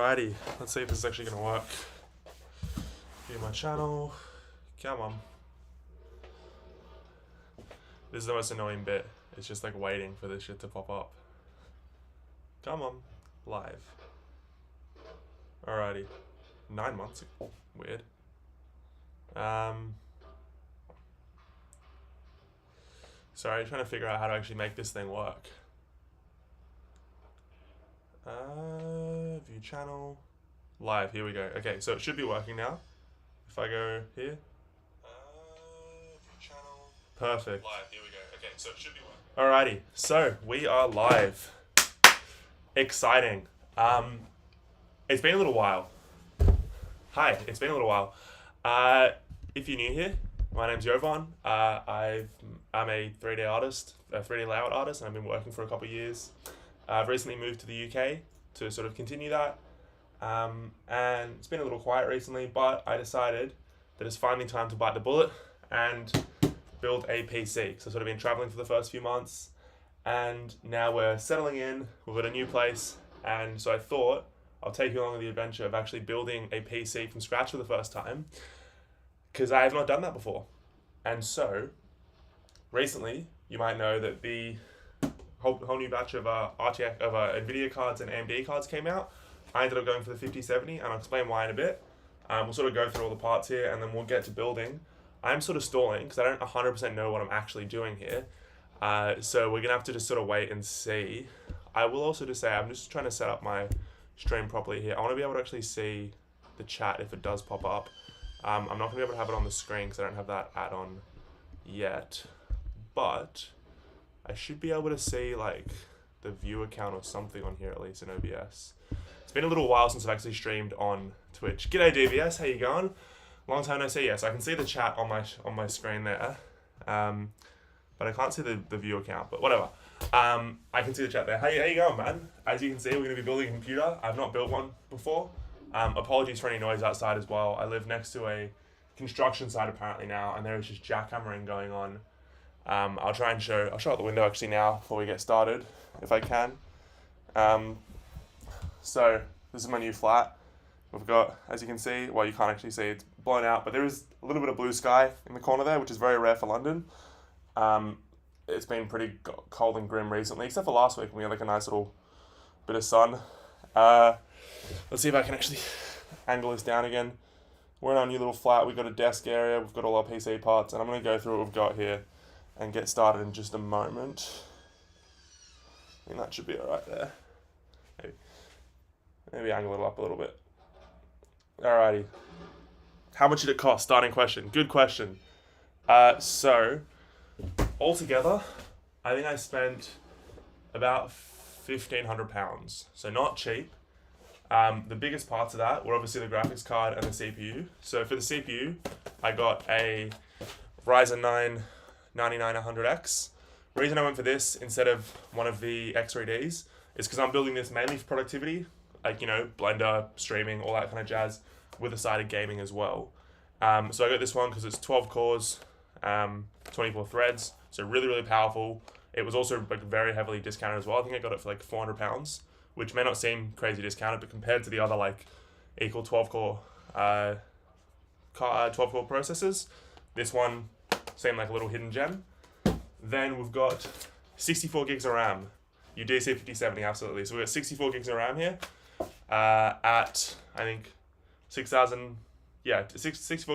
Alrighty, let's see if this is actually going to work. View my channel. Come on. This is the most annoying bit. It's just like waiting for this shit to pop up. Come on. Live. Alrighty. 9 months ago. Weird. Sorry, trying to figure out how to actually make this thing work. View channel. Live, here we go. Okay, so it should be working now. If I go here. View channel. Perfect. Live, here we go. Okay, so it should be working. Alrighty, so we are live. Exciting. It's been a little while. Hi, it's been a little while. If you're new here, my name's Jovan. I'm a 3D artist, a 3D layout artist, and I've been working for a couple of years. I've recently moved to the UK to sort of continue that. And it's been a little quiet recently, but I decided that it's finally time to bite the bullet and build a PC. So I've sort of been traveling for the first few months, and now we're settling in. We've got a new place, and so I thought I'll take you along on the adventure of actually building a PC from scratch for the first time, because I have not done that before. And so recently, you might know that the whole new batch of NVIDIA cards and AMD cards came out. I ended up going for the 5070, and I'll explain why in a bit. We'll sort of go through all the parts here, and then we'll get to building. I'm sort of stalling because I don't 100% know what I'm actually doing here. So we're going to have to just sort of wait and see. I will also just say I'm just trying to set up my stream properly here. I want to be able to actually see the chat if it does pop up. I'm not going to be able to have it on the screen because I don't have that add-on yet. But I should be able to see like the viewer count or something on here, at least in OBS. It's been a little while since I've actually streamed on Twitch. G'day DVS, how you going? Long time no see. Yes, I can see the chat on my screen there, but I can't see the viewer count. But whatever. I can see the chat there. How you going, man? As you can see, we're going to be building a computer. I've not built one before. Apologies for any noise outside as well. I live next to a construction site apparently now, and there is just jackhammering going on. I'll show out the window actually now before we get started, if I can. So this is my new flat. We've got, as you can see, well, you can't actually see, it's blown out, but there is a little bit of blue sky in the corner there, which is very rare for London. It's been pretty cold and grim recently, except for last week when we had like a nice little bit of sun. Let's see if I can actually angle this down again. We're in our new little flat. We've got a desk area. We've got all our PC parts, and I'm going to go through what we've got here and get started in just a moment. I think that should be all right there. Maybe angle it up a little bit. Alrighty. How much did it cost? Starting question. Good question. So, altogether, I think I spent about £1,500. So not cheap. The biggest parts of that were obviously the graphics card and the CPU. So for the CPU, I got a Ryzen 9 9900X. The reason I went for this instead of one of the X3Ds is because I'm building this mainly for productivity, like, you know, Blender, streaming, all that kind of jazz, with a side of gaming as well. So I got this one because it's 12 cores, 24 threads, so really, really powerful. It was also like very heavily discounted as well. I think I got it for like £400, which may not seem crazy discounted, but compared to the other like equal 12 core processors, this one seemed like a little hidden gem. Then we've got 64 gigs of RAM. You do see 5070, absolutely. So we've got 64 gigs of RAM here at, I think, 64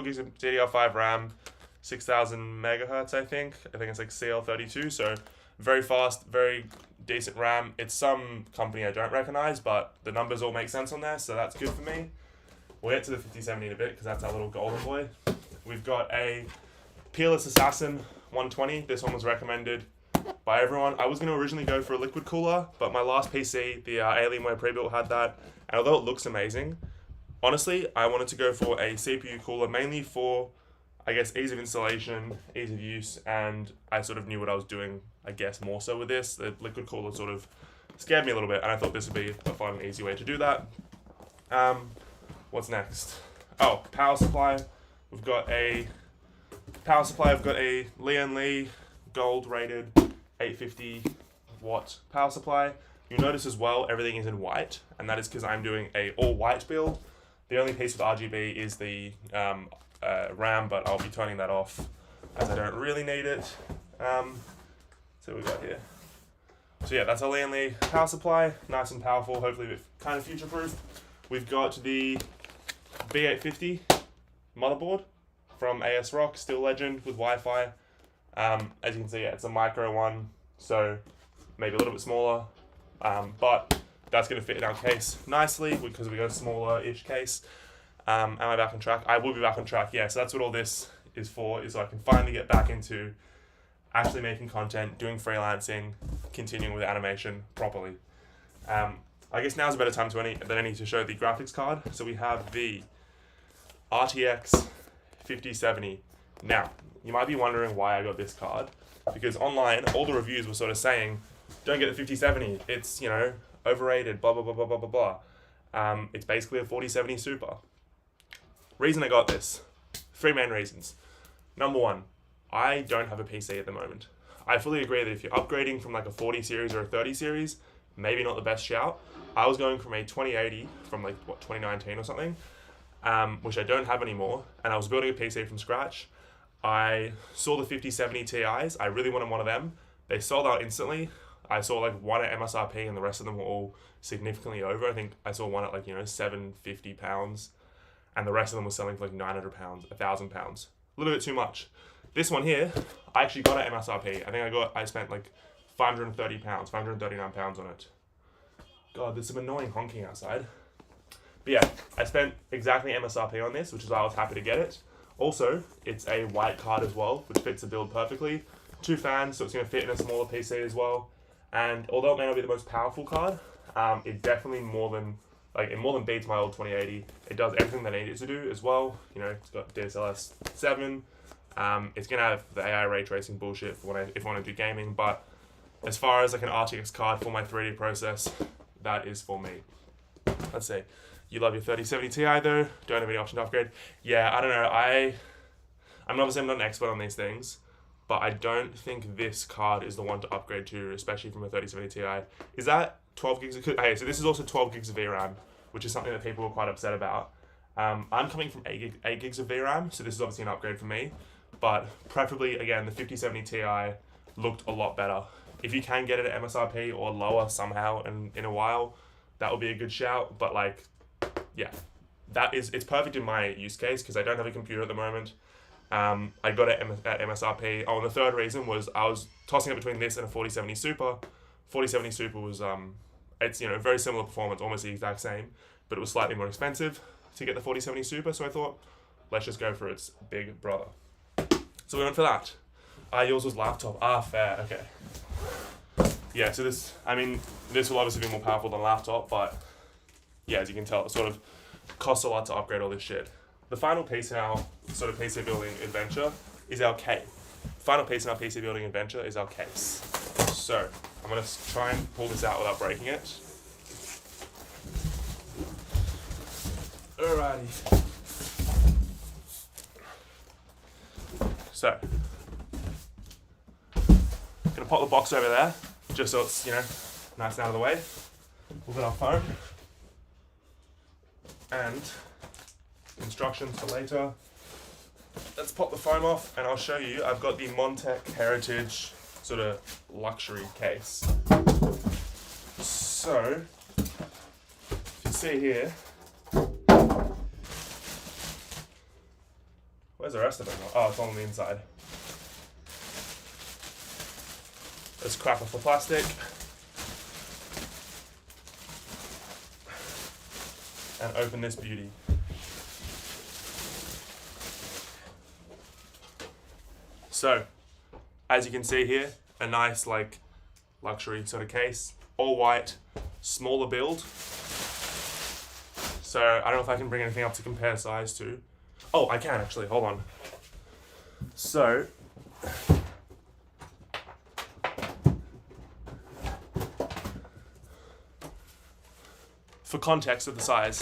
gigs of DDR5 RAM, 6,000 megahertz, I think. I think it's like CL32, so very fast, very decent RAM. It's some company I don't recognize, but the numbers all make sense on there, so that's good for me. We'll get to the 5070 in a bit, because that's our little golden boy. We've got a Peerless Assassin 120. This one was recommended by everyone. I was going to originally go for a liquid cooler, but my last PC, the Alienware pre-built, had that. And although it looks amazing, honestly, I wanted to go for a CPU cooler, mainly for, I guess, ease of installation, ease of use, and I sort of knew what I was doing, I guess, more so with this. The liquid cooler sort of scared me a little bit, and I thought this would be a fun and easy way to do that. What's next? Oh, power supply. We've got a Lian Li gold rated 850 watt power supply. You'll notice as well, everything is in white, and that is because I'm doing a all white build. The only piece with RGB is the RAM, but I'll be turning that off as I don't really need it. So what we got here. So yeah, that's our Lee power supply, nice and powerful, hopefully a bit kind of future-proof. We've got the B850 motherboard from AS Rock, still legend with Wi-Fi. As you can see, yeah, it's a micro one, so maybe a little bit smaller, but that's going to fit in our case nicely because we got a smaller-ish case. Am I back on track? I will be back on track, yeah, so that's what all this is for, is so I can finally get back into actually making content, doing freelancing, continuing with animation properly. I guess now's a better time than any to show the graphics card. So we have the RTX 5070. Now, you might be wondering why I got this card, because online, all the reviews were sort of saying, don't get the 5070, it's, you know, overrated, blah, blah, blah, blah, blah, blah, blah. It's basically a 4070 Super. Reason I got this, 3 main reasons. Number 1, I don't have a PC at the moment. I fully agree that if you're upgrading from like a 40 series or a 30 series, maybe not the best shout. I was going from a 2080 from like, 2019 or something, which I don't have anymore, and I was building a PC from scratch. I saw the 5070 Ti's. I really wanted one of them. They sold out instantly. I saw like one at MSRP and the rest of them were all significantly over. I think I saw one at like, you know, £750 and the rest of them were selling for like £900, £1,000. A little bit too much. This one here, I actually got at MSRP. I spent like £530, £539 on it. God, there's some annoying honking outside. But yeah, I spent exactly MSRP on this, which is why I was happy to get it. Also, it's a white card as well, which fits the build perfectly. 2 fans, so it's going to fit in a smaller PC as well. And although it may not be the most powerful card, it definitely more than beats my old 2080. It does everything that I need it to do as well. You know, it's got DSLS 7. It's going to have the AI ray tracing bullshit for if I want to do gaming, but as far as like an RTX card for my 3D process, that is for me. Let's see. You love your 3070 Ti though, don't have any option to upgrade. Yeah, I don't know, I'm obviously not an expert on these things, but I don't think this card is the one to upgrade to, especially from a 3070 Ti. Is that 12 gigs of... Okay, so this is also 12 gigs of VRAM, which is something that people were quite upset about. I'm coming from 8 gigs of VRAM, so this is obviously an upgrade for me, but preferably, again, the 5070 Ti looked a lot better. If you can get it at MSRP or lower somehow in a while, that would be a good shout, but like, yeah, it's perfect in my use case because I don't have a computer at the moment. I got it at MSRP. Oh, and the third reason was I was tossing it between this and a 4070 Super. 4070 Super was, it's, you know, very similar performance, almost the exact same, but it was slightly more expensive to get the 4070 Super, so I thought, let's just go for its big brother. So we went for that. Yours was laptop. Fair, okay. Yeah, so this will obviously be more powerful than laptop, but yeah, as you can tell, it sort of costs a lot to upgrade all this shit. The final piece in our sort of PC building adventure is our case. Final piece in our PC building adventure is our case. So, I'm going to try and pull this out without breaking it. Alrighty. So, I'm going to pop the box over there, just so it's, you know, nice and out of the way. We'll get our phone. And instructions for later. Let's pop the foam off and I'll show you. I've got the Montec Heritage sort of luxury case. So, if you see here, where's the rest of it? Oh, it's on the inside. Let's crack off the plastic. And open this beauty. So, as you can see here, a nice like luxury sort of case, all white, smaller build. So I don't know if I can bring anything up to compare size to. Oh, I can actually, hold on. So, for context of the size,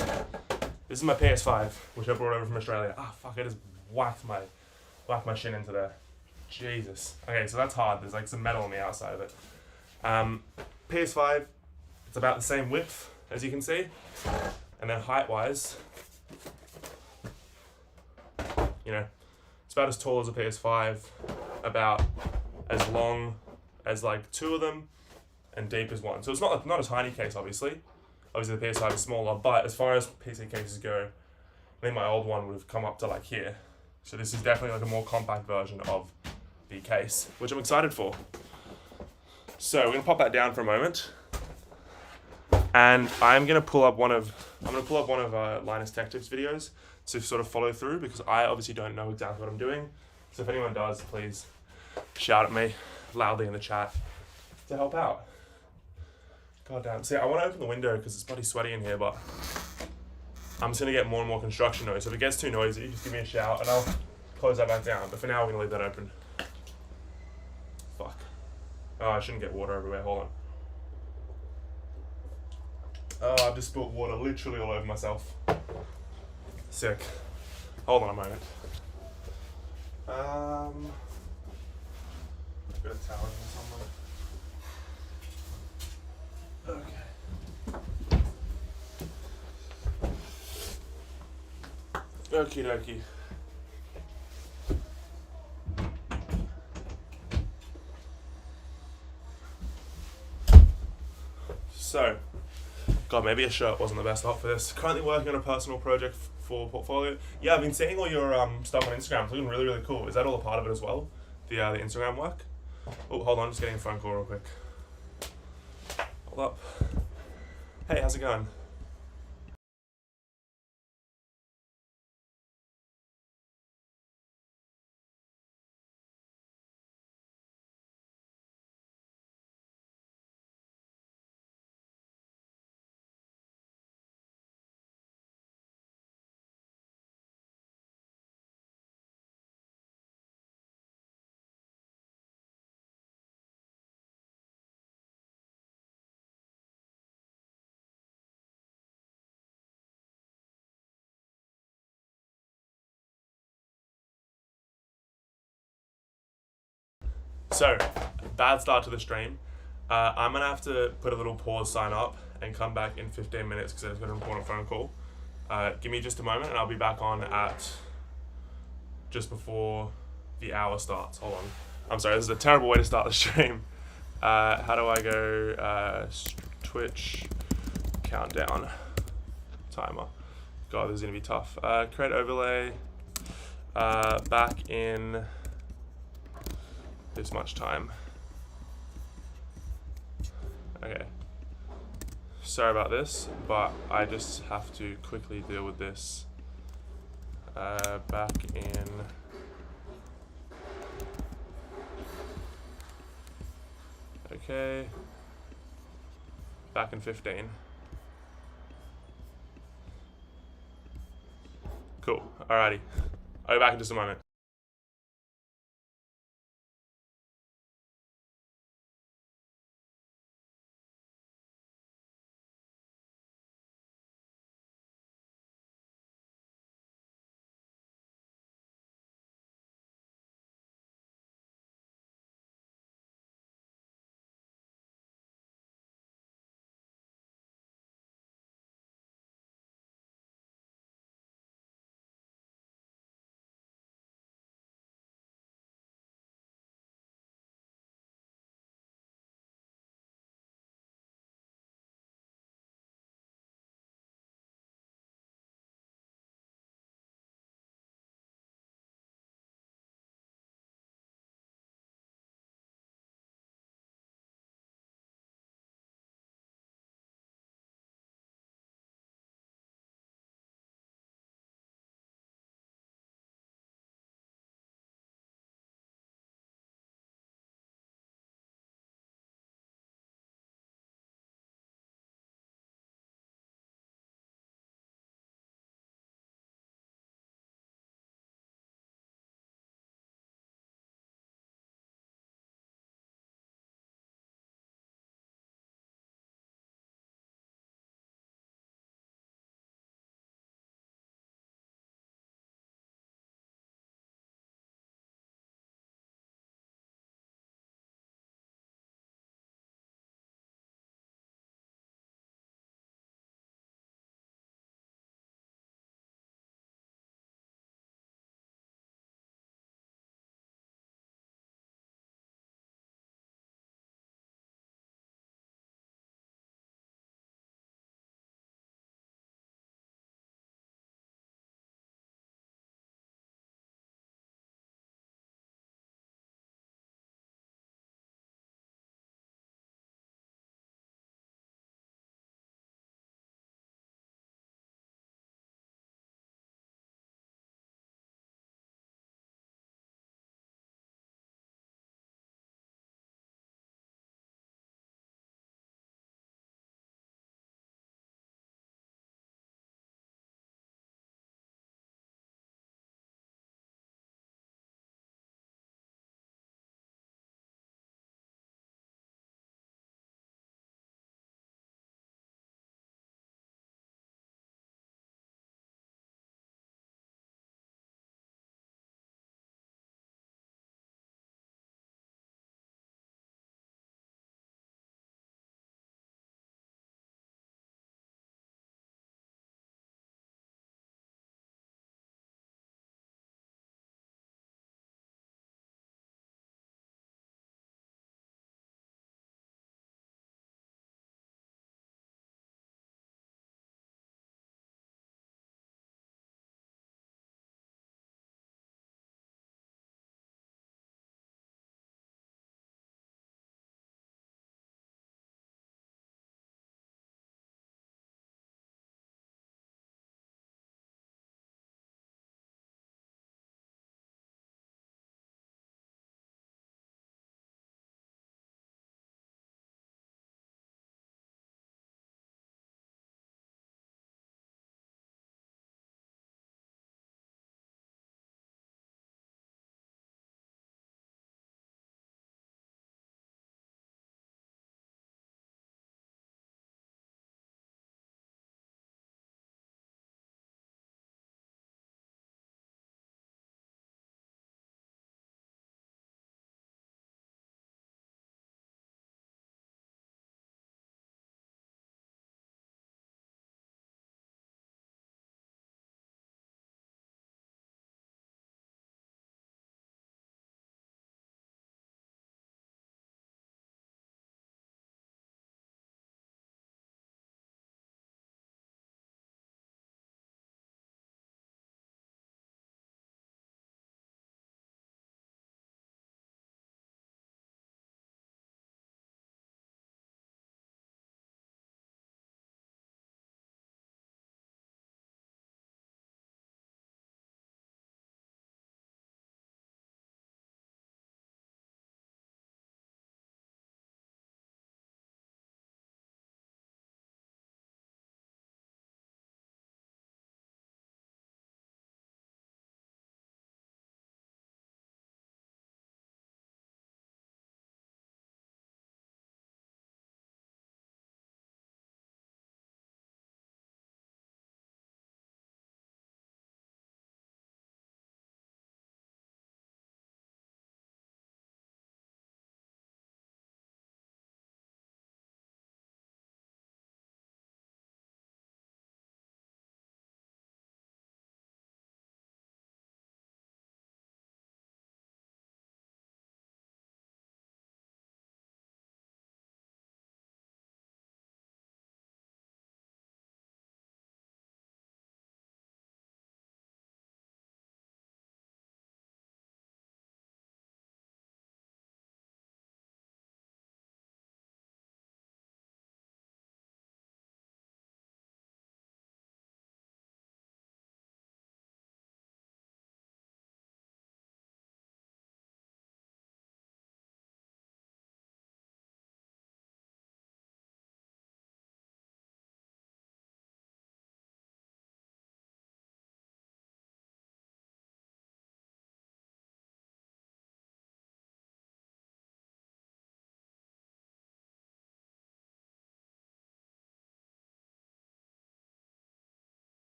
this is my PS5, which I brought over from Australia. Fuck, I just whacked my shin into there. Jesus. Okay, so that's hard. There's like some metal on the outside of it. PS5, It's about the same width, as you can see. And then height-wise, you know, it's about as tall as a PS5, about as long as like two of them, and deep as one. So it's not a tiny case, obviously. Obviously the PS5 is smaller, but as far as PC cases go, I think my old one would have come up to like here. So this is definitely like a more compact version of the case, which I'm excited for. So we're gonna pop that down for a moment, and I'm gonna pull up one of Linus Tech Tips videos to sort of follow through, because I obviously don't know exactly what I'm doing. So if anyone does, please shout at me loudly in the chat to help out. God damn. See, I want to open the window because it's bloody sweaty in here, but I'm just gonna get more and more construction noise. So if it gets too noisy, just give me a shout and I'll close that back down. But for now, we're gonna leave that open. Fuck. Oh, I shouldn't get water everywhere. Hold on. Oh, I've just spilled water literally all over myself. Sick. Hold on a moment. Got a towel here somewhere. Okay. Okie dokie. So, God, maybe a shirt wasn't the best op for this. Currently working on a personal project for portfolio. Yeah, I've been seeing all your stuff on Instagram. It's looking really, really cool. Is that all a part of it as well? The Instagram work? Oh, hold on, just getting a phone call real quick. Hold up. Hey, how's it going? So, bad start to the stream. I'm gonna have to put a little pause sign up and come back in 15 minutes because I've got an important phone call. Give me just a moment and I'll be back on at just before the hour starts. Hold on. I'm sorry, this is a terrible way to start the stream. How do I go? Twitch countdown timer. God, this is gonna be tough. Create overlay. Back in this much time. Okay. Sorry about this, but I just have to quickly deal with this. Back in. Okay. Back in 15. Cool. Alrighty. I'll be back in just a moment.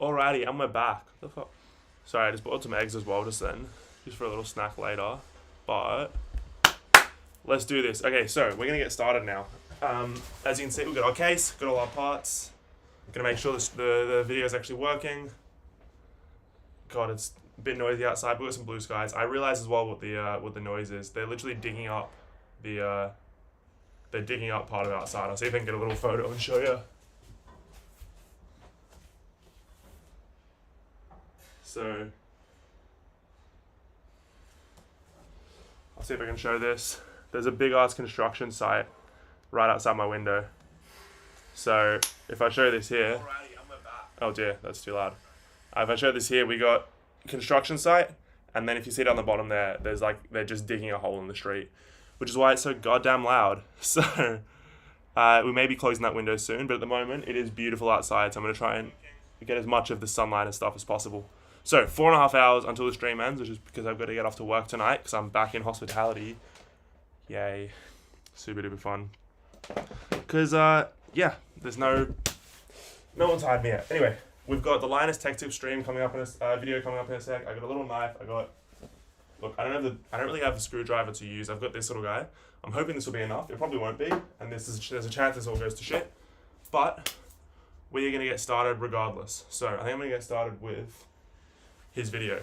Alrighty, and we're back. What the fuck? Sorry, I just bought some eggs as well just then. Just for a little snack later. But let's do this. Okay, so we're gonna get started now. As you can see, we've got our case, got all our parts. I'm gonna make sure the video is actually working. God, it's a bit noisy outside. We've got some blue skies. I realize as well what the noise is. They're literally digging up they're digging up part of outside. I'll see if I can get a little photo and show you. So I'll see if I can show this. There's a big ass construction site right outside my window. So if I show this here, oh dear, that's too loud. If I show this here, we got construction site, and then if you see down the bottom there, there's like, they're just digging a hole in the street, which is why it's so goddamn loud. So we may be closing that window soon, but at the moment it is beautiful outside, so I'm going to try and get as much of the sunlight and stuff as possible. So 4.5 hours until the stream ends, which is because I've got to get off to work tonight because I'm back in hospitality. Yay. Super duper fun. Because, yeah, there's no one's hired me yet. Anyway, we've got the Linus Tech Tip stream coming up in a video coming up in a sec. I got a little knife. Look, I don't really have the screwdriver to use. I've got this little guy. I'm hoping this will be enough. It probably won't be, and there's a chance this all goes to shit. But we are going to get started regardless. So I think I'm going to get started with his video.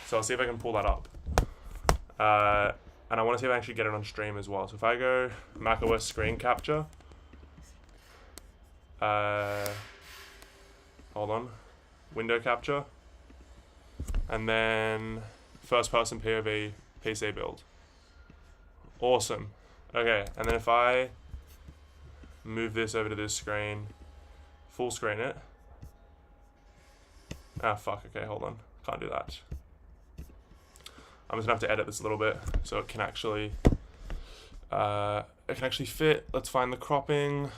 So I'll see if I can pull that up. And I want to see if I actually get it on stream as well. So if I go macOS screen capture, hold on, window capture, and then first person POV PC build. Awesome. Okay, and then if I move this over to this screen, full screen it. Ah, fuck, okay, hold on. Can't do that. I'm just gonna have to edit this a little bit so it can actually fit. Let's find the cropping.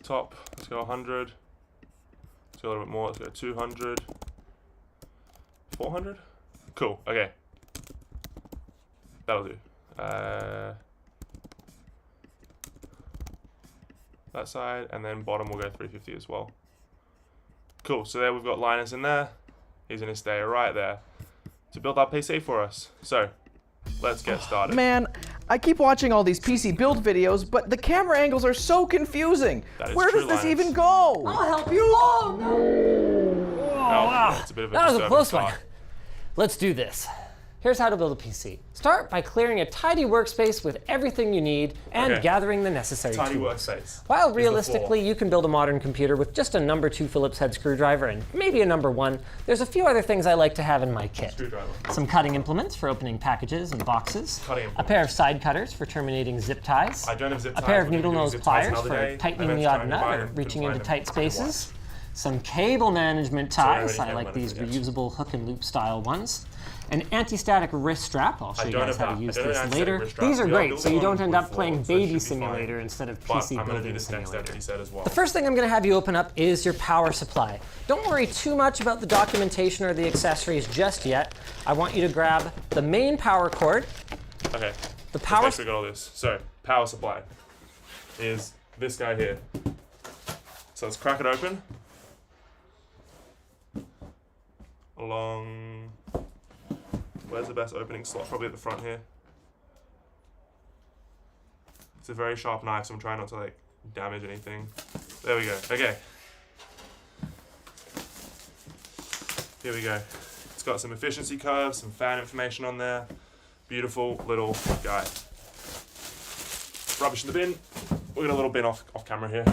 Top, let's go 100. Let's go a little bit more, let's go 200. 400? Cool, okay. That'll do. That side, and then bottom will go 350 as well. Cool, so there we've got Linus in there. He's gonna stay right there to build our PC for us. So, let's get started. Man, I keep watching all these PC build videos, but the camera angles are so confusing. Where does this even go? I'll help you along. Oh, wow. It's a bit of That was a close one. Let's do this. Here's how to build a PC. Start by clearing a tidy workspace with everything you need and gathering the necessary Tidy tools. workspace. While realistically, you can build a modern computer with just a number 2 Phillips head screwdriver and maybe a number 1, there's a few other things I like to have in my kit. Some cutting implements for opening packages and boxes. A pair of side cutters for terminating zip ties. I don't have zip ties. A pair of needle nose pliers for tightening the odd nut or reaching into tight spaces. Some cable management ties. I like these reusable hook and loop style ones. An anti-static wrist strap. I'll show you guys how to use this later. These are great, so you don't end up playing Baby Simulator instead of PC Building Simulator. The first thing I'm going to have you open up is your power supply. Don't worry too much about the documentation or the accessories just yet. I want you to grab the main power cord. Okay. The power. We got all this. So power supply is this guy here. So let's crack it open. Along. Where's the best opening slot? Probably at the front here. It's a very sharp knife, so I'm trying not to like damage anything. There we go. Okay. Here we go. It's got some efficiency curves, some fan information on there. Beautiful little guy. Rubbish in the bin. We'll get a little bin off camera here.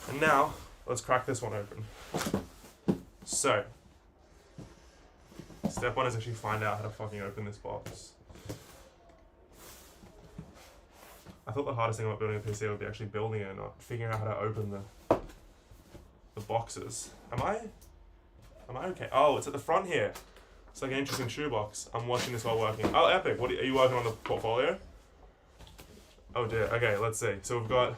And now, let's crack this one open. So, step 1 is actually find out how to fucking open this box. I thought the hardest thing about building a PC would be actually building it, not figuring out how to open the boxes. Am I okay? Oh, it's at the front here. It's like an interesting shoebox. I'm watching this while working. Oh, epic. Are you working on the portfolio? Oh dear. Okay, let's see. So we've got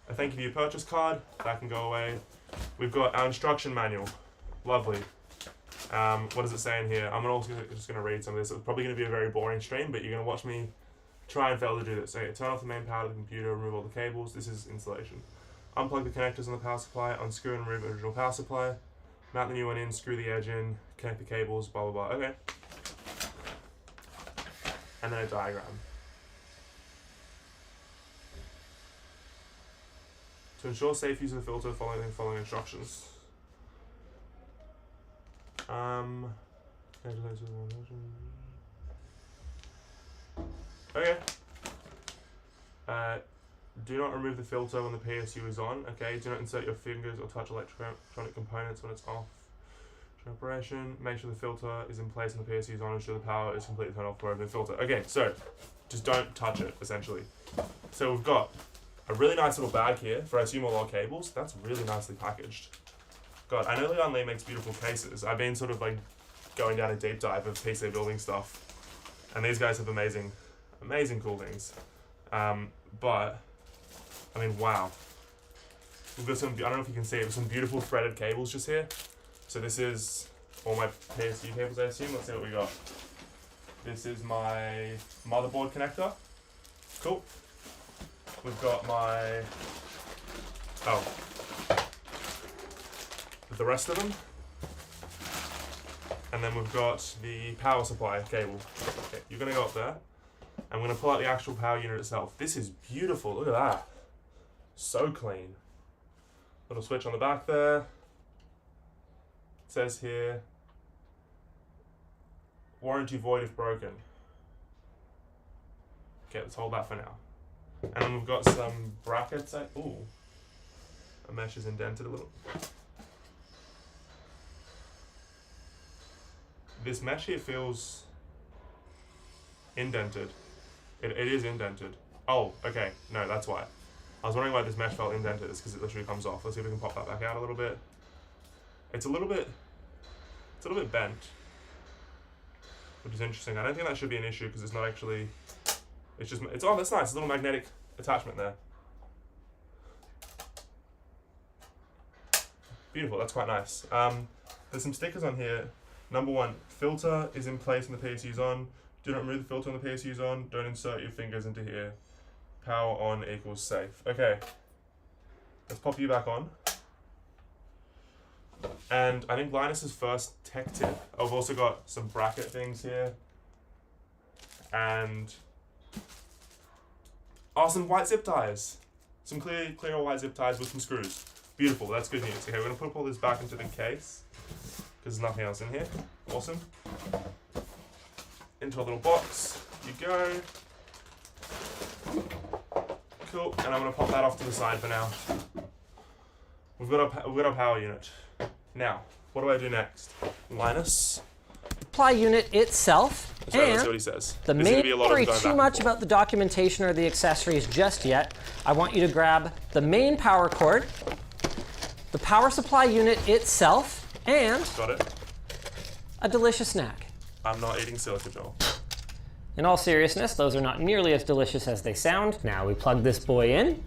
a thank you for your purchase card. That can go away. We've got our instruction manual. Lovely. What does it say in here? I'm also just going to read some of this. It's probably going to be a very boring stream, but you're going to watch me try and fail to do this. Okay, turn off the main power of the computer, remove all the cables. This is installation. Unplug the connectors on the power supply, unscrew and remove the original power supply, mount the new one in, screw the edge in, connect the cables, blah, blah, blah. Okay. And then a diagram. To ensure safe use of the filter, following instructions. Okay. Do not remove the filter when the PSU is on. Okay. Do not insert your fingers or touch electronic components when it's off. Operation. Make sure the filter is in place and the PSU is on. Ensure the power is completely turned off for the filter. Okay. So, just don't touch it, essentially. So we've got a really nice little bag here for, I assume, all our cables. That's really nicely packaged. God, I know Leon Lee makes beautiful cases. I've been sort of like going down a deep dive of PC building stuff, and these guys have amazing cool things. But I mean, wow. We've got some, I don't know if you can see it, but some beautiful threaded cables just here. So this is all my PSU cables, I assume. Let's see what we got. This is my motherboard connector. Cool. We've got my, the rest of them. And then we've got the power supply cable. Okay, you're gonna go up there. I'm gonna pull out the actual power unit itself. This is beautiful, look at that. So clean. Little switch on the back there. It says here, warranty void if broken. Okay, let's hold that for now. And then we've got some brackets. Ooh, a mesh is indented a little. This mesh here feels indented. It is indented. Oh, okay. No, that's why. I was wondering why this mesh felt indented. It's because it literally comes off. Let's see if we can pop that back out a little bit. It's a little bit bent, which is interesting. I don't think that should be an issue because it's not actually. It's oh, that's nice. A little magnetic attachment there. Beautiful. That's quite nice. There's some stickers on here. Number 1, filter is in place and the PSU's on. Do not remove the filter when the PSU's on. Don't insert your fingers into here. Power on equals safe. Okay. Let's pop you back on. And I think Linus's first tech tip. I've also got some bracket things here. And some white zip ties. Some clear white zip ties with some screws. Beautiful, that's good news. Okay, we're gonna put all this back into the case because there's nothing else in here. Awesome. Into a little box. You go. Cool. And I'm gonna pop that off to the side for now. We've got our power unit. Now, what do I do next? Linus. Supply unit itself. Sorry, let's see what he says. The main, don't worry too much about the documentation or the accessories just yet. I want you to grab the main power cord, the power supply unit itself, and got it. A delicious snack. I'm not eating silica gel. In all seriousness, those are not nearly as delicious as they sound. Now we plug this boy in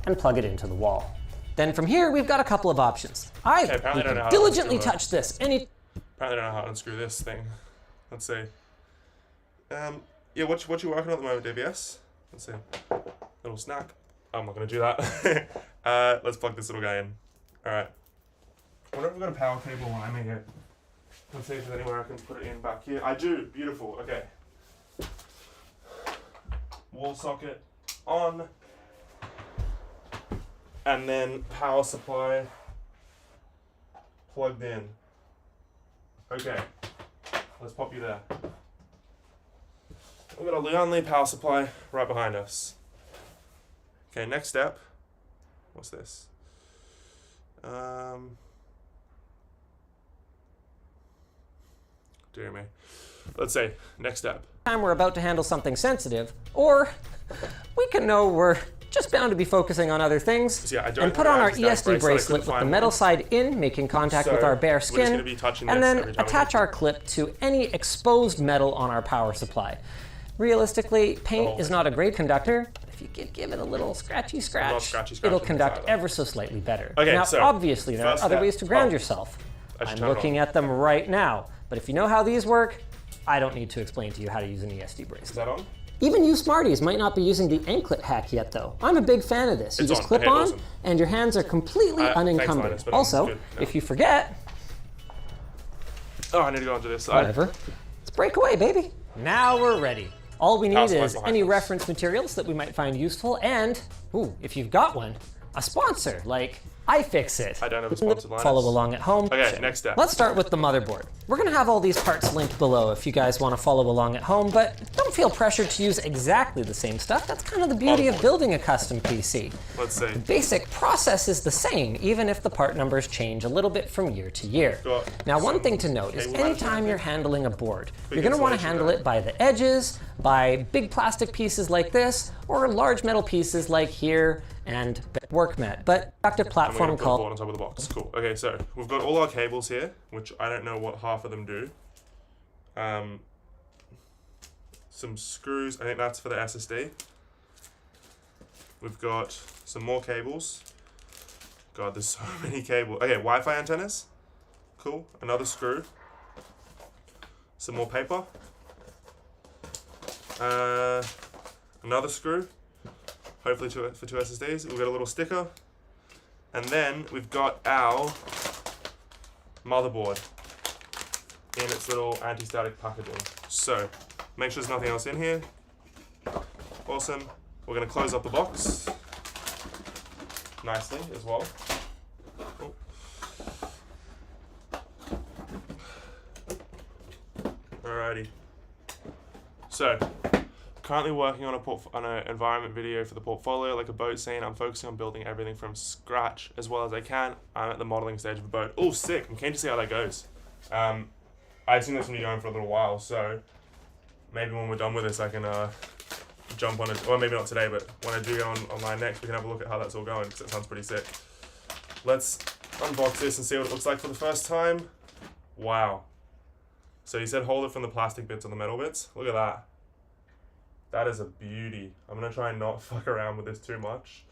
and plug it into the wall. Then from here, we've got a couple of options. Either you can diligently touch this Apparently I don't know how to unscrew this thing. Let's see. Yeah, what you working on at the moment, DBS? Let's see. Little snack. I'm not gonna do that. Let's plug this little guy in. Alright. I wonder if we've got a power cable while I'm in here. Let's see if there's anywhere I can put it in back here. I do. Beautiful. Okay. Wall socket on. And then power supply plugged in. Okay. Let's pop you there. We've got a Leon Lee power supply right behind us. Okay, next step. What's this? Dear me. Let's say, next step. Time we're about to handle something sensitive, or we can know we're just bound to be focusing on other things, so yeah, and put on our ESD bracelet with the metal side in, making contact with our bare skin, and then attach our clip to any exposed metal on our power supply. Realistically, paint is not a great conductor. If you give it a little scratchy scratch, it'll conduct ever so slightly better. Okay, now, so obviously, there are other ways to ground yourself. I'm looking at them right now, but if you know how these work, I don't need to explain to you how to use an ESD bracelet. Is that on? Even you smarties might not be using the anklet hack yet though. I'm a big fan of this. You just clip on awesome. and your hands are completely unencumbered. Linus, also, if you forget... Oh, I need to go onto this side. Whatever. Let's break away, baby. Now we're ready. All we need is any reference materials that we might find useful and, ooh, if you've got one, a sponsor like iFixit. I don't have a sponsor, Linus. Follow along at home. Okay, next step. Let's start with the motherboard. We're gonna have all these parts linked below if you guys wanna follow along at home, but don't feel pressured to use exactly the same stuff. That's kind of the beauty of building a custom PC. Let's see. The basic process is the same, even if the part numbers change a little bit from year to year. Now, one thing to note is anytime you're handling a board, you're gonna wanna handle it by the edges, by big plastic pieces like this, or large metal pieces like here, and workmat, but back platform called... on top of the box. Cool. Okay, so we've got all our cables here, which I don't know what half of them do. Some screws, I think that's for the SSD. We've got some more cables. God, there's so many cables. Okay, Wi-Fi antennas. Cool. Another screw. Some more paper. Another screw. Hopefully for 2 SSDs. We've got a little sticker. And then we've got our motherboard in its little anti-static packaging. So, make sure there's nothing else in here. Awesome. We're going to close up the box nicely as well. Oh. Alrighty. So, currently working on an environment video for the portfolio, like a boat scene. I'm focusing on building everything from scratch as well as I can. I'm at the modeling stage of a boat. Oh, sick! I'm keen to see how that goes. I've seen this one be going for a little while, so maybe when we're done with this, I can jump on it. Well, maybe not today, but when I do go online next, we can have a look at how that's all going because it sounds pretty sick. Let's unbox this and see what it looks like for the first time. Wow. So you said hold it from the plastic bits on the metal bits. Look at that. That is a beauty. I'm gonna try and not fuck around with this too much.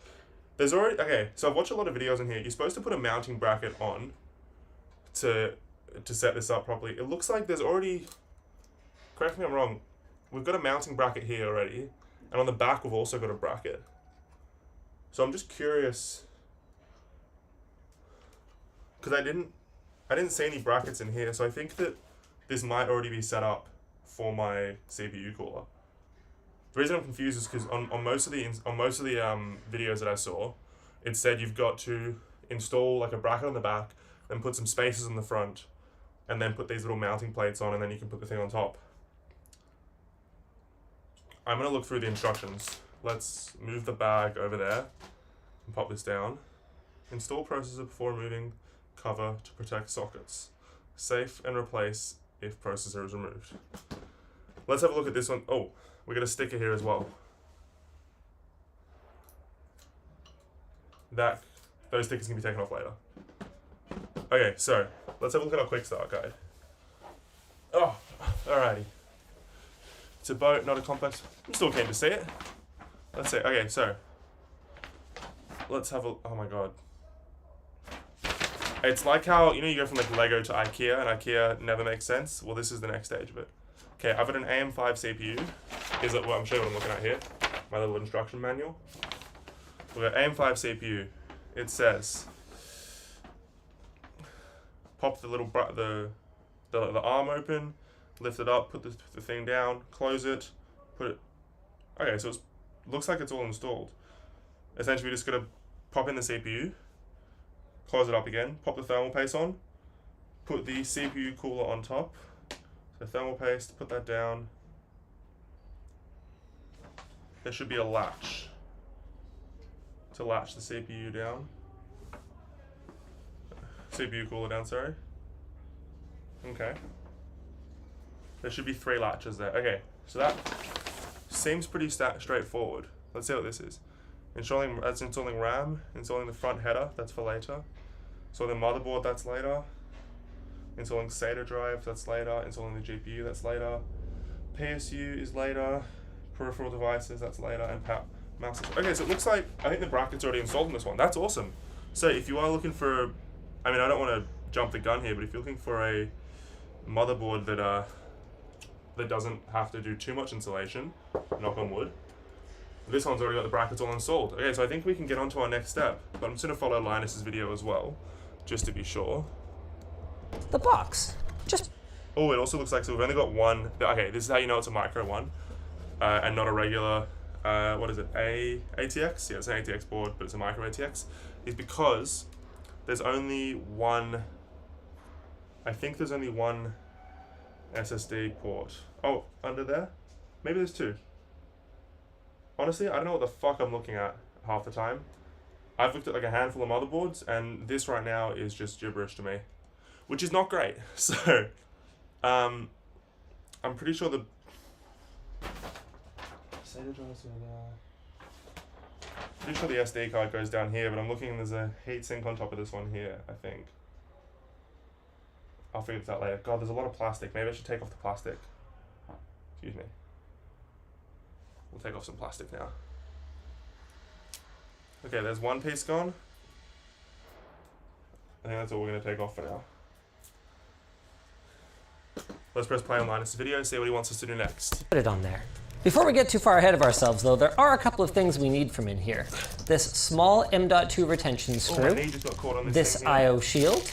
There's already, okay, so I've watched a lot of videos in here. You're supposed to put a mounting bracket on to set this up properly. It looks like there's already, correct me if I'm wrong, we've got a mounting bracket here already, and on the back we've also got a bracket. So I'm just curious, because I didn't see any brackets in here, so I think that this might already be set up for my CPU cooler. The reason I'm confused is because on most of the videos that I saw, it said you've got to install like a bracket on the back, then put some spaces on the front, and then put these little mounting plates on, and then you can put the thing on top. I'm gonna look through the instructions. Let's move the bag over there and pop this down. Install processor before removing cover to protect sockets. Safe and replace if processor is removed. Let's have a look at this one. Oh, we got a sticker here as well. Those stickers can be taken off later. Okay, so let's have a look at our quick start guide. Oh, alrighty. It's a boat, not a complex. I'm still keen to see it. Let's see. Okay, so let's have a. Oh my god. It's like how you go from like Lego to IKEA, and IKEA never makes sense. Well, this is the next stage of it. Okay, I've got an AM5 CPU. I'm showing what I'm looking at here. My little instruction manual. We've got AM5 CPU. It says, pop the little the arm open, lift it up, put the thing down, close it, put it. Okay, so it looks like it's all installed. Essentially, we're just gonna pop in the CPU, close it up again, pop the thermal paste on, put the CPU cooler on top. So thermal paste, put that down. There should be a latch to latch the CPU down. CPU cooler down, sorry. Okay. There should be 3 latches there. Okay, so that seems pretty straightforward. Let's see what this is. That's installing RAM, installing the front header, that's for later. Installing the motherboard, that's later. Installing SATA drive, that's later. Installing the GPU, that's later. PSU is later. Peripheral devices, that's later. And mouse. Okay, so it looks like, I think the bracket's already installed in this one. That's awesome. So if you are looking for, I mean, I don't want to jump the gun here, but if you're looking for a motherboard that that doesn't have to do too much insulation, knock on wood. This one's already got the brackets all installed. Okay, so I think we can get on to our next step, but I'm just going to follow Linus's video as well, just to be sure. The box. Just... Oh, it also looks like, so we've only got one. Okay, this is how you know it's a micro one, and not a regular, what is it, ATX? Yeah, it's an ATX board, but it's a micro ATX. Is because there's only one, I think there's only one SSD port. Oh, under there? Maybe there's two. Honestly, I don't know what the fuck I'm looking at half the time. I've looked at like a handful of motherboards, and this right now is just gibberish to me, which is not great. So, I'm pretty sure the SD card goes down here, but I'm looking and there's a heatsink on top of this one here, I think. I'll figure this out later. God, there's a lot of plastic. Maybe I should take off the plastic. Excuse me. We'll take off some plastic now. Okay, there's one piece gone. I think that's all we're going to take off for now. Let's press play on Linus' video and see what he wants us to do next. Put it on there. Before we get too far ahead of ourselves, though, there are a couple of things we need from in here. This small M.2 retention screw, this I/O shield,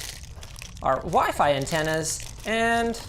our Wi-Fi antennas, and,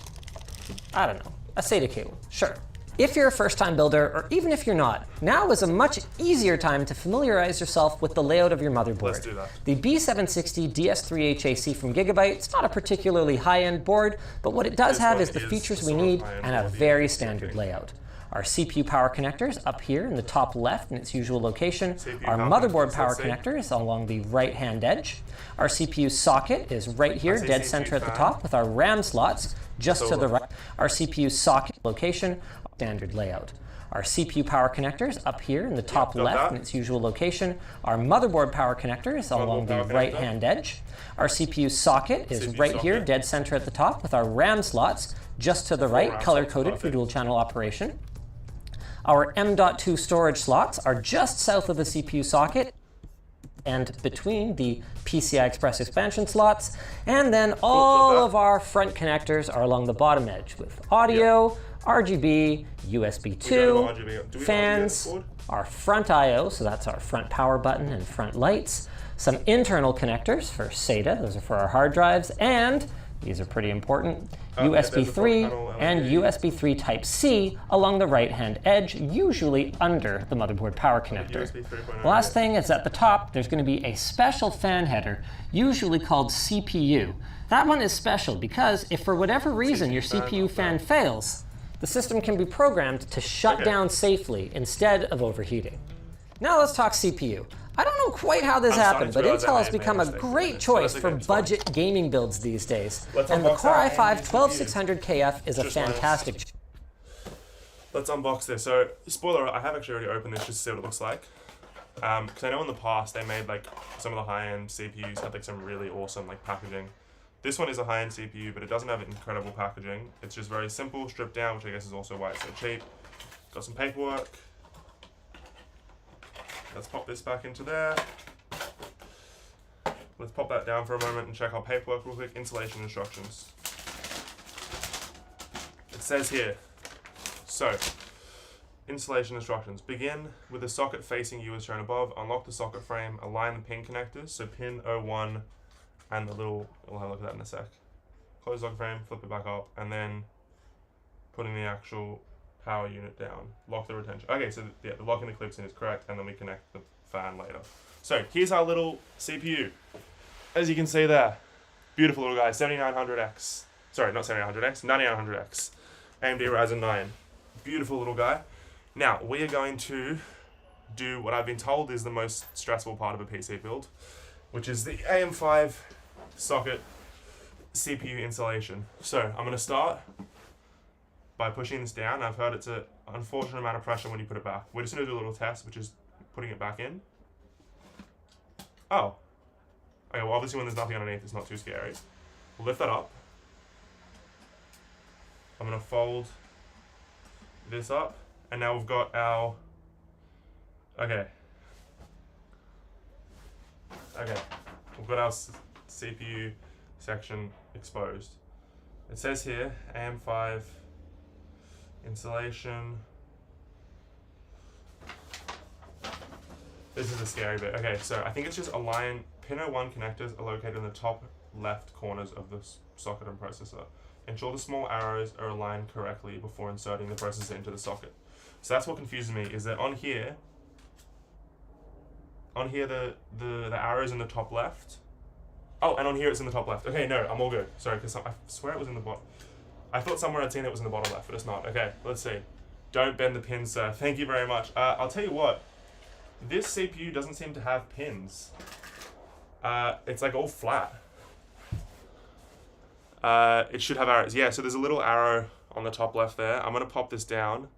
I don't know, a SATA cable. Sure. If you're a first-time builder, or even if you're not, now is a much easier time to familiarize yourself with the layout of your motherboard. Let's do that. The B760 DS3HAC from Gigabyte, it's not a particularly high-end board, but what it does have is the features we need and a very standard layout. Our CPU power connector is up here in the top left in its usual location. Our motherboard power connector is along the right-hand edge. Our CPU socket is right here, dead center at the top, with our RAM slots just to the right. Our CPU socket location, standard layout. Our CPU power connector is up here in the top left in its usual location. Our motherboard power connector is along the right-hand edge. Our CPU socket is right here, dead center at the top, with our RAM slots just to the right, color-coded for dual-channel operation. Our M.2 storage slots are just south of the CPU socket and between the PCI Express expansion slots, and then all of our front connectors are along the bottom edge with audio, RGB, USB 2, fans, our front I/O, so that's our front power button and front lights, some internal connectors for SATA, those are for our hard drives, and these are pretty important, USB 3 and USB 3 Type-C along the right-hand edge, usually under the motherboard power connector. Last thing is at the top, there's going to be a special fan header, usually called CPU. That one is special because if for whatever reason your CPU fan fails, the system can be programmed to shut down safely instead of overheating. Now let's talk CPU. I don't know quite how this happened, but Intel has become a great choice for budget gaming builds these days. And the Core i5-12600KF is a fantastic choice. Let's unbox this. So, spoiler, I have actually already opened this just to see what it looks like. Because I know in the past they made like some of the high-end CPUs had like some really awesome like packaging. This one is a high-end CPU, but it doesn't have incredible packaging. It's just very simple, stripped down, which I guess is also why it's so cheap. Got some paperwork. Let's pop this back into there. Let's pop that down for a moment and check our paperwork real quick. Installation instructions. It says here, so, installation instructions. Begin with the socket facing you as shown above. Unlock the socket frame. Align the pin connectors. So pin 01 and the little, we'll have a look at that in a sec. Close the socket frame, flip it back up, and then putting the actual power unit down. Lock the retention. Okay, so yeah, the locking the clips in is correct, and then we connect the fan later. So here's our little CPU. As you can see there, beautiful little guy, 7900X. Sorry, not 7900X, 9900X. AMD Ryzen 9. Beautiful little guy. Now, we are going to do what I've been told is the most stressful part of a PC build, which is the AM5 socket CPU installation. So I'm going to start by pushing this down. I've heard it's an unfortunate amount of pressure when you put it back. We're just going to do a little test, which is putting it back in. Oh. Okay, well obviously when there's nothing underneath, it's not too scary. We'll lift that up. I'm going to fold this up, and now we've got our... Okay, we've got our CPU section exposed. It says here, AM5 Installation. This is a scary bit. Okay, so I think it's just align. Pin 01 connectors are located in the top left corners of the socket and processor. Ensure the small arrows are aligned correctly before inserting the processor into the socket. So that's what confuses me, is that on here the arrow's in the top left. Oh, and on here it's in the top left. Okay, no, I'm all good. Sorry, because I swear it was in the bottom. I thought somewhere I'd seen it was in the bottom left, but it's not. Okay, let's see. Don't bend the pins, sir. Thank you very much. I'll tell you what. This CPU doesn't seem to have pins. It's like all flat. It should have arrows. Yeah, so there's a little arrow on the top left there. I'm going to pop this down.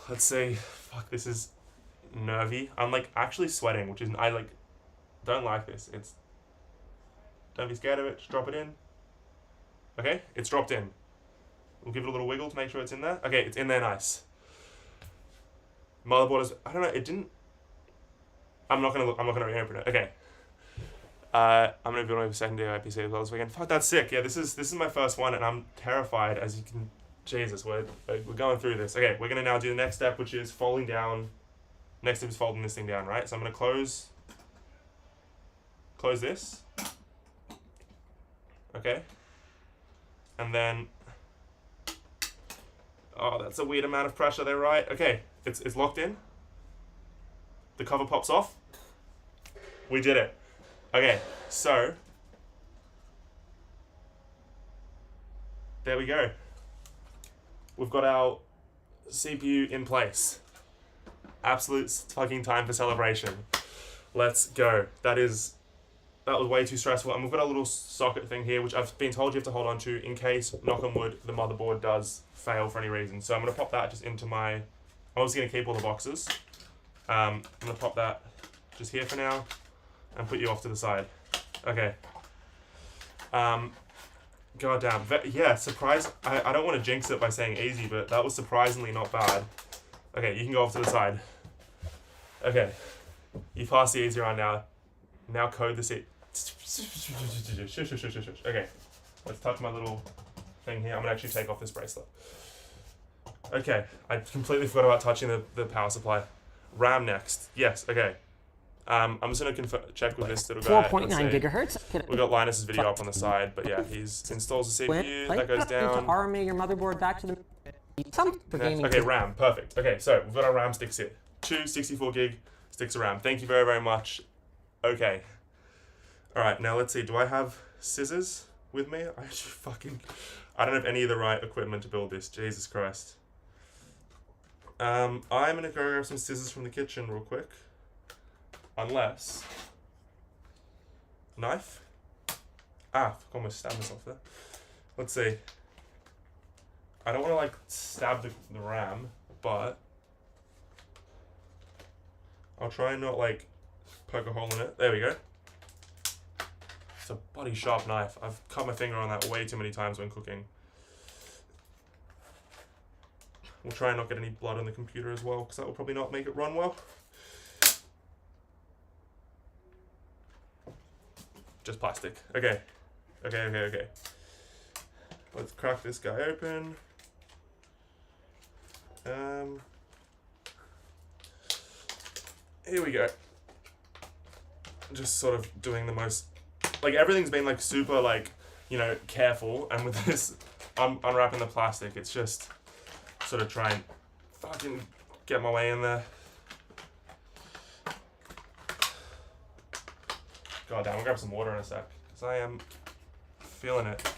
Let's see. Fuck, this is nervy. I'm like actually sweating, which is, I like, don't like this. Don't be scared of it. Just drop it in. Okay, it's dropped in. We'll give it a little wiggle to make sure it's in there. Okay, it's in there, nice. Motherboard is, I don't know, it didn't, I'm not gonna reopen it. Okay. I'm gonna build a secondary IPC as well this weekend. Fuck, that's sick. Yeah, this is my first one, and I'm terrified. As you can, Jesus, we're going through this. Okay, we're gonna now do the next step, which is folding down. Next step is folding this thing down, right? So I'm gonna close this. Okay, and then, oh, that's a weird amount of pressure there, right? Okay, it's locked in. The cover pops off. We did it. Okay, so there we go. We've got our CPU in place. Absolute fucking time for celebration. Let's go. That was way too stressful. And we've got a little socket thing here, which I've been told you have to hold on to in case, knock on wood, the motherboard does fail for any reason. So I'm going to pop that just into my, I'm obviously going to keep all the boxes. I'm going to pop that just here for now and put you off to the side. Okay. Goddamn. Yeah, surprise. I don't want to jinx it by saying easy, but that was surprisingly not bad. Okay, you can go off to the side. Okay. You passed the easy round now. Now code the seat. Okay. Let's touch my little thing here. I'm going to actually take off this bracelet. Okay. I completely forgot about touching the power supply. RAM next. Yes, okay. I'm just going to check with this little guy. 4.9 gigahertz. We've got Linus's video up on the side, but yeah, he's installs the CPU, that goes down. Arming your motherboard back to the for gaming. Okay, RAM, perfect. Okay, so we've got our RAM sticks here. 2 64 gig sticks of RAM. Thank you very, very much. Okay. Alright, now let's see. Do I have scissors with me? I don't have any of the right equipment to build this. Jesus Christ. I'm going to go grab some scissors from the kitchen real quick. Unless... Knife? Ah, I almost stabbed myself there. Let's see. I don't want to, like, stab the RAM, but... I'll try and not, like, poke a hole in it. There we go. It's a bloody sharp knife. I've cut my finger on that way too many times when cooking. We'll try and not get any blood on the computer as well, because that will probably not make it run well. Just plastic. Okay. Okay. Let's crack this guy open. Here we go. Just sort of doing the most... Like, everything's been, like, super, like, you know, careful. And with this, unwrapping the plastic, it's just sort of try and fucking get my way in there. God damn, I'll grab some water in a sec, because I am feeling it.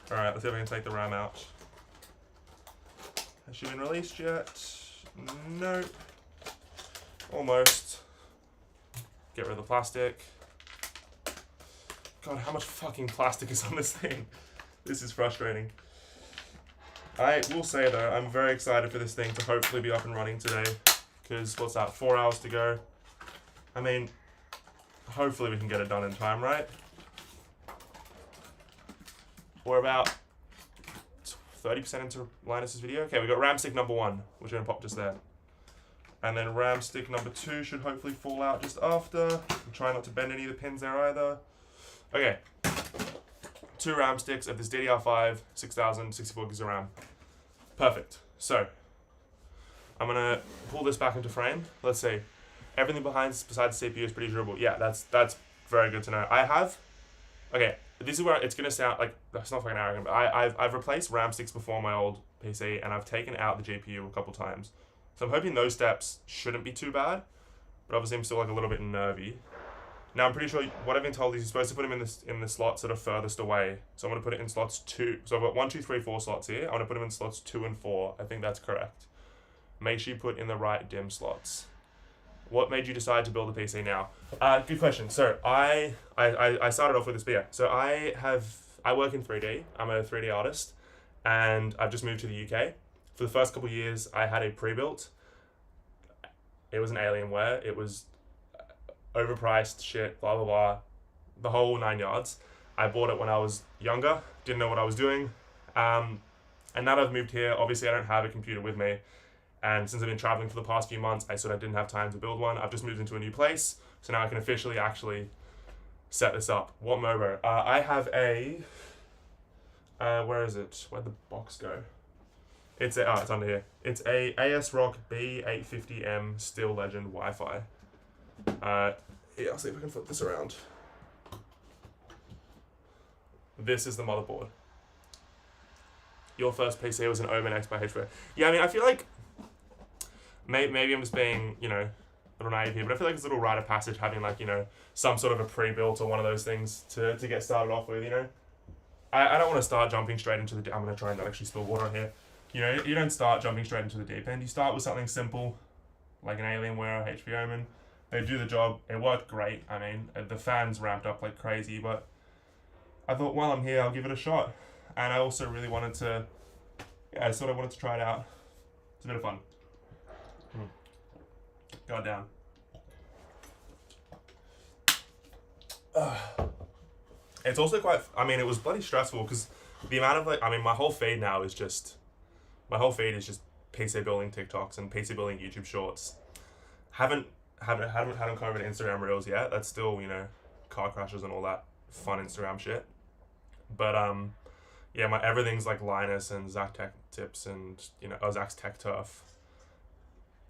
Alright, let's see if I can take the RAM out. Has she been released yet? Nope. Almost. Get rid of the plastic. God, how much fucking plastic is on this thing? This is frustrating. I will say though, I'm very excited for this thing to hopefully be up and running today. Because, what's that, 4 hours to go? I mean, hopefully we can get it done in time, right? We're about 30% into Linus's video. Okay, we got RAM stick number 1, which we're going to pop just there. And then RAM stick number 2 should hopefully fall out just after. I'm trying not to bend any of the pins there either. Okay. 2 RAM sticks of this DDR5 6000 64 gigs of RAM. Perfect. So I'm gonna pull this back into frame. Let's see. Everything besides the CPU is pretty durable. Yeah, that's very good to know. Okay, this is where it's gonna sound like that's not fucking arrogant, but I've replaced RAM sticks before on my old PC, and I've taken out the GPU a couple times. So I'm hoping those steps shouldn't be too bad, but obviously I'm still like a little bit nervy. Now I'm pretty sure what I've been told is you're supposed to put them in the slots that are furthest away. So I'm gonna put it in slots 2. So I've got 1, 2, 3, 4 slots here. I'm gonna put them in slots 2 and 4. I think that's correct. Make sure you put in the right DIMM slots. What made you decide to build a PC now? Good question. So I started off with this beer. So I work in 3D. I'm a 3D artist, and I've just moved to the UK. For the first couple of years, I had a pre-built. It was an Alienware. It was overpriced shit, blah, blah, blah. The whole 9 yards. I bought it when I was younger. Didn't know what I was doing. And now that I've moved here, obviously I don't have a computer with me. And since I've been traveling for the past few months, I sort of didn't have time to build one. I've just moved into a new place. So now I can officially actually set this up. What MOBO? I have a... where is it? Where'd the box go? It's under here. It's a ASRock B850M Steel Legend Wi-Fi. Yeah, I'll see if we can flip this around. This is the motherboard. Your first PC was an Omen X by HP. Yeah, I mean, I feel like maybe I'm just being, a little naive here, but I feel like it's a little rite of passage having like, some sort of a pre-built or one of those things to get started off with, I don't want to start jumping straight into the... I'm going to try and not actually spill water on here. You don't start jumping straight into the deep end. You start with something simple, like an Alienware or HP Omen. They do the job. It worked great. I mean, the fans ramped up like crazy, but I thought, while I'm here, I'll give it a shot. And I also really wanted to... Yeah, I sort of wanted to try it out. It's a bit of fun. Goddamn. It's also quite... I mean, it was bloody stressful because the amount of my whole feed now is just... My whole feed is just PC building TikToks and PC building YouTube shorts. Haven't come over to Instagram Reels yet. That's still, car crashes and all that fun Instagram shit. But yeah, my everything's like Linus and Zach Tech Tips and Zach's Tech Turf.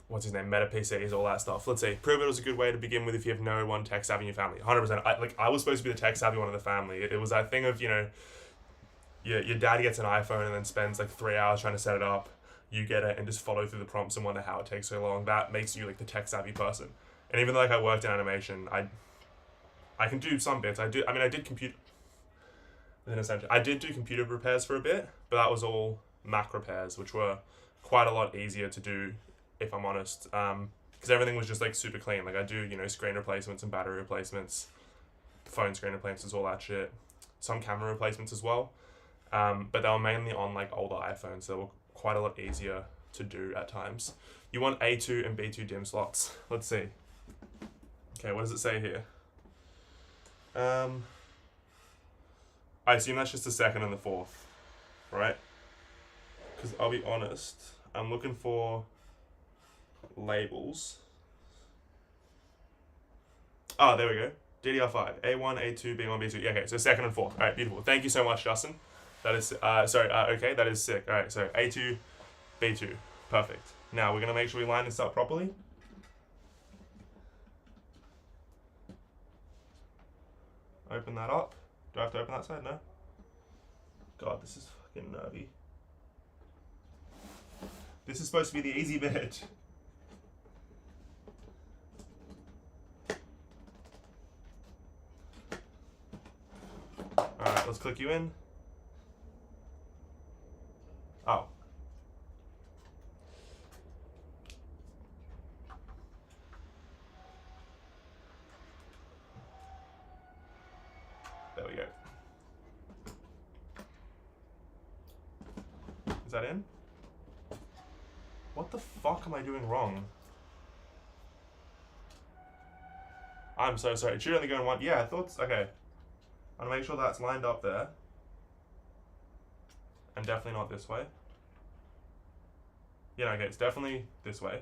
What's his name? Meta PCs, all that stuff. Let's see. Pre-build is a good way to begin with if you have no one tech savvy in your family. 100%. I was supposed to be the tech savvy one of the family. It was that thing of your dad gets an iPhone and then spends like 3 hours trying to set it up. You get it and just follow through the prompts and wonder how it takes so long. That makes you like the tech savvy person. And even though I worked in animation, I can do some bits. I did computer. I did do computer repairs for a bit, but that was all Mac repairs, which were quite a lot easier to do, if I'm honest, because everything was just like super clean. Like I do, screen replacements and battery replacements, phone screen replacements, all that shit. Some camera replacements as well, but they were mainly on like older iPhones, so they were quite a lot easier to do at times. You want A2 and B2 DIMM slots. Let's see. Okay, what does it say here? I assume that's just the 2nd and the 4th, right? Because I'll be honest, I'm looking for labels. Oh, there we go. DDR5, A1, A2, B1, B2. Yeah, okay, so 2nd and 4th. All right, beautiful. Thank you so much, Justin. That is, okay, that is sick. All right, so A2, B2. Perfect. Now, we're going to make sure we line this up properly. Open that up. Do I have to open that side? No? God, this is fucking nervy. This is supposed to be the easy bit. Alright, let's click you in. Oh. There we go. Is that in? What the fuck am I doing wrong? I'm so sorry. It should only go in one. Yeah, I thought... Okay. I'm gonna make sure that's lined up there. And definitely not this way. Yeah, okay, it's definitely this way.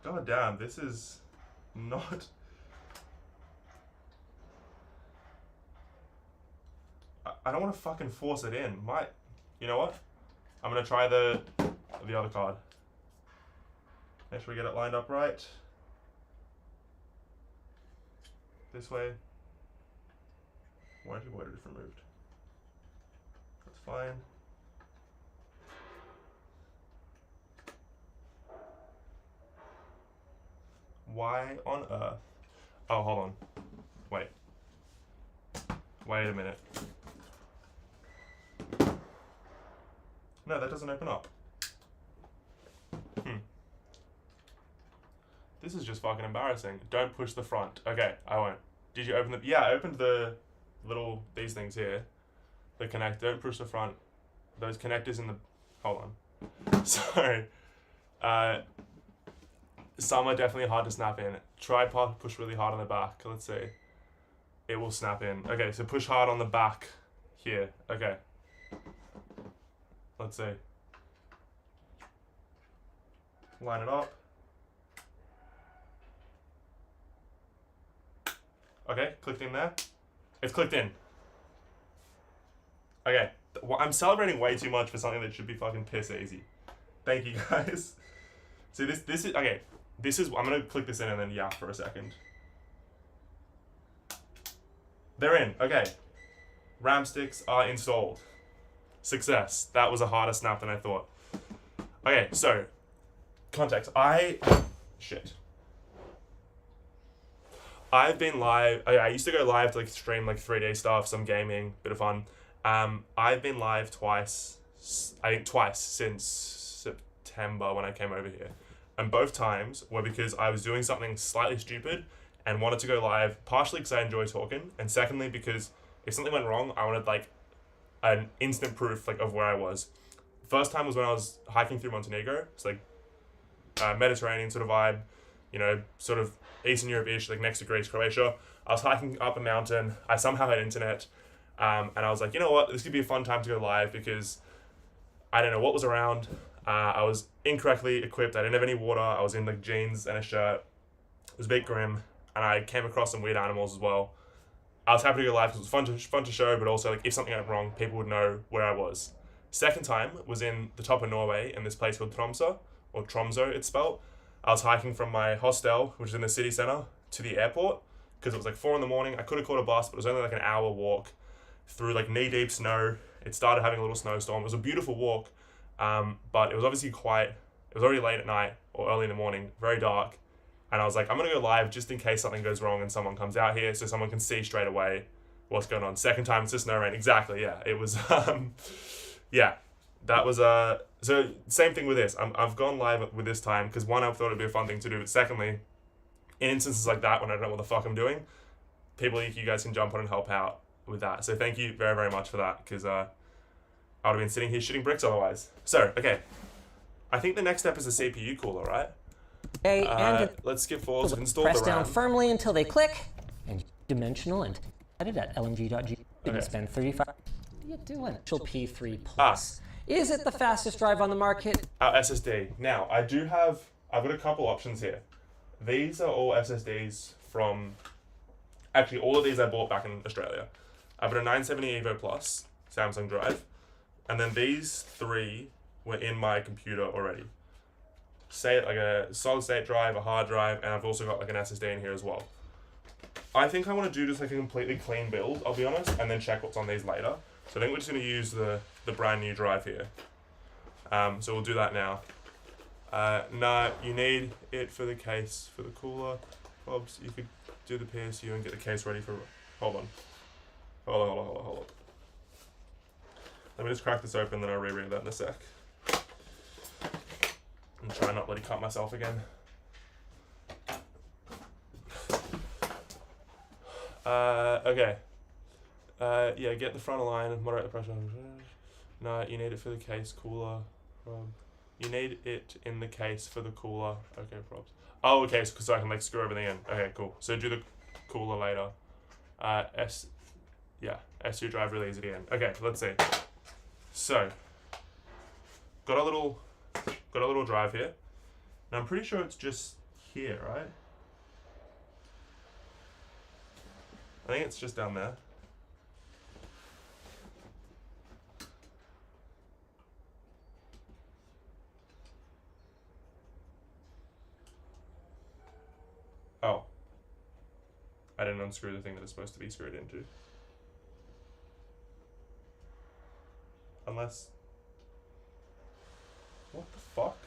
God damn, this is not... I don't want to fucking force it in. You know what? I'm gonna try the other card. Make sure we get it lined up right. This way. Why did you it removed? That's fine. Why on earth? Oh, hold on. Wait. Wait a minute. No, that doesn't open up. This is just fucking embarrassing. Don't push the front. Okay, I won't. Did you open the... Yeah, I opened the these things here. The connect. Don't push the front. Those connectors in the... Hold on. Sorry. Some are definitely hard to snap in. Try push really hard on the back. Let's see. It will snap in. Okay, so push hard on the back here. Okay. Let's see. Line it up. Okay, clicked in there. It's clicked in. Okay, I'm celebrating way too much for something that should be fucking piss easy. Thank you guys. So this is, okay, this is, I'm gonna click this in and then yap for a second. They're in, okay. RAM sticks are installed. Success. That was a harder snap than I thought. Okay, so, context. Shit. I've been live. I used to go live to like stream like 3D stuff, some gaming, bit of fun. I've been live twice. I think twice since September when I came over here, and both times were because I was doing something slightly stupid and wanted to go live. Partially because I enjoy talking, and secondly because if something went wrong, I wanted like an instant proof like of where I was. First time was when I was hiking through Montenegro. It's like Mediterranean sort of vibe, you know, sort of Eastern Europe-ish, like next to Greece, Croatia. I was hiking up a mountain. I somehow had internet, and I was like, you know what, this could be a fun time to go live because I don't know what was around. I was incorrectly equipped. I didn't have any water. I was in like jeans and a shirt. It was a bit grim, and I came across some weird animals as well. I was happy to go live because it was fun to show, but also like if something went wrong, people would know where I was. Second time was in the top of Norway in this place called Tromsø, or Tromsø it's spelled. I was hiking from my hostel, which is in the city centre, to the airport because it was like 4 a.m. I could have caught a bus, but it was only like an hour walk through like knee-deep snow. It started having a little snowstorm. It was a beautiful walk, but it was obviously quiet. It was already late at night or early in the morning, very dark. And I was like, I'm going to go live just in case something goes wrong and someone comes out here so someone can see straight away what's going on. Second time, it's just snow rain. Exactly, yeah. It was, yeah. That was, so same thing with this. I've gone live with this time because one, I thought it'd be a fun thing to do, but secondly, in instances like that when I don't know what the fuck I'm doing, people, you guys can jump on and help out with that. So thank you very, very much for that because I would have been sitting here shooting bricks otherwise. So, okay. I think the next step is a CPU cooler, right? Let's skip forward to install the RAM. Press down firmly until they click, and dimensional and edit at lmg.g. Didn't spend 35. What are you doing? P3 Plus. Is it the fastest drive on the market? Our SSD. Now, I've got a couple options here. These are all SSDs from, actually all of these I bought back in Australia. I've got a 970 Evo Plus Samsung drive, and then these 3 were in my computer already. Say like a solid state drive, a hard drive, and I've also got like an SSD in here as well. I think I want to do just like a completely clean build, I'll be honest, and then check what's on these later. So I think we're just going to use the brand new drive here. So we'll do that now. No, you need it for the case, for the cooler. Bobs, you could do the PSU and get the case ready for... Hold on. Hold on. Let me just crack this open, then I'll reread that in a sec. And try not to cut myself again. Okay. Yeah, get the front line, moderate the pressure. No, you need it for the case cooler. You need it in the case for the cooler. Okay, props. Oh, okay, so I can like screw everything in. Okay, cool. So do the cooler later. SU drive really easy again. Okay, let's see. So, got a little drive here. And I'm pretty sure it's just here, right? I think it's just down there. I didn't unscrew the thing that it's supposed to be screwed into. Unless... What the fuck?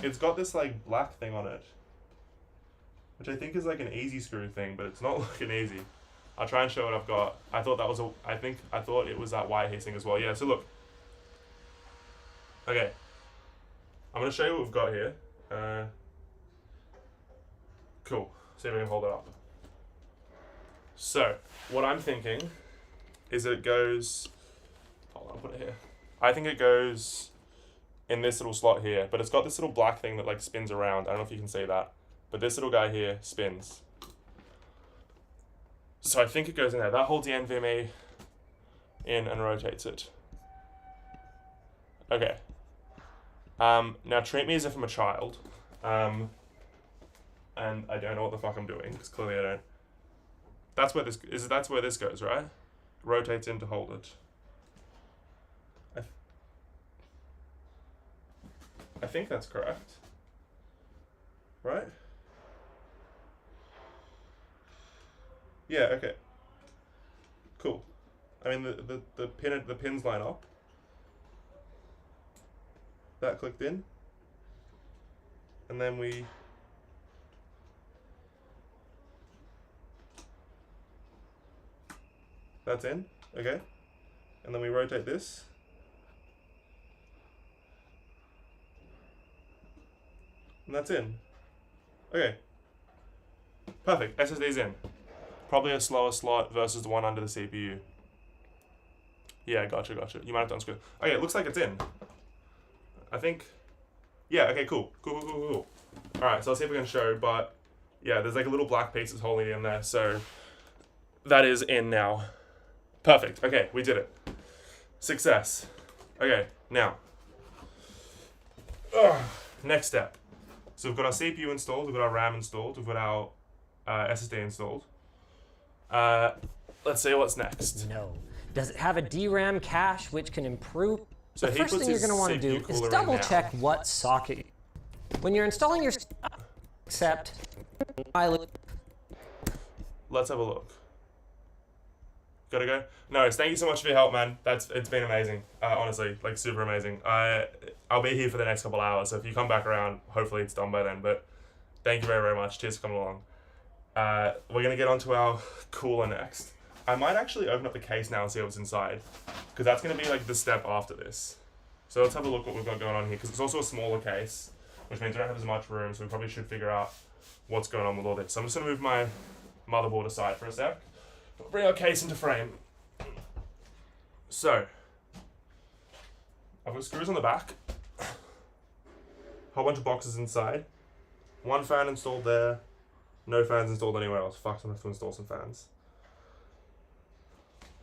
It's got this like black thing on it, which I think is like an easy screw thing, but it's not looking easy. I'll try and show what I've got. I thought that was I thought it was that wire heatsink as well. Yeah, so look. Okay. I'm gonna show you what we've got here. Cool. See if I can hold it up. So, what I'm thinking is it goes... Hold on, I'll put it here. I think it goes in this little slot here, but it's got this little black thing that like spins around. I don't know if you can see that, but this little guy here spins. So I think it goes in there. That holds the NVMe in and rotates it. Okay. Now treat me as if I'm a child. And I don't know what the fuck I'm doing, because clearly I don't. That's where this goes, right? Rotates in to hold it. I think that's correct. Right? Yeah, okay. Cool. I mean the pins line up. That clicked in. And then we that's in, okay. And then we rotate this. And that's in. Okay. Perfect. SSD's in. Probably a slower slot versus the one under the CPU. Yeah, gotcha. You might have to unscrew. Okay, it looks like it's in. I think... Yeah, okay, cool. Cool. Alright, so I'll see if we can show, but... Yeah, there's like a little black piece that's holding it in there, so... That is in now. Perfect. Okay, we did it. Success. Okay, now. Next step. So we've got our CPU installed, we've got our RAM installed, we've got our SSD installed. Let's see what's next. No. Does it have a DRAM cache which can improve? So the first thing you're going to want to do is double check what socket. When you're installing your except let's have a look. Gotta go? No, thank you so much for your help, man. It's been amazing. Honestly, like super amazing. I'll be here for the next couple hours, so if you come back around, hopefully it's done by then. But thank you very, very much. Cheers for coming along. We're gonna get onto our cooler next. I might actually open up the case now and see what's inside, because that's gonna be like the step after this. So let's have a look what we've got going on here, because it's also a smaller case, which means we don't have as much room, so we probably should figure out what's going on with all this. So I'm just gonna move my motherboard aside for a sec. Bring our case into frame. So, I've got screws on the back, whole bunch of boxes inside, one fan installed there, no fans installed anywhere else. Fuck, I'm gonna have to install some fans.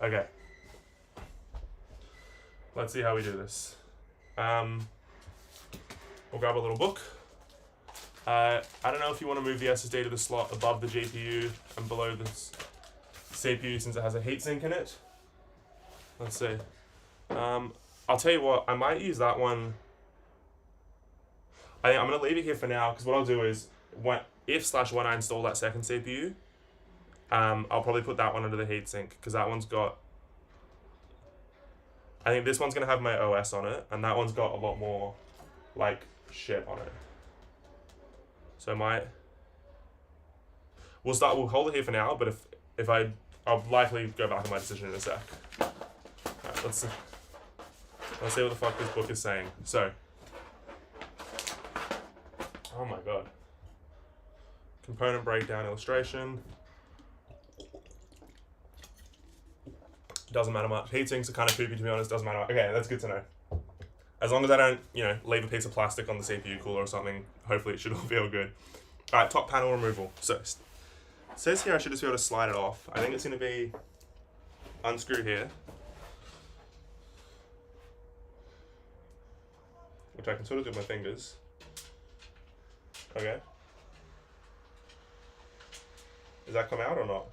Okay. Let's see how we do this. We'll grab a little book. I don't know if you want to move the SSD to the slot above the GPU and below this CPU since it has a heatsink in it. Let's see. I'll tell you what, I might use that one. I'm going to leave it here for now, because what I'll do is, when I install that second CPU, I'll probably put that one under the heatsink, because that one's got... I think this one's going to have my OS on it, and that one's got a lot more, like, shit on it. So we'll hold it here for now, but if I'll likely go back on my decision in a sec. Alright, let's see what the fuck this book is saying. So, oh my god. Component breakdown illustration. Doesn't matter much. Heatsinks are kind of poopy, to be honest. Doesn't matter. Okay, that's good to know. As long as I don't, leave a piece of plastic on the CPU cooler or something, hopefully it should all feel good. Alright, top panel removal. So, it says here I should just be able to slide it off. I think it's going to be unscrew here, which I can sort of do with my fingers. Okay. Does that come out or not?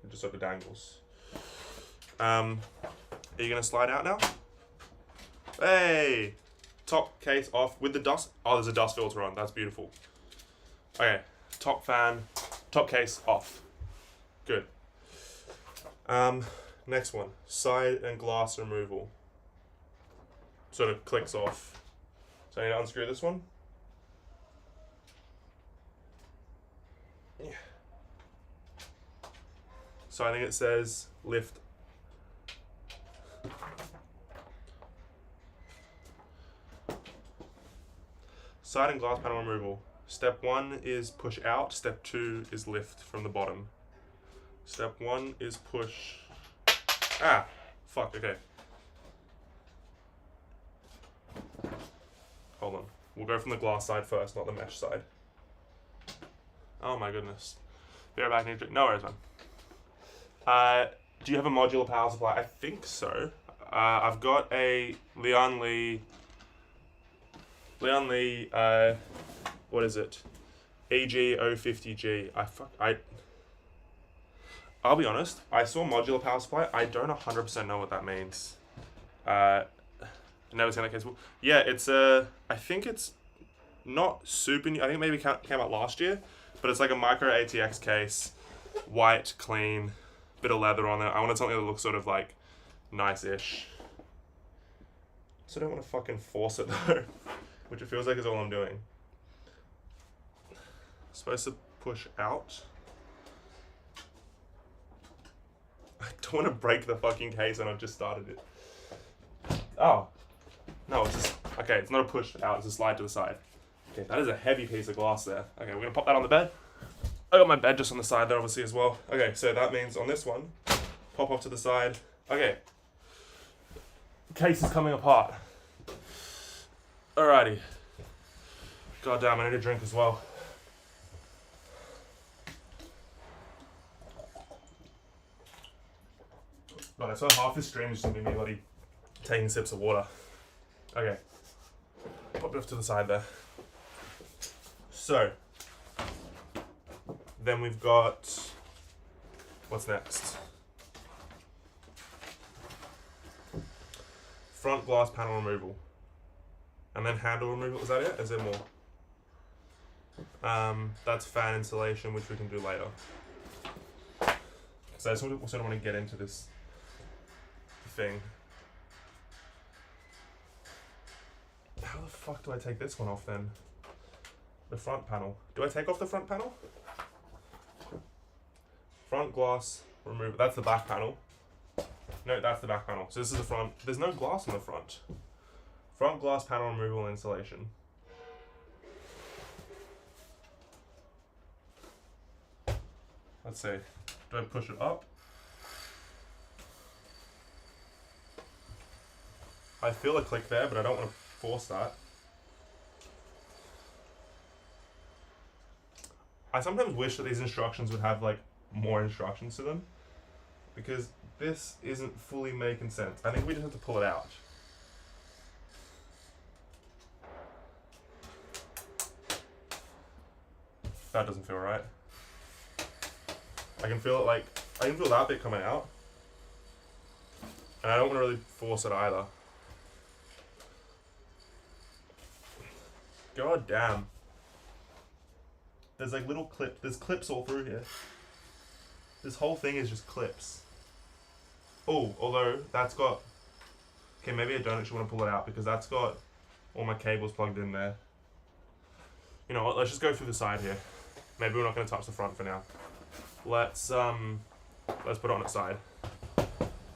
It just sort of dangles. Are you going to slide out now? Hey! Top case off with the dust. Oh, there's a dust filter on. That's beautiful. Okay, top fan Top case off. Good. Next one, side and glass removal. Sort of clicks off. So I need to unscrew this one. Yeah. So I think it says lift. Side and glass panel removal. Step 1 is push out. Step 2 is lift from the bottom. Step 1 is push. Ah, fuck. Okay. Hold on. We'll go from the glass side first, not the mesh side. Oh my goodness. Be right back. No worries, man. Do you have a modular power supply? I think so. I've got a Lian Li, what is it? EG050G. I'll be honest, I saw modular power supply. I don't 100% know what that means. Never seen that case before. Yeah, it's I think it's not super new. I think maybe came out last year, but it's like a micro ATX case, white, clean, bit of leather on it. I wanted something that looks sort of like nice-ish. So I don't want to fucking force it though, which it feels like is all I'm doing. Supposed to push out. I don't want to break the fucking case and I've just started it. Oh. No, it's just, okay, it's not a push out, it's a slide to the side. Okay, that is a heavy piece of glass there. Okay, we're gonna pop that on the bed. I got my bed just on the side there obviously as well. Okay, so that means on this one, pop off to the side. Okay. Case is coming apart. Alrighty. God damn, I need a drink as well. Right, so half this stream is just gonna be me bloody taking sips of water. Okay. Pop it off to the side there. So, then we've got, what's next? Front glass panel removal. And then handle removal, is that it? Is there more? That's fan insulation, which we can do later. So I just sort of want to get into this thing. How the fuck do I take this one off then? The front panel. Do I take off the front panel? Front glass removal. That's the back panel. No, that's the back panel. So this is the front. There's no glass on the front. Front glass panel removal and installation. Let's see. Do I push it up? I feel a click there, but I don't want to force that. I sometimes wish that these instructions would have like more instructions to them, because this isn't fully making sense. I think we just have to pull it out. That doesn't feel right. I can feel it like, I can feel that bit coming out. And I don't want to really force it either. God damn. There's like little clips. There's clips all through here. This whole thing is just clips. Oh, although that's got... Okay, maybe I don't actually want to pull it out because that's got all my cables plugged in there. You know what, let's just go through the side here. Maybe we're not going to touch the front for now. Let's put it on its side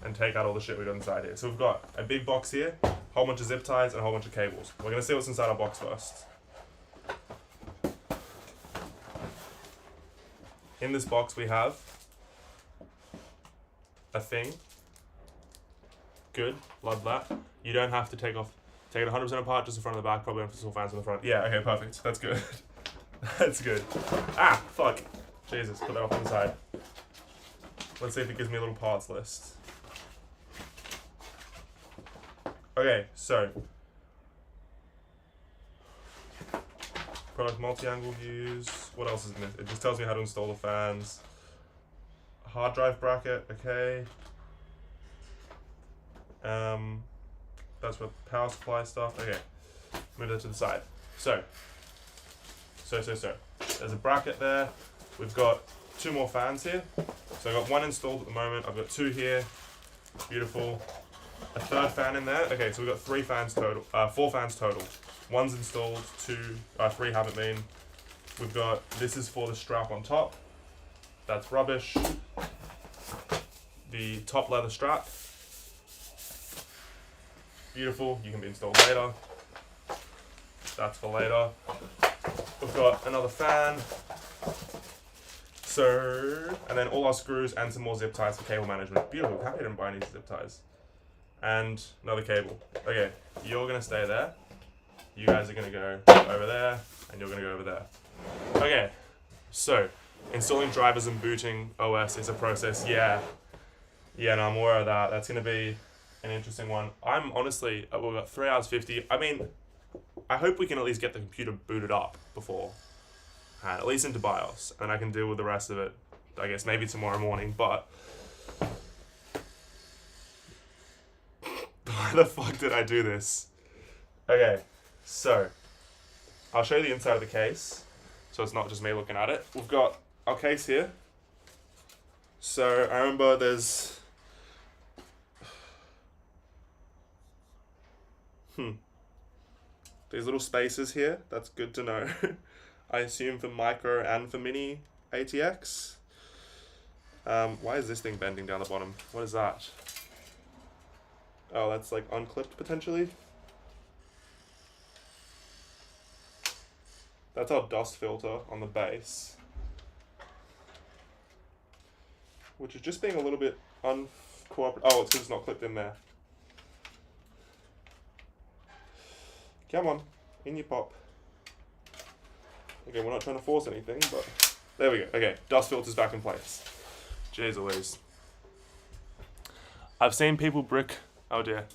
and take out all the shit we got inside here. So we've got a big box here, a whole bunch of zip ties, and a whole bunch of cables. We're going to see what's inside our box first. In this box we have a thing. Good, love that. You don't have to take it 100% apart, just the front and the back, probably emphasis fans on the front. Yeah, okay, perfect. That's good. That's good. Ah, fuck. Jesus, put that off on the side. Let's see if it gives me a little parts list. Okay, so. Product multi-angle views. What else is in it? It just tells me how to install the fans. Hard drive bracket, okay. That's for power supply stuff. Okay, move that to the side. So. There's a bracket there. we've got 2 more fans here. So I've got 1 installed at the moment. I've got 2 here. Beautiful. A 3rd fan in there. Okay, so we've got 3 fans total. 4 fans total. 1's installed, 3 haven't been. We've got, this is for the strap on top. That's rubbish. The top leather strap. Beautiful, you can be installed later. That's for later. We've got another fan. So, and then all our screws and some more zip ties for cable management. Beautiful, happy I didn't buy any zip ties. And another cable. Okay, you're gonna stay there. You guys are gonna go over there, and you're gonna go over there. Okay, so, installing drivers and booting OS is a process. Yeah, no, I'm aware of that. That's gonna be an interesting one. I'm honestly, we've got 3 hours 50. I mean, I hope we can at least get the computer booted up before, at least into BIOS, and I can deal with the rest of it, I guess, maybe tomorrow morning, but why the fuck did I do this? Okay, so, I'll show you the inside of the case, so it's not just me looking at it. We've got our case here. So, I remember there's these little spaces here, that's good to know. I assume for micro and for mini ATX. Why is this thing bending down the bottom? What is that? Oh, that's like unclipped potentially. That's our dust filter on the base. Which is just being a little bit uncooperative. Oh, it's because it's not clipped in there. Come on, in you pop. Okay, we're not trying to force anything, but there we go. Okay, dust filter's back in place. Jeez Louise. I've seen people brick, oh dear.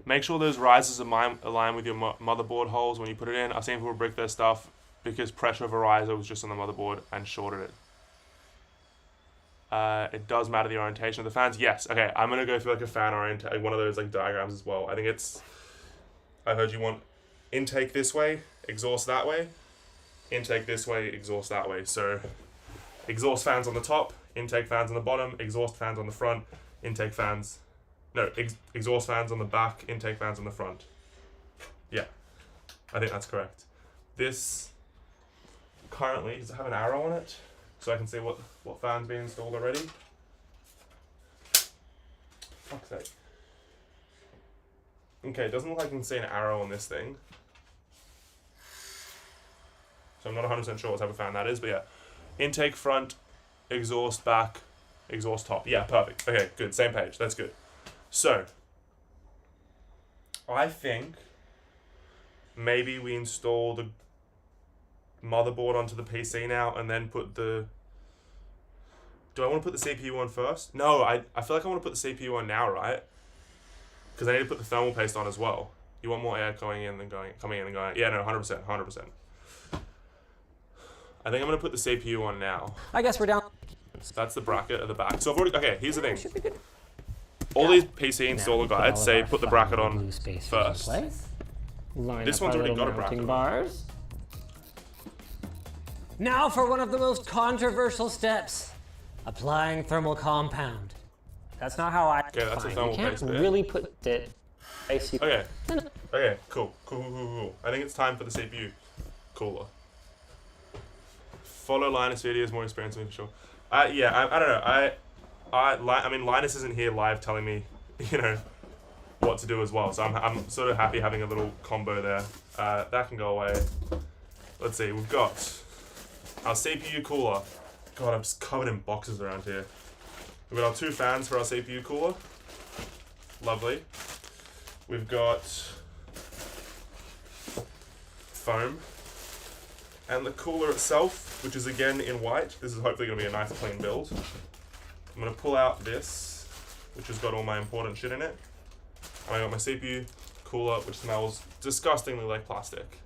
Make sure those risers align with your motherboard holes when you put it in. I've seen people brick their stuff because pressure of a riser was just on the motherboard and shorted it. It does matter the orientation of the fans. Yes, okay, I'm gonna go through like a fan orientation, one of those like diagrams as well. I think it's, I heard you want intake this way, exhaust that way, intake this way, exhaust that way. So exhaust fans on the top, intake fans on the bottom, exhaust fans on the front, intake fans, no, exhaust fans on the back, intake fans on the front. Yeah, I think that's correct. This currently, does it have an arrow on it? So I can see what fan's been installed already. Fuck's sake. Okay, it doesn't look like I can see an arrow on this thing. So I'm not 100% sure what type of fan that is, but yeah. Intake front, exhaust back, exhaust top. Yeah, perfect. Okay, good. Same page. That's good. So, I think maybe we install the motherboard onto the PC now and then put the... Do I want to put the CPU on first? No, I feel like I want to put the CPU on now, right? Because I need to put the thermal paste on as well. You want more air coming in than coming in and going out. Yeah, no, 100%, 100%. I think I'm going to put the CPU on now. I guess we're down. That's the bracket at the back. So I've already... Okay, here's the thing. All these PC installer guides say put the bracket on first. This one's already got a bracket on. Bars. Now for one of the most controversial steps. Applying thermal compound. That's not how I Okay, that's a thermal paste bit. You can't really put it... Okay. Okay, cool. I think it's time for the CPU cooler. Follow Linus videos, more experience than me for sure. Yeah, I don't know. I mean, Linus isn't here live telling me, you know, what to do as well. So I'm sort of happy having a little combo there. That can go away. Let's see, we've got our CPU cooler. God, I'm just covered in boxes around here. We've got our 2 fans for our CPU cooler. Lovely. We've got foam. And the cooler itself, which is again in white. This is hopefully going to be a nice clean build. I'm going to pull out this, which has got all my important shit in it. And I got my CPU cooler, which smells disgustingly like plastic.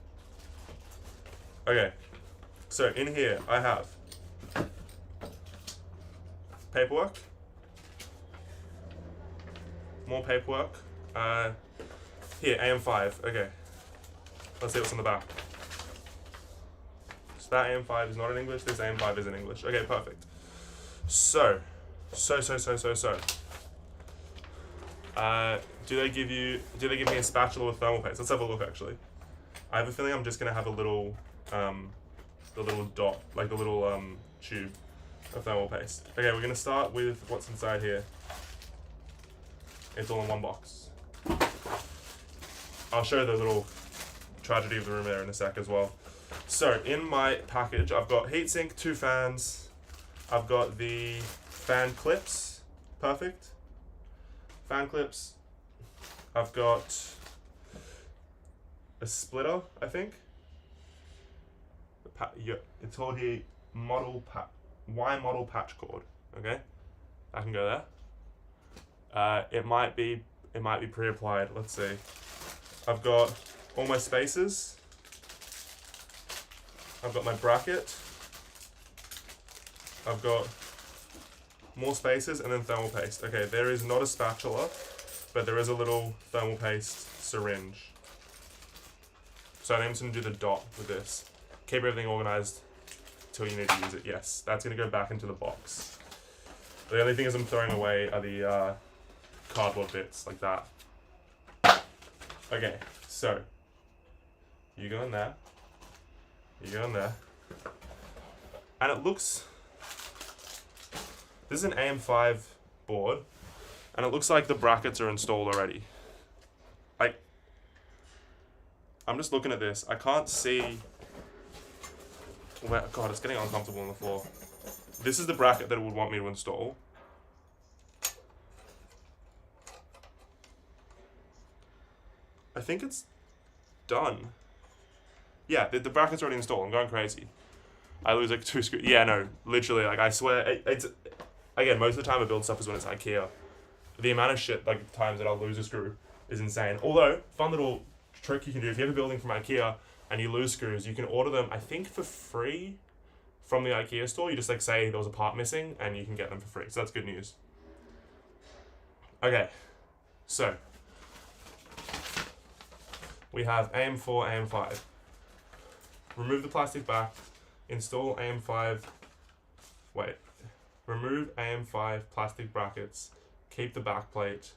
Okay, so in here I have paperwork, more paperwork. Here, AM5, okay. Let's see what's on the back. That AM5 is not in English. This AM5 is in English. Okay, perfect. So. Do they give me a spatula with thermal paste? Let's have a look. Actually, I have a feeling I'm just gonna have a little, the little dot, like the little tube of thermal paste. Okay, we're gonna start with what's inside here. It's all in one box. I'll show the little tragedy of the room there in a sec as well. So in my package, I've got heatsink, 2 fans. I've got the fan clips, perfect. Fan clips. I've got a splitter, I think. It's called here Y model patch cord. Okay, I can go there. It might be pre-applied. Let's see. I've got all my spacers. I've got my bracket. I've got more spacers and then thermal paste. Okay, there is not a spatula, but there is a little thermal paste syringe. So I'm just going to do the dot with this. Keep everything organized till you need to use it. Yes, that's going to go back into the box. The only things I'm throwing away are the cardboard bits, like that. Okay, so you go in there. You go in there. And it looks... This is an AM5 board, and it looks like the brackets are installed already. I'm just looking at this. I can't see where... God, it's getting uncomfortable on the floor. This is the bracket that it would want me to install. I think it's done. Yeah, the bracket's already installed. I'm going crazy. I lose like 2 screws. Yeah, no, literally, like I swear, it's... Again, most of the time I build stuff is when it's IKEA. The amount of shit, like times that I'll lose a screw is insane. Although, fun little trick you can do, if you have a building from IKEA and you lose screws, you can order them, I think, for free from the IKEA store. You just like say there was a part missing and you can get them for free. So that's good news. Okay, so we have AM4, AM5. Remove the plastic back, install AM5, remove AM5 plastic brackets, keep the back plate.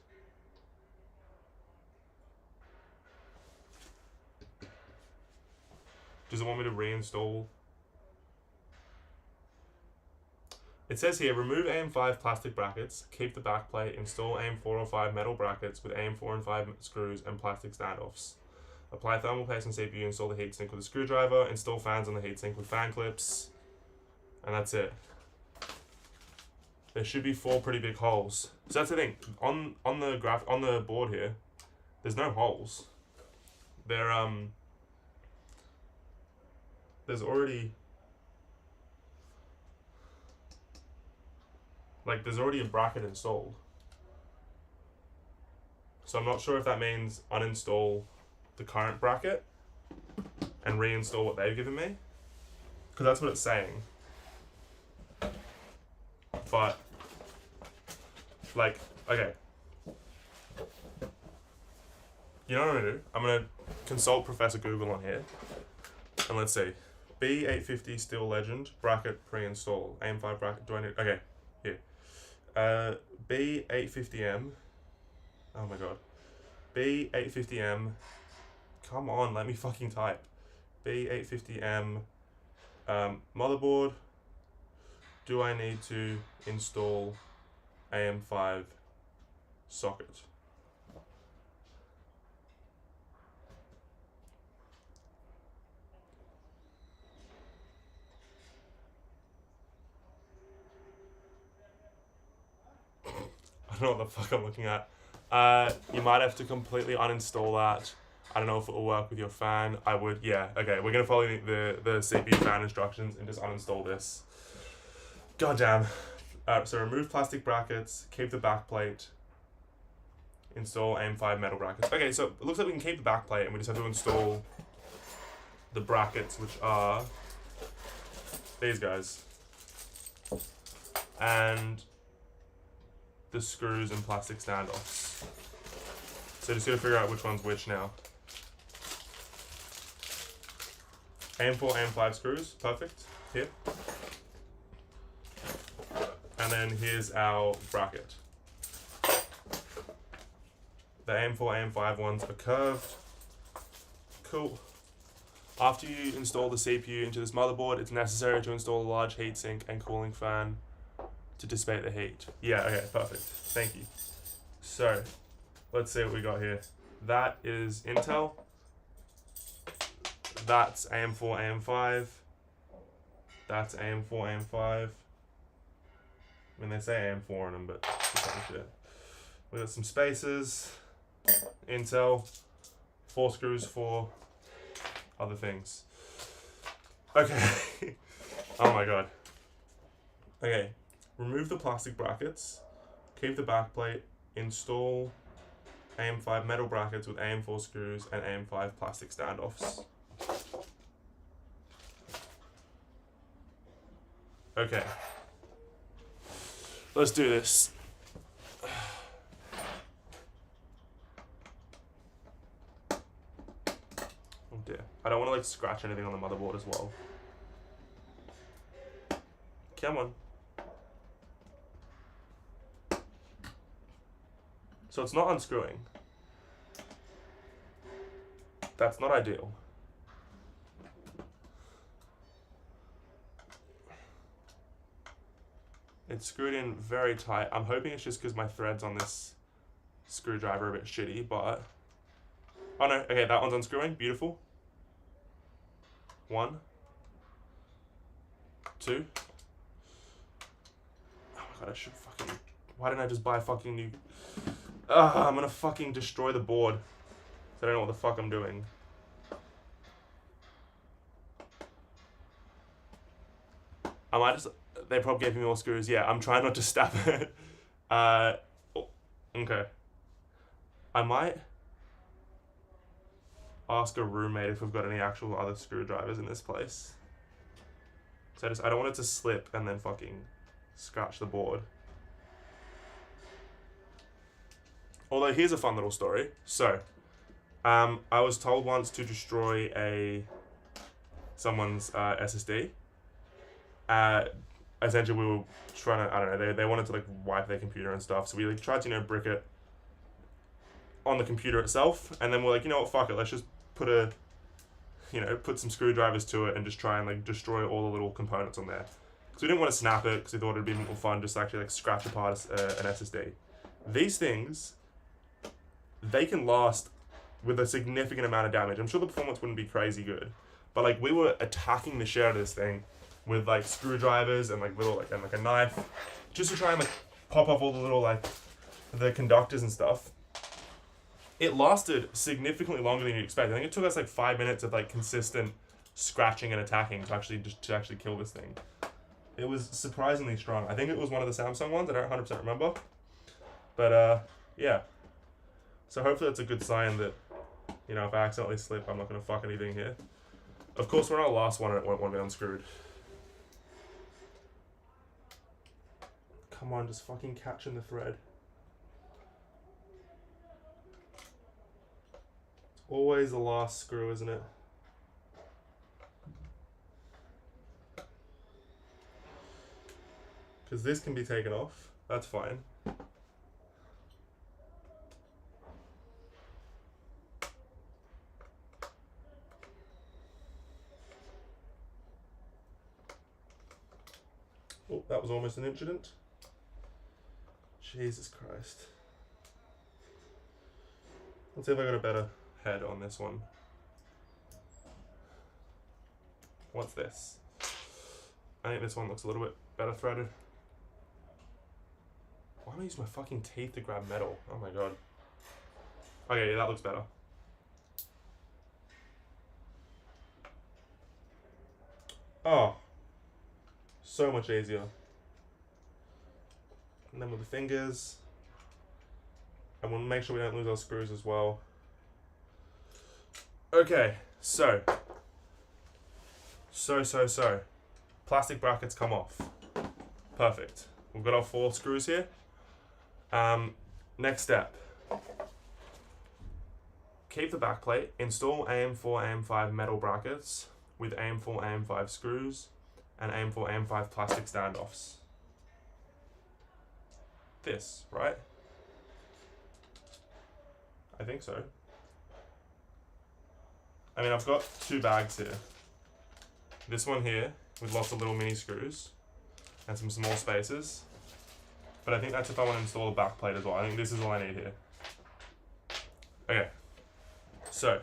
Does it want me to reinstall? It says here, remove AM5 plastic brackets, keep the back plate, install AM4 or 5 metal brackets with AM4 and 5 screws and plastic standoffs. Apply thermal paste on CPU, install the heatsink with a screwdriver, install fans on the heatsink with fan clips, and that's it. There should be 4 pretty big holes. So that's the thing. On the board here, there's no holes. There's already a bracket installed. So I'm not sure if that means uninstall the current bracket and reinstall what they've given me, because that's what it's saying. But like, okay, you know what I'm gonna do? I'm gonna consult Professor Google on here, and let's see. B850 Steel Legend bracket pre-install. AM5 bracket. Do I need? Okay, here. B850M. Oh my god. B850M. Come on, let me fucking type. B850M. Motherboard. Do I need to install AM5 socket? I don't know what the fuck I'm looking at. You might have to completely uninstall that. I don't know if it will work with your fan. I would, yeah. Okay, we're gonna follow the CPU fan instructions and just uninstall this. Goddamn. So remove plastic brackets, keep the back plate, install AM5 metal brackets. Okay, so it looks like we can keep the back plate and we just have to install the brackets, which are these guys. And the screws and plastic standoffs. So just gotta figure out which one's which now. AM4, AM5 screws, perfect, here. And then here's our bracket. The AM4, AM5 ones are curved. Cool. After you install the CPU into this motherboard, it's necessary to install a large heatsink and cooling fan to dissipate the heat. Yeah, okay, perfect. Thank you. So, let's see what we got here. That is Intel. That's AM4, AM5. That's AM4, AM5. I mean, they say AM4 on them, but it's some shit. We got some spacers. Intel. 4 screws for other things. Okay. Oh my god. Okay. Remove the plastic brackets. Keep the backplate. Install AM5 metal brackets with AM4 screws and AM5 plastic standoffs. Okay. Let's do this. Oh dear. I don't want to like scratch anything on the motherboard as well. Come on. So it's not unscrewing. That's not ideal. It's screwed in very tight. I'm hoping it's just because my threads on this screwdriver are a bit shitty, but... Oh no, okay, that one's unscrewing. Beautiful. 1. 2. Oh my god, I should fucking... Why didn't I just buy fucking new... I'm gonna fucking destroy the board. So I don't know what the fuck I'm doing. I might just... They probably gave me more screws. Yeah, I'm trying not to stab it. Okay. I might ask a roommate if we've got any actual other screwdrivers in this place. So I don't want it to slip and then fucking scratch the board. Although here's a fun little story. So, I was told once to destroy someone's SSD. Essentially, we were trying to, I don't know, they wanted to like wipe their computer and stuff. So we like tried to, brick it on the computer itself. And then we're like, you know what, fuck it. Let's just put put some screwdrivers to it and just try and like destroy all the little components on there. Because we didn't want to snap it because we thought it'd be more fun just to actually like scratch apart an SSD. These things, they can last with a significant amount of damage. I'm sure the performance wouldn't be crazy good. But like we were attacking the shit out of this thing with like screwdrivers and like little and a knife, just to try and like pop off all the little like the conductors and stuff. It lasted significantly longer than you'd expect. I think it took us like 5 minutes of like consistent scratching and attacking to actually kill this thing. It was surprisingly strong. I think it was one of the Samsung ones. I don't 100% remember, but yeah. So hopefully that's a good sign that if I accidentally slip, I'm not gonna fuck anything here. Of course, we're on our last one and it won't be unscrewed. Come on, just fucking catch in the thread. It's always the last screw, isn't it? Because this can be taken off. That's fine. Oh, that was almost an incident. Jesus Christ. Let's see if I got a better head on this one. What's this? I think this one looks a little bit better threaded. Why am I using my fucking teeth to grab metal? Oh my god. Okay, yeah, that looks better. Oh. So much easier. And then with the fingers. And we'll make sure we don't lose our screws as well. Okay, so. Plastic brackets come off. Perfect. We've got our 4 screws here. Next step. Keep the backplate. Install AM4, AM5 metal brackets with AM4, AM5 screws and AM4, AM5 plastic standoffs. This, right? I think so. I mean, I've got 2 bags here. This one here with lots of little mini screws and some small spacers. But I think that's if I want to install a back plate as well. I think this is all I need here. Okay. So,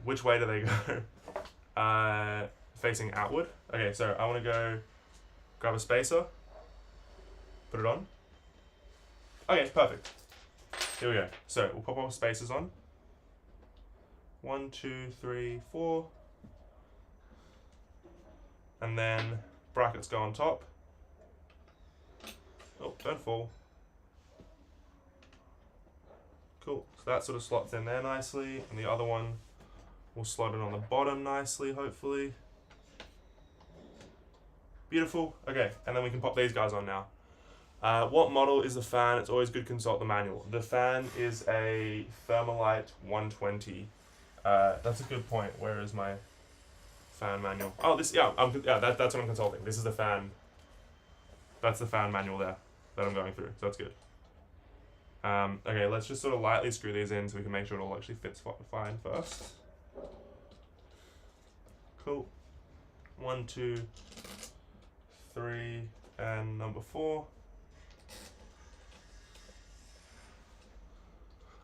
which way do they go? Facing outward. Okay, so I want to go grab a spacer, put it on. Okay, perfect. Here we go. So we'll pop our spacers on. 1, 2, 3, 4. And then brackets go on top. Oh, don't fall. Cool. So that sort of slots in there nicely. And the other one will slot in on the bottom nicely, hopefully. Beautiful. Okay, and then we can pop these guys on now. What model is the fan? It's always good to consult the manual. The fan is a Thermalite 120. That's a good point. Where is my fan manual? Oh, this, yeah, that's what I'm consulting. This is the fan. That's the fan manual there that I'm going through, so that's good. Okay, let's just sort of lightly screw these in so we can make sure it all actually fits fine first. Cool. 1, 2, 3, and number 4.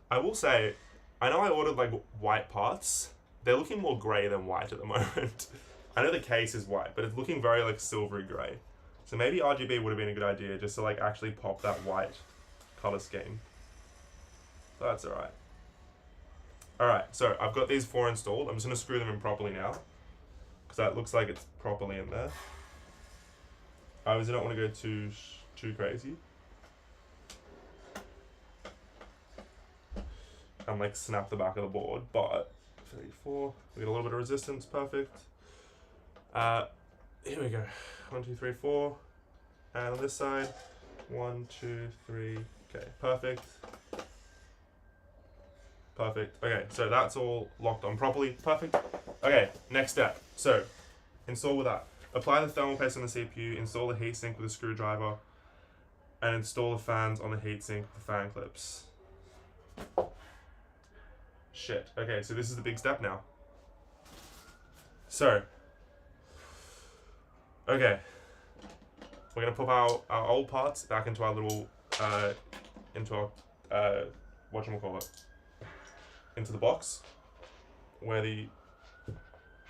I will say, I know I ordered like white parts. They're looking more grey than white at the moment. I know the case is white, but it's looking very like silvery grey. So maybe RGB would have been a good idea just to like actually pop that white color scheme. But that's alright. Alright, so I've got these 4 installed. I'm just going to screw them in properly now. Because that looks like it's properly in there. I obviously don't want to go too crazy. And like snap the back of the board, but 34, we get a little bit of resistance, perfect. Here we go, 1, 2, 3, 4, and on this side, 1, 2, 3, okay, perfect. Perfect, okay, so that's all locked on properly, perfect. Okay, next step, so, install with that. Apply the thermal paste on the CPU, install the heatsink with a screwdriver, and install the fans on the heatsink with the fan clips. Shit. Okay, so this is the big step now. So, okay, we're gonna pop our old parts back into our little, whatchamacallit, into the box where the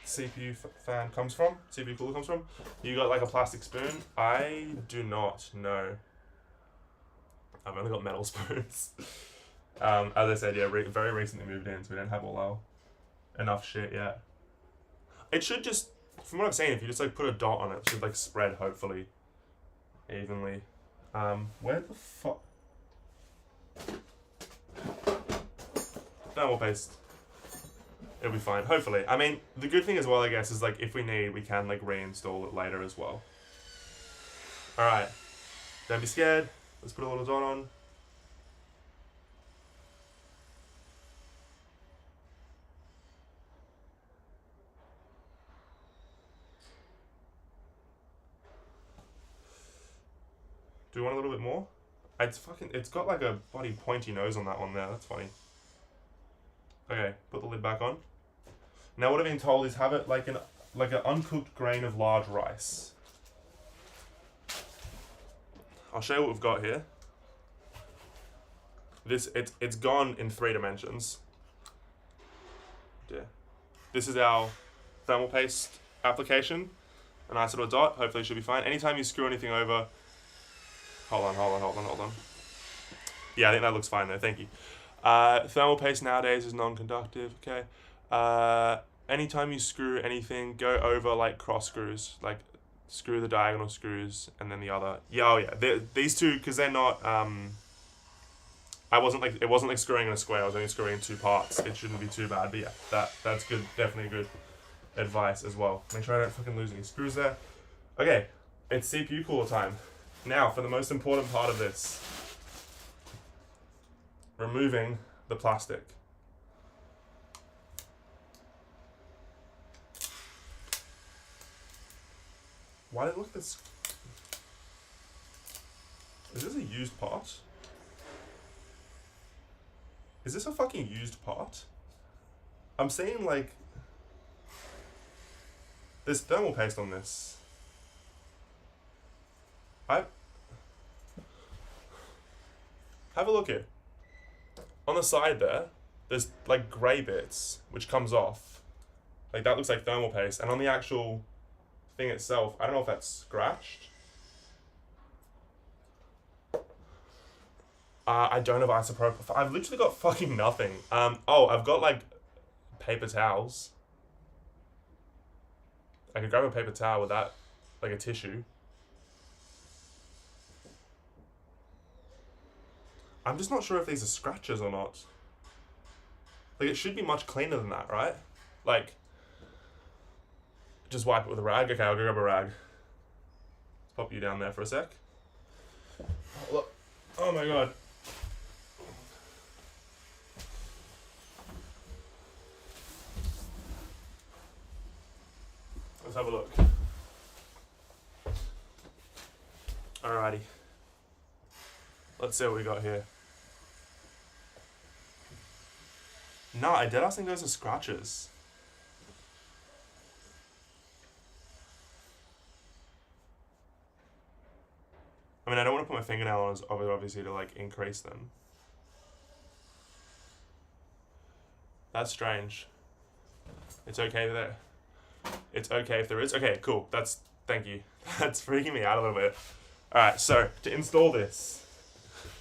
CPU fan comes from, CPU cooler comes from. You got like a plastic spoon? I do not know. I've only got metal spoons. As I said, yeah, very recently moved in, so we don't have all our enough shit yet. It should just, from what I'm saying, if you just like put a dot on it, it should like spread hopefully evenly. Where the fuck? Thermal paste. It'll be fine, hopefully. I mean, the good thing as well, I guess, is like if we need, we can like reinstall it later as well. Alright, don't be scared. Let's put a little dot on. Do you want a little bit more? It's got like a bloody pointy nose on that one there. That's funny. Okay, put the lid back on. Now what I've been told is have it like an uncooked grain of large rice. I'll show you what we've got here. It's gone in 3 dimensions. Yeah. This is our thermal paste application. A nice little dot. Hopefully it should be fine. Anytime you screw anything over. Hold on. Yeah, I think that looks fine though, thank you. Thermal paste nowadays is non-conductive, okay? Anytime you screw anything, go over like cross screws, like screw the diagonal screws and then the other. Yeah, oh yeah, these two, because they're not, it wasn't like screwing in a square, I was only screwing in 2 parts. It shouldn't be too bad, but yeah, that's good, definitely good advice as well. Make sure I don't fucking lose any screws there. Okay, it's CPU cooler time. Now, for the most important part of this, removing the plastic. Why did it look this? Is this a used part? Is this a fucking used part? I'm seeing like there's thermal paste on this. Have a look here. On the side there's like grey bits which comes off. Like that looks like thermal paste, and on the actual thing itself, I don't know if that's scratched. I don't have isopropyl. I've literally got fucking nothing. Oh, I've got like paper towels. I could grab a paper towel with that, like a tissue. I'm just not sure if these are scratches or not. Like, it should be much cleaner than that, right? Like, just wipe it with a rag. Okay, I'll go grab a rag. Let's pop you down there for a sec. Look. Oh my god. Let's have a look. Alrighty. Let's see what we got here. No, I dead ass think those are scratches. I mean, I don't want to put my fingernail on it, obviously, to like increase them. That's strange. It's okay there. It's okay if there is. Okay, cool. Thank you. That's freaking me out a little bit. Alright, so to install this,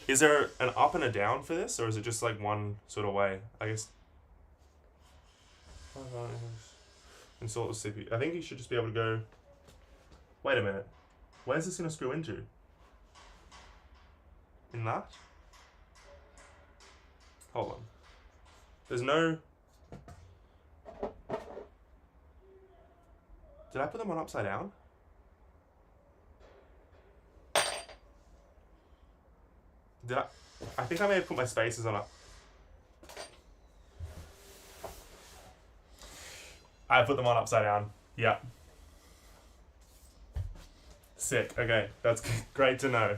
is there an up and a down for this, or is it just like one sort of way? I guess. Install the CPU. I think you should just be able to go. Wait a minute. Where's this going to screw into? In that? Hold on. There's no. Did I put them on upside down? Did I think I may have put my spaces on up. I put them on upside down. Yeah. Sick. Okay, that's great to know.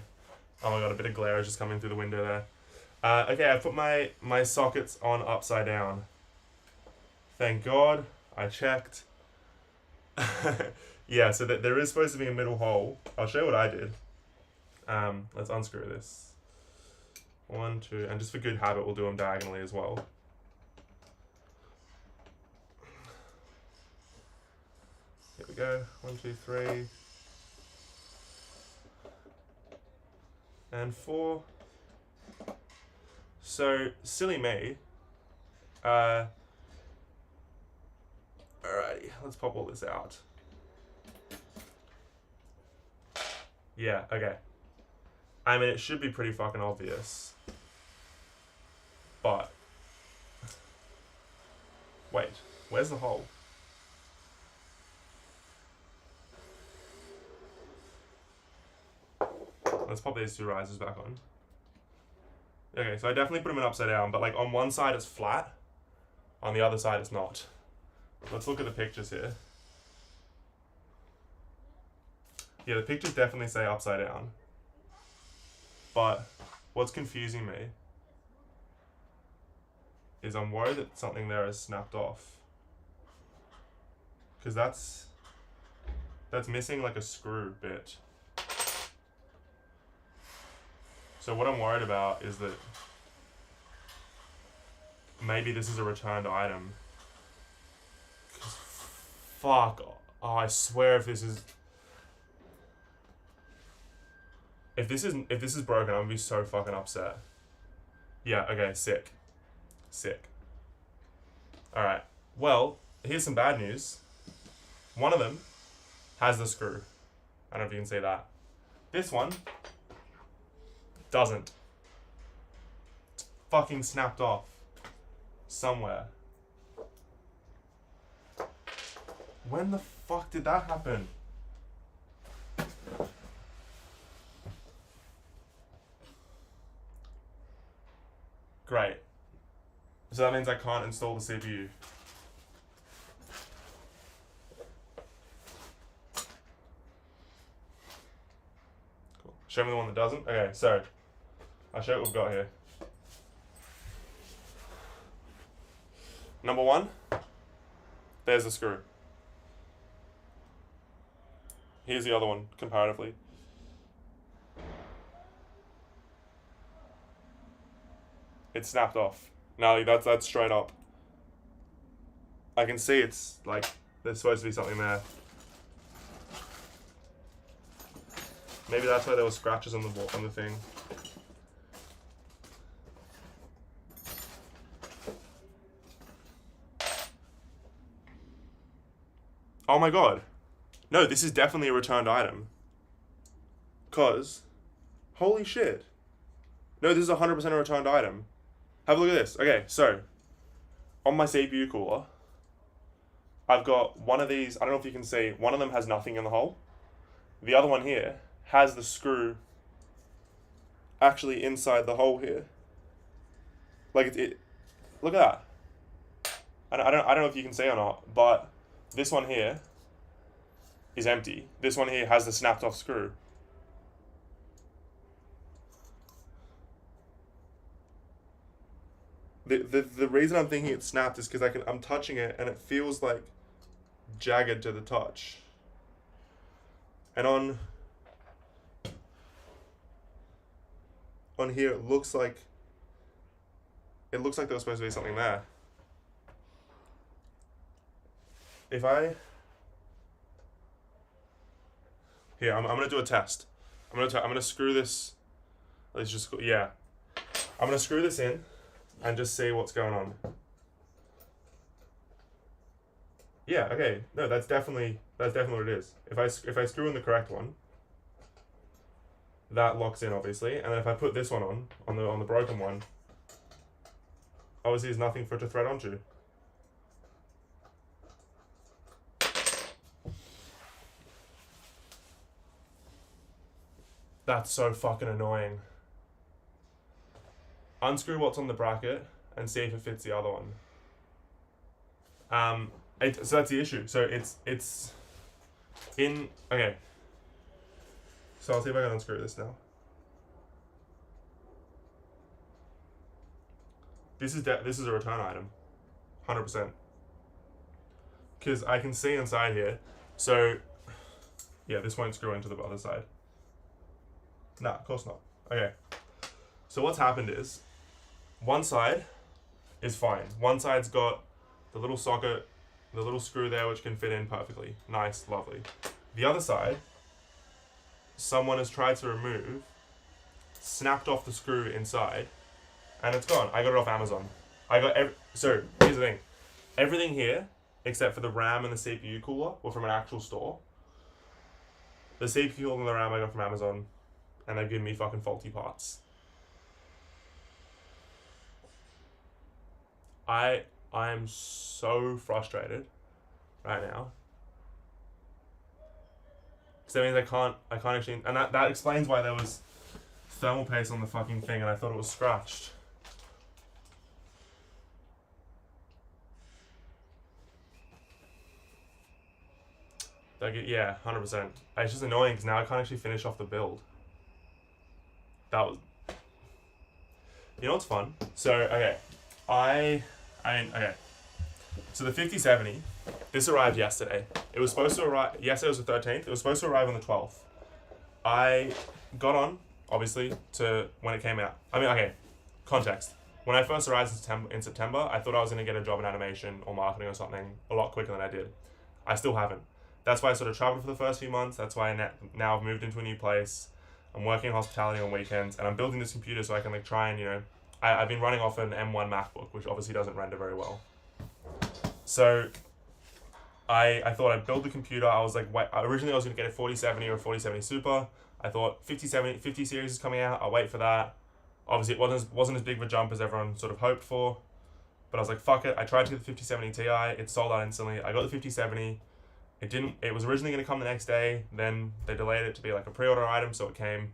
Oh my god, a bit of glare is just coming through the window there. Okay, I put my sockets on upside down. Thank God, I checked. Yeah, so there is supposed to be a middle hole. I'll show you what I did. Let's unscrew this. 1, 2, and just for good habit, we'll do them diagonally as well. Here we go. 1, 2, 3. And 4. So, silly me. Alrighty, let's pop all this out. Yeah, okay. I mean, it should be pretty fucking obvious. But. Wait, where's the hole? Let's pop these two risers back on. Okay, so I definitely put them in upside down, but like on one side it's flat, on the other side it's not. Let's look at the pictures here. Yeah, the pictures definitely say upside down. But what's confusing me is I'm worried that something there is snapped off. Because that's missing like a screw bit. So what I'm worried about is that maybe this is a returned item. 'Cause fuck. Oh, I swear if this is broken, I'm gonna be so fucking upset. Yeah, okay, sick. Sick. Alright. Well, here's some bad news. One of them has the screw. I don't know if you can see that. This one doesn't. It's fucking snapped off. Somewhere. When the fuck did that happen? Great. So that means I can't install the CPU. Show me the one that doesn't. Okay, so I'll show you what we've got here. Number one, there's the screw. Here's the other one, comparatively. It's snapped off. No, that's straight up. I can see it's like there's supposed to be something there. Maybe that's why there were scratches on the thing. Oh my god. No, this is definitely a returned item. 'Cause, holy shit. No, this is 100% a returned item. Have a look at this. Okay, so, on my CPU cooler, I've got one of these, I don't know if you can see, one of them has nothing in the hole. The other one here has the screw actually inside the hole here. Like, it look at that. I don't know if you can see or not, but this one here is empty. This one here has the snapped off screw. The reason I'm thinking it's snapped is because I'm touching it and it feels like jagged to the touch. And on here it looks like there was supposed to be something there. If I'm gonna do a test. I'm gonna screw this. Let's just yeah. I'm gonna screw this in and just see what's going on. Yeah. Okay. No, that's definitely what it is. If I screw in the correct one, that locks in obviously, and then if I put this one on the broken one, obviously there's nothing for it to thread onto. That's so fucking annoying. Unscrew what's on the bracket and see if it fits the other one. So that's the issue. So it's in, okay. So I'll see if I can unscrew this now. This is a return item, 100%. Because I can see inside here. So yeah, this won't screw into the other side. Nah, of course not. Okay. So what's happened is, one side is fine. One side's got the little socket, the little screw there which can fit in perfectly. Nice, lovely. The other side, someone has tried to remove, snapped off the screw inside, and it's gone. I got it off Amazon. So, here's the thing. Everything here, except for the RAM and the CPU cooler, were from an actual store. The CPU cooler and the RAM I got from Amazon, and they've given me fucking faulty parts. I am so frustrated right now. Because that means I can't actually, and that explains why there was thermal paste on the fucking thing and I thought it was scratched. Like, yeah, 100%. It's just annoying because now I can't actually finish off the build. That was, you know what's fun? So, okay, okay. So the 5070, this arrived yesterday. It was supposed to arrive, yesterday was the 13th. It was supposed to arrive on the 12th. I got on, obviously, to when it came out. I mean, okay, context. When I first arrived in September, I thought I was going to get a job in animation or marketing or something a lot quicker than I did. I still haven't. That's why I sort of traveled for the first few months. That's why now I've moved into a new place. I'm working in hospitality on weekends, and I'm building this computer so I can try and, I've been running off an M1 MacBook, which obviously doesn't render very well. So I thought I'd build the computer. I was like, wait, originally I was going to get a 4070 or a 4070 Super. I thought 50 series is coming out. I'll wait for that. Obviously it wasn't as big of a jump as everyone sort of hoped for. But I was like, fuck it. I tried to get the 5070 Ti. It sold out instantly. I got the 5070. It was originally going to come the next day. Then they delayed it to be like a pre-order item. So it came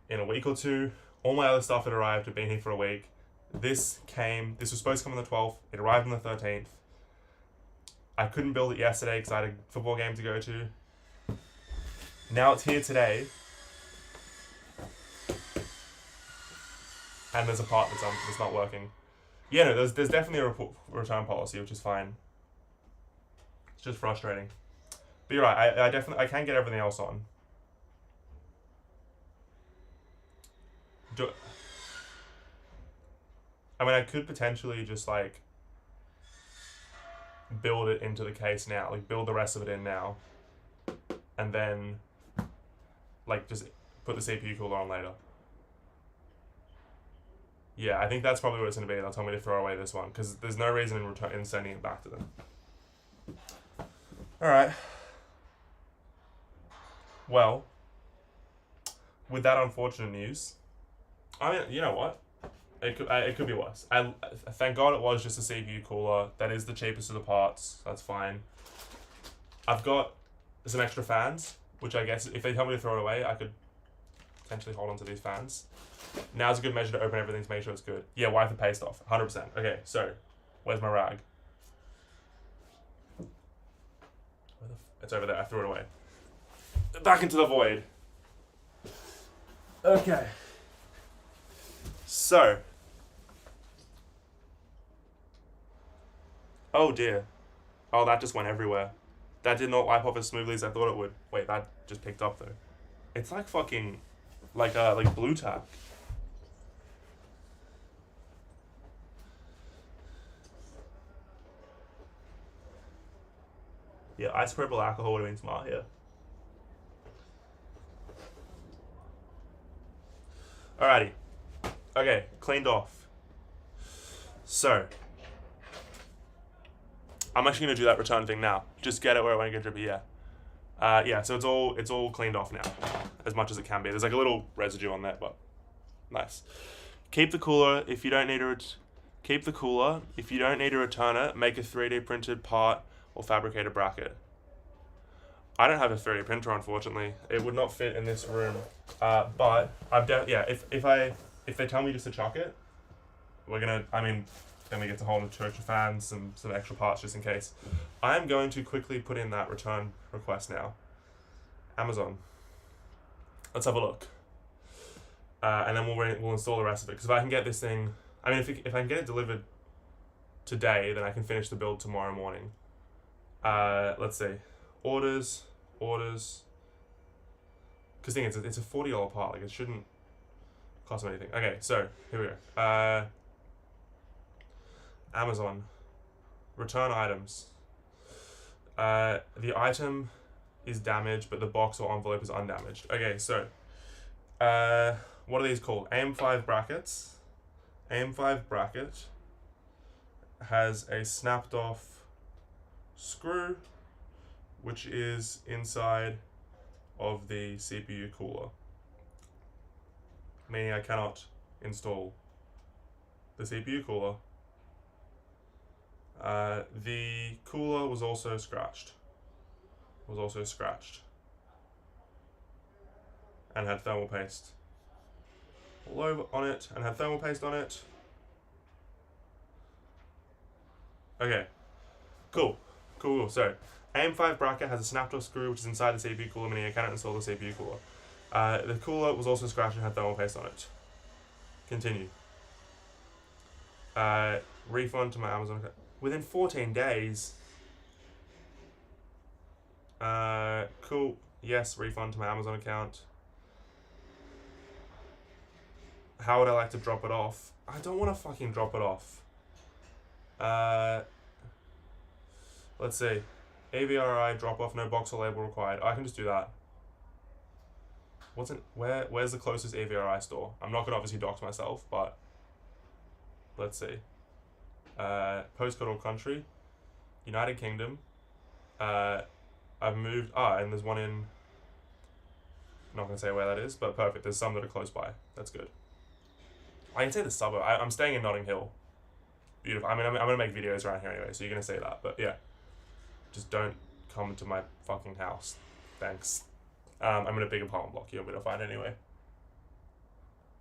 in a week or two. All my other stuff had arrived. Had been here for a week. This was supposed to come on the 12th. It arrived on the 13th. I couldn't build it yesterday because I had a football game to go to. Now it's here today. and there's a part that's not working. Yeah, no, there's definitely a return policy, which is fine. It's just frustrating. But you're right, I can get everything else on. I mean, I could potentially just, like, build it into the case now. Like, build the rest of it in now. And then, like, just put the CPU cooler on later. Yeah, I think that's probably what it's going to be. They'll tell me to throw away this one, because there's no reason in sending it back to them. Alright. Well, with that unfortunate news, I mean, you know what? It could be worse. Thank God it was just a CPU cooler. That is the cheapest of the parts. That's fine. I've got some extra fans, which I guess if they tell me to throw it away, I could potentially hold on to these fans. Now's a good measure to open everything to make sure it's good. Yeah, wipe the paste off. 100%. Okay, so where's my rag? It's over there. I threw it away. Back into the void. Okay. So. Oh dear. Oh, that just went everywhere. That did not wipe off as smoothly as I thought it would. Wait, that just picked up though. It's like fucking, like blue tack. Yeah, isopropyl alcohol would have been smart here. Alrighty. Okay, cleaned off. So, I'm actually gonna do that return thing now. Just get it where it won't get drippy. Yeah. Yeah. So it's all cleaned off now, as much as it can be. There's like a little residue on that, but nice. Keep the cooler if you don't need to. Keep the cooler if you don't need to return it. Make a 3D printed part or fabricate a bracket. I don't have a 3D printer, unfortunately. It would not fit in this room. But I've yeah. If they tell me just to chuck it, we're gonna. I mean. Then we get to hold 2 extra fans, some extra parts just in case. I am going to quickly put in that return request now. Amazon. Let's have a look. And then we'll install the rest of it. Because if I can get this thing... I mean, if I can get it delivered today, then I can finish the build tomorrow morning. Let's see. Orders. Because the thing is, it's a $40 part. Like, it shouldn't cost me anything. Okay, so, here we go. Amazon. Return items. The item is damaged, but the box or envelope is undamaged. Okay, so what are these called? AM5 brackets. AM5 bracket has a snapped off screw, which is inside of the CPU cooler, meaning I cannot install the CPU cooler. The cooler was also scratched. And had thermal paste all over on it, and had thermal paste on it. Okay, cool. So, AM5 bracket has a snapped off screw which is inside the CPU cooler, meaning I cannot install the CPU cooler. The cooler was also scratched and had thermal paste on it. Continue. Refund to my Amazon account. Within 14 days. Cool. Yes, refund to my Amazon account. How would I like to drop it off? I don't want to fucking drop it off. Let's see. AVRI drop off, no box or label required. I can just do that. Where's the closest AVRI store? I'm not gonna obviously dox myself, but let's see. Postcode or country, United Kingdom. I've moved. And there's one in. I'm not gonna say where that is, but perfect. There's some that are close by. That's good. I can say the suburb. I'm staying in Notting Hill. Beautiful. I mean, I'm gonna make videos around here anyway, so you're gonna say that. But yeah, just don't come to my fucking house. Thanks. I'm in a big apartment block. You're gonna find anyway.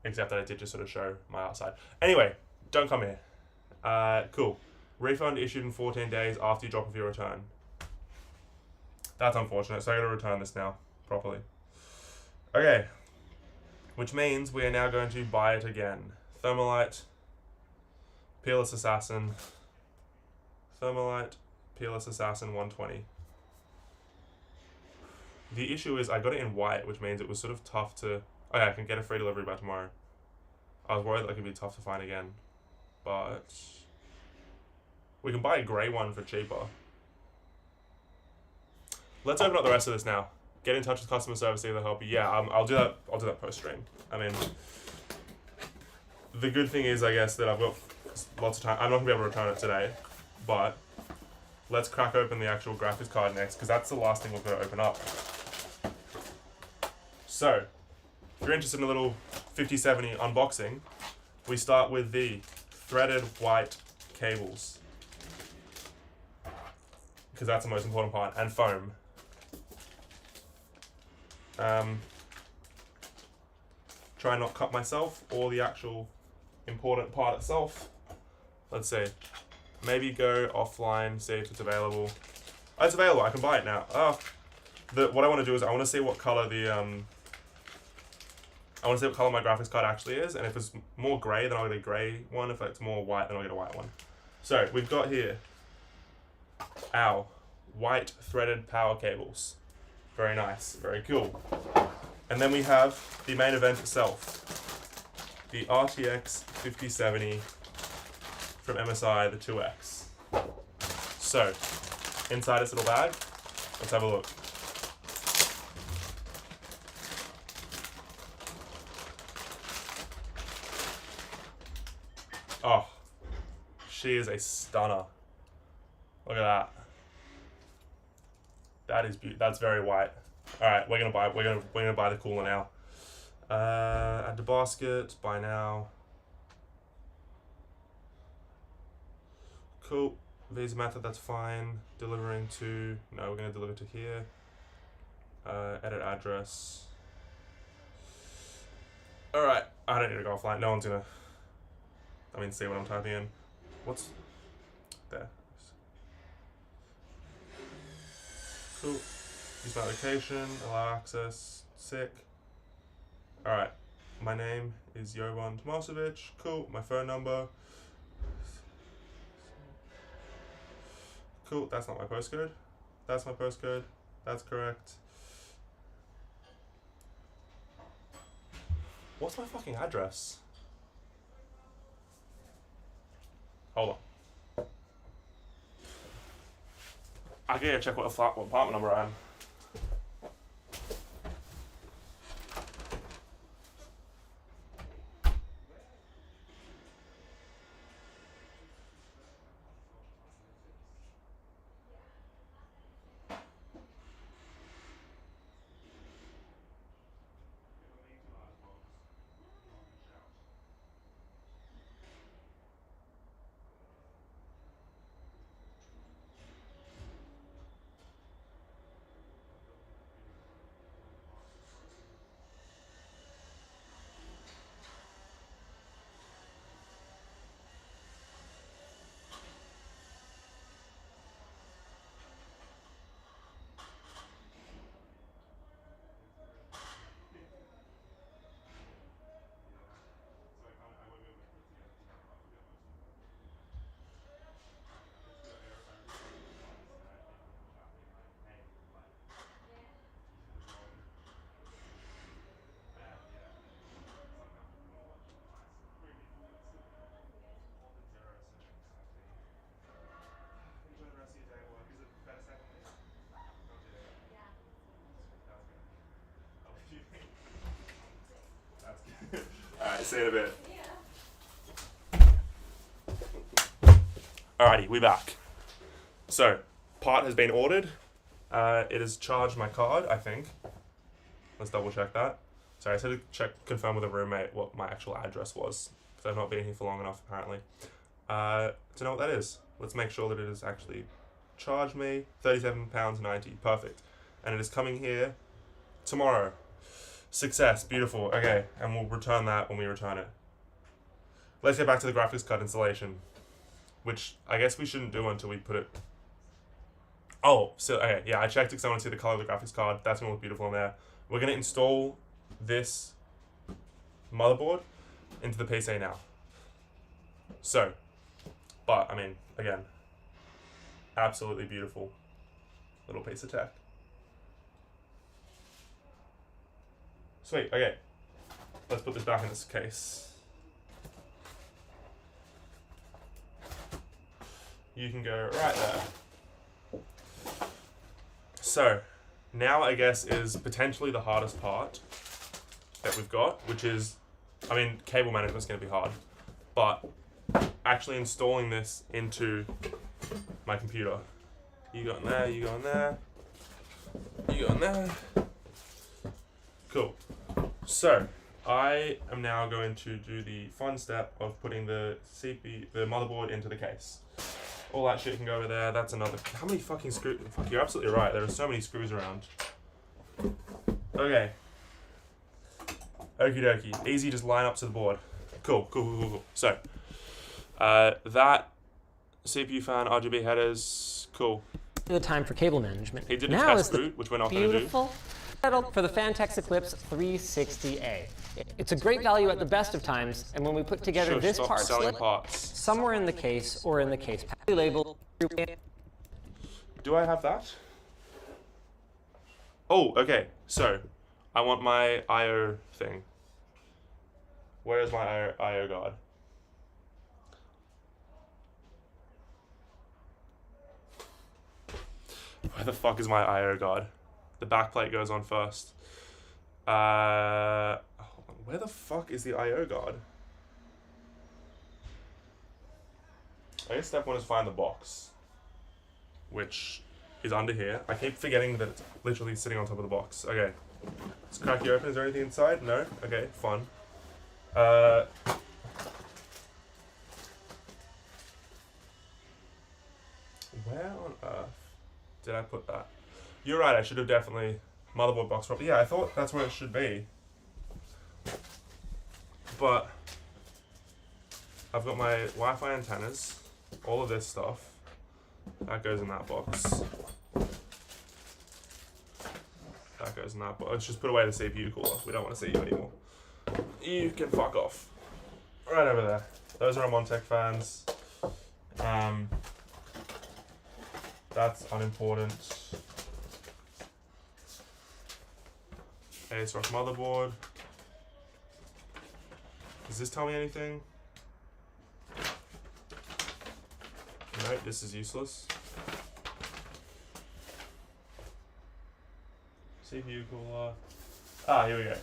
Except that I did just sort of show my outside. Anyway, don't come here. Cool. Refund issued in 14 days after you drop off your return. That's unfortunate, so I gotta return this now, properly. Okay. Which means we are now going to buy it again. Thermalite, Peerless Assassin, Thermalite, Peerless Assassin 120. The issue is I got it in white, which means it was sort of tough to... Oh yeah, I can get a free delivery by tomorrow. I was worried that it could be tough to find again. But... we can buy a grey one for cheaper. Let's open up the rest of this now. Get in touch with customer service, see if they'll help you. Yeah, I'll do that. I'll do that post stream. I mean, the good thing is, I guess, that I've got lots of time. I'm not gonna be able to return it today, but let's crack open the actual graphics card next, because that's the last thing we're gonna open up. So, if you're interested in a little 5070 unboxing, we start with the threaded white cables, because that's the most important part, and foam. Try and not cut myself or the actual important part itself. Let's see. Maybe go offline, see if it's available. Oh, it's available. I can buy it now. What I want to do is I want to see what color the I want to see what color my graphics card actually is, and if it's more grey, then I'll get a grey one. If it's more white, then I'll get a white one. So we've got here our white threaded power cables. Very nice, very cool. And then we have the main event itself, the RTX 5070 from MSI, the 2X. So, inside this little bag, let's have a look. Oh, she is a stunner. Look at that. That is beautiful. That's very white. All right, we're gonna buy the cooler now. Add to basket. Buy now. Cool. Visa method. That's fine. Delivering to. No, we're gonna deliver to here. Edit address. All right. I don't need to go offline. No one's gonna. See what I'm typing in. What's there? Cool. Use my location, allow access, sick. Alright. My name is Jovan Tomasevic. Cool. My phone number. Cool. That's not my postcode. That's my postcode. That's correct. What's my fucking address? Hold on. I gotta check what apartment number I am. Alright, see you in a bit. Alrighty, we back. So, part has been ordered. It has charged my card, I think. Let's double check that. Sorry, I had to confirm with a roommate what my actual address was, because I've not been here for long enough, apparently. To know what that is. Let's make sure that it has actually charged me. £37.90, perfect. And it is coming here tomorrow. Success, beautiful. Okay, and we'll return that when we return it. Let's get back to the graphics card installation, which I guess we shouldn't do until we put it... Oh, so, okay, yeah, I checked because I want to see the color of the graphics card. That's going to look beautiful in there. We're going to install this motherboard into the PC now. So, but I mean, again, absolutely beautiful little piece of tech. Sweet. Okay, let's put this back in this case. You can go right there. So, now I guess is potentially the hardest part that we've got, which is, I mean, cable management is going to be hard, but actually installing this into my computer. You go in there, you go in there, you go in there. Cool. So, I am now going to do the fun step of putting the the motherboard into the case. All that shit can go over there. That's another. How many fucking screws? Fuck, you're absolutely right. There are so many screws around. Okay. Okie dokie. Easy, just line up to the board. Cool. So, that CPU fan, RGB headers, cool. The time for cable management. He did a test route, which we're not going to do. Beautiful settle for the Fantex Eclipse 360A. It's a great value at the best of times, and when we put together this part selling parts somewhere in the case or in the case labeled. Do I have that? Oh, okay. So, I want my I/O thing. Where is my I/O guard? Where the fuck is my I/O guard? The backplate goes on first. Where the fuck is the I/O guard? I guess step one is find the box, which is under here. I keep forgetting that it's literally sitting on top of the box. Okay, let's crack you open. Is there anything inside? No? Okay, fun. Where on earth did I put that? You're right, I should have definitely motherboard box properly. Yeah, I thought that's where it should be. But I've got my Wi-Fi antennas, all of this stuff. That goes in that box. That goes in that box. Let's just put away the CPU cooler. We don't want to see you anymore. You can fuck off. Right over there. Those are our Montech fans. That's unimportant. ASRock motherboard. Does this tell me anything? No, this is useless. CPU cooler. Ah, here we go.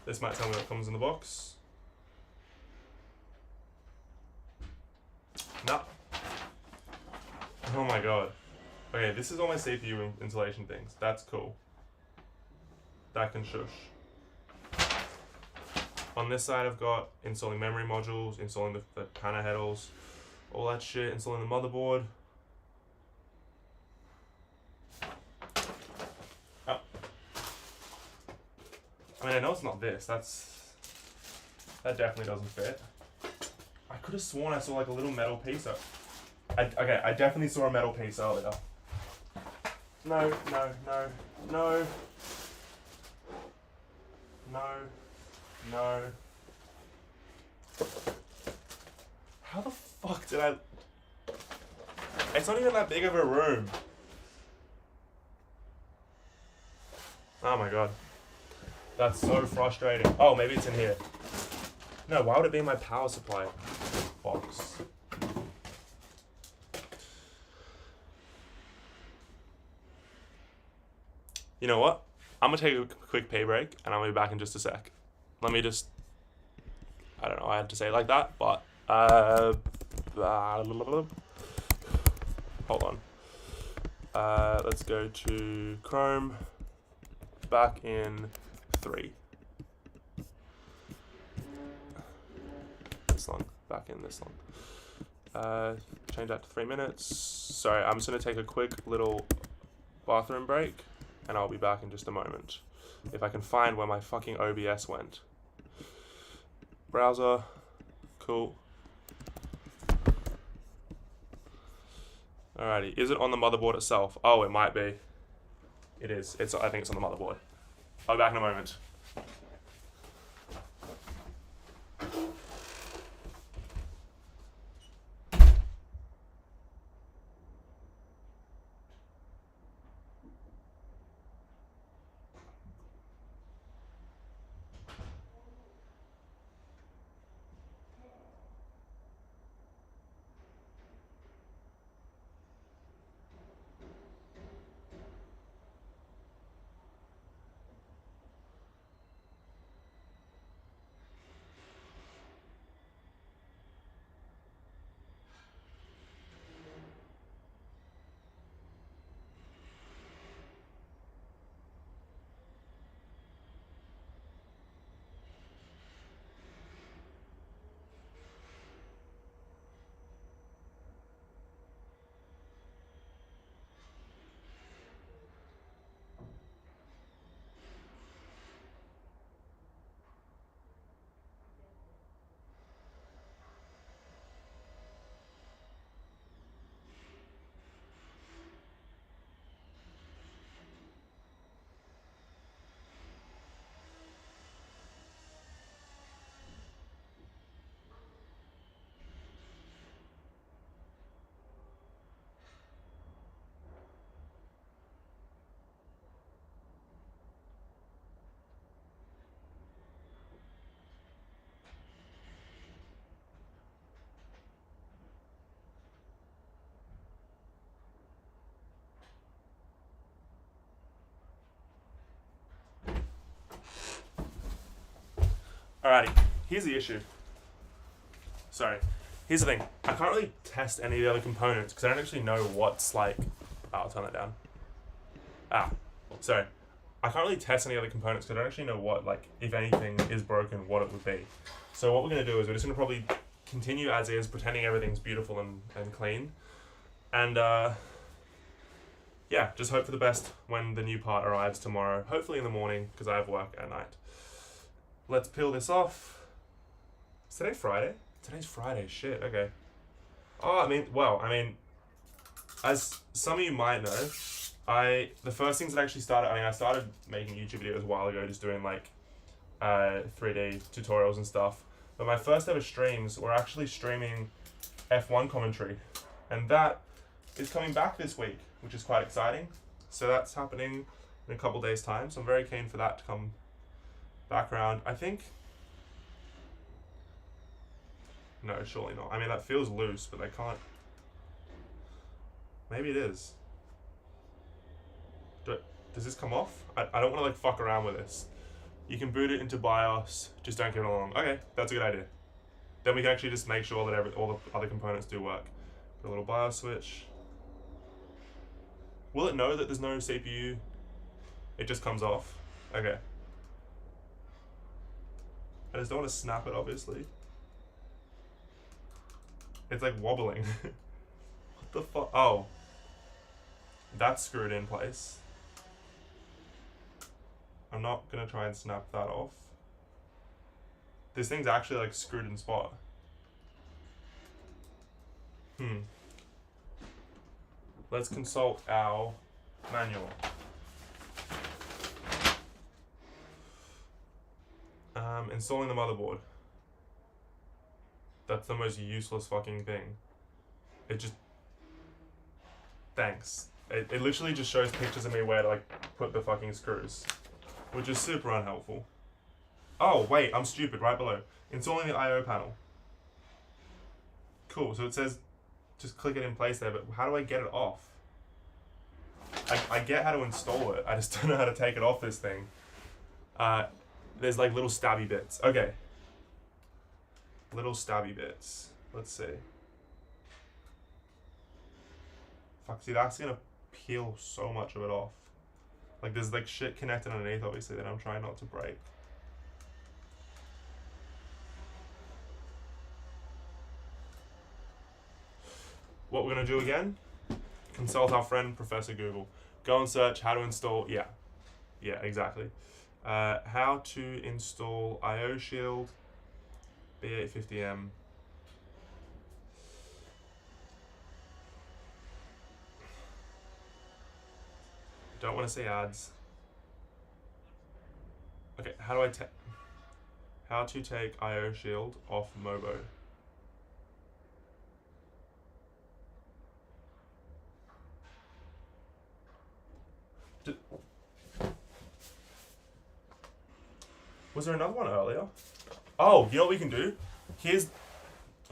This might tell me what comes in the box. No. Oh my god. Okay, this is all my CPU installation things. That's cool. That can shush. On this side, I've got installing memory modules, installing the panel headers, all that shit, installing the motherboard. Oh. I mean, I know it's not this. That definitely doesn't fit. I could have sworn I saw like a little metal piece. Okay, I definitely saw a metal piece earlier. No. How the fuck did I... It's not even that big of a room. Oh my god. That's so frustrating. Oh, maybe it's in here. No, why would it be in my power supply box? You know what? I'm going to take a quick pee break, and I'll be back in just a sec. Let me just... I don't know, I had to say it like that, but... hold on. Let's go to Chrome. Back in 3. This long. Back in this long. Change that to 3 minutes. Sorry, I'm just going to take a quick little bathroom break, and I'll be back in just a moment. If I can find where my fucking OBS went. Browser. Cool. Alrighty. Is it on the motherboard itself? Oh, it might be. It is. I think it's on the motherboard. I'll be back in a moment. Alrighty, here's the issue. Sorry. Here's the thing. I can't really test any of the other components because I don't actually know what's like... Oh, I'll turn that down. Sorry. I can't really test any other components because I don't actually know what, like, if anything is broken, what it would be. So what we're going to do is we're just going to probably continue as is, pretending everything's beautiful and clean. And, yeah, just hope for the best when the new part arrives tomorrow. Hopefully in the morning because I have work at night. Let's peel this off. Is today Friday? Today's Friday. Shit, okay. Oh, I mean, as some of you might know, the first things that actually started, I started making YouTube videos a while ago, just doing like 3D tutorials and stuff. But my first ever streams were actually streaming F1 commentary. And that is coming back this week, which is quite exciting. So that's happening in a couple days' time. So I'm very keen for that to come back around. I think... No, surely not. I mean, that feels loose, but I can't... Maybe it is. Does this come off? I don't want to like fuck around with this. You can boot it into BIOS, just don't give it along. Okay, that's a good idea. Then we can actually just make sure that all the other components do work. Put a little BIOS switch. Will it know that there's no CPU? It just comes off. Okay. I just don't want to snap it, obviously. It's like wobbling. What the fuck? Oh. That's screwed in place. I'm not gonna try and snap that off. This thing's actually like screwed in spot. Let's consult our manual. Installing the motherboard. That's the most useless fucking thing. It just... Thanks. It literally just shows pictures of me where to like put the fucking screws. Which is super unhelpful. Oh, wait, I'm stupid, right below. Installing the I/O panel. Cool, so it says just click it in place there, but how do I get it off? I get how to install it, I just don't know how to take it off this thing. There's like little stabby bits. Okay. Little stabby bits. Let's see. Fuck, see, that's gonna peel so much of it off. Like, there's like shit connected underneath, obviously, that I'm trying not to break. What we're gonna do again? Consult our friend, Professor Google. Go and search how to install, yeah, exactly. How to install I/O Shield B850M. Don't want to say ads. Okay, how to take I/O Shield off Mobo. Was there another one earlier? Oh, you know what we can do? Here's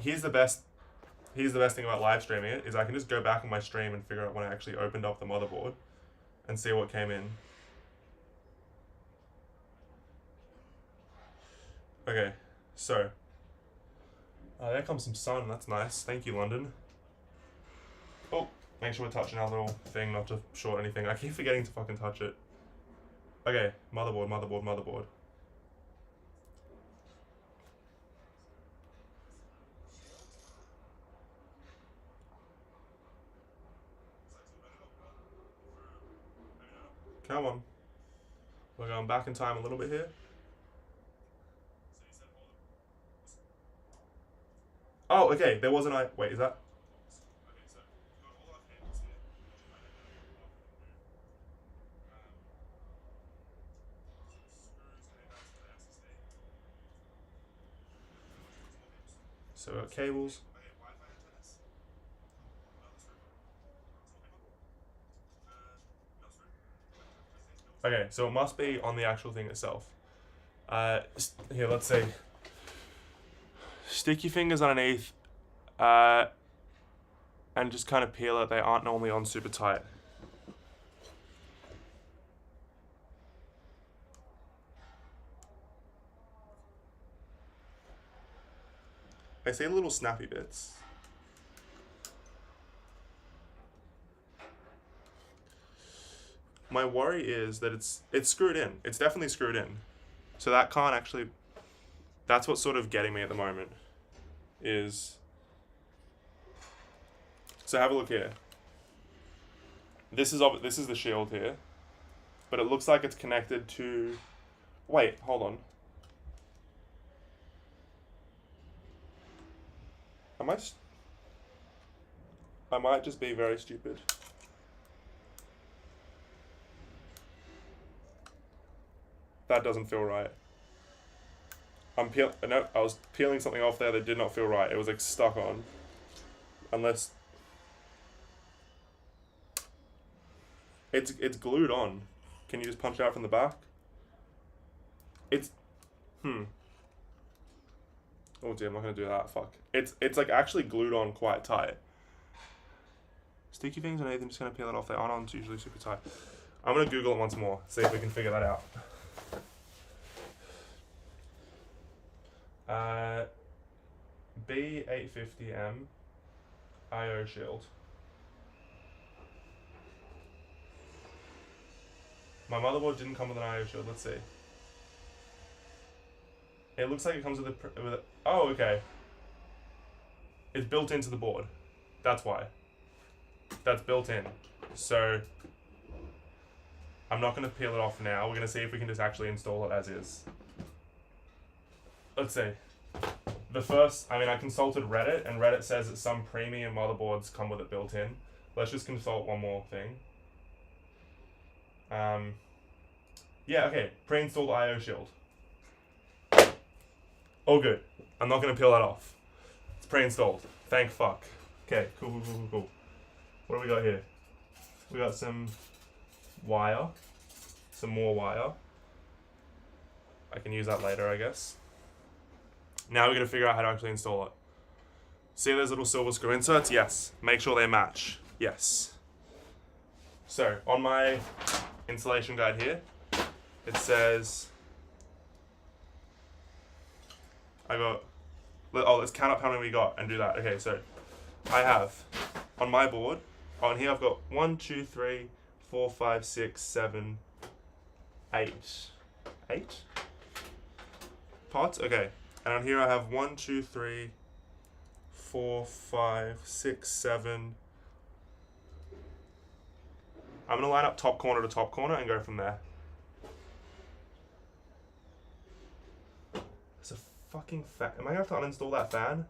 the best thing about live streaming it, is I can just go back on my stream and figure out when I actually opened up the motherboard and see what came in. Okay, so there comes some sun, that's nice. Thank you, London. Oh, make sure we're touching our little thing, not to short anything. I keep forgetting to fucking touch it. Okay, motherboard. Come on. We're going back in time a little bit here. Oh, okay, there wasn't I... Wait, is that... So, cables. Okay, so it must be on the actual thing itself. Here, let's see. Stick your fingers underneath and just kind of peel it. They aren't normally on super tight. I see little snappy bits. My worry is that it's screwed in. It's definitely screwed in. So that can't actually... That's what's sort of getting me at the moment. So have a look here. This is the shield here. But it looks like it's connected to... Wait, hold on. I might just be very stupid. That doesn't feel right. No, I was peeling something off there that did not feel right. It was like stuck on. Unless it's glued on. Can you just punch it out from the back? Oh dear, I'm not gonna do that. Fuck. It's like actually glued on quite tight. Sticky things and anything, just gonna peel it off there. On-on's usually super tight. I'm gonna Google it once more, see if we can figure that out. B850M IO shield. My motherboard didn't come with an IO shield. Let's see. It looks like it comes with a oh, okay. It's built into the board. That's why. That's built in. So I'm not going to peel it off now. We're going to see if we can just actually install it as is. Let's see. I consulted Reddit, and Reddit says that some premium motherboards come with it built in. Let's just consult one more thing. Yeah, okay. Pre-installed IO shield. All good. I'm not going to peel that off. It's pre-installed. Thank fuck. Okay, cool. What do we got here? We got some wire. Some more wire. I can use that later, I guess. Now we're going to figure out how to actually install it. See those little silver screw inserts? Yes. Make sure they match. Yes. So, on my installation guide here, it says... let's count up how many we got and do that. Okay, so I have, on my board, on here I've got 1, 2, 3, 4, 5, 6, 7, 8. 8 parts? Okay. And on here I have 1, 2, 3, 4, 5, 6, 7. I'm going to line up top corner to top corner and go from there. It's a fucking fan. Am I going to have to uninstall that fan?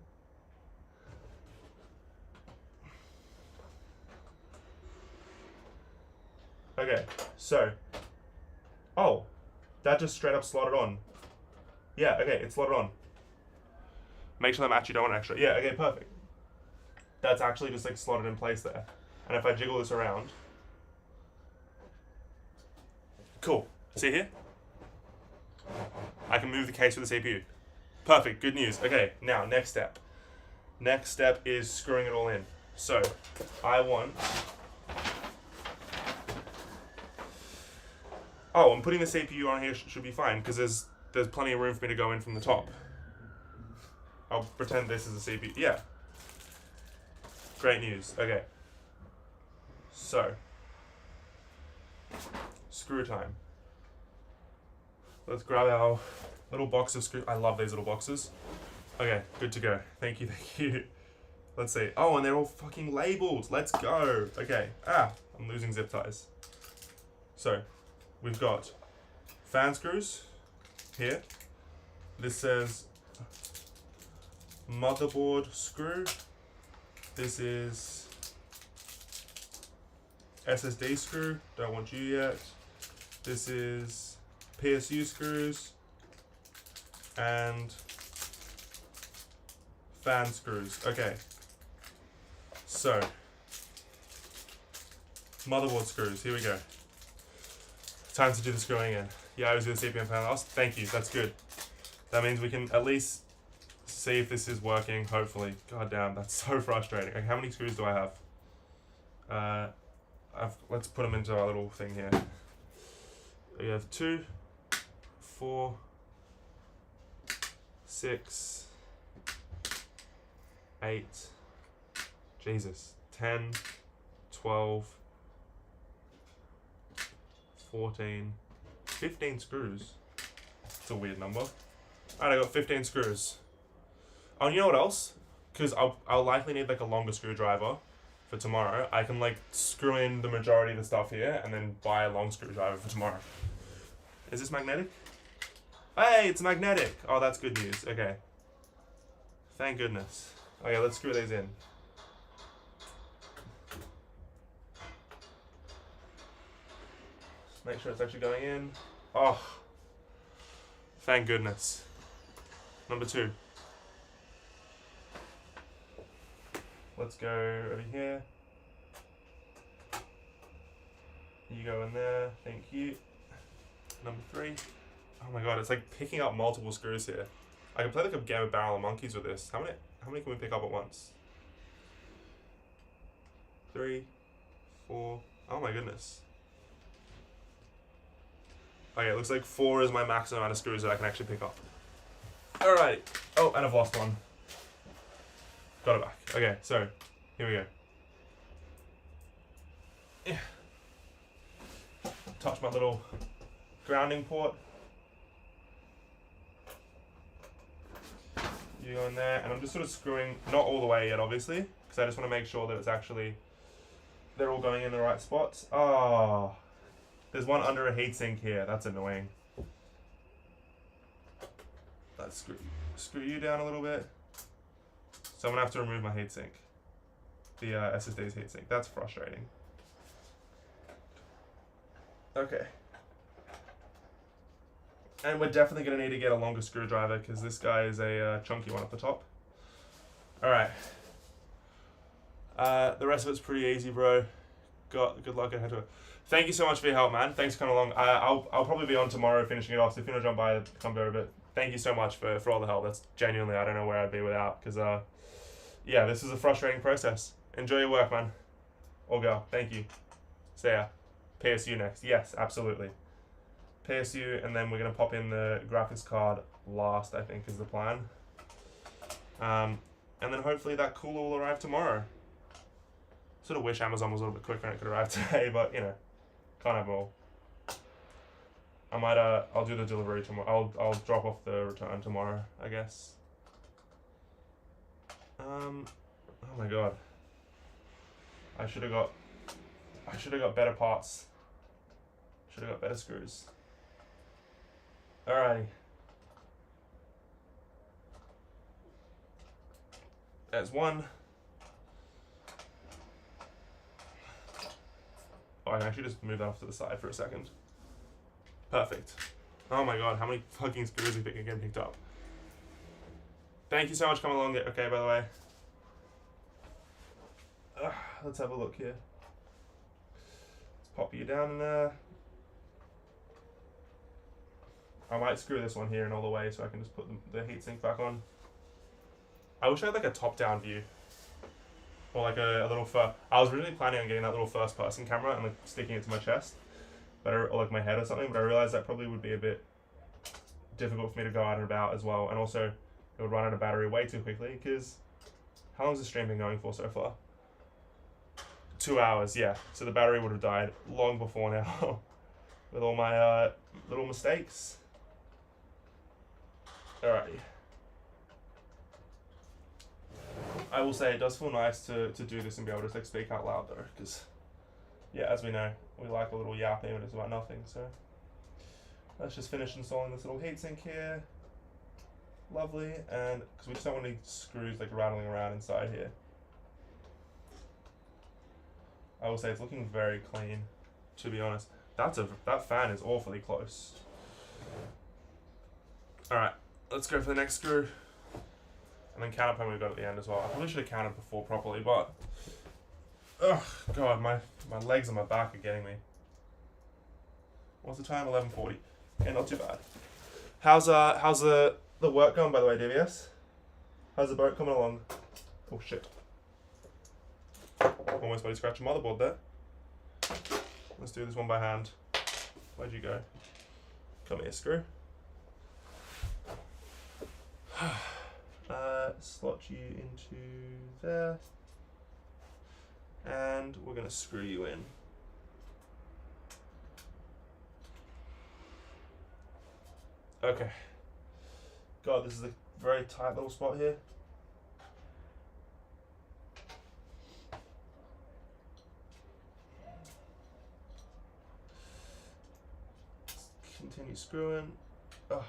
Okay, so. Oh, that just straight up slotted on. Yeah, okay, it's slotted on. Make sure they match, you don't want extra. Yeah, okay, perfect. That's actually just like slotted in place there. And if I jiggle this around. Cool. See here? I can move the case with the CPU. Perfect, good news. Okay, now next step. Next step is screwing it all in. So, I want... Oh, I'm putting the CPU on here should be fine, because there's plenty of room for me to go in from the top. I'll pretend this is a CPU. Yeah. Great news. Okay. So, screw time. Let's grab our little box of screws. I love these little boxes. Okay, good to go. Thank you. Let's see. Oh, and they're all fucking labeled. Let's go. Okay. I'm losing zip ties. So, we've got fan screws here. This says motherboard screw. This is SSD screw. Don't want you yet. This is PSU screws and fan screws. Okay. So, motherboard screws. Here we go. Time to do the screwing in. Yeah, I was doing CPM fan last. Thank you. That's good. That means we can at least see if this is working, hopefully. God damn, that's so frustrating. Okay, how many screws do I have? Let's put them into our little thing here. We have 2, 4, 6, 8, Jesus, 10, 12, 14, 15 screws. It's a weird number. Alright, I got 15 screws. Oh, you know what else? Because I'll likely need like a longer screwdriver for tomorrow. I can like screw in the majority of the stuff here and then buy a long screwdriver for tomorrow. Is this magnetic? Hey, it's magnetic! Oh, that's good news. Okay. Thank goodness. Okay, let's screw these in. Make sure it's actually going in. Oh, thank goodness. Number 2. Let's go over here. You go in there. Thank you. Number 3. Oh my god, it's like picking up multiple screws here. I can play like a game of Barrel of Monkeys with this. How many can we pick up at once? 3, 4. Oh my goodness. Okay, it looks like 4 is my maximum amount of screws that I can actually pick up. Alright. Oh, and I've lost one. Got it back. Okay, so, here we go. Yeah. Touch my little grounding port. You go in there, and I'm just sort of screwing, not all the way yet, obviously, because I just want to make sure that it's actually, they're all going in the right spots. Ah. There's one under a heatsink here. That's annoying. Let's screw you down a little bit. So I'm going to have to remove my heatsink. The SSD's heatsink. That's frustrating. Okay. And we're definitely going to need to get a longer screwdriver because this guy is a chunky one at the top. Alright. The rest of it's pretty easy, bro. Good luck ahead to it. Thank you so much for your help, man. Thanks for coming along. I'll probably be on tomorrow finishing it off, so if you want to jump by, come over. But thank you so much for all the help. That's genuinely, I don't know where I'd be without. Because, yeah, this is a frustrating process. Enjoy your work, man. Or girl. Thank you. See ya. PSU next. Yes, absolutely. PSU, and then we're going to pop in the graphics card last, I think, is the plan. And then hopefully that cooler will arrive tomorrow. Sort of wish Amazon was a little bit quicker and it could arrive today, but, you know, can't have them all. I might, I'll do the delivery tomorrow. I'll drop off the return tomorrow, I guess. Oh my god. I should have got better parts. Should have got better screws. Alrighty. There's one. Oh, I can actually just move that off to the side for a second. Perfect. Oh my god, how many fucking screws are getting picked up? Thank you so much for coming along. Okay, by the way. Let's have a look here. Let's pop you down in there. I might screw this one here in all the way so I can just put the heatsink back on. I wish I had like a top-down view. Or like a little I was really planning on getting that little first-person camera and like sticking it to my chest, or like my head or something. But I realized that probably would be a bit difficult for me to go out and about as well, and also it would run out of battery way too quickly. Because how long has the stream been going for so far? 2 hours, yeah. So the battery would have died long before now, with all my little mistakes. Alrighty. I will say it does feel nice to do this and be able to like speak out loud though, because yeah, as we know, we like a little yapping when it's about nothing. So let's just finish installing this little heatsink here. Lovely, and because we just don't want any screws like rattling around inside here. I will say it's looking very clean, to be honest. That fan is awfully close. All right, let's go for the next screw. And then count up how many we've got at the end as well. I probably should have counted before properly, but oh god, my legs and my back are getting me. What's the time? 11:40. Okay, not too bad. How's the work going, by the way, DVS? How's the boat coming along? Oh shit! Almost about to scratch a motherboard there. Let's do this one by hand. Where'd you go? Come here, screw. slot you into there, and we're going to screw you in. Okay. God, this is a very tight little spot here. Continue screwing. Oh.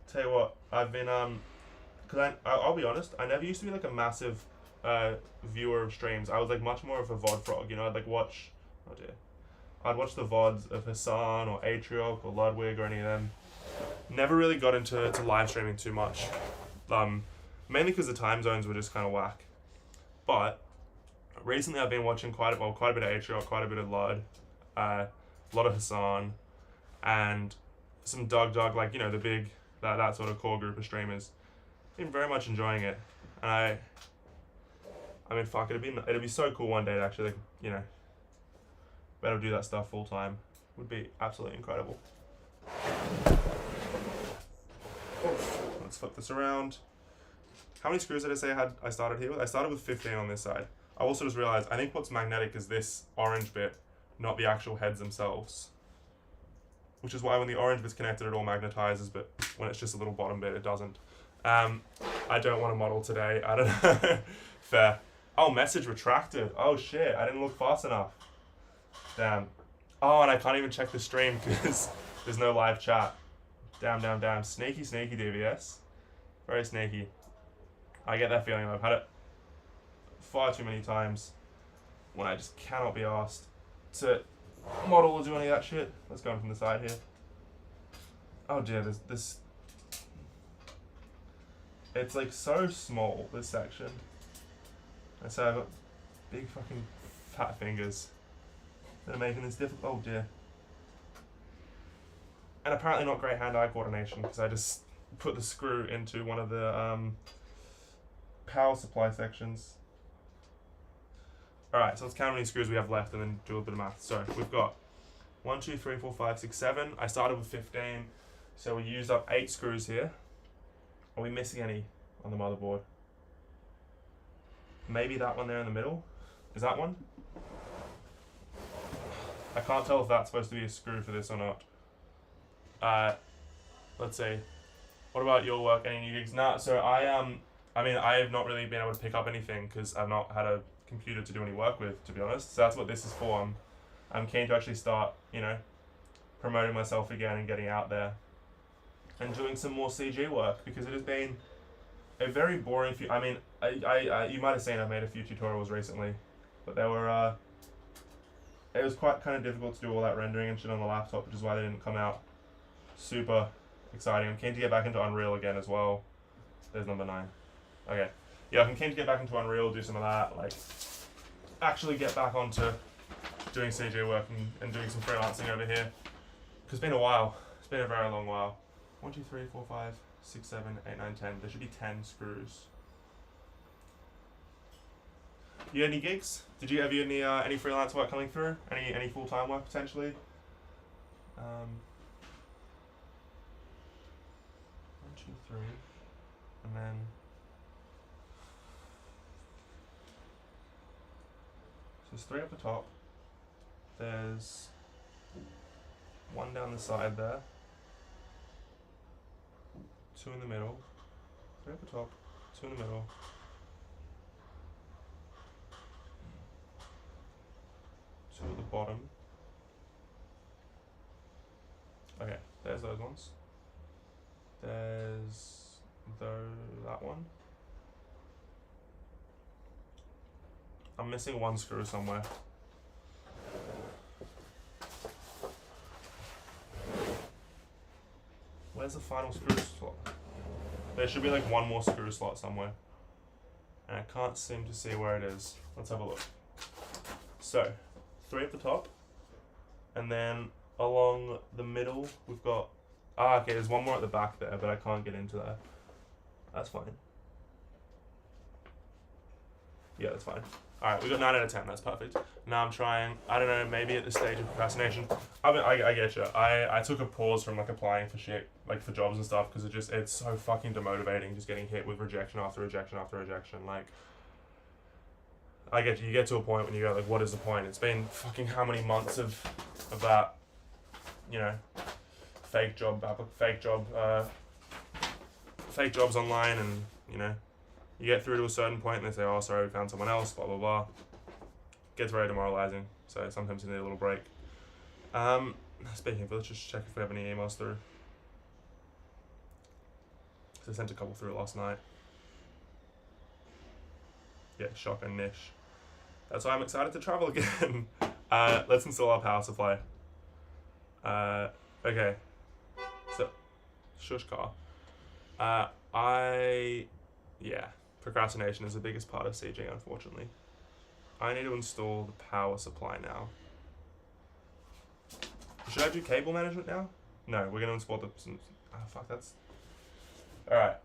Tell you what, I've been because I'll be honest, I never used to be like a massive viewer of streams. I was like much more of a VOD frog, you know. I'd like watch, oh dear, I'd watch the VODs of Hassan or Atriok or Ludwig or any of them. Never really got into live streaming too much, mainly because the time zones were just kind of whack. But recently I've been watching quite a bit of Atriok, quite a bit of Lud, a lot of Hassan, and some Dog, like, you know, the big, that sort of core group of streamers. Been very much enjoying it, and I mean, fuck, it'd be so cool one day to actually, like, you know, be able to do that stuff full time. Would be absolutely incredible. Let's flip this around. How many screws did I say I started here with? I started with 15 on this side. I also just realized, I think what's magnetic is this orange bit, not the actual heads themselves. Which is why when the orange bit's connected, it all magnetizes, but when it's just a little bottom bit, it doesn't. I don't want to model today. I don't know. Fair. Oh, message retracted. Oh shit, I didn't look fast enough. Damn. Oh, and I can't even check the stream because there's no live chat. Damn. Sneaky DVS. Very sneaky. I get that feeling. I've had it far too many times when I just cannot be asked to model or do any of that shit. Let's go in from the side here. Oh dear, there's this. It's like so small, this section. And so I've got big fucking fat fingers that are making this difficult. Oh dear. And apparently not great hand-eye coordination because I just put the screw into one of the power supply sections. Alright, so let's count how many screws we have left and then do a bit of math. So we've got 1, 2, 3, 4, 5, 6, 7. I started with 15, so we used up 8 screws here. Are we missing any on the motherboard? Maybe that one there in the middle? Is that one? I can't tell if that's supposed to be a screw for this or not. Let's see. What about your work? Any new gigs? Nah, so I mean, I have not really been able to pick up anything because I've not had a computer to do any work with, to be honest. So that's what this is for. I'm keen to actually start, you know, promoting myself again and getting out there and doing some more CG work because it has been a very boring few. I mean, I you might have seen I made a few tutorials recently, but they were it was quite kind of difficult to do all that rendering and shit on the laptop, which is why they didn't come out super exciting. I'm keen to get back into Unreal again as well. There's number 9. Okay. Yeah, I'm keen to get back into Unreal, do some of that, like actually get back onto doing CG work and doing some freelancing over here. Because it's been a while. It's been a very long while. 1, 2, 3, 4, 5, 6, 7, 8, 9, 10. There should be 10 screws. You had any gigs? Did you have any freelance work coming through? Any full-time work potentially? 1, 2, 3, and then so there's 3 up the top. There's 1 down the side there. 2 in the middle. 3 up the top. 2 in the middle. 2 at the bottom. Okay, there's those ones. There's that one. I'm missing 1 screw somewhere. Where's the final screw slot? There should be like 1 more screw slot somewhere. And I can't seem to see where it is. Let's have a look. So, 3 at the top. And then along the middle, we've got... okay, there's 1 more at the back there, but I can't get into there. That's fine. Yeah, that's fine. Alright, we got 9 out of 10. That's perfect. Now I'm trying, I don't know, maybe at the stage of procrastination. I get you. I took a pause from like applying for shit, like for jobs and stuff, because it's so fucking demotivating just getting hit with rejection after rejection after rejection. Like, I get you get to a point when you go like, what is the point? It's been fucking how many months of that, you know, fake jobs online, and you know, you get through to a certain point and they say, oh sorry, we found someone else, blah blah blah. Gets very demoralizing, so sometimes you need a little break. Speaking of, let's just check if we have any emails through. So I sent a couple through last night. Yeah, shock and niche. That's why I'm excited to travel again. Let's install our power supply. Okay. So, shush car. Yeah, procrastination is the biggest part of sieging, unfortunately. I need to install the power supply now. Should I do cable management now? No, we're going to install the... Oh, fuck, that's... Alright.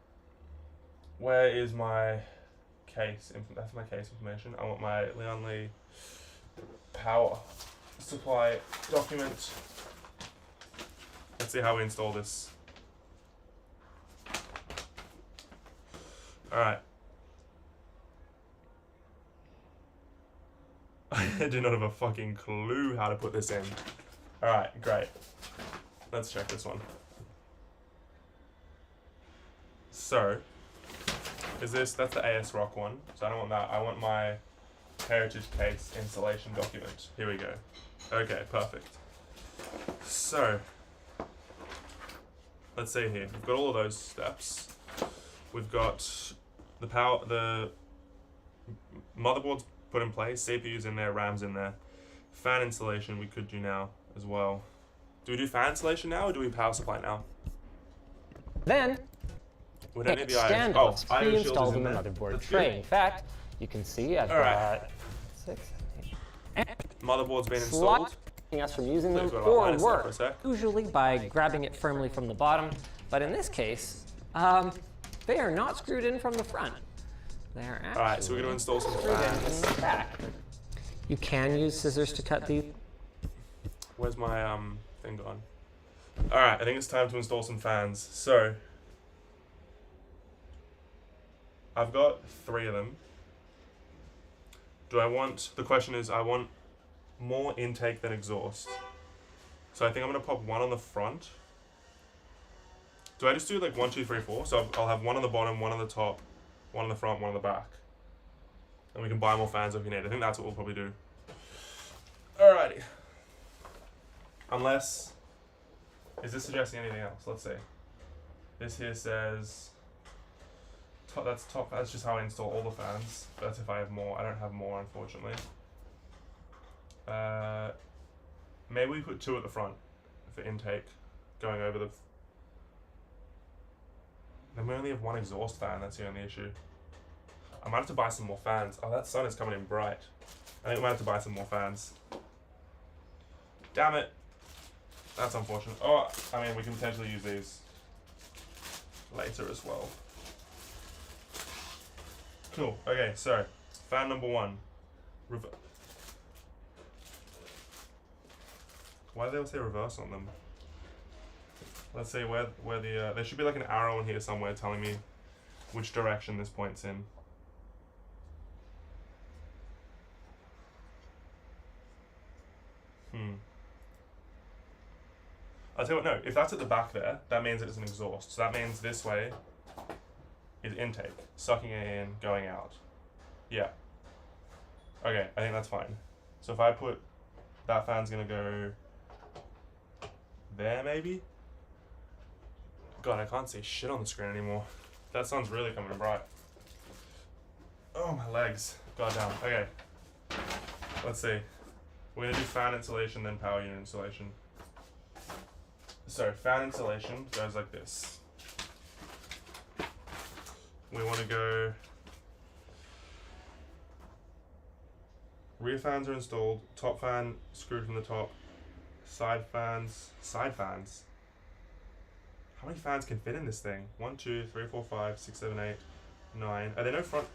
Where is my case? That's my case information. I want my Leon Lee power supply document. Let's see how we install this. Alright. I do not have a fucking clue how to put this in. Alright, great. Let's check this one. So, that's the AS Rock one. So I don't want that. I want my Heritage Case installation document. Here we go. Okay, perfect. So, let's see here. We've got all of those steps. We've got the motherboard's put in place, CPU's in there, RAM's in there. Fan installation we could do now as well. Do we do fan installation now or do we power supply now? Then, we don't need the standoffs IO pre-installed in the motherboard tray. In fact, you can see I've got 6, 8. Motherboard's been installed. Stopping us from using them or work, usually by grabbing it firmly from the bottom. But in this case, they are not screwed in from the front. They're actually Alright, so we're going to install some fans. In the back. You can use scissors to cut these. Where's my thing gone? Alright, I think it's time to install some fans. So, I've got 3 of them. The question is, I want more intake than exhaust. So I think I'm going to pop one on the front. Do I just do like 1, 2, 3, 4? So I'll have one on the bottom, one on the top, one on the front, one on the back. And we can buy more fans if you need. I think that's what we'll probably do. Alrighty. Unless... Is this suggesting anything else? Let's see. This here says... That's top. That's just how I install all the fans. That's if I have more. I don't have more, unfortunately. Maybe we put 2 at the front for intake, going over the... Then we only have 1 exhaust fan. That's the only issue. I might have to buy some more fans. Oh, that sun is coming in bright. I think we might have to buy some more fans. Damn it. That's unfortunate. Oh, I mean, we can potentially use these later as well. Cool. Okay, so fan number 1. Why do they all say reverse on them? Let's see where the there should be like an arrow in here somewhere telling me which direction this points in. I'll tell you what, no, if that's at the back there, that means it's an exhaust. So that means this way is intake, sucking it in, going out. Yeah. Okay, I think that's fine. So if I put, that fan's gonna go there maybe? God, I can't see shit on the screen anymore. That sun's really coming in bright. Oh, my legs. God damn. Okay. Let's see. We're gonna do fan installation, then power unit installation. So, fan installation goes like this. We want to go... Rear fans are installed, top fan screwed from the top, side fans... How many fans can fit in this thing? 1, 2, 3, 4, 5, 6, 7, 8, 9. Are there no front...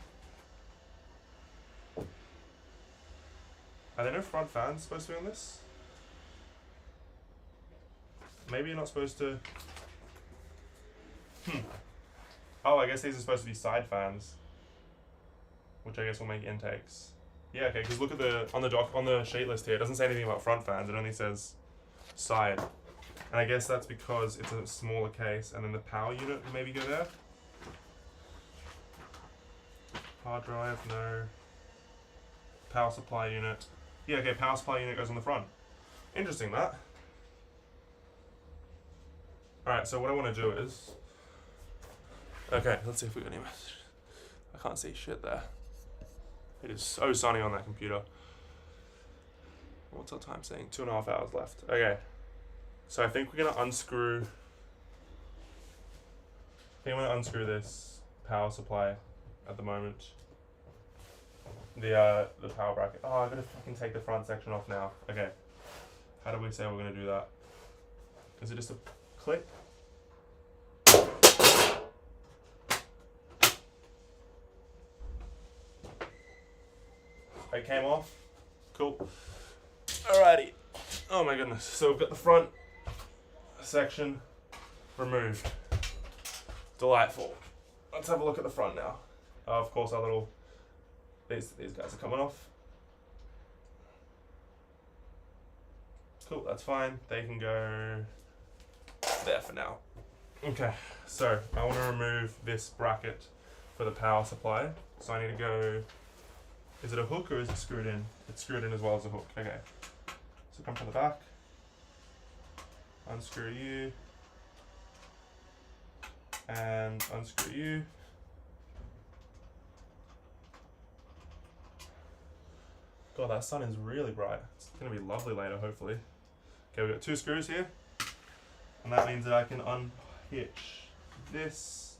Are there no front fans supposed to be on this? Maybe you're not supposed to... Oh, I guess these are supposed to be side fans. Which I guess will make intakes. Yeah, okay, because look at the... On the sheet list here, it doesn't say anything about front fans. It only says side. And I guess that's because it's a smaller case, and then the power unit will maybe go there. Hard drive, no. Power supply unit. Yeah, okay, power supply unit goes on the front. Interesting, that. Alright, so what I want to do is... Okay, let's see if we got any message. I can't see shit there. It is so sunny on that computer. What's our time saying? 2.5 hours left. Okay. So I think we're going to unscrew... I think I'm going to unscrew this power supply at the moment. The power bracket. Oh, I gotta fucking take the front section off now. Okay. How do we say we're gonna do that? Is it just a click? It came off. Cool. Alrighty. Oh my goodness. So we've got the front section removed. Delightful. Let's have a look at the front now. Of course, our little... These guys are coming off. Cool, that's fine. They can go there for now. Okay, so I want to remove this bracket for the power supply. So I need to go... Is it a hook or is it screwed in? It's screwed in as well as a hook. Okay. So come from the back. Unscrew you. And unscrew you. God, that sun is really bright. It's going to be lovely later, hopefully. Okay, we've got 2 screws here. And that means that I can unhitch this.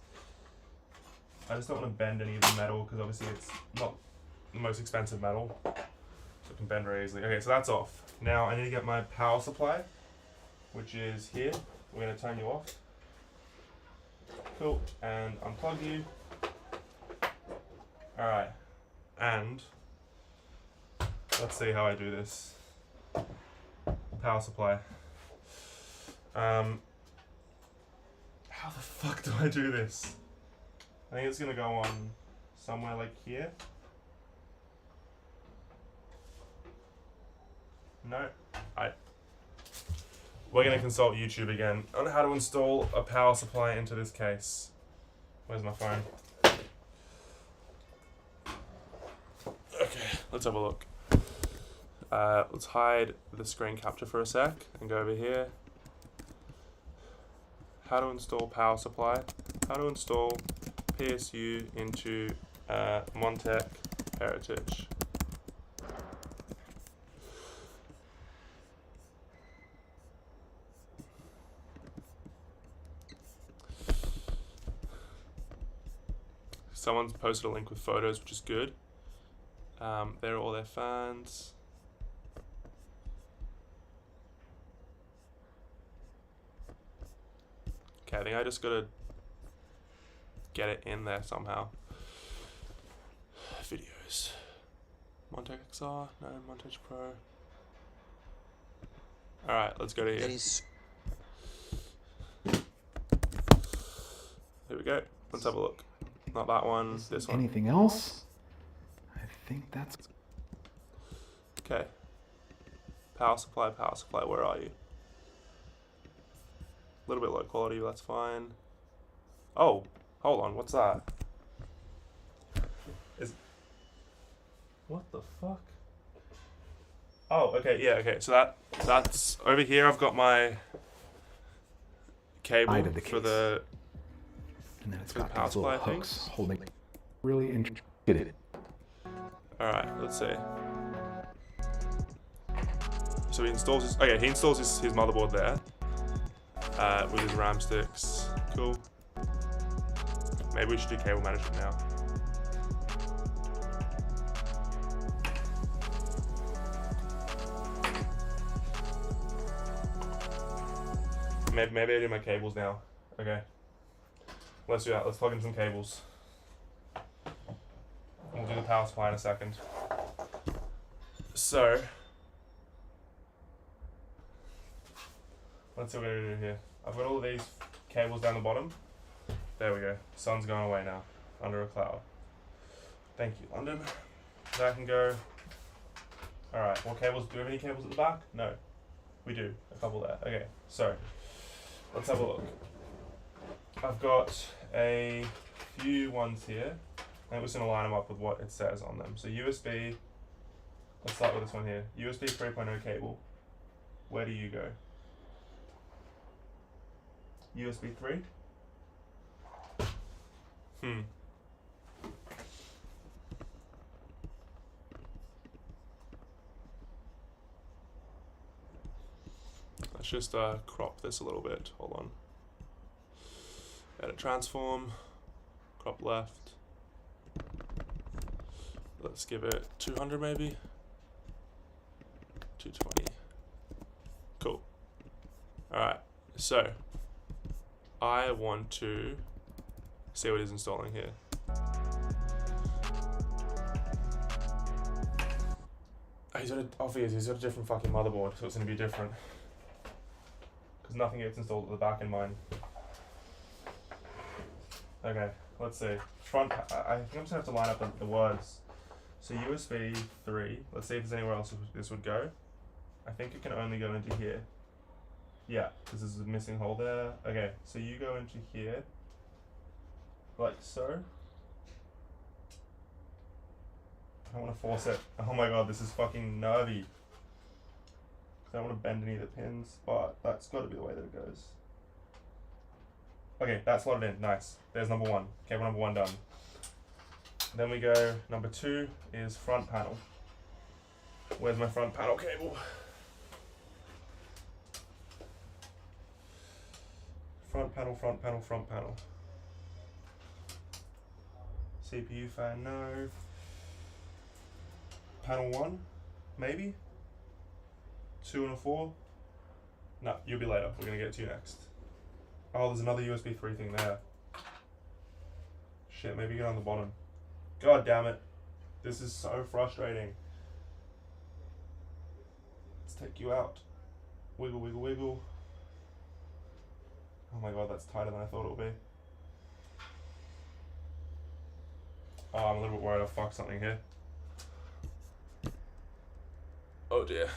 I just don't want to bend any of the metal because obviously it's not the most expensive metal. So it can bend very easily. Okay, so that's off. Now I need to get my power supply, which is here. We're going to turn you off. Cool. And unplug you. Alright. And... let's see how I do this. Power supply. How the fuck do I do this? I think it's gonna go on somewhere like here. No. We're gonna consult YouTube again on how to install a power supply into this case. Where's my phone? Okay, let's have a look. Let's hide the screen capture for a sec and go over here. How to install power supply. How to install PSU into Montec Heritage. Someone's posted a link with photos, which is good. They're all their fans. Okay, I think I just gotta get it in there somehow. Videos. Montec XR, no, Montage Pro. Alright, let's go to here. Here we go. Let's have a look. Not that one, this one. Anything else? I think that's... Okay. Power supply, where are you? A little bit low quality, but that's fine. Oh, hold on, what's that? What the fuck? Oh, okay, yeah, okay. So that's over here. I've got my cable for the and then it's for the got power these little supply hooks things. holding really interested. All right, let's see. So he installs his. Okay, he installs his motherboard there with his RAM sticks. Cool. Maybe we should do cable management now. Maybe I do my cables now. Okay. Let's do that. Let's plug in some cables. We'll do the power supply in a second. So, let's see what we're going to do here. I've got all of these cables down the bottom. There we go. Sun's going away now, under a cloud. Thank you, London. That can go. Alright, what cables? Do we have any cables at the back? No. We do. A couple there. Okay, so, let's have a look. I've got a few ones here. I'm just going to line them up with what it says on them. So USB, let's start with this one here. USB 3.0 cable. Where do you go? USB 3? Let's just crop this a little bit. Hold on. Edit transform. Crop left. Let's give it 200 maybe. 220. Cool. Alright, so I want to see what is installing here. He's got a different fucking motherboard, so it's gonna be different. Because nothing gets installed at the back in mine. Okay, let's see. Front, I think I'm just gonna have to line up the words. So USB 3, let's see if there's anywhere else this would go. I think it can only go into here. Yeah, because there's a missing hole there. Okay, so you go into here, like so. I don't want to force it. Oh my god, this is fucking nervy. I don't want to bend any of the pins, but that's got to be the way that it goes. Okay, that's slotted in. Nice. There's number one. Cable number one done. Then we go, number 2 is front panel. Where's my front panel cable? Front panel, front panel, front panel. CPU fan, no. Panel 1, maybe? 2 and a 4? No, you'll be later. We're gonna get to you next. Oh, there's another USB 3 thing there. Shit, maybe get on the bottom. God damn it. This is so frustrating. Let's take you out. Wiggle, wiggle, wiggle. Oh my god, that's tighter than I thought it would be. Oh, I'm a little bit worried I fucked something here. Oh dear.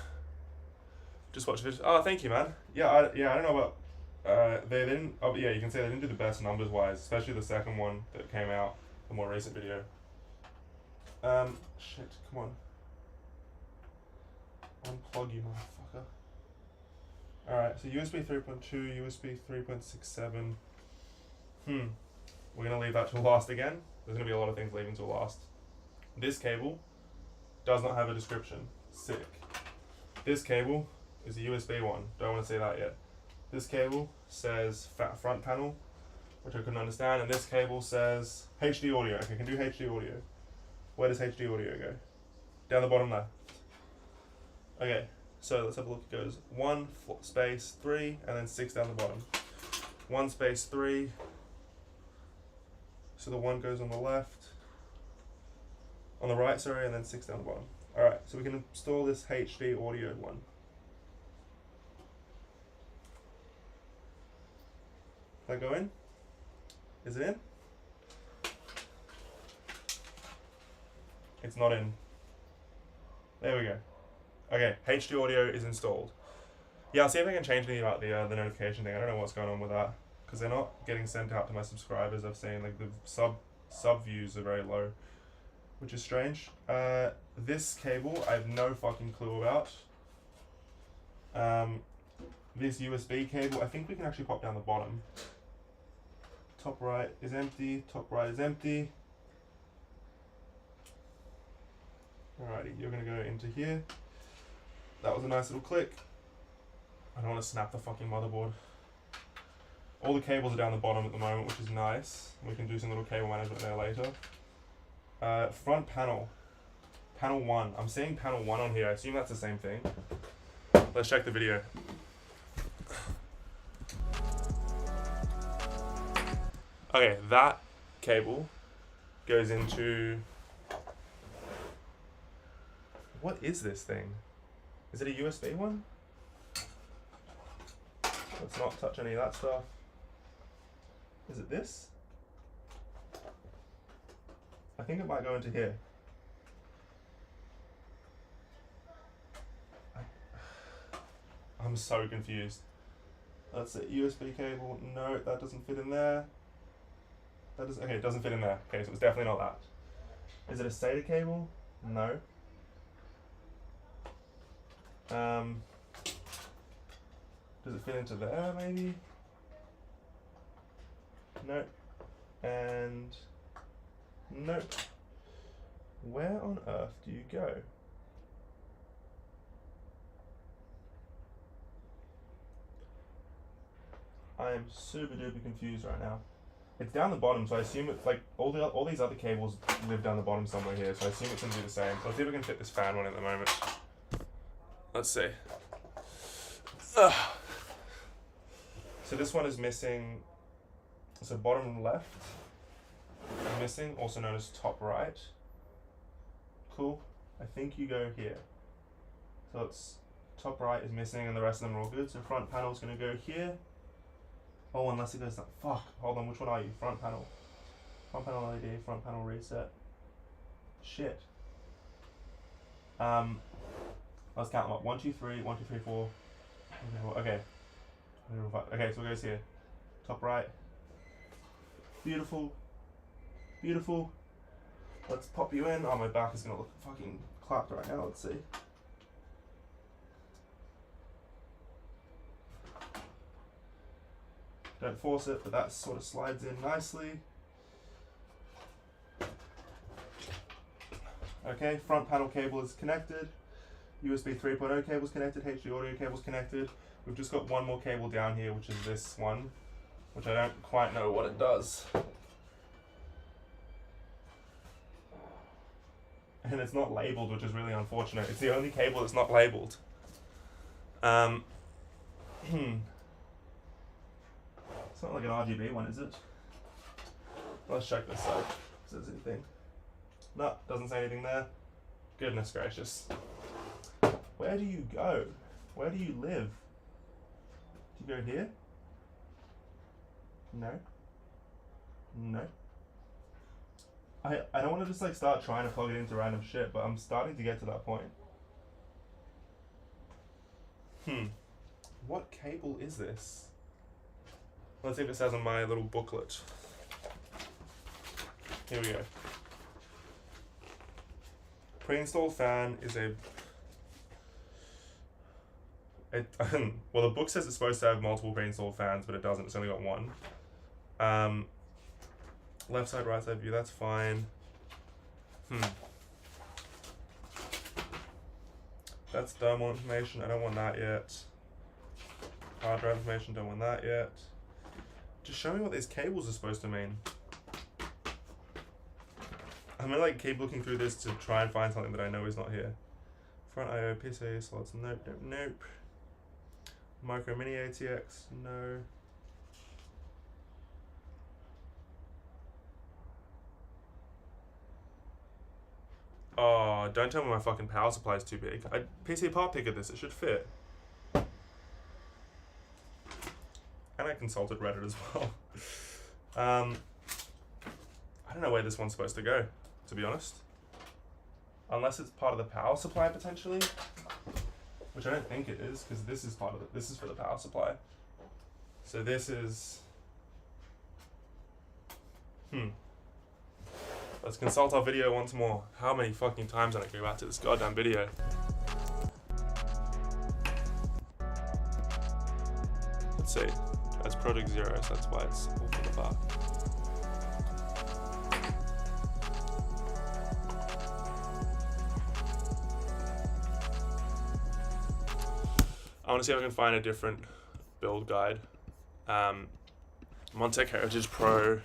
Just watch video. Oh, thank you, man. Yeah, I don't know about. They didn't. Oh, yeah, you can see they didn't do the best numbers wise, especially the second one that came out, the more recent video. Shit, come on. Unplug you, motherfucker. Alright, so USB 3.2, USB 3.67. We're gonna leave that till last again. There's gonna be a lot of things leaving till last. This cable does not have a description. Sick. This cable is a USB one. Don't want to see that yet. This cable says front panel, which I couldn't understand, and this cable says HD audio. Okay, I can do HD audio. Where does HD audio go? Down the bottom left. Okay, so let's have a look. It goes 1 space 3 and then 6 down the bottom. 1 space 3. So the 1 goes on the left, on the right, sorry, and then 6 down the bottom. Alright, so we can install this HD audio one. That go in? Is it in? It's not in. There we go. Okay, HD audio is installed. Yeah, I'll see if I can change anything about the notification thing. I don't know what's going on with that, because they're not getting sent out to my subscribers. I've seen like the sub views are very low, which is strange. This cable I have no fucking clue about. This USB cable, I think we can actually pop down the bottom. Top right is empty, top right is empty. Alrighty, you're gonna go into here. That was a nice little click. I don't want to snap the fucking motherboard. All the cables are down the bottom at the moment, which is nice. We can do some little cable management there later. Front panel. Panel 1. I'm seeing panel 1 on here. I assume that's the same thing. Let's check the video. Okay, that cable goes into... What is this thing? Is it a USB one? Let's not touch any of that stuff. Is it this? I think it might go into here. I'm so confused. That's a USB cable. No, that doesn't fit in there. That doesn't. Okay, it doesn't fit in there. Okay, so it's definitely not that. Is it a SATA cable? No. Does it fit into there, maybe? Nope. And nope. Where on earth do you go? I am super duper confused right now. It's down the bottom, so I assume it's like all these other cables live down the bottom somewhere here, so I assume it's gonna do the same. So let's see if we can fit this fan one at the moment. Let's see. Ugh. So this one is missing. So bottom left is missing, also known as top right. Cool. I think you go here. So it's top right is missing, and the rest of them are all good. So front panel is gonna go here. Oh, unless it goes that. Fuck. Hold on. Which one are you? Front panel. Front panel LED. Front panel reset. Shit. Let's count them up. 1, 2, 3. 1, 2, 3, 4. Okay. Okay, so it goes here. Top right. Beautiful. Beautiful. Let's pop you in. Oh, my back is gonna look fucking clapped right now. Let's see. Don't force it, but that sort of slides in nicely. Okay, front panel cable is connected. USB 3.0 cable's connected. HD audio cable's connected. We've just got one more cable down here, which is this one, which I don't quite know what it does. And it's not labeled, which is really unfortunate. It's the only cable that's not labeled. It's not like an RGB one, is it? Let's check this side. If there's anything. No, doesn't say anything there. Goodness gracious. Where do you go? Where do you live? Do you go here? No. No. I don't want to just like start trying to plug it into random shit, but I'm starting to get to that point. What cable is this? Let's see if it says on my little booklet. Here we go. Pre-installed fan is well, the book says it's supposed to have multiple pre-installed fans, but it doesn't. It's only got one. Left side, right side view, that's fine. That's thermal information. I don't want that yet. Hard drive information, don't want that yet. Just show me what these cables are supposed to mean. I'm gonna like keep looking through this to try and find something that I know is not here. Front IO, PCIe slots, nope, nope, nope. Micro mini ATX, no. Oh, don't tell me my fucking power supply is too big. PC part picker this, it should fit. And I consulted Reddit as well. I don't know where this one's supposed to go, to be honest. Unless it's part of the power supply potentially, which I don't think it is, because this is part of this is for the power supply. So this is. Let's consult our video once more. How many fucking times did I go back to this goddamn video? Let's see. That's Project Zero, so that's why it's all for the bar. I want to see if I can find a different build guide. Montech Heritage Pro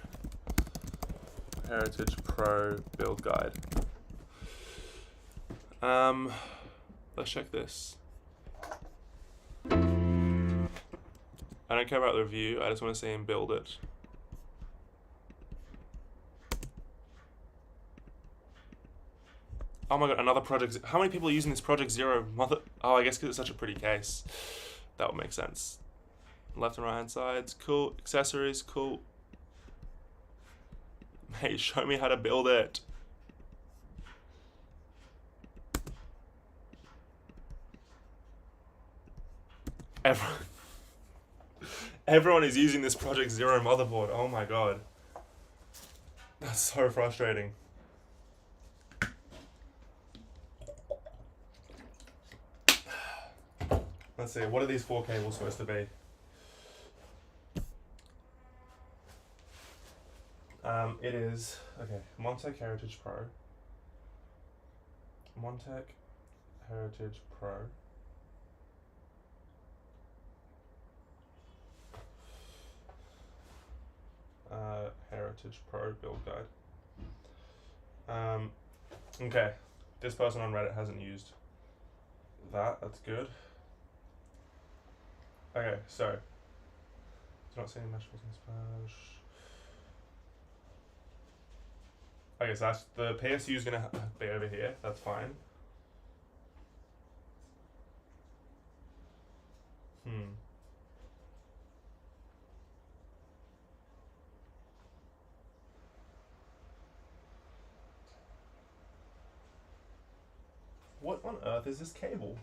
build guide. Let's check this. I don't care about the review, I just want to see him build it. Oh my god, another Project. How many people are using this Project Zero? Oh, I guess because it's such a pretty case. That would make sense. Left and right hand sides, cool. Accessories, cool. Hey, show me how to build it. Everyone is using this Project Zero motherboard. Oh my god. That's so frustrating. Let's see, what are these 4 cables supposed to be? It is, okay, Montec Heritage Pro. Montec Heritage Pro. Heritage Pro build guide. Okay, this person on Reddit hasn't used that, that's good. Okay, so, do not see any mesh buttons splash. Okay, so that's, the PSU is gonna be over here, that's fine. What on earth is this cable?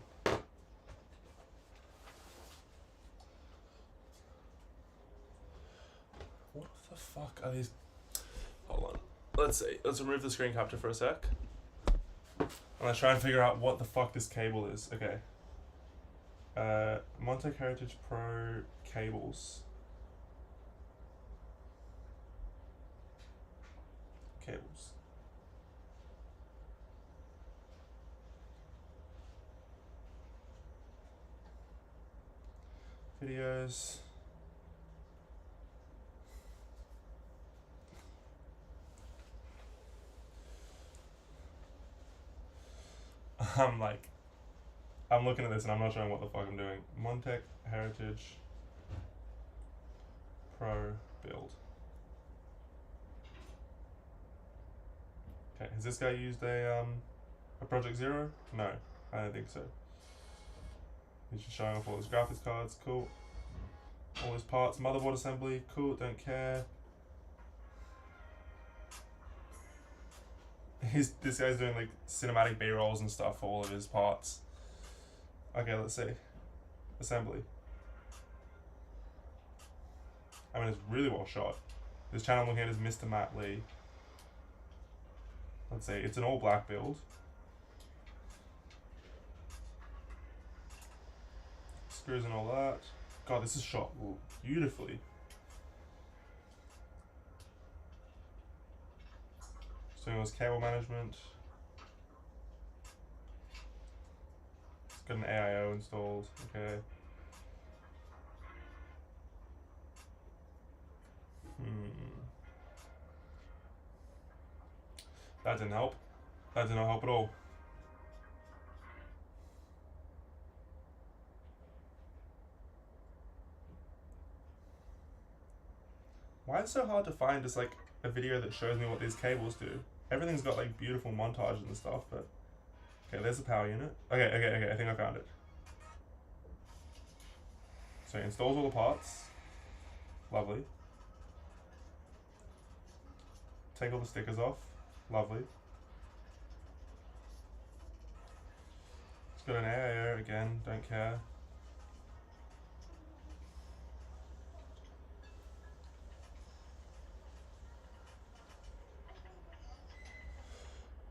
What the fuck are these? Hold on. Let's see. Let's remove the screen capture for a sec. And let's try and figure out what the fuck this cable is. Okay. Montec Heritage Pro cables. Cables. Videos. I'm looking at this and I'm not showing what the fuck I'm doing. Montec Heritage Pro build. Okay, has this guy used a Project Zero? No, I don't think so. He's just showing off all his graphics cards, cool. All his parts, motherboard assembly, cool, don't care. This guy's doing like cinematic B-rolls and stuff for all of his parts. Okay, let's see. Assembly. I mean, it's really well shot. This channel I'm looking at is Mr. Matt Lee. Let's see, it's an all black build. Screws and all that. God, this is shot beautifully. So it was cable management. It's got an AIO installed. Okay. That didn't help. That did not help at all. Why is it so hard to find just like a video that shows me what these cables do? Everything's got like beautiful montages and stuff, but okay, there's the power unit. Okay, I think I found it. So it installs all the parts. Lovely. Take all the stickers off. Lovely. It's got an AIO again, don't care.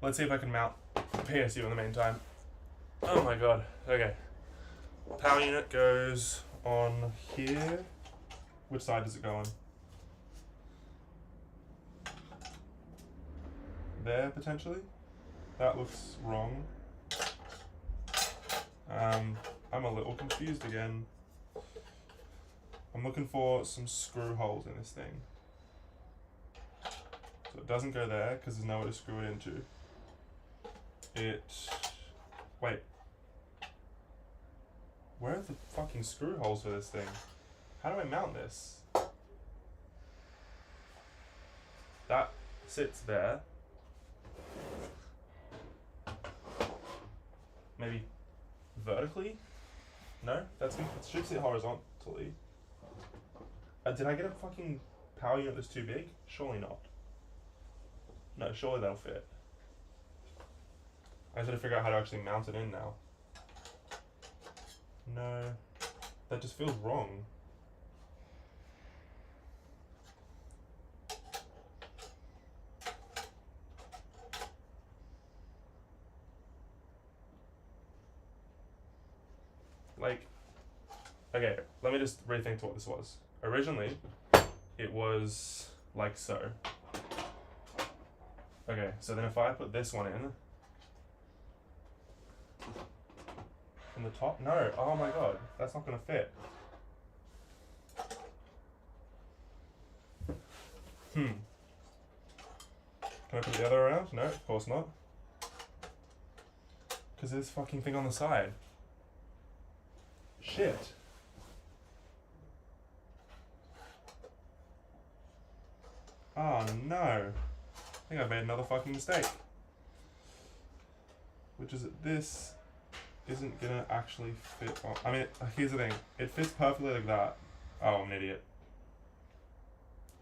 Let's see if I can mount PSU in the meantime. Oh my god, okay. Power unit goes on here. Which side does it go on? There, potentially? That looks wrong. I'm a little confused again. I'm looking for some screw holes in this thing. So it doesn't go there because there's nowhere to screw it into. Wait. Where are the fucking screw holes for this thing? How do I mount this? That sits there. maybe vertically? No? It should sit horizontally. Did I get a fucking power unit that's too big? Surely not. No, surely that'll fit. I just got to figure out how to actually mount it in now. No, that just feels wrong. Like, okay, let me just rethink what this was. Originally, it was like so. Okay, so then if I put this one in, from the top, no, oh my god, that's not gonna fit. Can I put the other around? No, of course not. Because there's this fucking thing on the side. Shit. Oh no. I think I've made another fucking mistake. Which is that this isn't gonna actually fit on. I mean, here's the thing. It fits perfectly like that. Oh, I'm an idiot.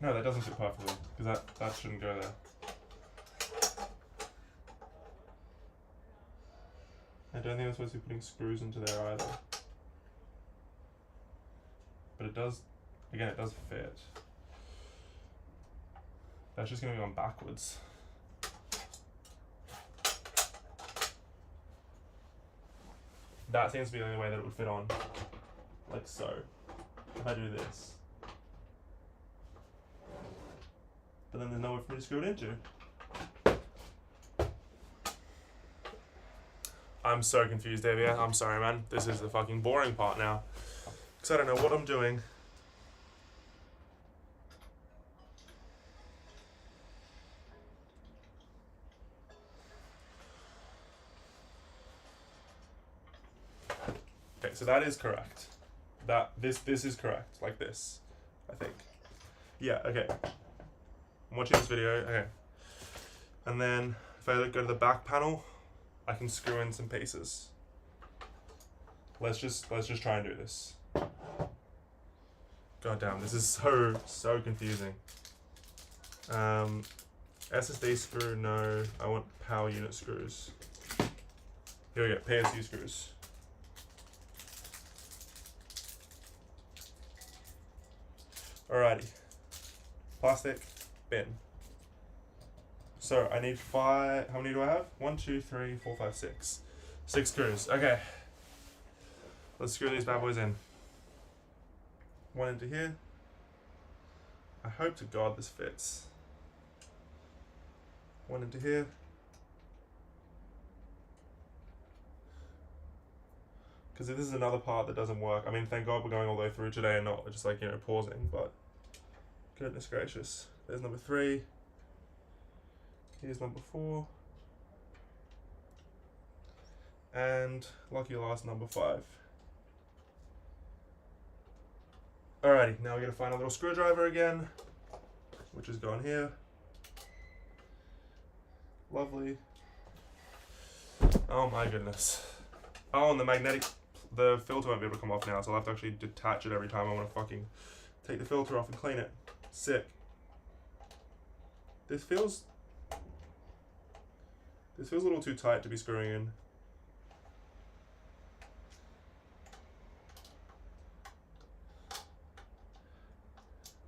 No, that doesn't fit perfectly. Because that shouldn't go there. I don't think I'm supposed to be putting screws into there either. But it does, again, it does fit. That's just going to be on backwards. That seems to be the only way that it would fit on. Like so. If I do this. But then there's nowhere for me to screw it into. I'm so confused, Davia. I'm sorry, man. This is the fucking boring part now. Because I don't know what I'm doing. Okay, so that is correct. This is correct. Like this, I think. Yeah, okay. I'm watching this video, okay. And then if I go to the back panel, I can screw in some pieces. Let's just try and do this. God damn, this is so confusing. SSD screw, no. I want power unit screws. Here we go, PSU screws. Alrighty. Plastic bin. So I need 5. How many do I have? 1, 2, 3, 4, 5, 6. 6 screws. Okay. Let's screw these bad boys in. One into here. I hope to God this fits. One into here. Because if this is another part that doesn't work, I mean, thank God we're going all the way through today and not just like, you know, pausing, but goodness gracious. There's number 3. Here's number 4. And lucky last, number 5. Alrighty, now we're going to find a little screwdriver again, which is gone here. Lovely. Oh my goodness. Oh, and the filter won't be able to come off now, so I'll have to actually detach it every time I want to fucking take the filter off and clean it. Sick. This feels a little too tight to be screwing in.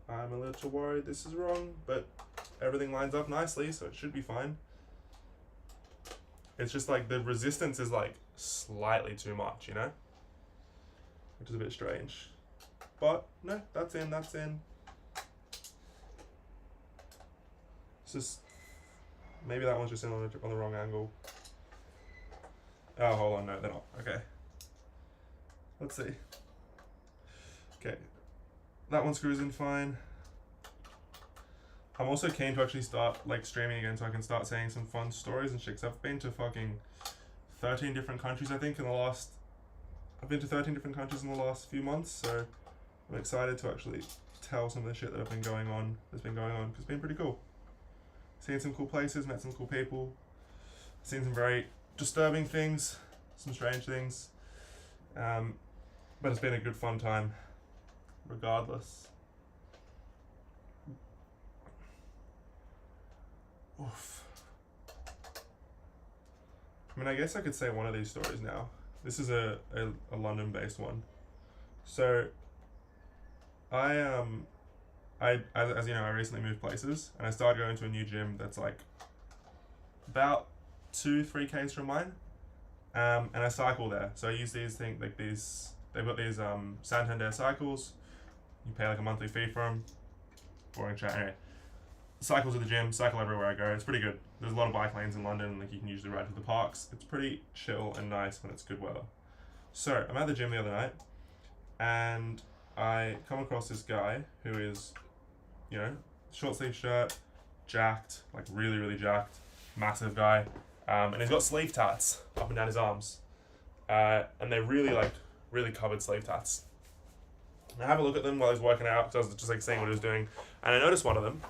I'm a little worried this is wrong, but everything lines up nicely, so it should be fine. It's just like the resistance is like slightly too much, you know? Which is a bit strange. But no, that's in. It's just, maybe that one's just in on the wrong angle. Oh, hold on, no, they're not. Okay. Let's see. Okay. That one screws in fine. I'm also keen to actually start like streaming again so I can start saying some fun stories and shit. 'Cause I've been to fucking 13 different countries, I think, I've been to 13 different countries in the last few months, so I'm excited to actually tell some of the shit that's been going on, because it's been pretty cool. Seen some cool places, met some cool people, seen some very disturbing things, some strange things. But it's been a good fun time, regardless. Oof. I mean, I guess I could say one of these stories now. This is a London-based one. So, as you know, I recently moved places, and I started going to a new gym that's like about 2-3 k's from mine, and I cycle there. So I use these things like these. They've got these Santander cycles. You pay like a monthly fee for them. Boring chat. Anyway, cycle to the gym, cycle everywhere I go. It's pretty good. There's a lot of bike lanes in London, like you can usually ride to the parks. It's pretty chill and nice when it's good weather. So I'm at the gym the other night, and I come across this guy who is, you know, short sleeve shirt, jacked, like really, really jacked, massive guy, and he's got sleeve tats up and down his arms, and they're really covered sleeve tats. And I have a look at them while he's working out because I was just like seeing what he was doing, and I noticed one of them,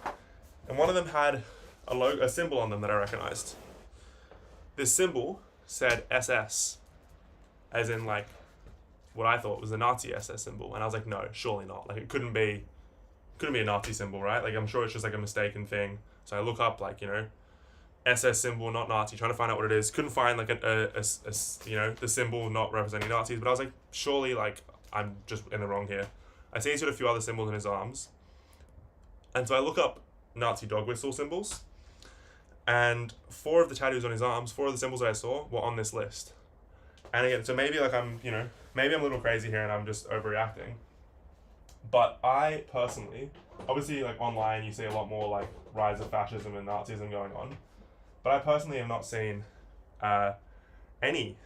and one of them had a symbol on them that I recognized. This symbol said SS, as in like what I thought was the Nazi SS symbol, and I was like, no, surely not. Like it couldn't be a Nazi symbol, right? Like I'm sure it's just like a mistaken thing. So I look up like, you know, SS symbol, not Nazi, trying to find out what it is. Couldn't find like a you know, the symbol not representing Nazis, but I was like, surely like I'm just in the wrong here. I see he's got a few other symbols in his arms, and so I look up Nazi dog whistle symbols, and 4 of the tattoos on his arms, 4 of the symbols I saw were on this list. And again, so maybe like I'm, you know, maybe I'm a little crazy here and I'm just overreacting. But I personally, obviously like online you see a lot more like rise of fascism and Nazism going on. But I personally have not seen any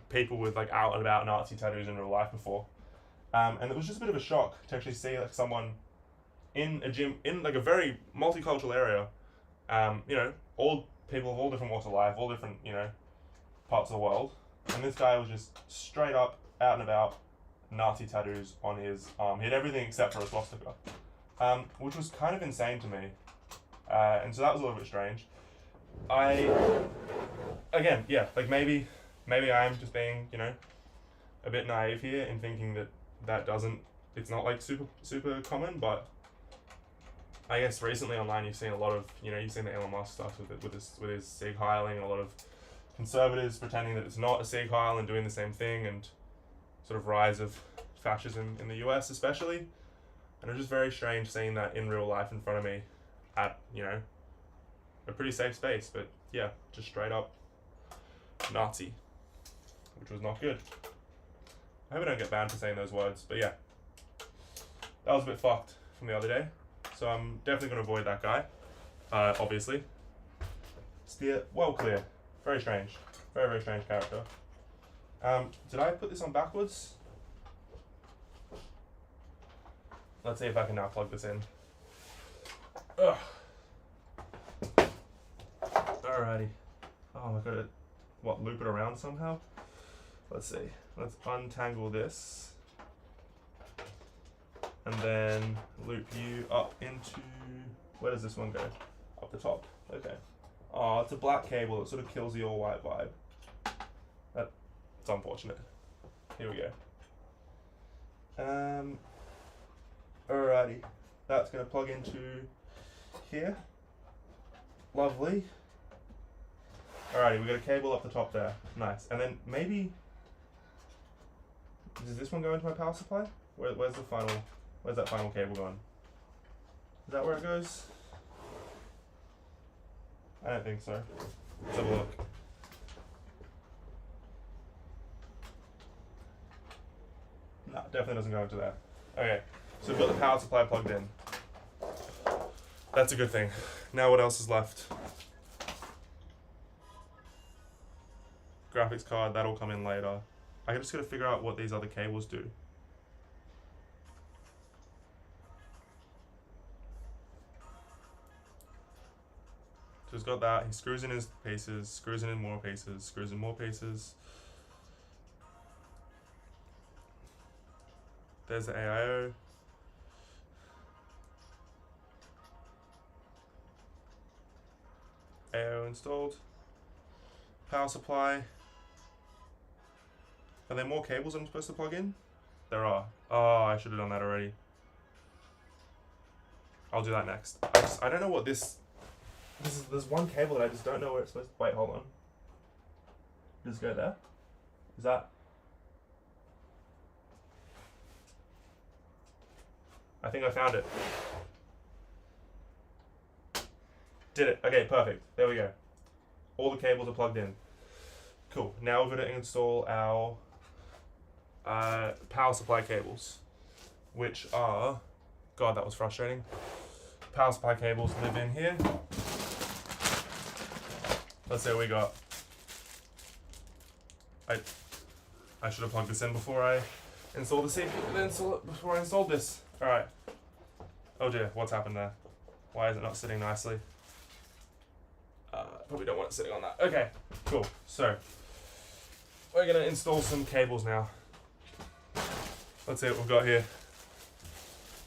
people with like out and about Nazi tattoos in real life before. And it was just a bit of a shock to actually see like someone in a gym, in like a very multicultural area, you know, all people of all different walks of life, all different, you know, parts of the world. And this guy was just straight up, out and about, Nazi tattoos on his arm. He had everything except for a swastika, which was kind of insane to me. And so that was a little bit strange. Again, yeah, like maybe I'm just being, you know, a bit naive here in thinking that it's not like super common, but I guess recently online you've seen a lot of, you know, you've seen the Elon Musk stuff with his Sieg Heiling, and a lot of conservatives pretending that it's not a Sieg Heil and doing the same thing, and sort of rise of fascism in the US especially. And it was just very strange seeing that in real life in front of me at, you know, a pretty safe space, but yeah, just straight up Nazi, which was not good. I hope I don't get banned for saying those words, but yeah, that was a bit fucked from the other day. So I'm definitely going to avoid that guy, obviously. Steer well clear. Very strange. Very, very strange character. Did I put this on backwards? Let's see if I can now plug this in. Ugh. Alrighty. Oh, I gotta, loop it around somehow? Let's see. Let's untangle this. And then loop you up into, where does this one go? Up the top. Okay. Oh, it's a black cable. It sort of kills the all white vibe. It's unfortunate. Here we go. Alrighty. That's going to plug into here. Lovely. Alrighty, we got a cable up the top there. Nice. And then maybe, does this one go into my power supply? Where's that final cable going? Is that where it goes? I don't think so. Let's have a look. No, definitely doesn't go into there. Okay, so we've got the power supply plugged in. That's a good thing. Now what else is left? Graphics card, that'll come in later. I just gotta figure out what these other cables do. So he's got that, he screws in his pieces, screws in more pieces, screws in more pieces. There's the AIO. AIO installed. Power supply. Are there more cables I'm supposed to plug in? There are. Oh, I should have done that already. I'll do that next. I don't know what this is. There's one cable that I just don't know where it's supposed to. Wait, hold on. Does it go there? Is that? I think I found it. Did it. Okay, perfect. There we go. All the cables are plugged in. Cool. Now we're going to install our power supply cables, which are... God, that was frustrating. Power supply cables live in here. Let's see what we got. I should have plugged this in before I installed the CPU. Before I installed this. Alright. Oh dear, what's happened there? Why is it not sitting nicely? Probably don't want it sitting on that. Okay, cool. So, we're going to install some cables now. Let's see what we've got here.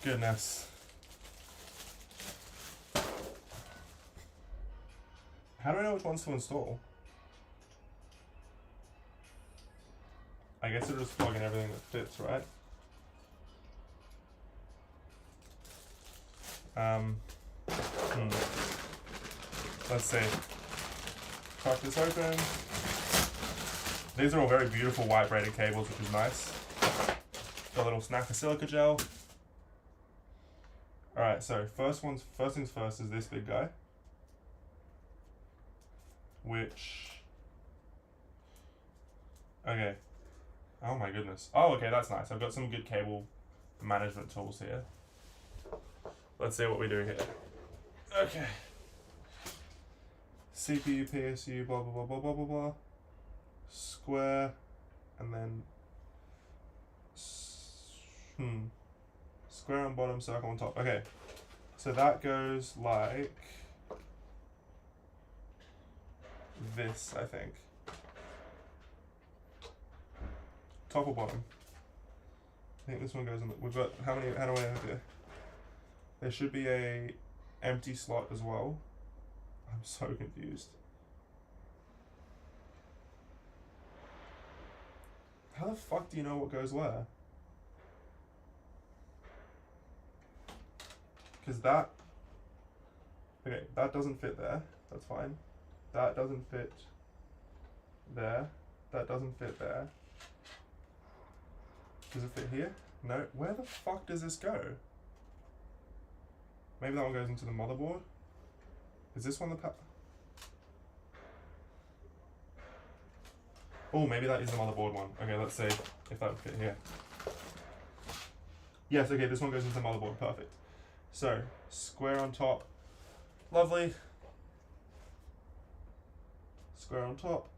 Goodness. How do I know which ones to install? I guess it'll just plug in everything that fits, right? Let's see. Crack this open. These are all very beautiful white braided cables, which is nice. Got a little snack of silica gel. Alright, so first things first is this big guy. Which... Okay. Oh my goodness. Oh, okay, that's nice. I've got some good cable management tools here. Let's see what we do here. Okay. CPU, PSU, blah, blah, blah, blah, blah, blah, blah. Square, and then... Square on bottom, circle on top. Okay. So that goes like... this, I think. Top or bottom? I think this one goes in the... We've got... How do I have here? There should be a empty slot as well. I'm so confused. How the fuck do you know what goes where? Because that... Okay, that doesn't fit there. That's fine. That doesn't fit there. That doesn't fit there. Does it fit here? No. Where the fuck does this go? Maybe that one goes into the motherboard? Is this one the oh, maybe that is the motherboard one. Okay, let's see if that would fit here. Yes, okay, this one goes into the motherboard. Perfect. So, square on top. Lovely. Square on top.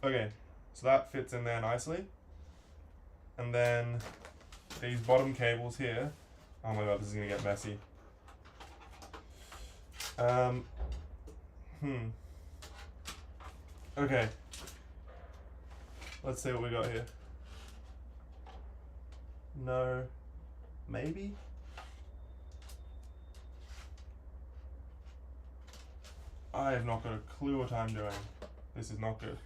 Okay, so that fits in there nicely. And then these bottom cables here. Oh my god, this is gonna get messy. Okay. Let's see what we got here. No. Maybe? I have not got a clue what I'm doing. This is not good.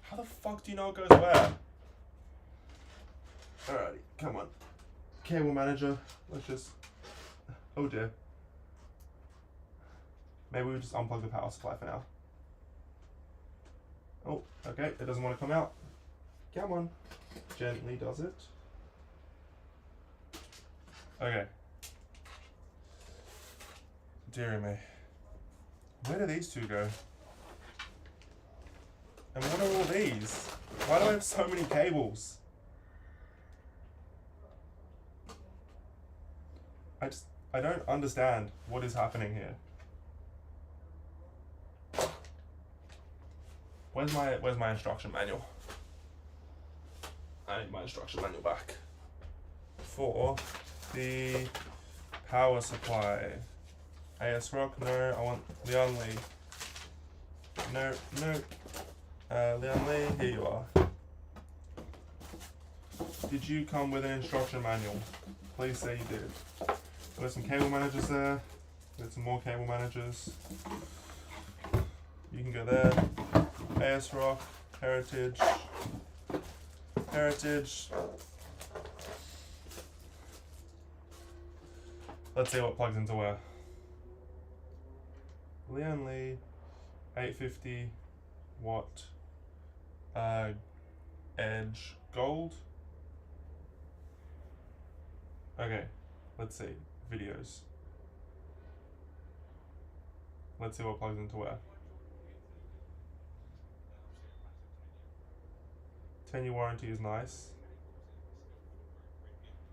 How the fuck do you know it goes where? Alrighty, come on. Cable manager, let's just... Oh dear. Maybe we'll just unplug the power supply for now. Oh, okay, it doesn't want to come out. Come on. Gently does it. Okay. Dear me. Where do these two go? And what are all these? Why do I have so many cables? I don't understand what is happening here. Where's my instruction manual? I need my instruction manual back. For the power supply. AS Rock, no, I want Leon Lee. No. Leon Lee, here you are. Did you come with an instruction manual? Please say you did. There's some cable managers there. There's some more cable managers. You can go there. ASRock, Heritage. Let's see what plugs into where. Leon Lee, 850 watt edge gold. Okay, let's see. Videos. Let's see what plugs into where. 10-year warranty is nice.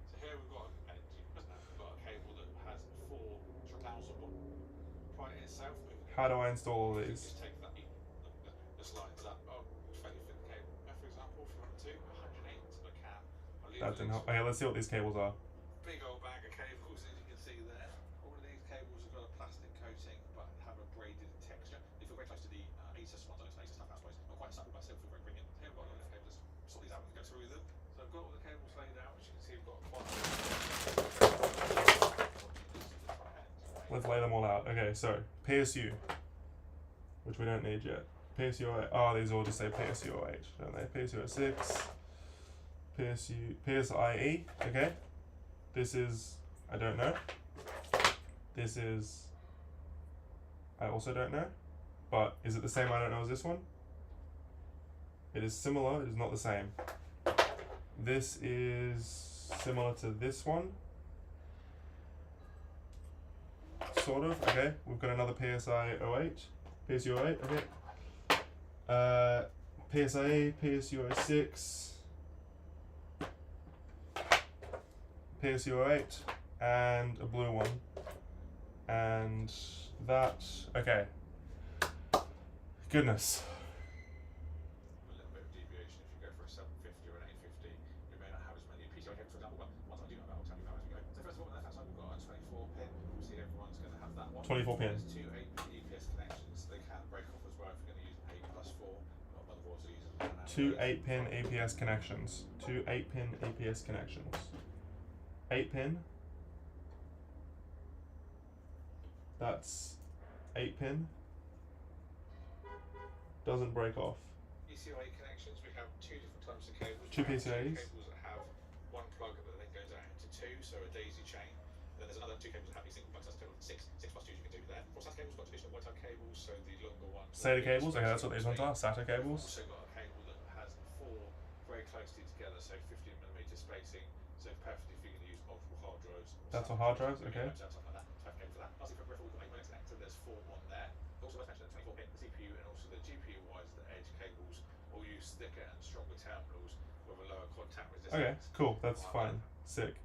So here we've got a cable that has 4 right in itself. How do I install all these? Just take that, just lines up. Oh, fairly thin cable. For example, if you want to 108 to the cam. That didn't help. Okay, let's see what these cables are. Big old bag of cables, as you can see there. All of these cables have got a plastic coating, but have a braided texture. They feel very close to the ASUS ones. I know it's ASUS stuff, I suppose. Not quite subtle, but still feel very premium. Here we've got a lot of cables. Sort these out and go through them. So I've got all the cables laid out. As you can see, we've got quite. Let's lay them all out. Okay, so PSU, which we don't need yet. PSU 08. Oh, these all just say PSU 08, don't they? PSU 06. PSIe. Okay. This is, I don't know. This is, I also don't know. But is it the same I don't know as this one? It is similar, it is not the same. This is similar to this one. Sort of, okay. We've got another PSI 08. PSU 08, okay. PSIe, PSU 06. PSU 08 and a blue one, and that, okay, goodness. A little bit of deviation. If you go for a 750 or an 850, you may not have as many PCI cables, for example, but ones I do know about, I'll tell you about as we go. So first of all, on the left hand side, we've got a 24 pin. Obviously everyone's going to have that one. 24 pin. There's 2 8-pin EPS connections. They can break off as well if you're going to use 8+4. Motherboards are using 2 8-pin APS connections. 2 8-pin APS connections. 8-pin. That's 8-pin. Doesn't break off. PCIe connections, we have 2 different types of cables. 2 PCIes. Cables that have one plug that then goes out into 2, so a daisy chain. Then there's another 2 cables that have these single plugs. That's a total of 6 plus 2 you can do there. Of course, that cable's got traditional white-type cables, so the longer ones. SATA cables. Okay, that's what these ones are. SATA cables. Also got a cable that has 4 very closely together, so 15mm spacing, so perfectly if you're going to use multiple hard drives. That's for hard drives. Okay. Something like that. So I have a cable for that. Lastly, for peripheral, we've got 8 connector. There's 4 on there. Also worth mentioning the 24 pin CPU and also the GPU wires, the edge cables all use thicker and stronger terminals with a lower contact resistance. Okay, cool. That's fine. Sick.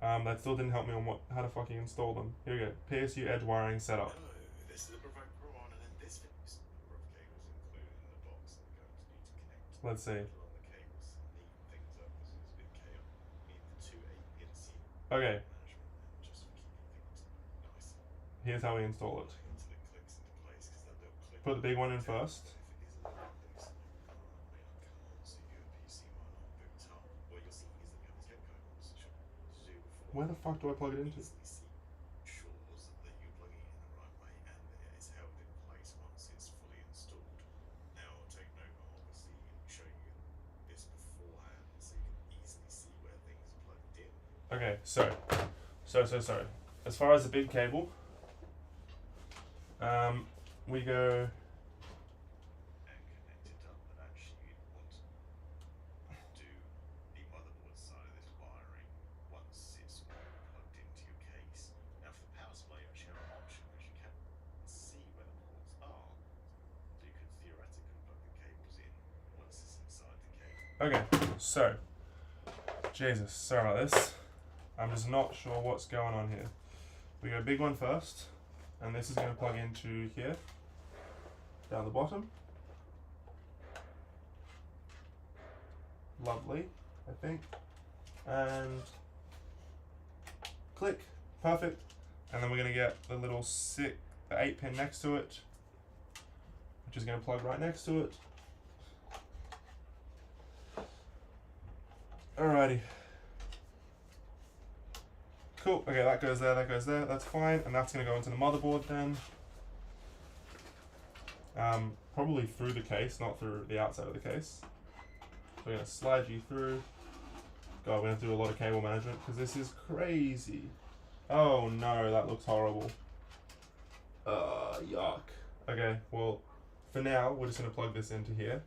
That still didn't help me on how to fucking install them. Here we go. PSU edge wiring setup. Hello, this is the Provoke Pro on, and in this video, number of cables included in the box that we're going to need to connect. Let's see. Along the cables, neaten things up because it's a bit chaotic. We need the 2 8-pin C Okay. management and just for keeping things nice. Here's how we install it. Until it clicks into place, because that little click. Put the big one in first. If it is a little loose, I can't see your PC might not boot up. What you'll see is that we have this cable cables which I'll do before. Where the fuck do I plug it into? Easily see ensures that you're plugging it in the right way and that it's held in place once it's fully installed. Now take note, I'm obviously showing you this beforehand so you can easily see where things are plugged in. Okay, so. As far as the big cable, we go. And connect it up, but actually you'd want to do the motherboard side of this wiring once it's all plugged into your case. Now for the power supply you actually have an option which you can see where the ports are. So you could theoretically plug the cables in once it's inside the cable. Okay, so. Jesus, sorry about this. I'm just not sure what's going on here. We go big one first, and this is going to plug into here, down the bottom. Lovely, I think. And click, perfect. And then we're going to get the little 8-pin next to it, which is going to plug right next to it. Alrighty. Cool. Okay, that goes there, that goes there. That's fine. And that's going to go into the motherboard then. Probably through the case, not through the outside of the case. We're going to slide you through. God, we're going to have to do a lot of cable management because this is crazy. Oh no, that looks horrible. Yuck. Okay, well, for now, we're just going to plug this into here.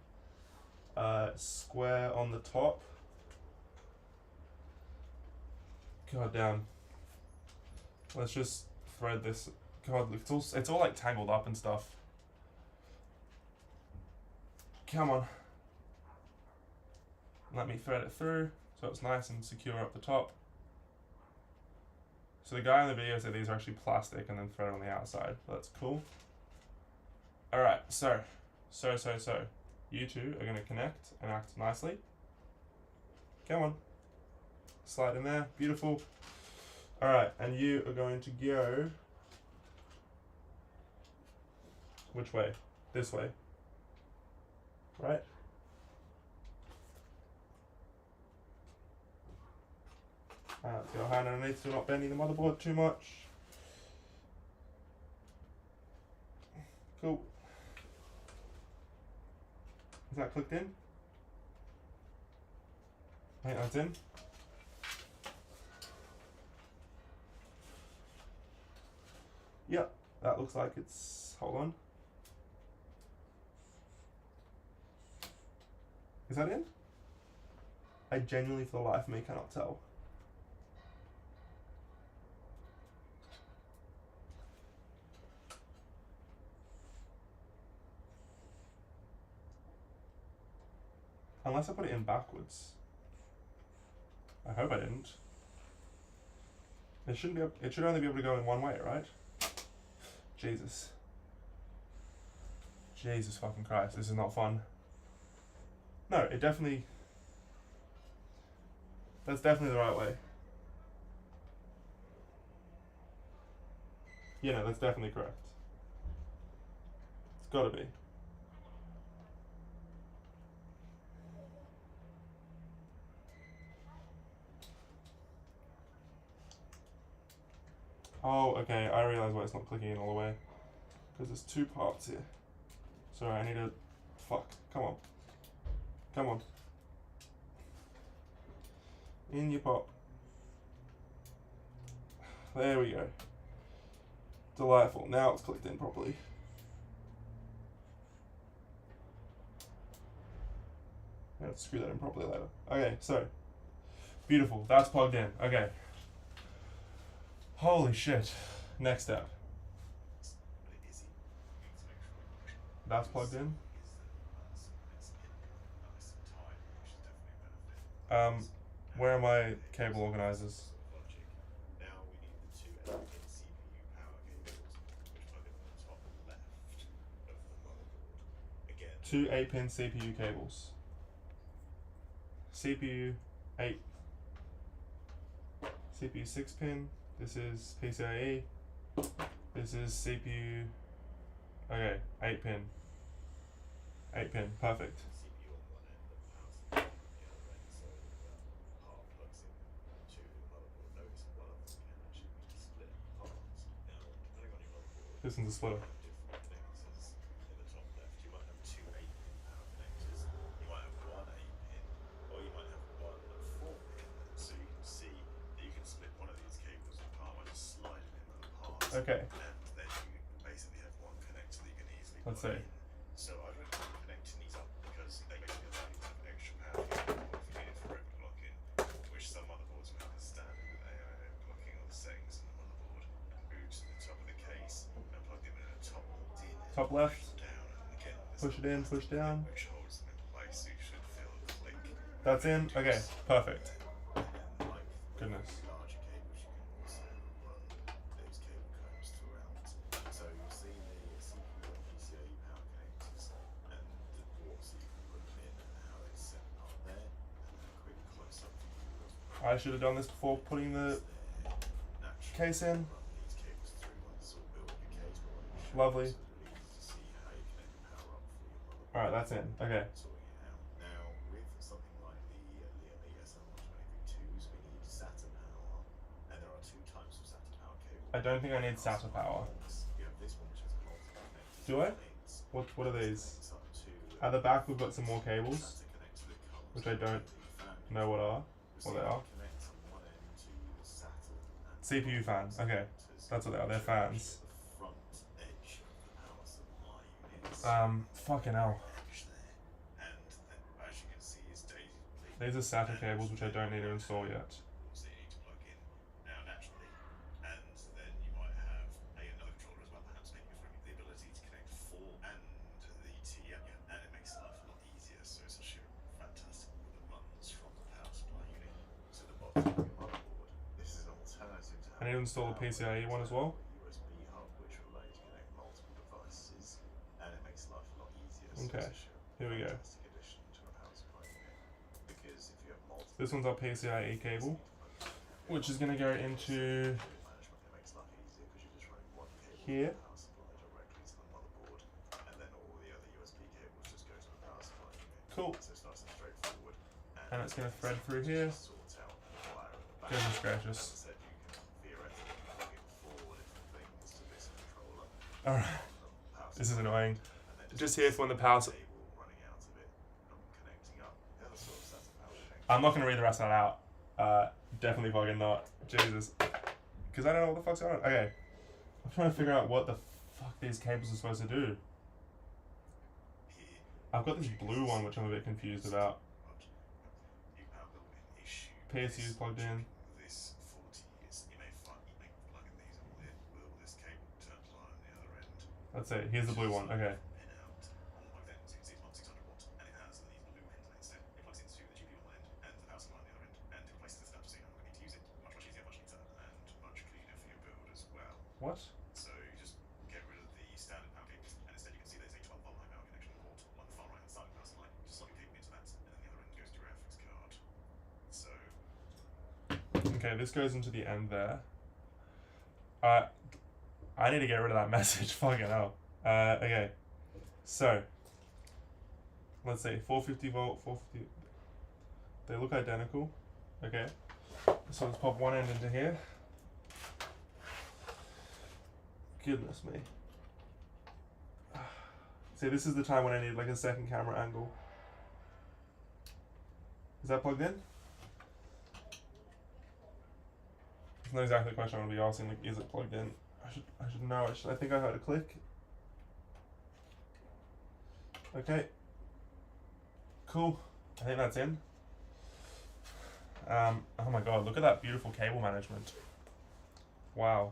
Square on the top. God damn. Let's just thread this. God, it's all like tangled up and stuff. Come on. Let me thread it through so it's nice and secure up the top. So the guy in the video said these are actually plastic and then thread on the outside. That's cool. Alright, so. You two are going to connect and act nicely. Come on. Slide in there. Beautiful. Alright, and you are going to go... Which way? This way. Right? Let's get our hand underneath so we're not bending the motherboard too much. Cool. Is that clicked in? I think that's in. Yep, that looks like it's... Hold on. Is that in? I genuinely, for the life of me, cannot tell. Unless I put it in backwards. I hope I didn't. It shouldn't be. It should only be able to go in one way, right? Jesus. Jesus fucking Christ! This is not fun. No, it definitely. That's definitely the right way. Yeah, no, that's definitely correct. It's gotta be. Oh, okay, I realise why it's not clicking in all the way. Because there's two parts here. Sorry, I need to... Fuck, come on. Come on. In your pop. There we go. Delightful. Now it's clicked in properly. Let's screw that in properly later. Okay, so. Beautiful. That's plugged in. Okay. Holy shit. Next step. That's plugged in. Where are my cable organizers? Now we need the two 8-pin CPU power cables, which plug in the top left of the motherboard. Again, two 8-pin CPU cables. CPU 8. CPU 6-pin. This is PCIe. This is CPU. Okay, 8-pin. 8-pin, perfect. CPU on one end and power supply on the other end, so part plugs into the motherboard. Notice one of them can actually be split apart. Now, depending on your motherboard, This one's a splitter. different connectors in the top left. You might have two 8-pin power connectors. You might have one 8-pin, or you might have one 4-pin. So you can see that you can split one of these cables apart by just sliding them apart. Okay. And then you basically have one connector that you can easily Let's plug see. in. So I recommend connecting these up because they basically allow you to have extra power if you need it for overclocking, which some motherboards will have as standard with AI overclocking or the settings in the motherboard. Move to the top of the case and plug them in at the top in. Top left. Down and again Push it in, push down. which holds them in place, so you should feel a click. That's in. Okay, perfect. And like Goodness. larger cables, you can also run those cable combs throughout. So you'll see the CPU and PCIe power connectors and the ports that you can put them in and how they set up there. And then a quick close up view of I should have done this before putting the case in. run these cables through once it's all built in your case. But what it shows Lovely. is to see how you connect the power up for your motherboard. Alright, that's in. Okay. Sorting it out. Now, with something like the Liam ESL123.2s, we need SATA power, and there are two I don't think I need SATA power. Do I? What are these? At the back we've got some more cables, which I don't know what they are. CPU fan. Okay, that's what they are. They're fans. Fucking hell. These are SATA cables, which I don't need to install yet. I need to install the PCIe one as well. Okay, here we go. This one's our PCIe cable, which is going to go into here. Cool. And it's going to thread through here. Goodness gracious. Alright. This is annoying. Just here for when the power's... I'm not going to read the rest of that out. Definitely fucking not. Jesus. Because I don't know what the fuck's going on. Okay. I'm trying to figure out what the fuck these cables are supposed to do. I've got this blue one which I'm a bit confused about. PSU's plugged in. Let's see. Here's the blue one. Okay. What? So you just get rid of the standard power cables, and instead you can see there's a 12-volt high power connection port on the far right hand side of the power supply. Just slot your cable into that, and then the other end goes to your graphics card. So. Okay, this goes into the end there. I need to get rid of that message. Fucking hell. Okay. So. Let's see. 450 volt, 450. They look identical. Okay. So let's pop one end into here. Goodness me. See, this is the time when I need like a second camera angle. Is that plugged in? That's not exactly the question I'm going to be asking. Like, is it plugged in? I should know. I think I heard a click. Okay. Cool. I think that's in. Oh my god, look at that beautiful cable management. Wow.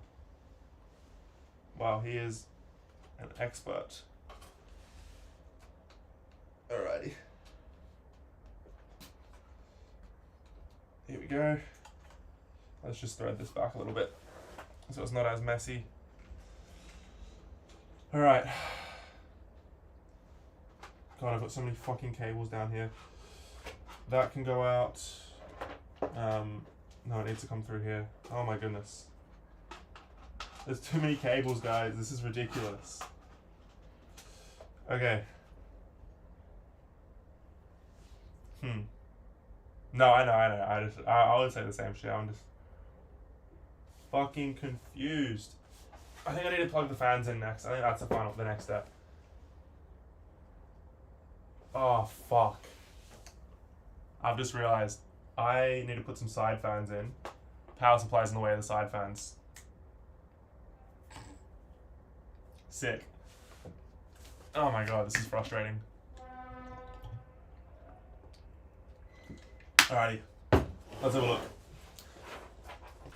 Wow, he is an expert. Alrighty. Here we go. Let's just thread this back a little bit so it's not as messy. Alright. God, I've got so many fucking cables down here. That can go out. No, it needs to come through here. Oh my goodness. There's too many cables, guys. This is ridiculous. Okay. No, I know. I would say the same shit. I'm just fucking confused. I think I need to plug the fans in next. I think that's the next step. Oh, fuck. I've just realized I need to put some side fans in. Power supply's in the way of the side fans. Sick. Oh my god, this is frustrating. Alrighty, let's have a look.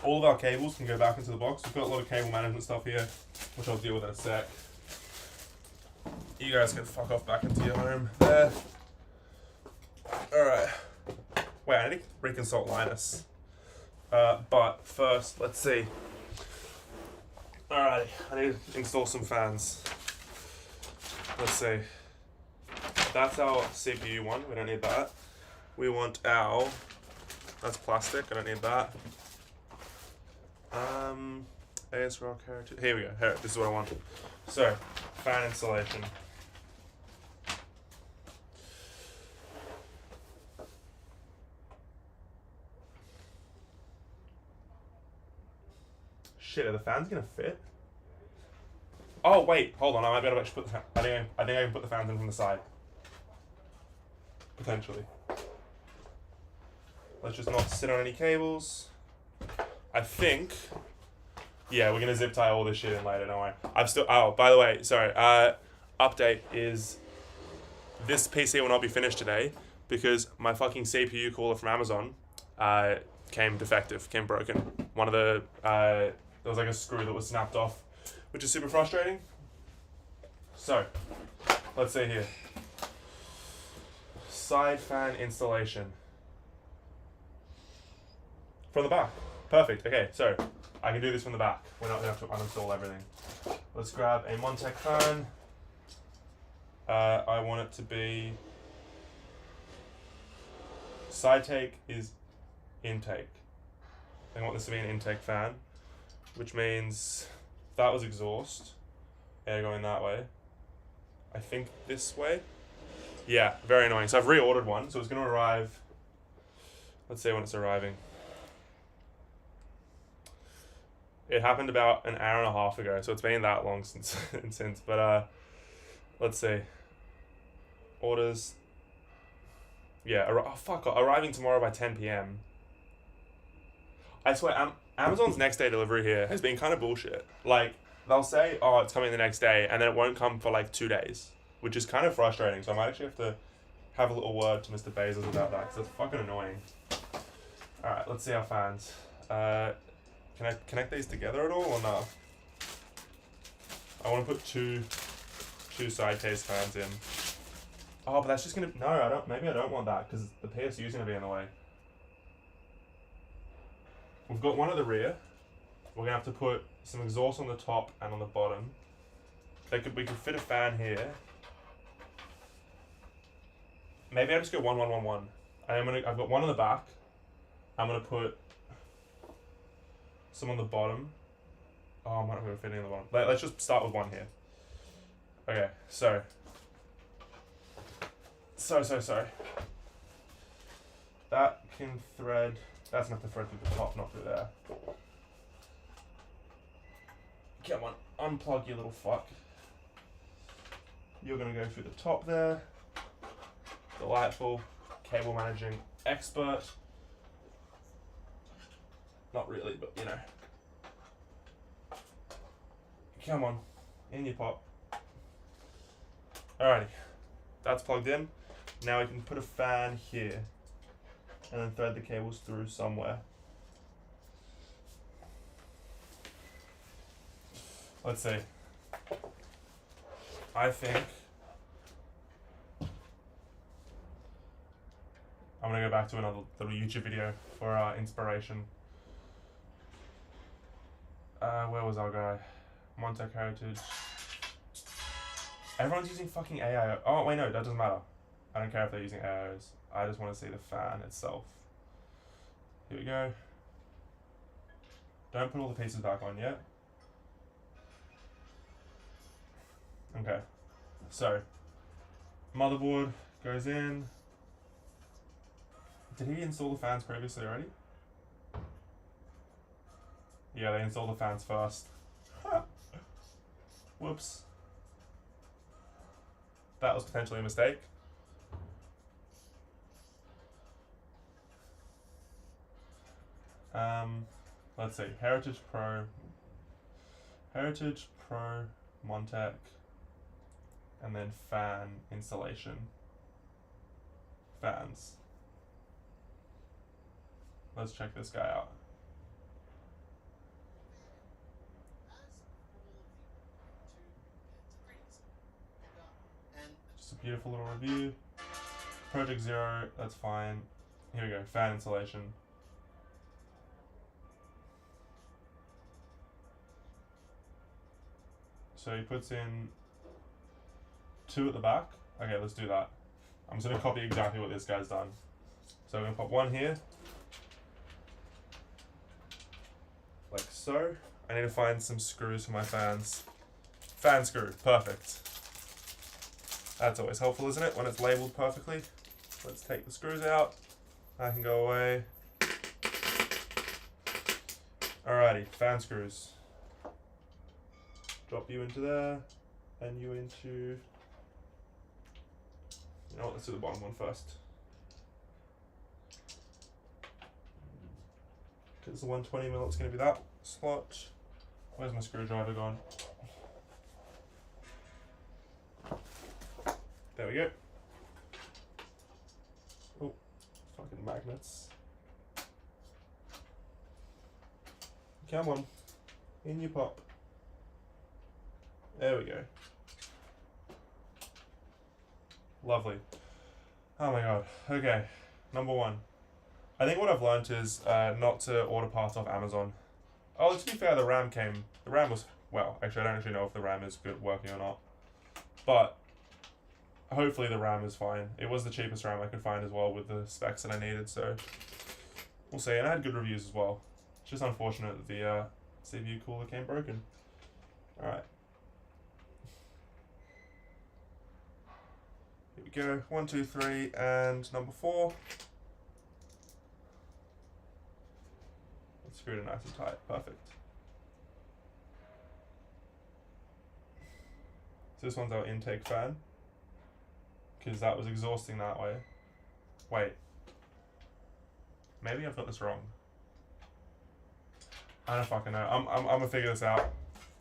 All of our cables can go back into the box. We've got a lot of cable management stuff here, which I'll deal with in a sec. You guys can fuck off back into your home there. Alright. Wait, I need to reconsult Linus. But first, let's see. Alrighty, I need to install some fans. Let's see. That's our CPU one, we don't need that. We want our, that's plastic, I don't need that. ASRock Heritage, here we go, here, this is what I want. So, fan installation. shit, are the fans gonna fit? Oh wait, hold on. I might be able to actually put the. I think I can put the fans in from the side. Potentially. Let's just not sit on any cables. I think. Yeah, we're gonna zip tie all this shit in later. Don't worry. I've still. Oh, by the way, sorry. Update is. This PC will not be finished today because my fucking CPU cooler from Amazon came defective, came broken. One of the there was like a screw that was snapped off, which is super frustrating. So, let's see here. Side fan installation. From the back. Perfect. Okay, so I can do this from the back. We're not gonna have to uninstall everything. Let's grab a Montec fan. I want it to be side take is intake. I want this to be an intake fan, which means that was exhaust, air going that way. I think this way. Yeah, very annoying. So I've reordered one, so it's going to arrive. Let's see when it's arriving. It happened about an hour and a half ago, so it's been that long since. But let's see. Orders. Yeah, arriving tomorrow by 10 p.m. I swear, Amazon's next day delivery here has been kind of bullshit. Like, they'll say, oh, it's coming the next day, and then it won't come for like 2 days, which is kind of frustrating. So I might actually have to have a little word to Mr. Bezos about that, because that's fucking annoying. Alright, let's see our fans. Can I connect these together at all, or no? I want to put two side case fans in. Oh, but that's just gonna... No, maybe I don't want that, because the PSU is gonna be in the way. We've got one at the rear. We're gonna have to put some exhaust on the top and on the bottom. We could fit a fan here. Maybe I'll just go 1, 1, 1, 1. I've got one on the back. I'm gonna put some on the bottom. Oh, I might not be able to fit any on the bottom. Let's just start with one here. Okay, so. That can thread. That's enough to thread through the top, not through there. Come on, unplug you little fuck. You're gonna go through the top there. Delightful. Cable managing expert. Not really, but you know. Come on, in your pop. Alrighty, that's plugged in. Now we can put a fan here and then thread the cables through somewhere. Let's see. I think I'm gonna go back to another little YouTube video for inspiration. Where was our guy? Montec Heritage. Everyone's using fucking AI. Oh wait, no, that doesn't matter. I don't care if they're using AIOs. I just want to see the fan itself. Here we go. Don't put all the pieces back on yet. Okay. So, motherboard goes in. Did he install the fans previously already? Yeah, they installed the fans first. Whoops. That was potentially a mistake. Let's see. Heritage Pro, Montec, and then fan installation. Fans. Let's check this guy out. Just a beautiful little review. Project Zero, that's fine. Here we go, fan installation. So he puts in 2 at the back. Okay, let's do that. I'm just gonna copy exactly what this guy's done. So I'm gonna put one here. Like so. I need to find some screws for my fans. Fan screw, perfect. That's always helpful, isn't it, when it's labeled perfectly? Let's take the screws out. That can go away. Alrighty, fan screws. drop you into there, and you into, you know what, let's do the bottom one first. Because the 120mm, it's going to be that slot. Where's my screwdriver gone? There we go. Oh, fucking magnets. Come on. In you pop. There we go. Lovely. Oh my god. Okay. Number one. I think what I've learned is not to order parts off Amazon. Oh, to be fair, the RAM was, well, actually I don't actually know if the RAM is good working or not. But hopefully the RAM is fine. It was the cheapest RAM I could find as well with the specs that I needed, so we'll see. And I had good reviews as well. It's just unfortunate that the CPU cooler came broken. Alright. Here we go. 1, 2, 3, and number 4. Let's screw it nice and tight. Perfect. So this one's our intake fan, because that was exhausting that way. Wait. Maybe I've got this wrong. I don't fucking know. I'm gonna figure this out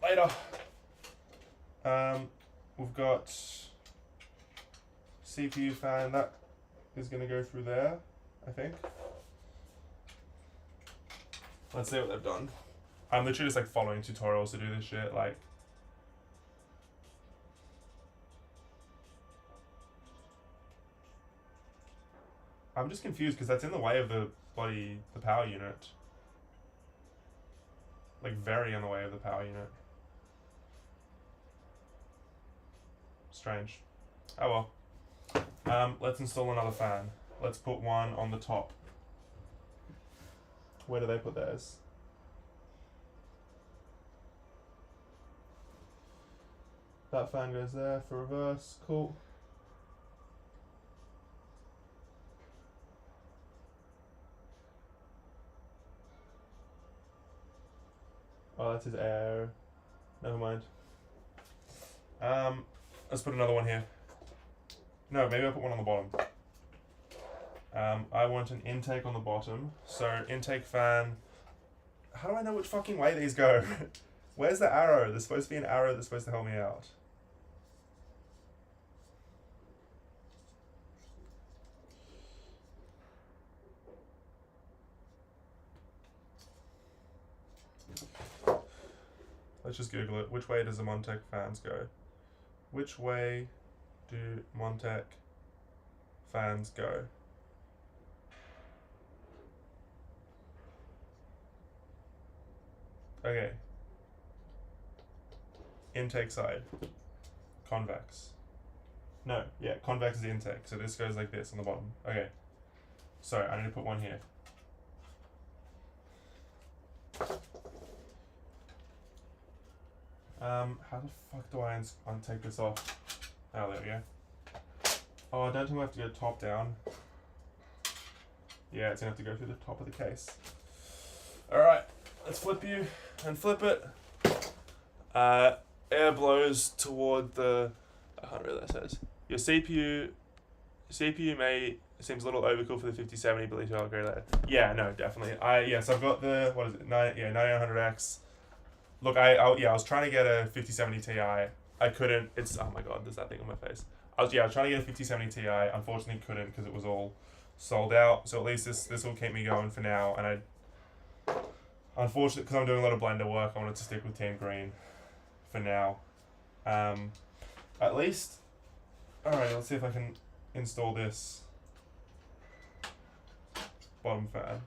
later. We've got CPU fan that is gonna go through there, I think. Let's see what they've done. I'm literally just like following tutorials to do this shit. Like, I'm just confused because that's in the way of the power unit. Like, very in the way of the power unit. Strange. Oh well. Let's install another fan. Let's put one on the top. Where do they put theirs? That fan goes there for reverse. Cool. Oh, that's his AIO. Never mind. Let's put another one here. No, maybe I'll put one on the bottom. I want an intake on the bottom. So, intake fan. How do I know which fucking way these go? Where's the arrow? There's supposed to be an arrow that's supposed to help me out. Let's just Google it. Which way does the Montec fans go? Which way do Montec fans go? Okay. Intake side. Convex. No, yeah, convex is intake. So this goes like this on the bottom. Okay. Sorry, I need to put one here. How the fuck do I untake this off? Oh, there we go. Oh, don't tell me I have to go top down. Yeah, it's gonna have to go through the top of the case. Alright, let's flip you and flip it. Air blows toward the, I can't remember what that says. Your CPU seems a little overcooled for the 5070, but least you'll upgrade later. Yeah, no, definitely. Yes, I've got the, what is it, 9900X. Look, I was trying to get a 5070 Ti. I couldn't. It's, oh my god, there's that thing on my face. I was trying to get a 5070 Ti. Unfortunately, couldn't because it was all sold out. So at least this will keep me going for now. And unfortunately, because I'm doing a lot of Blender work, I wanted to stick with Team Green for now. At least, all right. Let's see if I can install this bottom fan.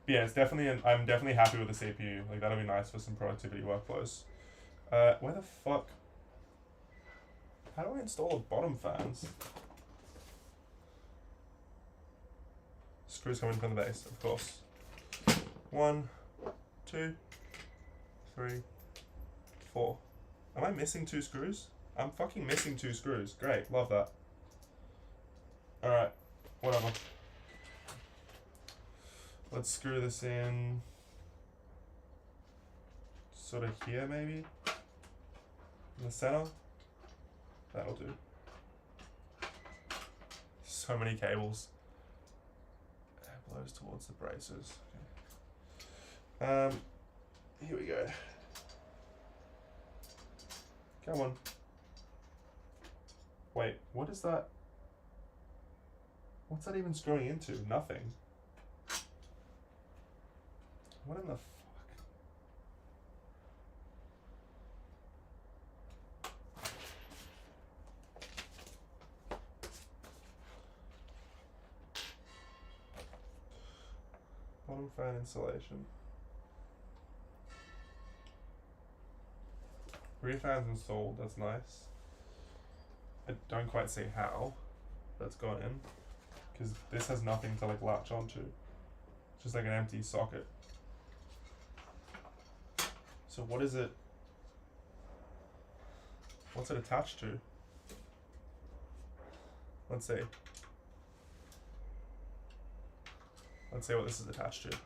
But yeah, it's definitely. I'm definitely happy with the CPU. Like, that'll be nice for some productivity workflows. Where the fuck? How do I install the bottom fans? Screws coming from the base, of course. 1, 2, 3, 4. Am I missing 2 screws? I'm fucking missing 2 screws. Great, love that. Alright, whatever. Let's screw this in. sort of here maybe. In the center. That'll do. So many cables. Air blows towards the braces. Okay. Here we go. Come on. Wait, what is that? What's that even screwing into? Nothing. What in the fuck? Bottom fan insulation. Rear fan's installed, that's nice. I don't quite see how that's gone in, because this has nothing to like latch onto. It's just like an empty socket. So what is it? What's it attached to? Let's see. Let's see what this is attached to.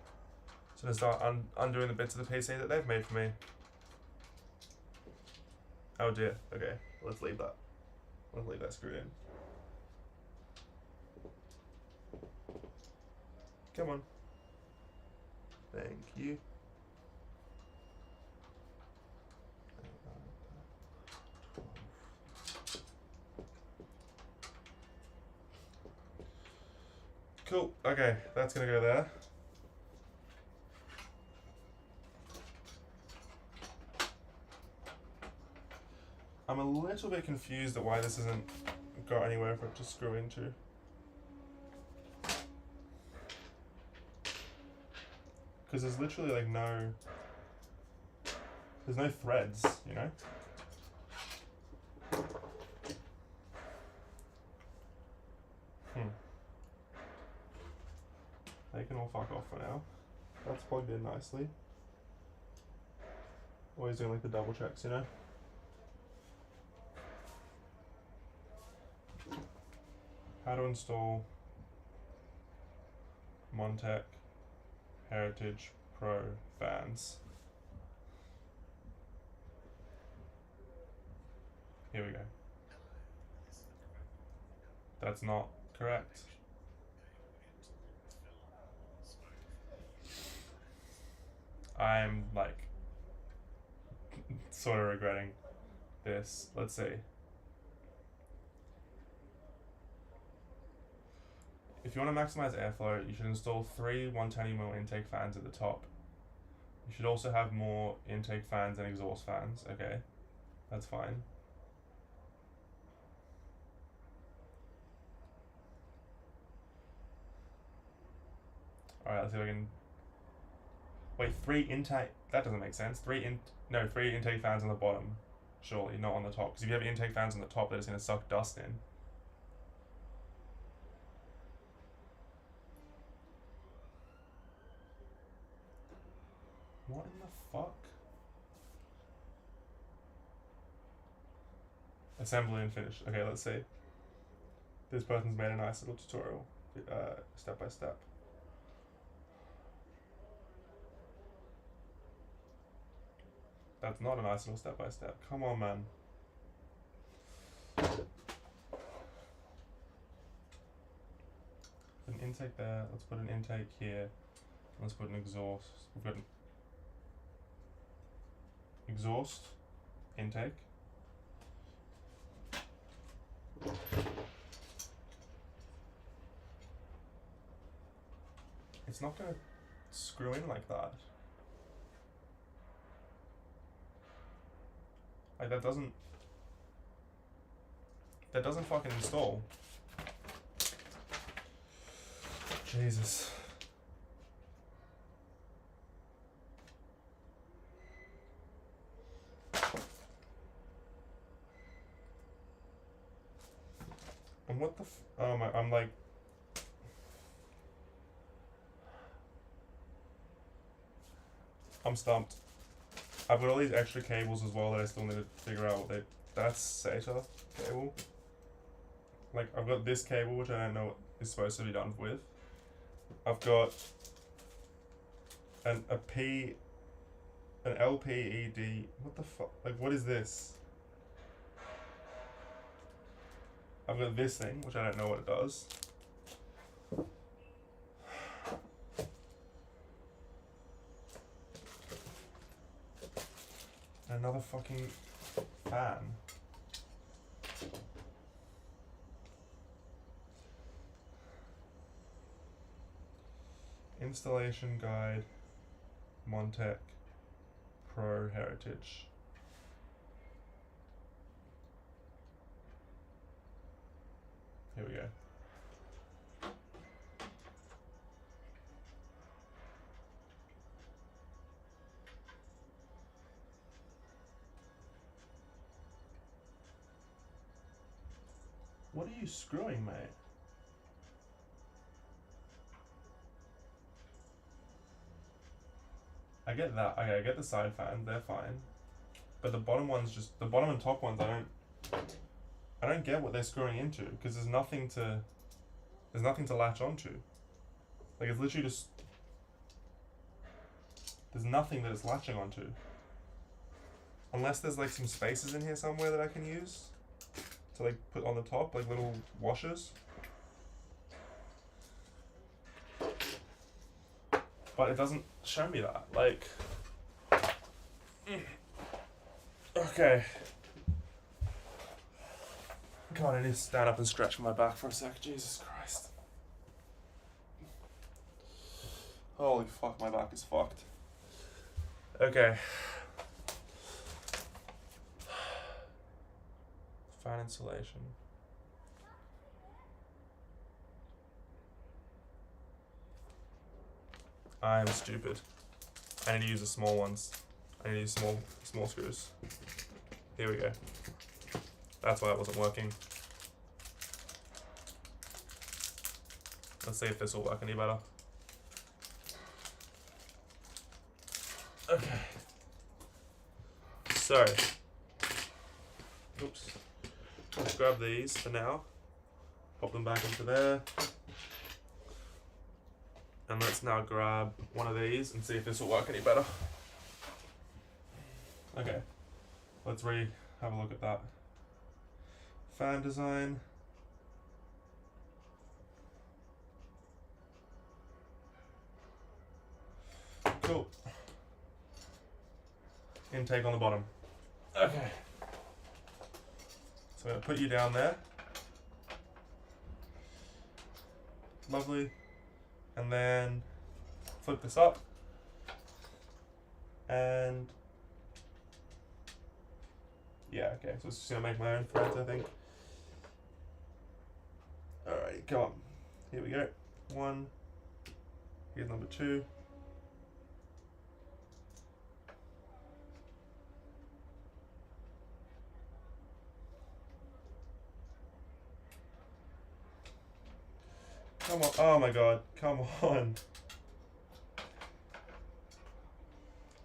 So to start undoing the bits of the PC that they've made for me. Oh dear. Okay, let's leave that. Let's leave that screwed in. Come on. Thank you. Cool. Okay, that's gonna go there. I'm a little bit confused at why this isn't got anywhere for it to screw into. Because there's literally like there's no threads, you know? They can all fuck off for now. That's plugged in nicely. Always doing like the double checks, you know? How to install Montech Heritage Pro fans. Here we go. That's not correct. I'm like sort of regretting this. Let's see. If you want to maximize airflow, you should install 3 120mm intake fans at the top. You should also have more intake fans and exhaust fans. Okay, that's fine. Alright, let's see if I can... Wait, 3 intake... That doesn't make sense. 3 intake fans on the bottom. Surely, not on the top. Because if you have intake fans on the top, they're just going to suck dust in. What in the fuck? Assembly and finish. Okay, let's see. This person's made a nice little tutorial, step by step. That's not a nice little step by step. Come on, man. Put an intake there. Let's put an intake here. Let's put an exhaust. We've got an exhaust, intake. It's not gonna screw in like that. Like that doesn't fucking install. Jesus. And what the I'm like... I'm stumped. I've got all these extra cables as well that I still need to figure out what that's SATA cable. Like, I've got this cable, which I don't know what is supposed to be done with. I've got a an LPED. What the fuck? Like, what is this? I've got this thing, which I don't know what it does. Another fucking fan. Installation guide, Montec Pro Heritage. Here we go. What are you screwing, mate? I get that. Okay, I get the side fans, they're fine. But the bottom ones, just the bottom and top ones, I don't get what they're screwing into, because there's nothing to latch onto. Like, it's literally just, there's nothing that it's latching onto. Unless there's like some spaces in here somewhere that I can use to like put on the top, like little washers. But it doesn't show me that. Like, okay. God, I need to stand up and stretch my back for a sec. Jesus Christ. Holy fuck, my back is fucked. Okay. Fan insulation. I'm stupid. I need to use the small ones. I need to use small screws. Here we go. That's why it wasn't working. Let's see if this will work any better. Okay. So, oops. Let's grab these for now. Pop them back into there. And let's now grab one of these and see if this will work any better. Okay. Let's have a look at that. Fan design. Cool. Intake on the bottom. Okay. So I'm going to put you down there. Lovely. And then flip this up. And yeah, okay. So it's just going to make my own threads, I think. Alrighty, come on. Here we go. 1. Here's number 2. Come on. Oh my god. Come on.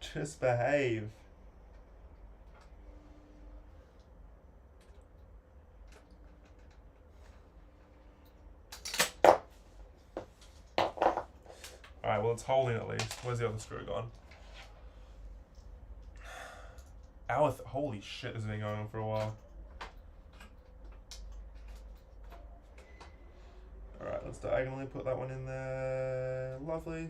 Just behave. Alright, well it's holding at least. Where's the other screw gone? Holy shit, this has been going on for a while. Alright, let's diagonally put that one in there. Lovely.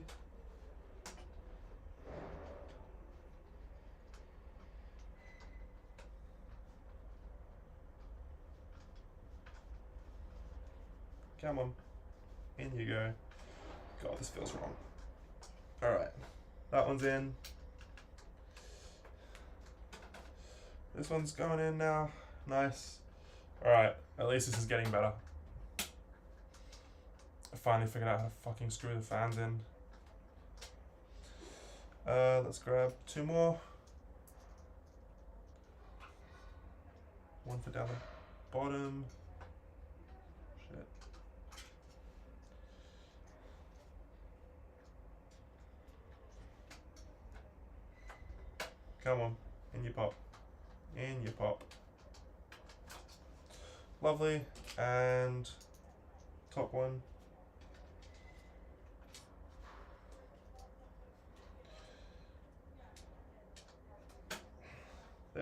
Come on. In you go. God, this feels wrong. Alright. That one's in. This one's going in now. Nice. Alright, at least this is getting better. I finally figured out how to fucking screw the fans in. Let's grab 2 more. One for down the bottom. Shit. Come on, in you pop. In you pop. Lovely, and top one.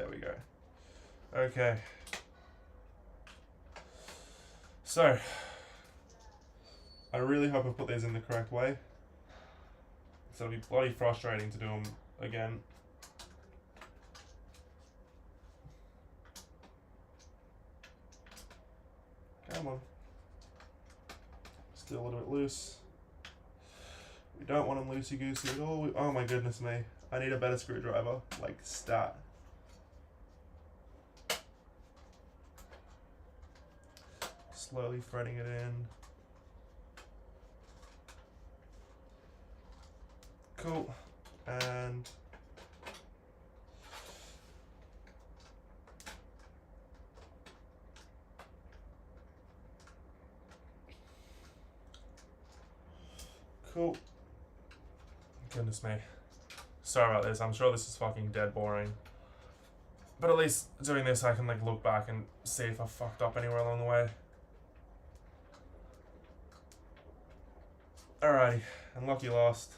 There we go. Okay. So, I really hope I put these in the correct way. So it'll be bloody frustrating to do them again. Come on. Still a little bit loose. We don't want them loosey-goosey at all. Oh my goodness me. I need a better screwdriver. Like, stat. Slowly threading it in. Cool. And cool. Goodness me. Sorry about this. I'm sure this is fucking dead boring. But at least doing this I can like look back and see if I fucked up anywhere along the way. Alrighty, unlucky last.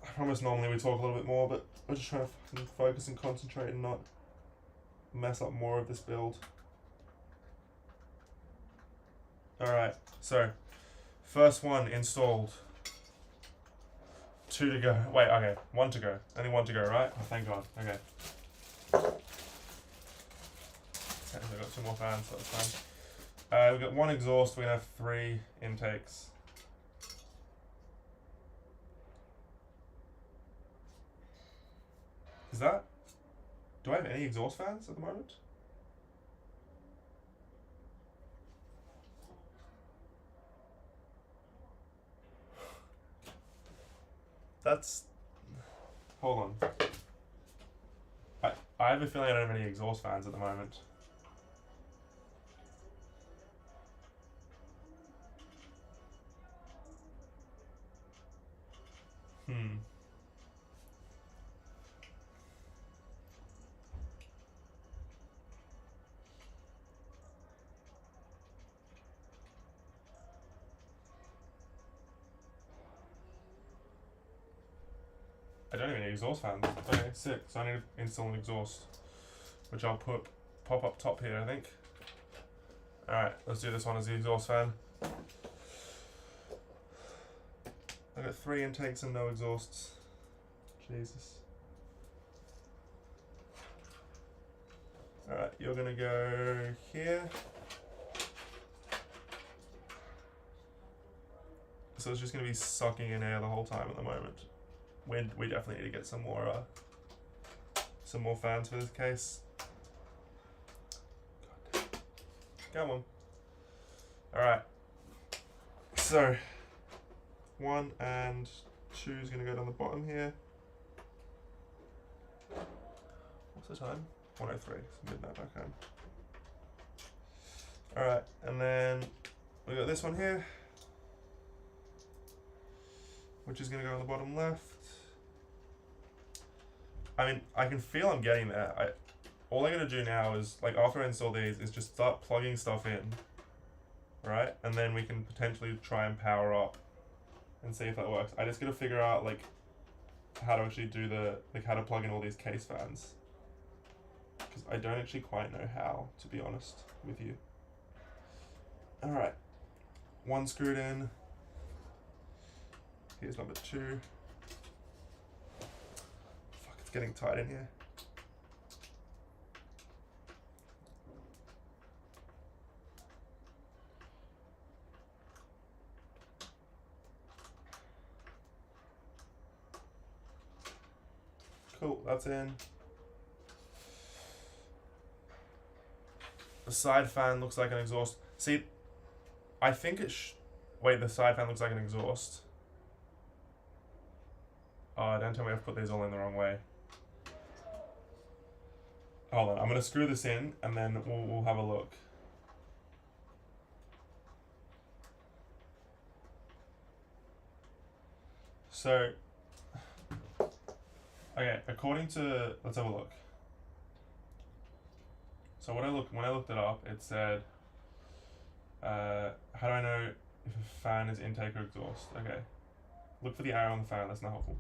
I promise normally we talk a little bit more, but I'm just trying to fucking focus and concentrate and not mess up more of this build. Alright, so first one installed. 2 to go. Wait, okay, 1 to go. Only 1 to go, right? Oh, thank God. Okay. Technically, I've got 2 more fans, so that's fine. We've got 1 exhaust, we're gonna have 3 intakes. Is that? Do I have any exhaust fans at the moment? That's. Hold on. I have a feeling I don't have any exhaust fans at the moment. I don't even need exhaust fans. Okay, sick. So I need to install an exhaust, which I'll pop up top here, I think. Alright, let's do this one as the exhaust fan. I got 3 intakes and no exhausts. Jesus. Alright, you're gonna go here. So it's just gonna be sucking in air the whole time at the moment. We definitely need to get some more fans for this case. God. Come on. Alright. So 1 and 2 is gonna go down the bottom here. What's the time? 1:03. It's midnight back home. Alright, and then we got this one here, which is gonna go on the bottom left. I mean, I can feel I'm getting there. All I gotta do now is, like, after I install these, is just start plugging stuff in, right? And then we can potentially try and power up and see if that works. I just gotta figure out, like, how to actually do how to plug in all these case fans. Because I don't actually quite know how, to be honest with you. Alright. 1 screwed in. Here's number 2. It's getting tight in here. Cool, that's in. The side fan looks like an exhaust. See, I think wait, the side fan looks like an exhaust. Oh, don't tell me I've put these all in the wrong way. Hold on, I'm gonna screw this in and then we'll have a look. So, okay, according to, let's have a look. So when I looked it up, it said, how do I know if a fan is intake or exhaust? Okay, look for the arrow on the fan, that's not helpful.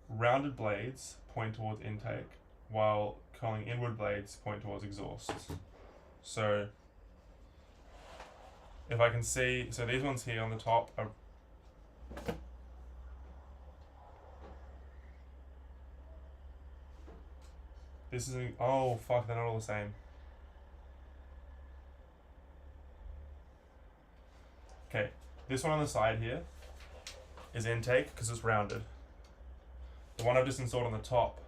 Rounded blades point towards intake, while curling inward blades point towards exhaust. So if I can see, so these ones here on the top are this is oh fuck, they're not all the same. Okay, this one on the side here is intake because it's rounded. The one I've just installed on the top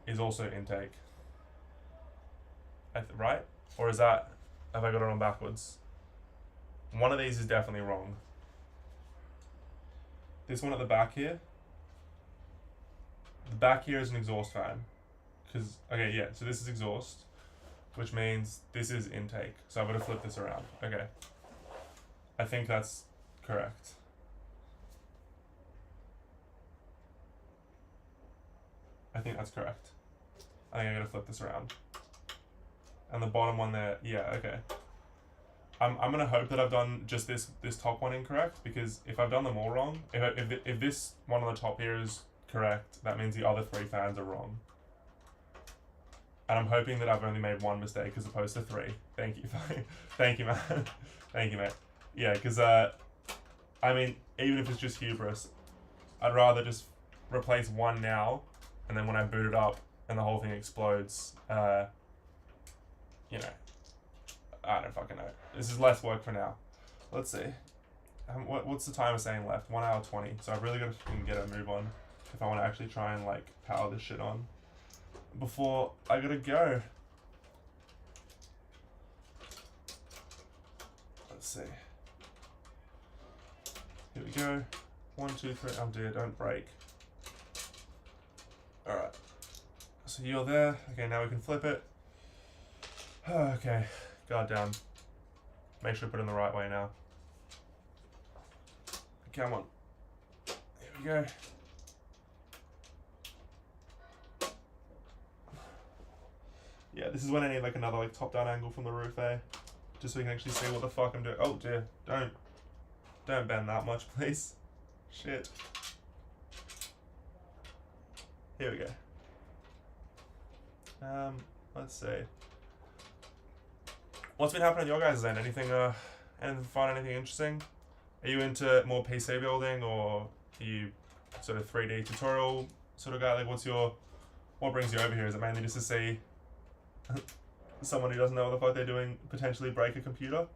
is also intake. Right? Or is that, have I got it on backwards? One of these is definitely wrong. This one at the back here, the back here is an exhaust fan. Because, okay, yeah, so this is exhaust, which means this is intake. So I'm going to flip this around. Okay. I think that's correct. I think that's correct. I think I'm going to flip this around. And the bottom one there, yeah, okay. I'm going to hope that I've done just this top one incorrect, because if I've done them all wrong, if this one on the top here is correct, that means the other 3 fans are wrong. And I'm hoping that I've only made 1 mistake as opposed to 3. Thank you. Thank you, man. Thank you, mate. Yeah, because, I mean, even if it's just hubris, I'd rather just replace 1 now, and then when I boot it up and the whole thing explodes, you know, I don't fucking know. This is less work for now. Let's see. What's the timer saying left? 1 hour 20. So I've really got to fucking get a move on if I want to actually try and, like, power this shit on before I gotta go. Let's see. Here we go. 1, 2, 3. Oh dear, don't break. Alright. So you're there. Okay, now we can flip it. Okay. Guard down. Make sure I put it in the right way now. Come on. Here we go. Yeah, this is when I need like another like top-down angle from the roof, eh? Just so we can actually see what the fuck I'm doing. Oh dear, don't bend that much, please. Shit. Here we go. Let's see. What's been happening on your guys' end? Anything fun, anything interesting? Are you into more PC building, or are you sort of 3D tutorial sort of guy? Like, what brings you over here? Is it mainly just to see someone who doesn't know what the fuck they're doing potentially break a computer?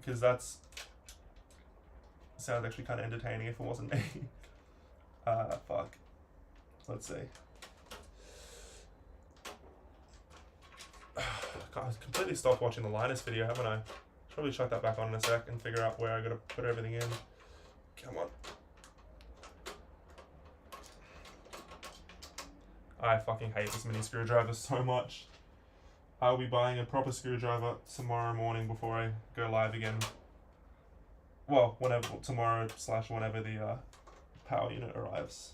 Because sounds actually kind of entertaining if it wasn't me. Fuck. Let's see. God, I completely stopped watching the Linus video, haven't I? Probably chuck that back on in a sec and figure out where I gotta put everything in. Come on. I fucking hate this mini screwdriver so much. I'll be buying a proper screwdriver tomorrow morning before I go live again. Well, tomorrow / whenever the power unit arrives.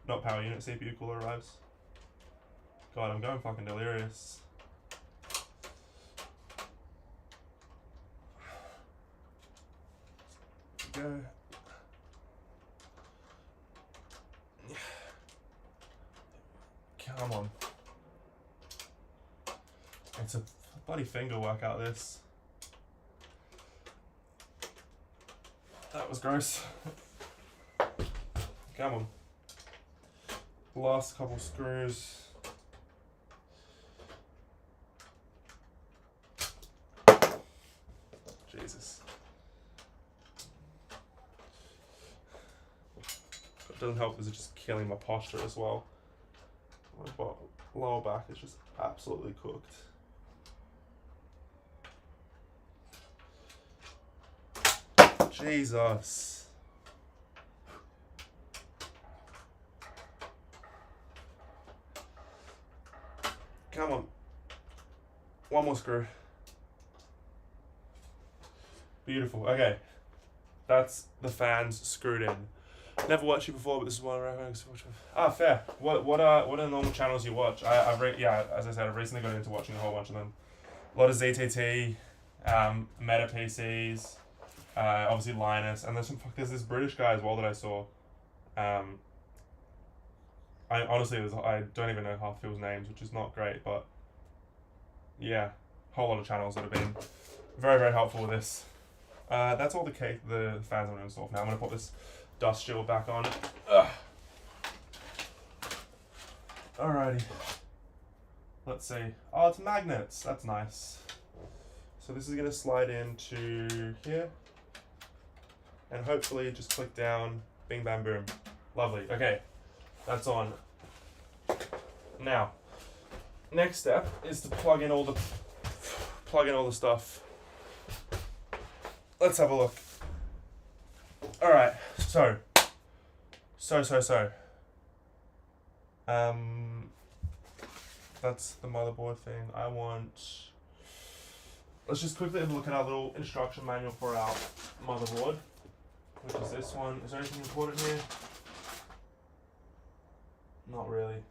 Not power unit, CPU cooler arrives. God, I'm going fucking delirious. Go. Come on. It's a bloody finger workout, this. That was gross. Come on. Last couple screws. Jesus. It doesn't help, is it just killing my posture as well. My lower back is just absolutely cooked. Jesus. Come on. One more screw. Beautiful. Okay. That's the fans screwed in. Never watched you before, but this is one I recommend to watch. Ah, fair. What are the normal channels you watch? As I said, I've recently got into watching a whole bunch of them. A lot of ZTT, Meta PCs, obviously Linus, and there's this British guy as well that I saw. I honestly, I don't even know half people's names, which is not great, but yeah, whole lot of channels that have been very, very helpful with this. That's all the fans I'm going to install for now. I'm going to put this dust shield back on. Alrighty. Let's see. Oh, it's magnets. That's nice. So this is going to slide into here. And hopefully just click down. Bing, bam, boom. Lovely. Okay. That's on. Now, next step is to plug in all the stuff. Let's have a look. Alright, so. That's the motherboard thing. Let's just quickly have a look at our little instruction manual for our motherboard, which is this one. Is there anything important here? Not really.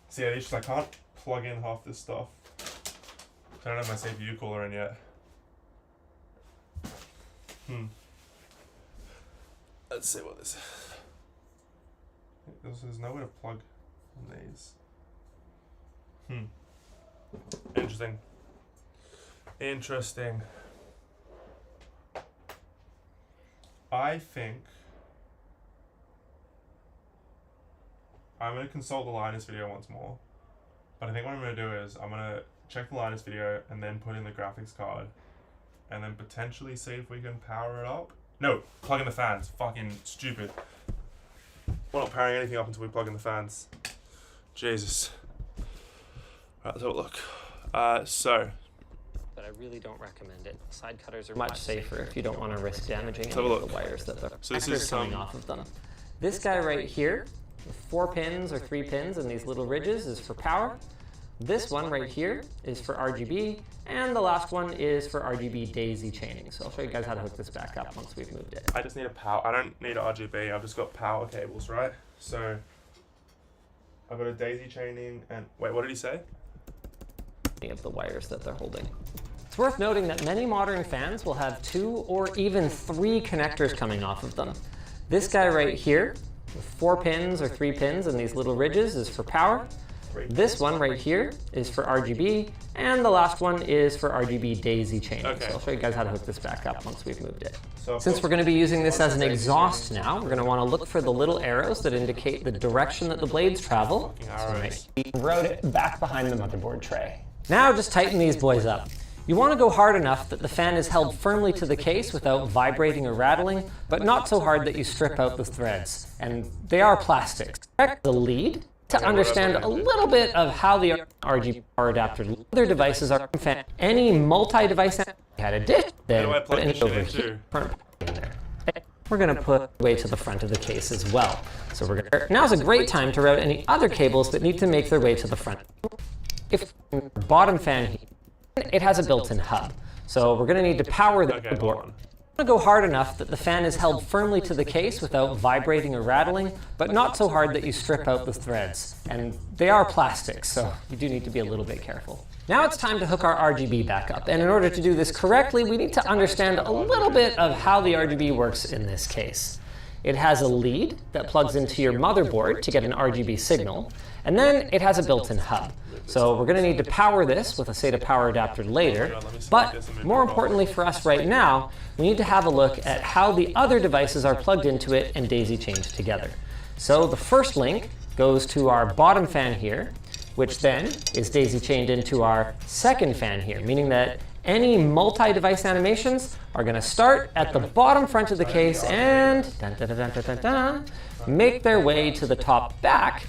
See, I can't plug in half this stuff. I don't have my CPU cooler in yet. Let's see what this is. There's no way to plug these. Interesting. I think I'm going to consult the Linus video once more. But I think what I'm going to do is I'm going to check the Linus video and then put in the graphics card. And then potentially see if we can power it up. No, plug in the fans. Fucking stupid. We're not powering anything up until we plug in the fans. Jesus. Alright, let's have a look. But I really don't recommend it. Side cutters are much safer if you don't want to risk damaging any of the wires that are coming off of them. This guy right here, with 4 pins or 3 pins and these little ridges, is for power. This one right here is for RGB, and the last one is for RGB daisy chaining. So I'll show you guys how to hook this back up once we've moved it. I just need I don't need RGB, I've just got power cables, right? So I've got a daisy chaining and, wait, what did he say? Of the wires that they're holding. It's worth noting that many modern fans will have 2 or even 3 connectors coming off of them. This guy right here, with 4 pins or 3 pins and these little ridges, is for power. This one right here is for RGB, and the last one is for RGB daisy chaining. Okay. So I'll show you guys how to hook this back up once we've moved it. Since we're going to be using this as an exhaust now, we're going to want to look for the little arrows that indicate the direction that the blades travel. Route it back behind the motherboard tray. Now just tighten these boys up. You want to go hard enough that the fan is held firmly to the case without vibrating or rattling, but not so hard that you strip out the threads. And they are plastic. Check the lead to understand a little bit of how the RGB power adapter other devices are fan. Any multi-device had a dish, then put it over here. We're going to put it way to the front of the case as well. So we're going to. Now's a great time to route any other cables that need to make their way to the front. If bottom fan here, it has a built-in hub. So we're going to need to power the board. To go hard enough that the fan is held firmly to the case without vibrating or rattling, but not so hard that you strip out the threads. And they are plastic, so you do need to be a little bit careful. Now it's time to hook our RGB back up, and in order to do this correctly, we need to understand a little bit of how the RGB works in this case. It has a lead that plugs into your motherboard to get an RGB signal, and then it has a built-in hub. So we're going to need to power this with a SATA power adapter later, but more importantly for us right now, we need to have a look at how the other devices are plugged into it and daisy chained together. So the first link goes to our bottom fan here, which then is daisy chained into our second fan here, meaning that any multi-device animations are going to start at the bottom front of the case and make their way to the top back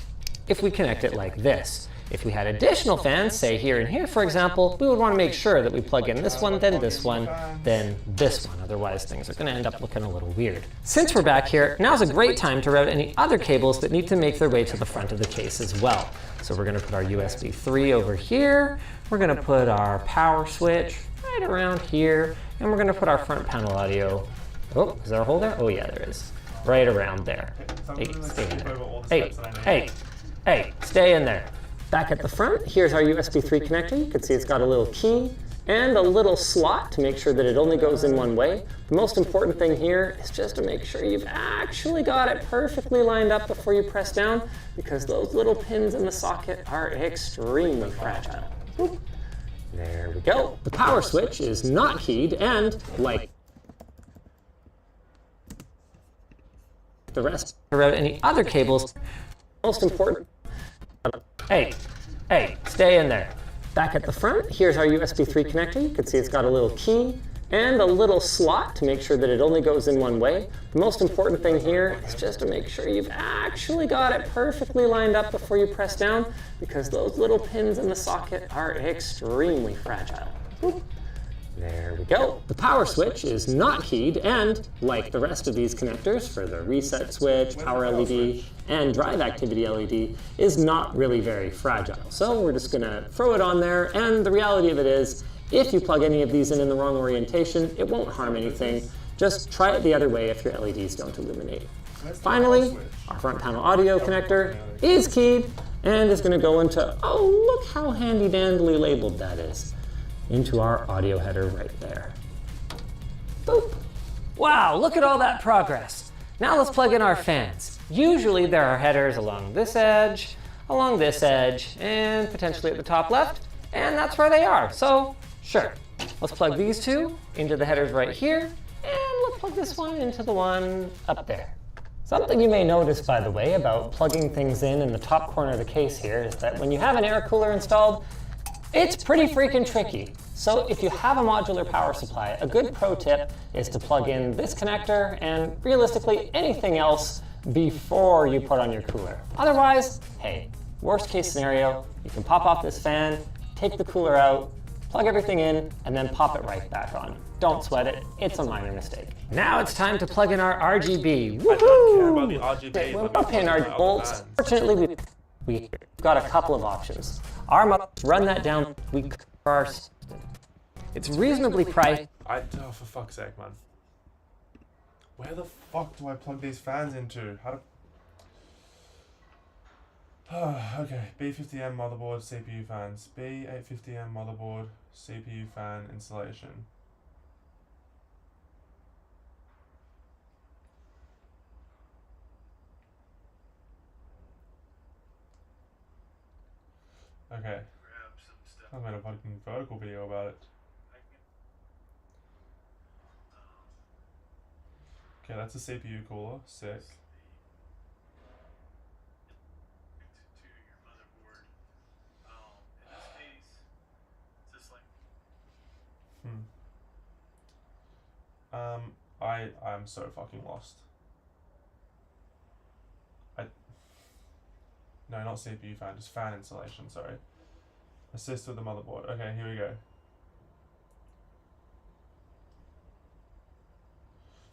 if we connect it like this. If we had additional fans, say here and here, for example, we would want to make sure that we plug in this one, then this one, then this one. Otherwise, things are going to end up looking a little weird. Since we're back here, now's a great time to route any other cables that need to make their way to the front of the case as well. So we're going to put our USB 3 over here. We're going to put our power switch right around here. And we're going to put our front panel audio. Oh, is there a hole there? Oh, yeah, there is. Right around there. Hey, stay in there. Hey, stay in there. Back at the front, here's our USB 3 connector. You can see it's got a little key and a little slot to make sure that it only goes in one way. The most important thing here is just to make sure you've actually got it perfectly lined up before you press down, because those little pins in the socket are extremely fragile. Whoop. There we go. The power switch is not keyed, and like the rest around any other cables, most important. Hey, stay in there. Back at the front, here's our USB 3 connector. You can see it's got a little key and a little slot to make sure that it only goes in one way. The most important thing here is just to make sure you've actually got it perfectly lined up before you press down, because those little pins in the socket are extremely fragile. Whoop. There we go. The power switch is not keyed, and like the rest of these connectors for the reset switch, power LED, and drive activity LED, is not really very fragile. So we're just gonna throw it on there, and the reality of it is, if you plug any of these in the wrong orientation, it won't harm anything. Just try it the other way if your LEDs don't illuminate. Finally, our front panel audio connector is keyed, and is gonna go into, oh, look how handy-dandy labeled that is, into our audio header right there. Boop. Wow, look at all that progress. Now let's plug in our fans. Usually there are headers along this edge, and potentially at the top left, and that's where they are. So, sure. Let's plug these two into the headers right here, and let's plug this one into the one up there. Something you may notice, by the way, about plugging things in the top corner of the case here is that when you have an air cooler installed, it's pretty freaking tricky. So if you have a modular power supply, a good pro tip is to plug in this connector and realistically anything else before you put on your cooler. Otherwise, hey, worst case scenario, you can pop off this fan, take the cooler out, plug everything in, and then pop it right back on. Don't sweat it, it's a minor mistake. Now it's time to plug in our RGB. Woohoo! I don't care about the RGB. We'll pop in our bolts. Fortunately, we've got a couple of options. Our mods run that down, we our system. It's reasonably priced. Oh, for fuck's sake, man. Where the fuck do I plug these fans into? How do... okay, B50M motherboard, CPU fans. B850M motherboard, CPU fan installation. Okay. I made a fucking vertical video about it. Okay, that's a CPU cooler. Sick. I'm so fucking lost. No, not CPU fan, just fan installation, sorry. Assist with the motherboard. Okay, here we go.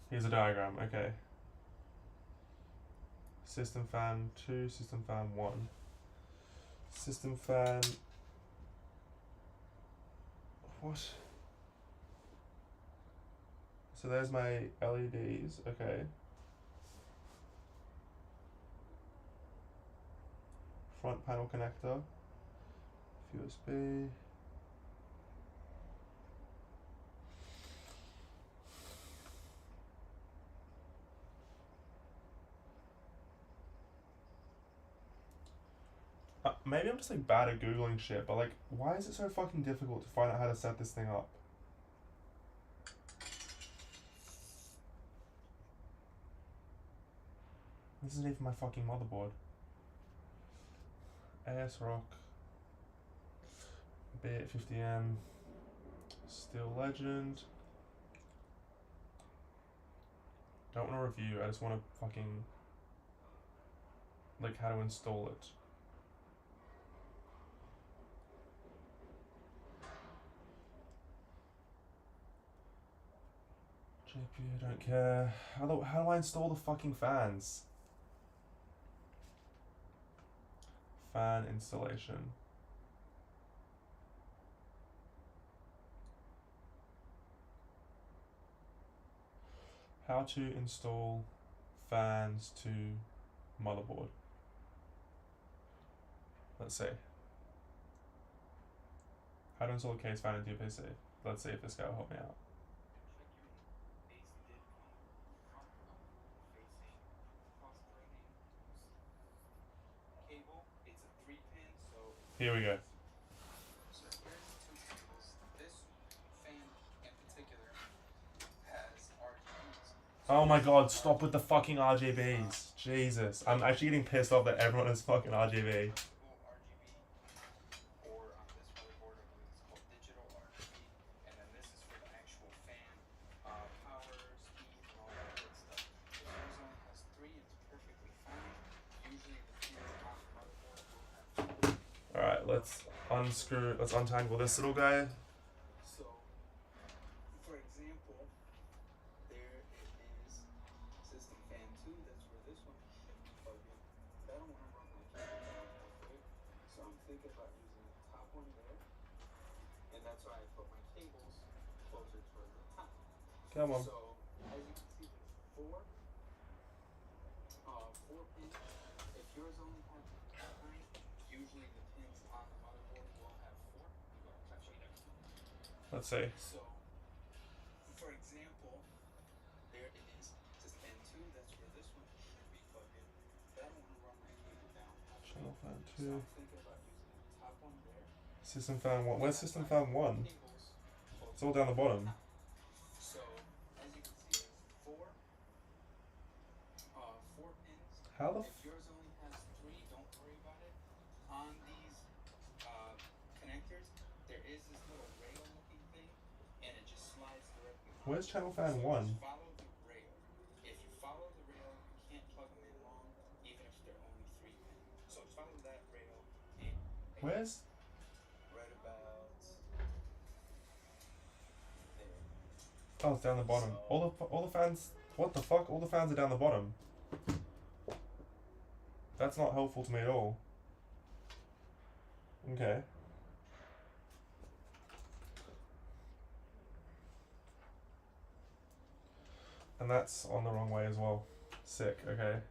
Here's a diagram, okay. System fan 2, system fan 1. System fan... What? So there's my LEDs, okay. Front panel connector. USB. Maybe I'm just like bad at Googling shit, but like, why is it so fucking difficult to find out how to set this thing up? This isn't even my fucking motherboard. ASRock. B850M. Steel Legend. Don't want to review, I just want to fucking... like how to install it. GPU, don't care. How do I install the fucking fans? Fan installation. How to install fans to motherboard. Let's see. How to install a case fan into your PC. Let's see if this guy will help me out. Here we go. Oh my god, stop with the fucking RGBs. Jesus. I'm actually getting pissed off that everyone is fucking RGB. Alright, let's untangle this little guy. So, for example, there is system fan 2, that's where this one should be plugged in. But I don't want to run my cable down halfway, so I'm thinking about using the top one there, and that's why I put my cables closer towards the top. Come on. So, as you can see, there's four pins. If yours only has 9, usually the pins on the motherboard will have 4. Let's see. So, for example, there it is. Just fan 2, that's where this one should be plugged in. But I don't want to run my cable down. Channel fan So 2. I'm thinking about using the top one there. System fan 1. Where's system fan 1? It's all down the bottom. So, as you can see, there's four pins. How the If yours only has 3, don't worry about it. On these connectors, there is this little rail looking thing, and it just slides directly on. Where's channel fan 1? Follow the rail. If you follow the rail, you can't plug them in wrong, even if they're only 3 pins. So just follow that rail in. Where's? Right about there. Oh, it's down the bottom. All the fans. What the fuck? All the fans are down the bottom. That's not helpful to me at all. Okay. And that's on the wrong way as well. Sick, okay.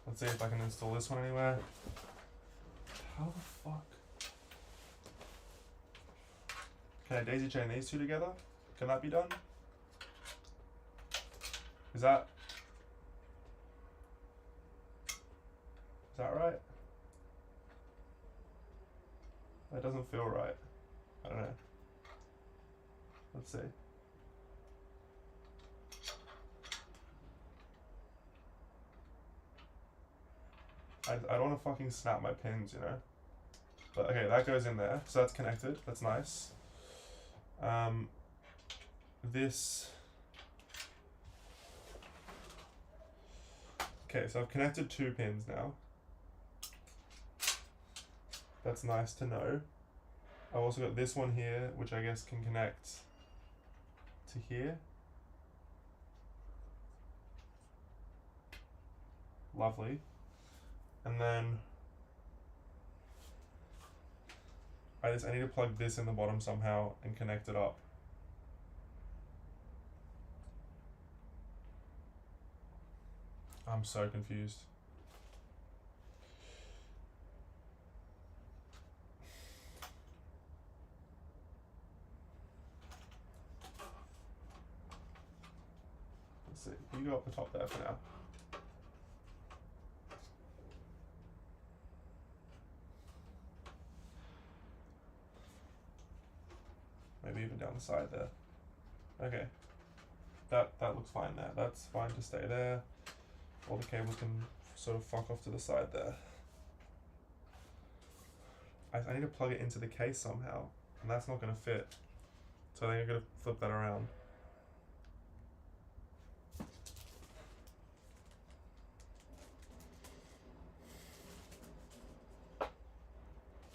Let's see if I can install this one anywhere. How the fuck? Can I daisy chain these two together? Can that be done? Is that right? That doesn't feel right. I don't know. Let's see. I don't want to fucking snap my pins, you know? But okay, that goes in there. So that's connected. That's nice. This... Okay, so I've connected 2 pins now. That's nice to know. I've also got this one here, which I guess can connect to here. Lovely. And then I need to plug this in the bottom somehow and connect it up. I'm so confused. Let's see. You go up the top there for now. Maybe even down the side there. Okay. That looks fine there. That's fine to stay there. All the cables can sort of fuck off to the side there. I need to plug it into the case somehow, and that's not going to fit. So I think I'm going to flip that around.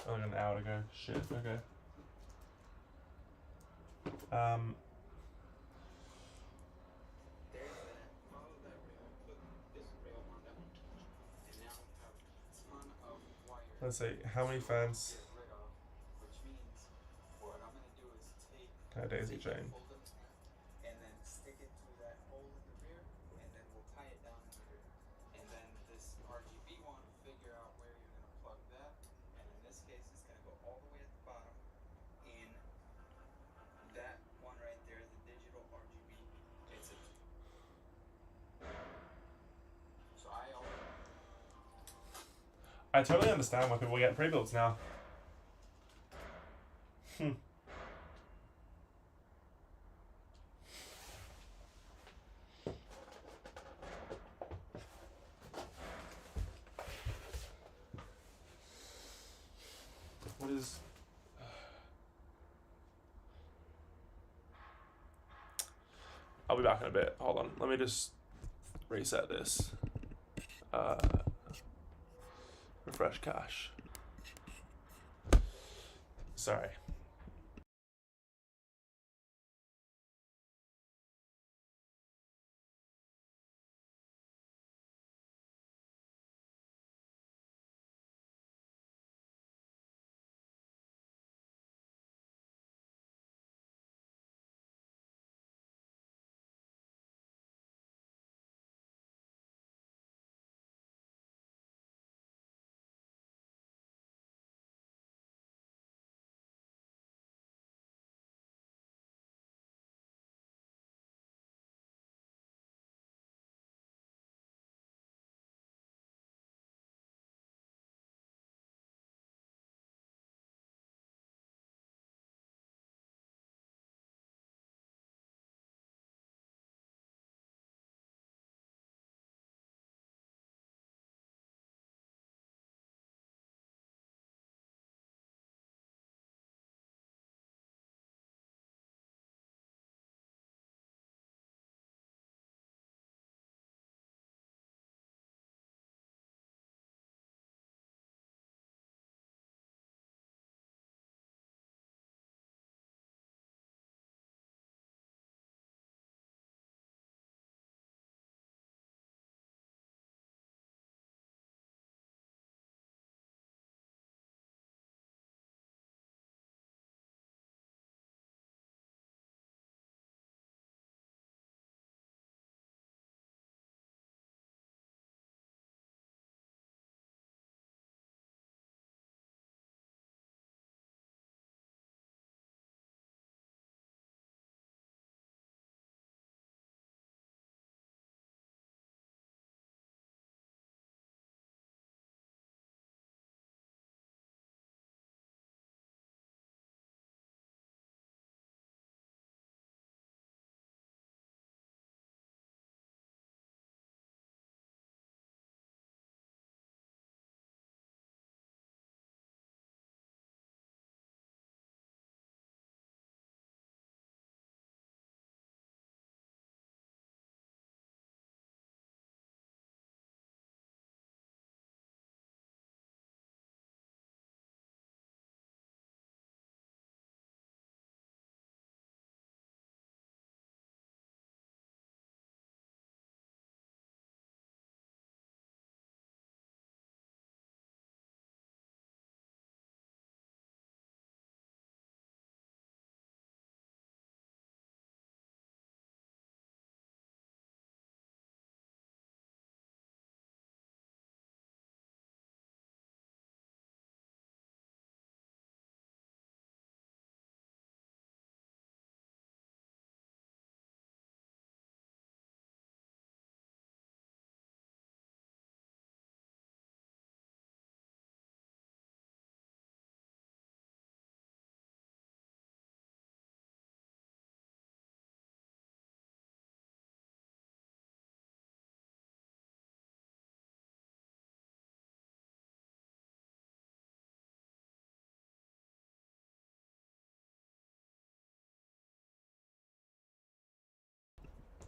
Only an hour to go. Shit, okay. Let's see, how many fans can I daisy chain? And then stick it through that hole in the rear, and then we'll tie it down in the rear. And then this RGB one, figure out where you're going to plug that. And in this case, it's going to go all the way at the bottom in I totally understand why people get pre-builds now. What is... I'll be back in a bit. Hold on. Let me just reset this. Refresh cache. Sorry.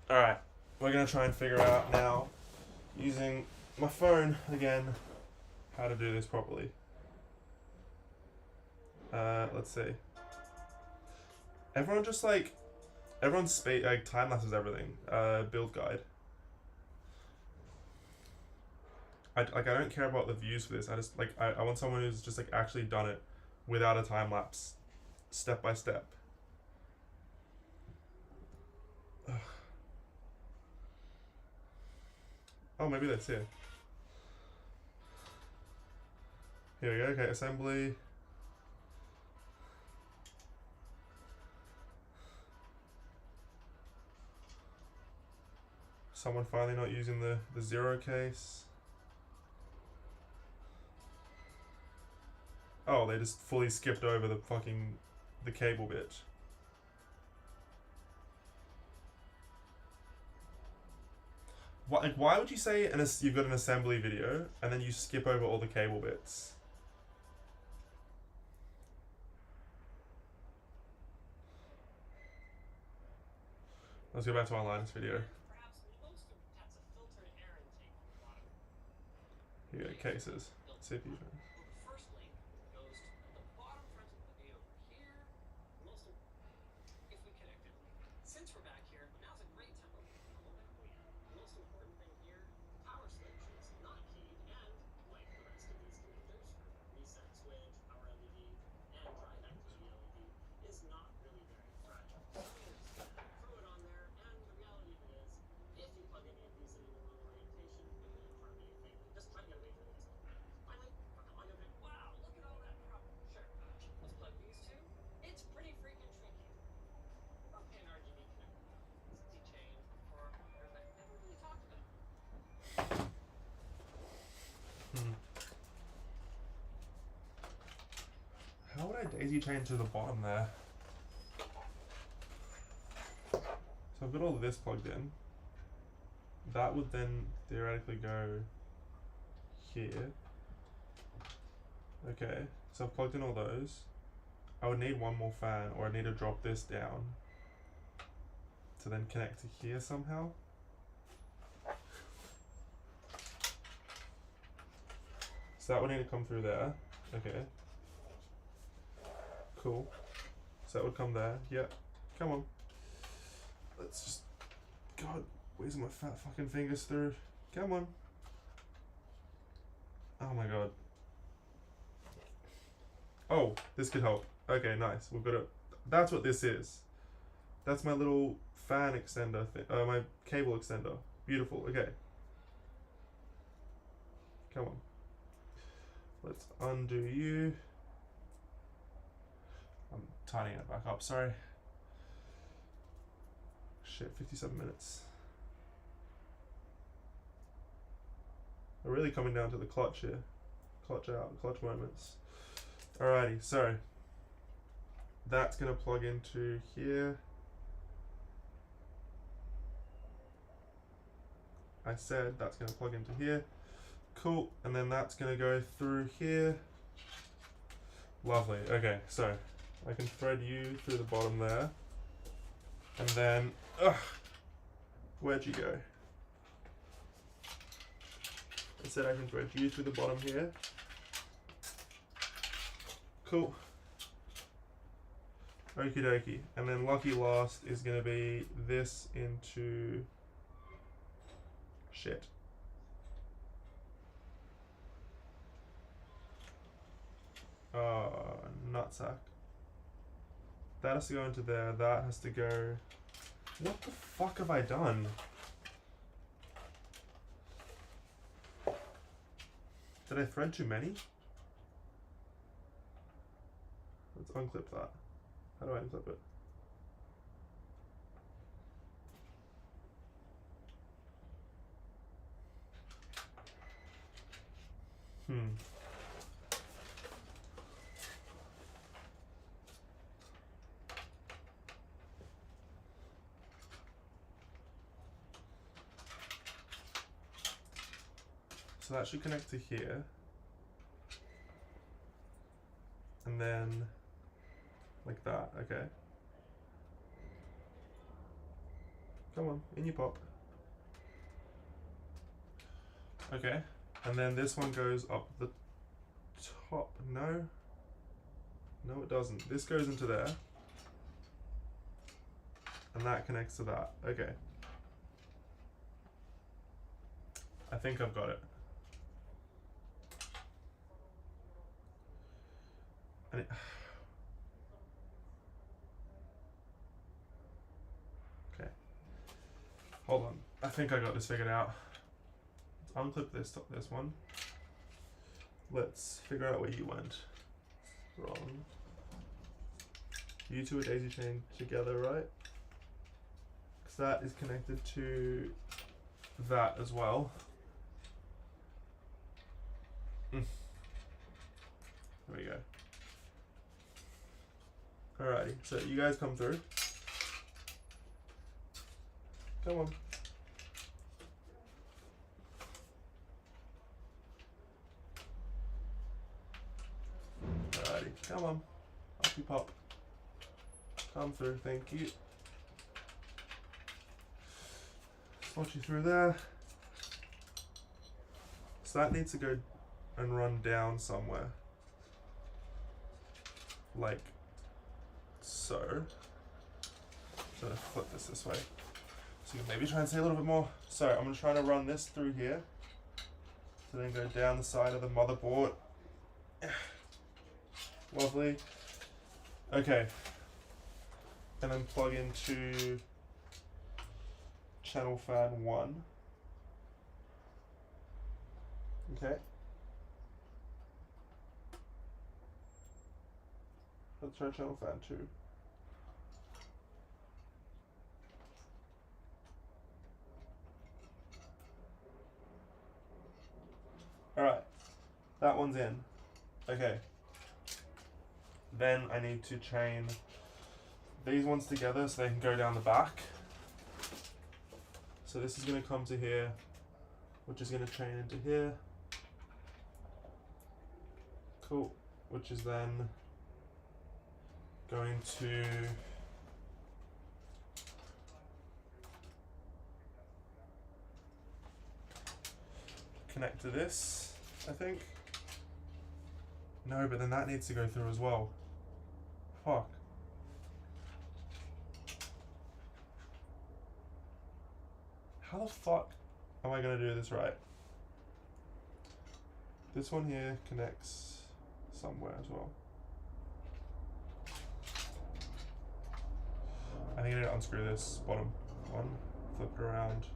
Alright, we're going to try and figure out now, using my phone again, how to do this properly. Let's see. Everyone's time lapses everything. Build guide. I don't care about the views for this. I just I want someone who's just actually done it without a time lapse, step by step. Ugh. Oh, maybe that's it. Here we go. Okay, assembly. Someone finally not using the zero case. Oh, they just fully skipped over the cable bit. Why would you say you've got an assembly video and then you skip over all the cable bits? Let's go back to our Linus video. Here you go, cases. CPU. How would I daisy chain to the bottom there? So I've got all of this plugged in. That would then theoretically go here. Okay, so I've plugged in all those. I would need one more fan, or I need to drop this down to then connect to here somehow. So that would need to come through there. Okay. Cool. So that would come there. Yeah. Come on. Let's just... God, where's my fat fucking fingers through? Come on. Oh my god. Oh, this could help. Okay, nice. We've got it. That's what this is. That's my little fan extender thing. My cable extender. Beautiful. Okay. Come on. Let's undo you. I'm tidying it back up, sorry. Shit, 57 minutes. We're really coming down to the clutch here. Clutch out, clutch moments. Alrighty, so that's gonna plug into here. I said that's gonna plug into here. Cool, and then that's gonna go through here. Lovely, okay, so I can thread you through the bottom there. And then, where'd you go? I said I can thread you through the bottom here. Cool. Okie dokie. And then lucky last is gonna be this into shit. Nutsack. That has to go into there. That has to go. What the fuck have I done? Did I thread too many? Let's unclip that. How do I unclip it? So that should connect to here. And then like that, okay. Come on, in you pop. Okay, and then this one goes up the top. No, it doesn't. This goes into there. And that connects to that, okay. I think I've got it. And okay. Hold on. I think I got this figured out. Let's unclip this one. Let's figure out where you went wrong. You two are daisy chained together, right? Because that is connected to that as well. There we go. Alrighty, so you guys come through. Come on. Alrighty, come on. Up you pop. Come through, thank you. Slot you through there. So that needs to go and run down somewhere. Like so. So I'm gonna flip this way. So you can maybe try and see a little bit more. So I'm gonna try to run this through here. So then go down the side of the motherboard. Lovely. Okay. And then plug into channel fan 1. Okay. Let's try channel fan 2. Alright. That one's in. Okay. Then I need to chain these ones together so they can go down the back. So this is going to come to here, which is going to chain into here. Cool. Which is then going to connect to this, I think. No, but then that needs to go through as well. Fuck. How the fuck am I gonna do this right? This one here connects somewhere as well. I think I need to unscrew this bottom one, flip it around.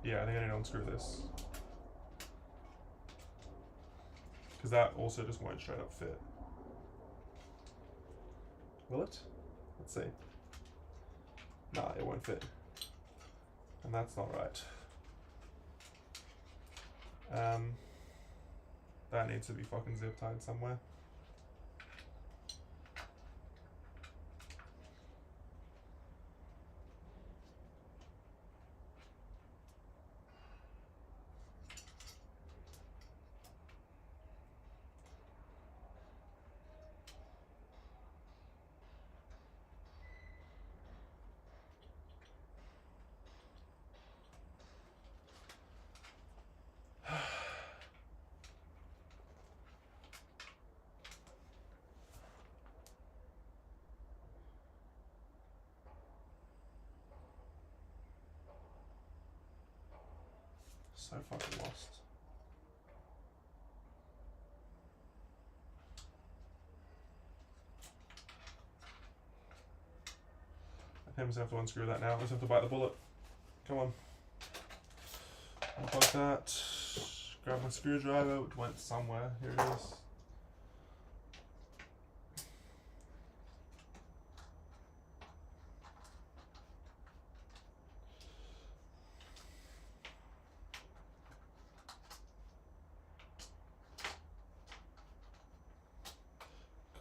Yeah, I think I need to unscrew this. Because that also just won't straight up fit. Will it? Let's see. Nah, it won't fit. And that's not right. That needs to be fucking zip tied somewhere. So fucking lost. I just have to unscrew that now. I just have to bite the bullet. Come on. Unplug that. Grab my screwdriver, which went somewhere. Here it is.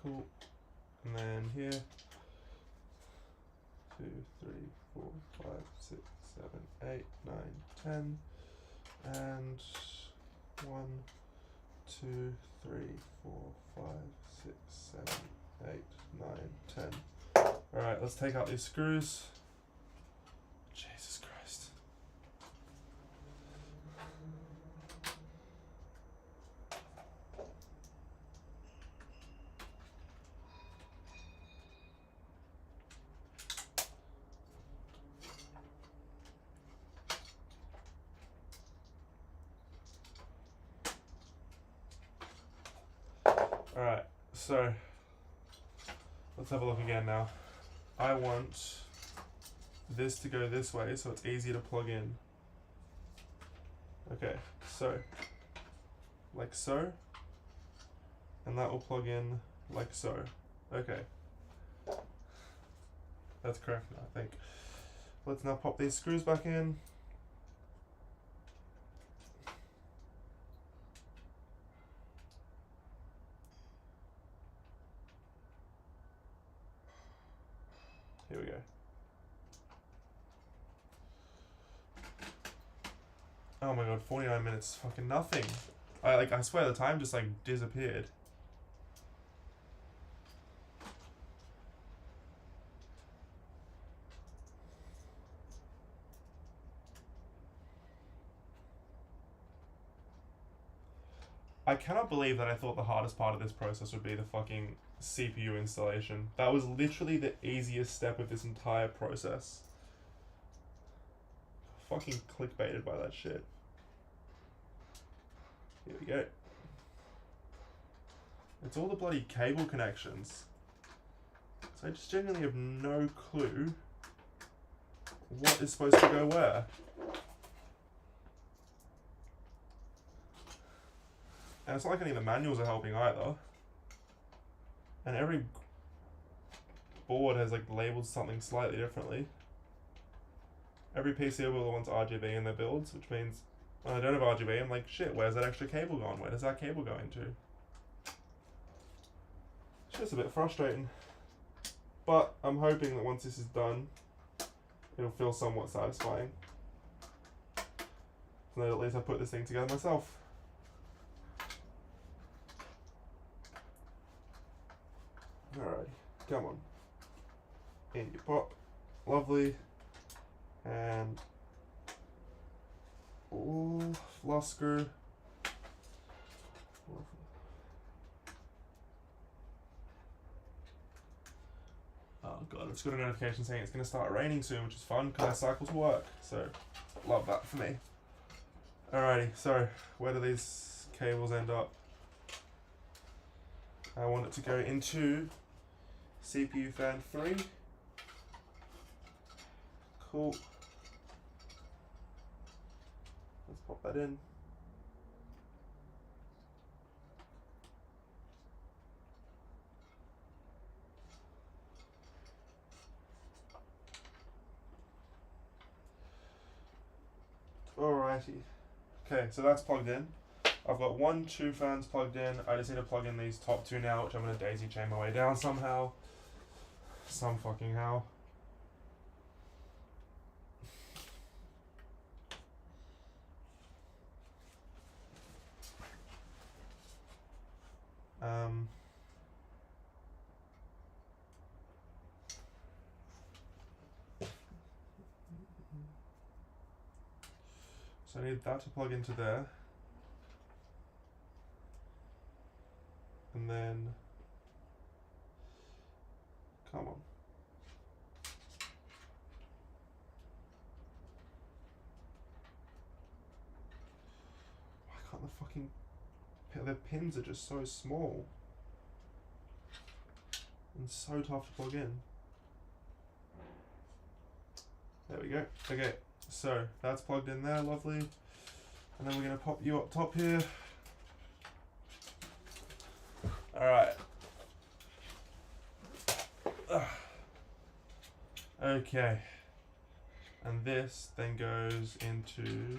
Cool. And then here. 2, 3, 4, 5, 6, 7, 8, 9, 10. And 1, 2, 3, 4, 5, 6, 7, 8, 9, 10. Alright, let's take out these screws. Jesus Christ. Alright, so let's have a look again now. I want this to go this way so it's easy to plug in. Okay, so like so, and that will plug in like so. Okay, that's correct, I think. Let's now pop these screws back in. Oh my god, 49 minutes, fucking nothing. I swear the time just like disappeared. I cannot believe that I thought the hardest part of this process would be the fucking CPU installation. That was literally the easiest step of this entire process. Fucking clickbaited by that shit. Here we go. It's all the bloody cable connections. So I just genuinely have no clue what is supposed to go where. And it's not like any of the manuals are helping either. And every board has like labeled something slightly differently. Every PC builder wants RGB in their builds, which means when I don't have RGB, I'm like, shit, where's that extra cable gone? Where does that cable go into? It's just a bit frustrating. But I'm hoping that once this is done, it'll feel somewhat satisfying. So that at least I put this thing together myself. Alrighty, come on. In you pop. Lovely. And Flusker. Oh god, I've just got a notification saying it's going to start raining soon, which is fun because I cycle to work. So, love that for me. Alrighty, so where do these cables end up? I want it to go into CPU fan 3. Cool. Let's pop that in. Alrighty. Okay, so that's plugged in. I've got 2 fans plugged in. I just need to plug in these top 2 now, which I'm going to daisy chain my way down somehow. Some fucking how. So I need that to plug into there. And then, come on. Why can't the fucking, the pins are just so small. And so tough to plug in. There we go. Okay, so that's plugged in there, lovely. And then we're gonna pop you up top here. Alright. Okay. And this then goes into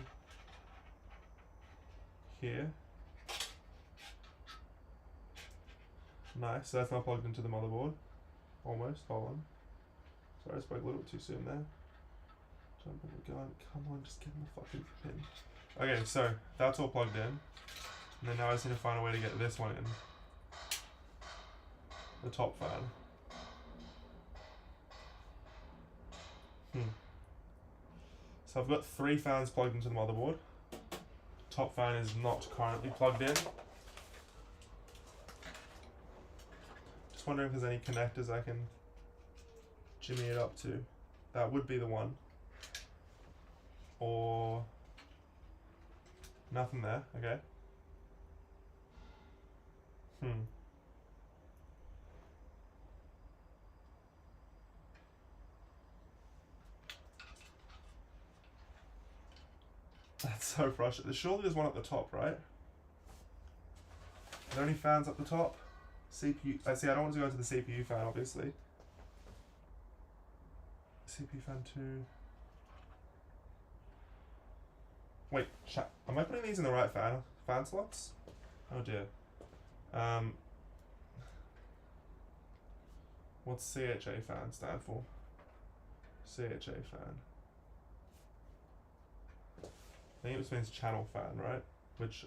here. Nice, so that's now plugged into the motherboard. Almost, hold on. Sorry, I spoke a little bit too soon there. Jump in the gun, come on, just get in the fucking pin. Okay, so that's all plugged in. And then now I just need to find a way to get this one in. The top fan. So I've got 3 fans plugged into the motherboard. Top fan is not currently plugged in. Just wondering if there's any connectors I can jimmy it up to. That would be the one. Or nothing there, okay. That's so frustrating. Surely there's one at the top, right? Are there any fans up the top? CPU. I see. I don't want to go into the CPU fan, obviously. CPU fan 2. Wait, am I putting these in the right fan slots? Oh dear. What's CHA fan stand for? CHA fan. think it just means channel fan, right? Which,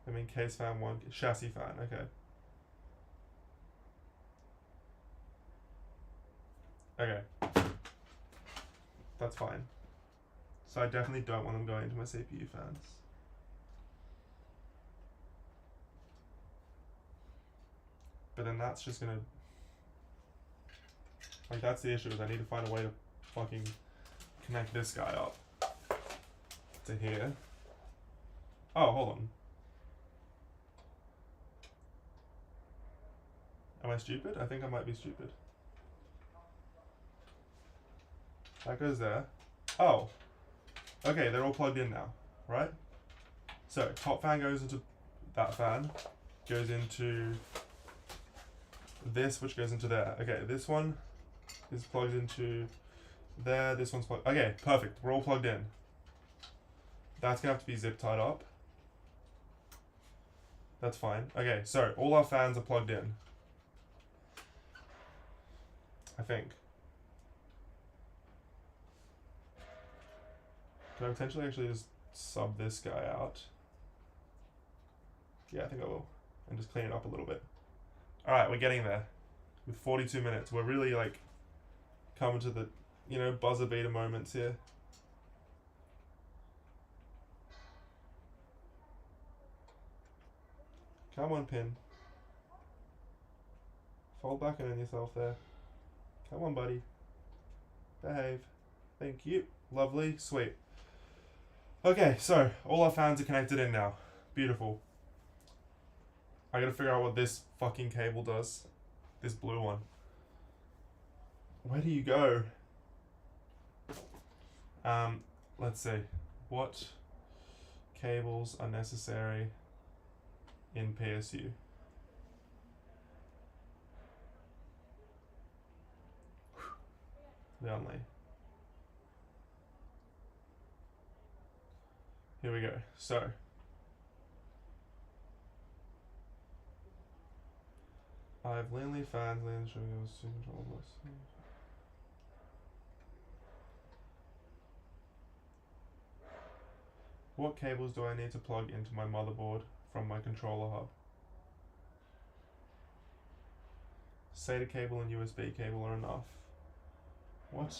I mean, case fan 1, chassis fan, okay. Okay. That's fine. So I definitely don't want them going into my CPU fans. But then that's just gonna... Like, that's the issue, is I need to find a way to fucking connect this guy up to here. Oh, hold on. Am I stupid? I think I might be stupid. That goes there. Oh. Okay, they're all plugged in now, right? So, top fan goes into that fan, goes into this, which goes into there. Okay, this one is plugged into there, this one's plugged. Okay, perfect. We're all plugged in. That's gonna have to be zip tied up. That's fine. Okay, so all our fans are plugged in. I think. Can I potentially actually just sub this guy out? Yeah, I think I will. And just clean it up a little bit. Alright, we're getting there. With 42 minutes. We're really like coming to the, you know, buzzer beater moments here. Come on, pin. Fold back in on yourself there. Come on, buddy. Behave. Thank you. Lovely. Sweet. Okay, so all our fans are connected in now. Beautiful. I gotta figure out what this fucking cable does. This blue one. Where do you go? Let's see. What cables are necessary in PSU? Lonely. Here we go. So I have Linley fans, Linley showing us to control this. What cables do I need to plug into my motherboard from my controller hub? SATA cable and USB cable are enough. What?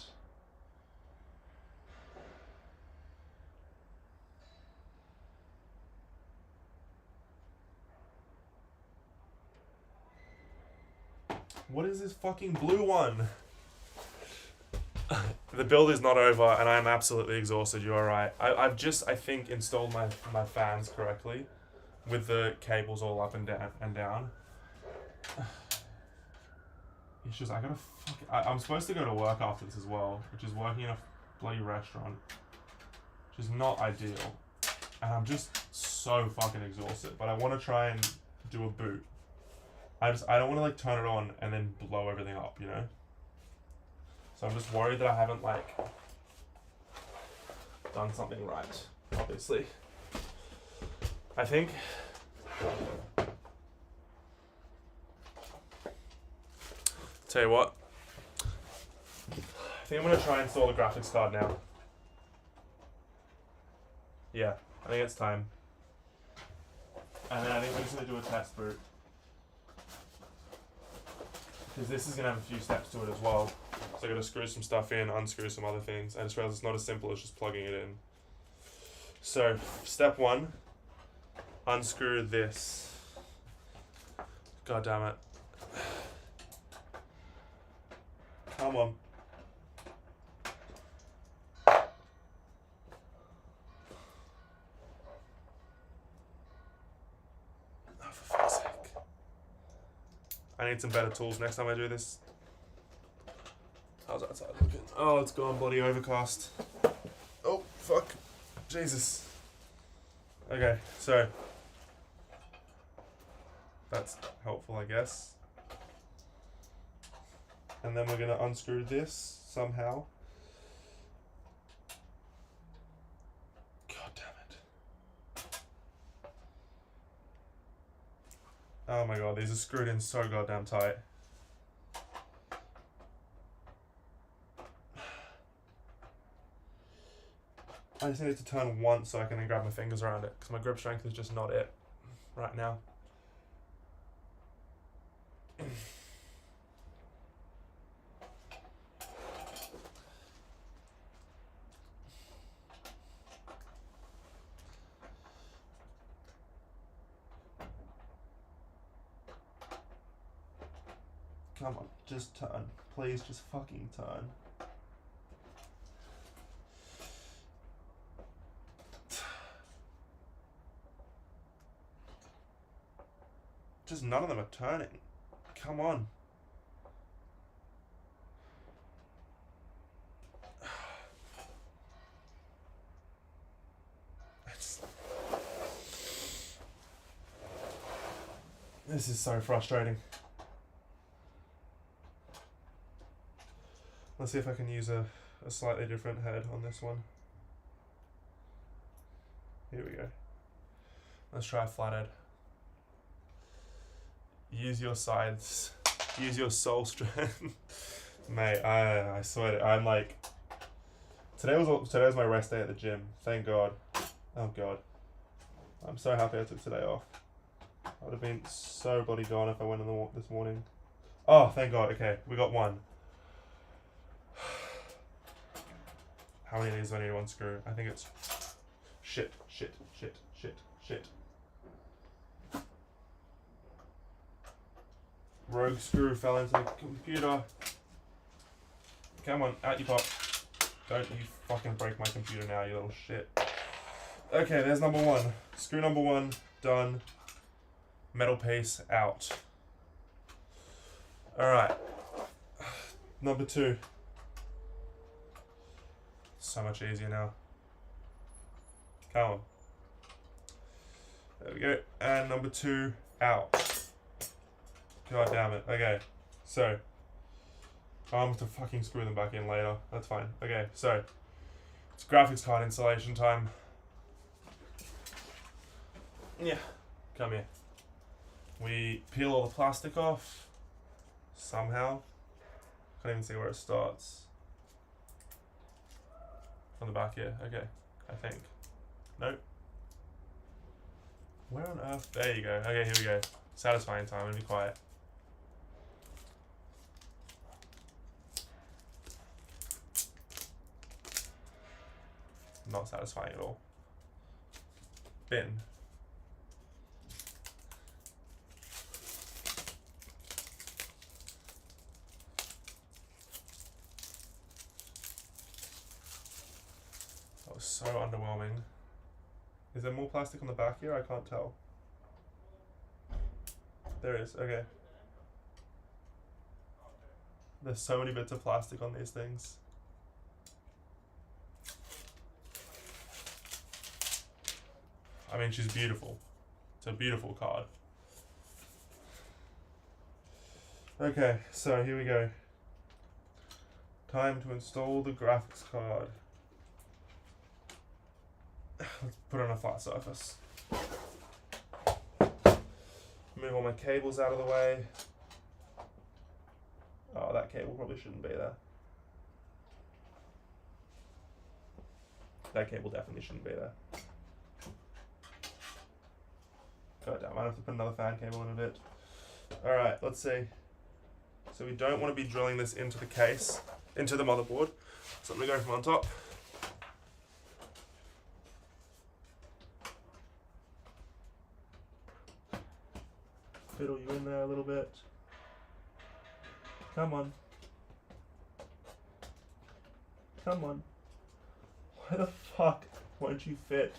What is this fucking blue one? The build is not over and I'm absolutely exhausted, you're right. I've just, I think, installed my fans correctly with the cables all up and down. It's just, I gotta I'm supposed to go to work after this as well, which is working in a bloody restaurant, which is not ideal. And I'm just so fucking exhausted, but I want to try and do a boot. I don't want to like turn it on and then blow everything up, you know? So I'm just worried that I haven't like done something right, obviously. I think tell you what, I think I'm going to try and install the graphics card now. Yeah, I think it's time. And then I think we're just going to do a test boot. Because this is going to have a few steps to it as well. So I got to screw some stuff in, unscrew some other things. I just realized it's not as simple as just plugging it in. So, step 1, unscrew this. God damn it. Come on. Oh, for fuck's sake. I need some better tools next time I do this. How's that side looking? Oh, it's gone bloody overcast. Oh, fuck. Jesus. Okay, so. That's helpful, I guess. And then we're going to unscrew this somehow. God damn it. Oh my god, these are screwed in so goddamn tight. I just need it to turn once so I can then grab my fingers around it, because my grip strength is just not it right now. Come on, just turn. Please, just fucking turn. Just none of them are turning. Come on. This is so frustrating. Let's see if I can use a slightly different head on this one. Here we go. Let's try a flathead. Use your sides. Use your soul strength. Mate, I swear to, I'm like... Today was my rest day at the gym. Thank God. Oh God. I'm so happy I took today off. I would have been so bloody gone if I went in the walk this morning. Oh, thank God. Okay, we got one. How many of these do I need to unscrew? I think it's... Shit. Rogue screw fell into the computer. Come on, out you pop. Don't you fucking break my computer now, you little shit. Okay, there's number one. Screw number one, done. Metal piece, out. Alright. Number two. So much easier now. Come on. There we go. And number two, out. God damn it. Okay. So. I'll have to fucking screw them back in later. That's fine. Okay, so. It's graphics card installation time. Yeah. Come here. We peel all the plastic off. Somehow. Can't even see where it starts. From the back here. Okay. I think. Nope. Where on earth? There you go. Okay, here we go. Satisfying time. I'm gonna be quiet. Not satisfying at all. Bin. That was so underwhelming. Is there more plastic on the back here? I can't tell. There is, okay. There's so many bits of plastic on these things. I mean, she's beautiful. It's a beautiful card. Okay, so here we go. Time to install the graphics card. Let's put it on a flat surface. Move all my cables out of the way. Oh, that cable probably shouldn't be there. That cable definitely shouldn't be there. God damn, I have to put another fan cable in a bit. Alright, let's see. So we don't want to be drilling this into the case, into the motherboard. So I'm going to go from on top. Fiddle you in there a little bit. Come on. Come on. Why the fuck won't you fit?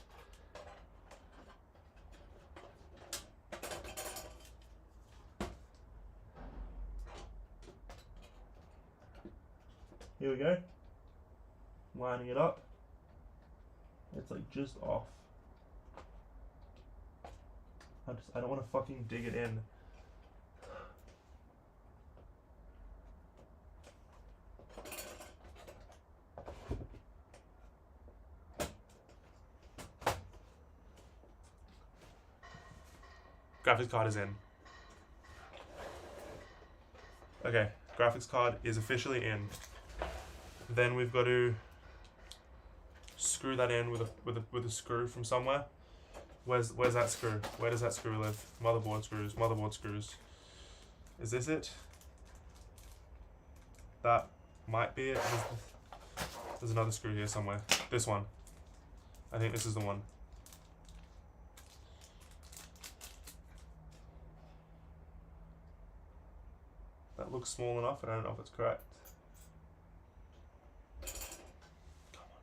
Here we go. Lining it up. It's like just off. I don't want to fucking dig it in. Graphics card is in. Okay, graphics card is officially in. Then we've got to screw that in with a screw from somewhere. Where's that screw? Where does that screw live? Motherboard screws. Motherboard screws. Is this it? That might be it. There's another screw here somewhere. This one. I think this is the one. That looks small enough. I don't know if it's correct. Come on.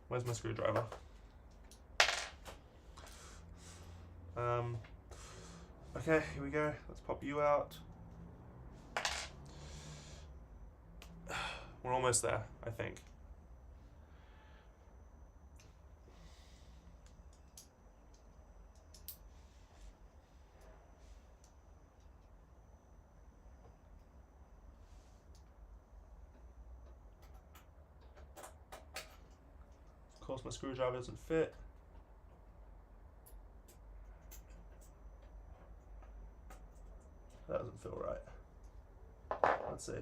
Where's my screwdriver? Okay, here we go. Let's pop you out. We're almost there, I think. Of course, my screwdriver doesn't fit. That doesn't feel right. Let's see.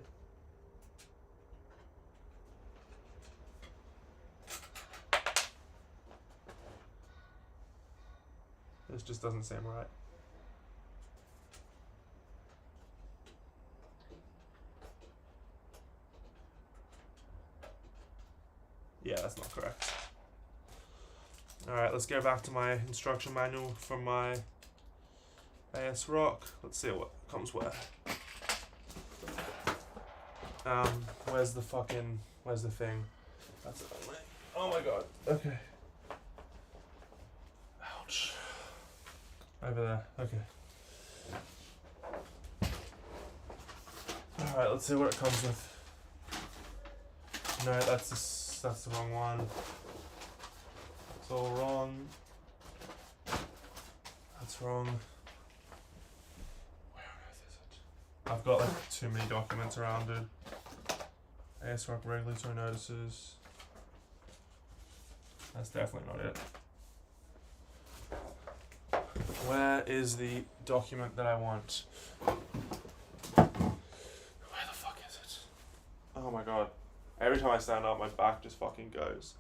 This just doesn't seem right. Yeah, that's not correct. Alright, let's go back to my instruction manual from my AS Rock. Let's see what comes where. Where's the thing? That's it. Oh my god. Okay. Ouch. Over there. Okay. Alright, let's see what it comes with. No, that's the wrong one. It's all wrong. That's wrong. Where on earth is it? I've got like too many documents around it. ASRock regulatory notices. That's definitely not it. Where is the document that I want? Where the fuck is it? Oh my god. Every time I stand up, my back just fucking goes.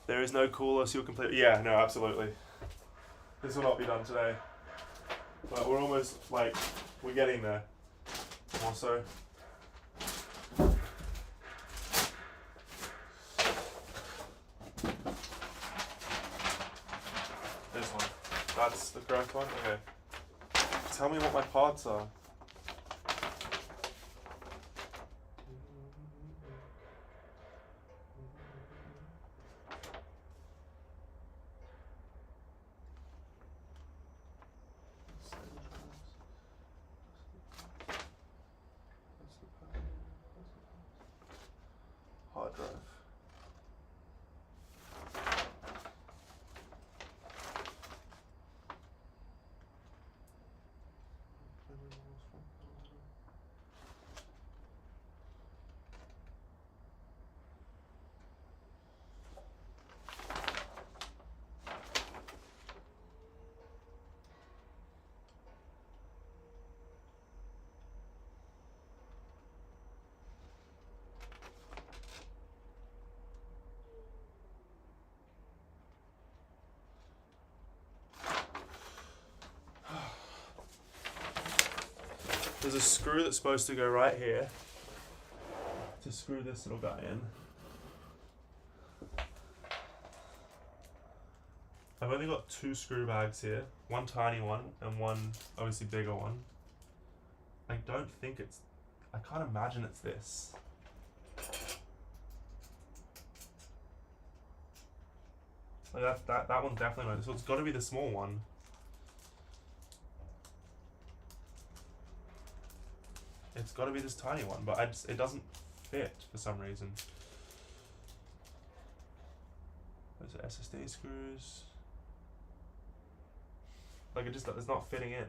There is no cooler, so you'll complete. Yeah, no, absolutely. This will not be done today. But we're almost, like, we're getting there. More so. This one. That's the correct one? Okay. Tell me what my parts are. Hard drive. There's a screw that's supposed to go right here to screw this little guy in. I've only got 2 screw bags here, one tiny one and one obviously bigger one. I don't think it's, I can't imagine it's this. Like that one's definitely not, so it's got to be the small one. It's got to be this tiny one, but it doesn't fit for some reason. Those are SSD screws. Like it's not fitting in.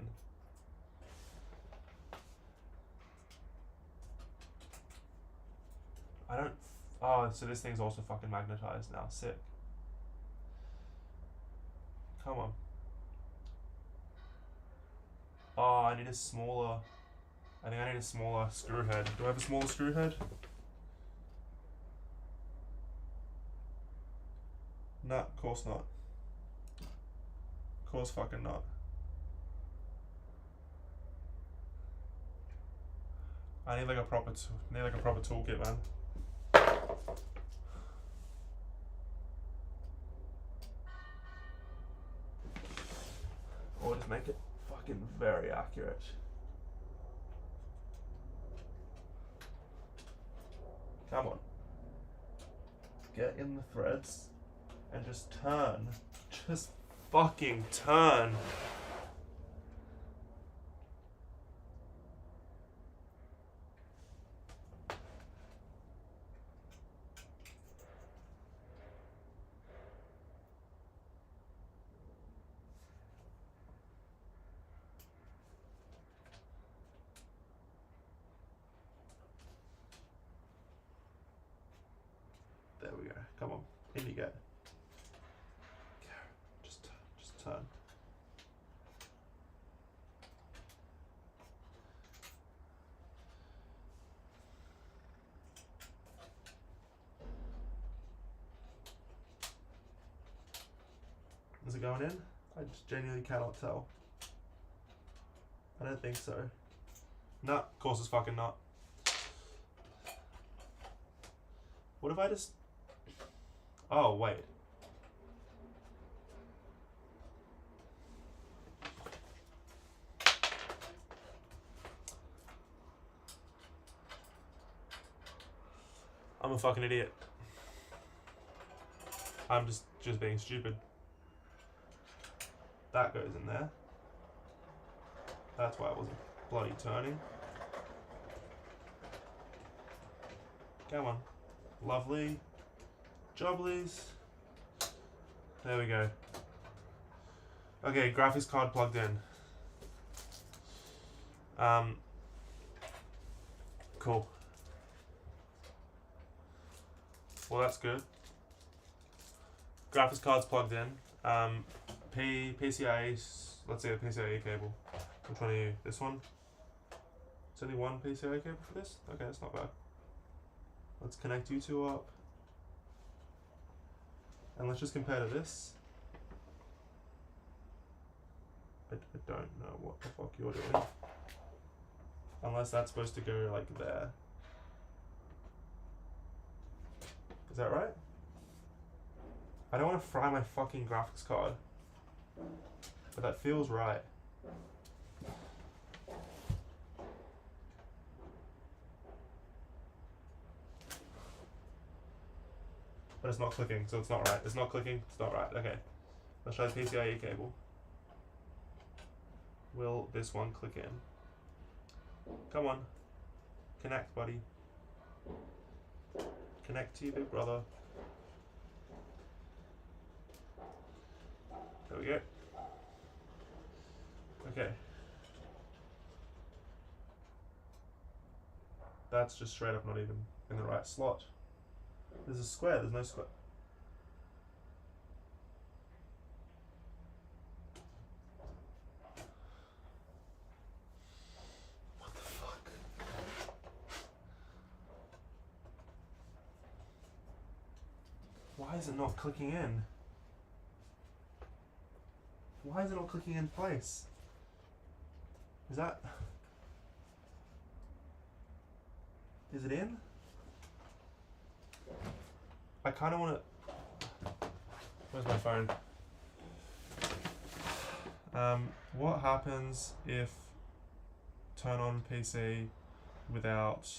I don't. Oh, so this thing's also fucking magnetized now. Sick. Come on. Oh, I need a smaller. I think I need a smaller screw head. Do I have a smaller screw head? Nah, of course not. Of course fucking not. I need like a proper toolkit, man. Or just make it fucking very accurate. Come on. Get in the threads and just turn. Just fucking turn. There we go. Come on. In you go. Just turn. Is it going in? I just genuinely cannot tell. I don't think so. Nah, of course it's fucking not. What if I just... Oh, wait. I'm a fucking idiot. I'm just being stupid. That goes in there. That's why I wasn't bloody turning. Come on. Lovely. Jobblies. There we go. Okay, graphics card plugged in. Cool. Well, that's good. Graphics card's plugged in. PCIe, let's see the PCIe cable. Which one are you? This one? It's only one PCIe cable for this? Okay, that's not bad. Let's connect you two up. And let's just compare to this. I don't know what the fuck you're doing. Unless that's supposed to go like there. Is that right? I don't want to fry my fucking graphics card. But that feels right. But it's not clicking, so it's not right. It's not clicking, it's not right. Okay. Let's try the PCIe cable. Will this one click in? Come on. Connect, buddy. Connect to you, big brother. There we go. Okay. That's just straight up not even in the right slot. There's a square, there's no square. What the fuck? Why is it not clicking in? Why is it not clicking in place? Is that... Is it in? I kind of want to... Where's my phone? What happens if turn on PC without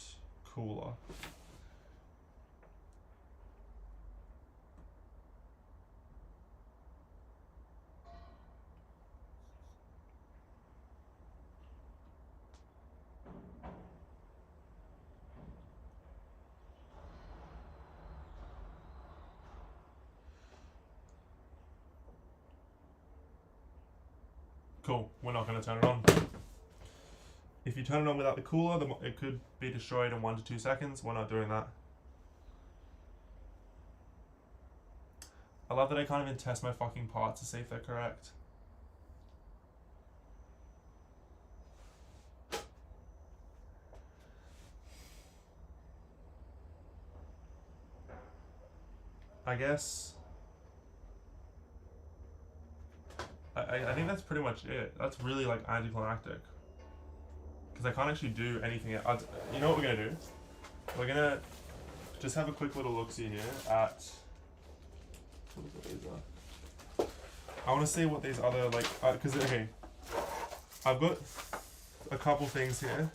cooler? Cool, we're not going to turn it on. If you turn it on without the cooler, it could be destroyed in 1 to 2 seconds. We're not doing that. I love that I can't even test my fucking parts to see if they're correct. I guess I think that's pretty much it. That's really like anticlimactic. Because I can't actually do anything else. You know what we're going to do? We're going to just have a quick little look-see here at... What these are. I want to see what these other, like... Because, okay. I've got a couple things here.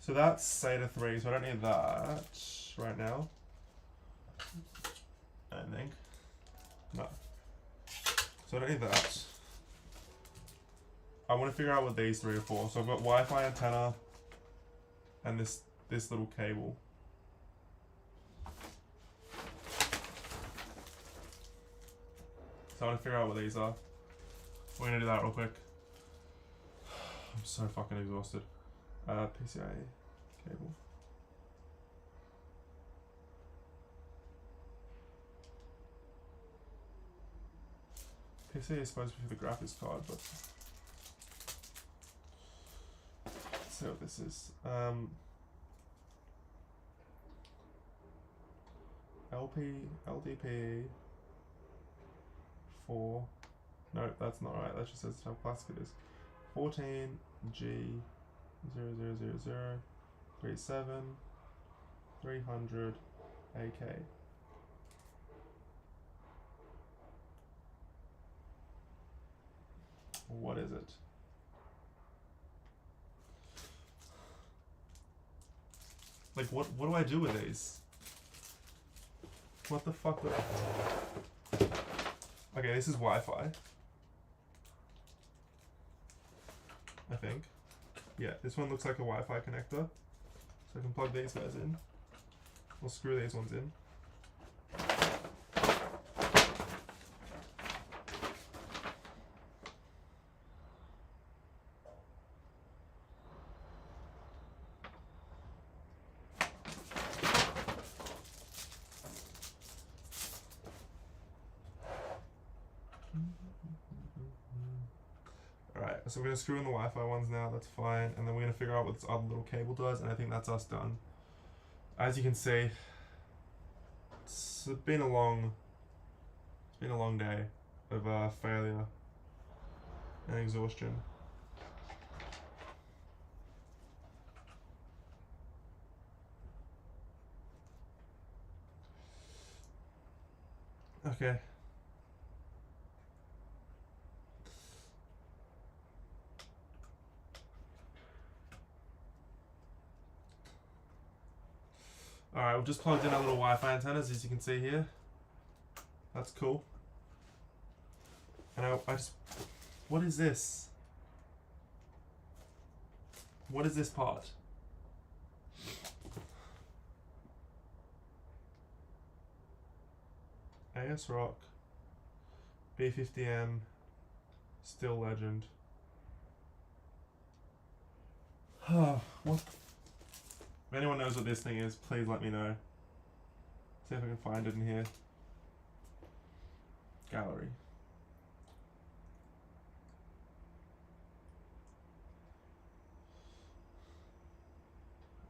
So that's SATA 3, so I don't need that right now. I don't think. No. So I don't need that. I want to figure out what these three are for. So I've got Wi-Fi antenna and this little cable. So I want to figure out what these are. We're gonna do that real quick. I'm so fucking exhausted. PCIe cable. PCIe is supposed to be for the graphics card, but let's see what this is. LDP 4. No, that's not right. That just says how classic it is. 14G000037 300 AK. What is it? Like, what do I do with these? What the fuck would I... Okay, this is Wi-Fi. I think. Yeah, this one looks like a Wi-Fi connector. So I can plug these guys in. I'll screw these ones in. Alright, so we're going to screw in the Wi-Fi ones now, that's fine, and then we're going to figure out what this other little cable does, and I think that's us done. As you can see, it's been a long day of failure and exhaustion. Okay. Alright, we've just plugged in our little Wi-Fi antennas, as you can see here. That's cool. And I just... What is this? What is this part? ASRock B50M Still Legend. What? If anyone knows what this thing is, please let me know. See if I can find it in here. Gallery.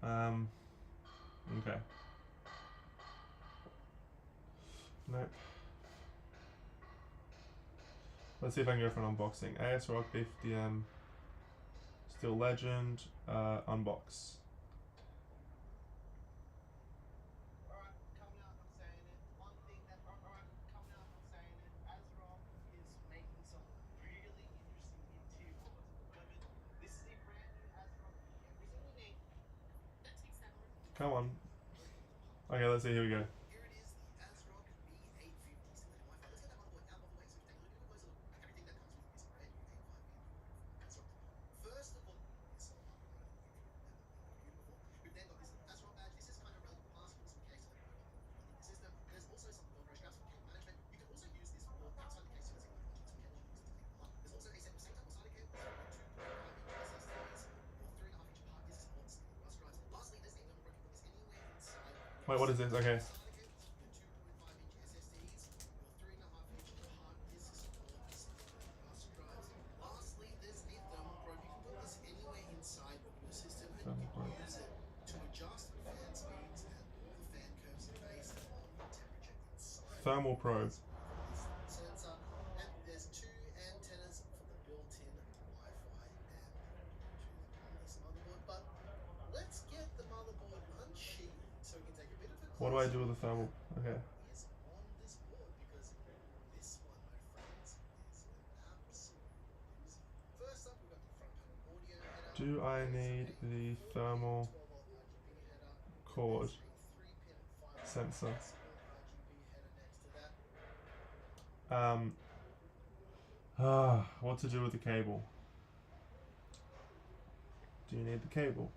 Okay. Nope. Let's see if I can go for an unboxing. ASRock B50M Still Legend, unbox. Come on. Okay, let's see, here we go. Here it is, the ASRock B850 Wi-Fi. Let's get that motherboard out of the way so we can take a look at everything that comes with this brand new A5 ASRock. First of all, it's so beautiful. We've then got this ASRock badge. This is kind of relevant passwords in case of the system. There's also some low straps for cable management. You can also use this for outside the case so it's like there's also a set of same type of SATA cables, 2.5 SSDs, or 3.5 hard disks, or bus drives. Lastly, there's the thermal broken. Put this anywhere inside. Wait, what is this? Okay. Thermal probe. Sensor, and there's two antennas for the built-in Wi-Fi and to this motherboard. But let's get the motherboard unsheathed so we can take a bit of a What do I do with the thermal? Okay. is on this board, because this one, my friends, is an absolute doozy. First up, we've got the front panel audio header. Do I need the thermal 12-volt RGB header. cord There's a 3-pin 5 sensor? RGB header next to that. What to do with the cable? Do you need the cable?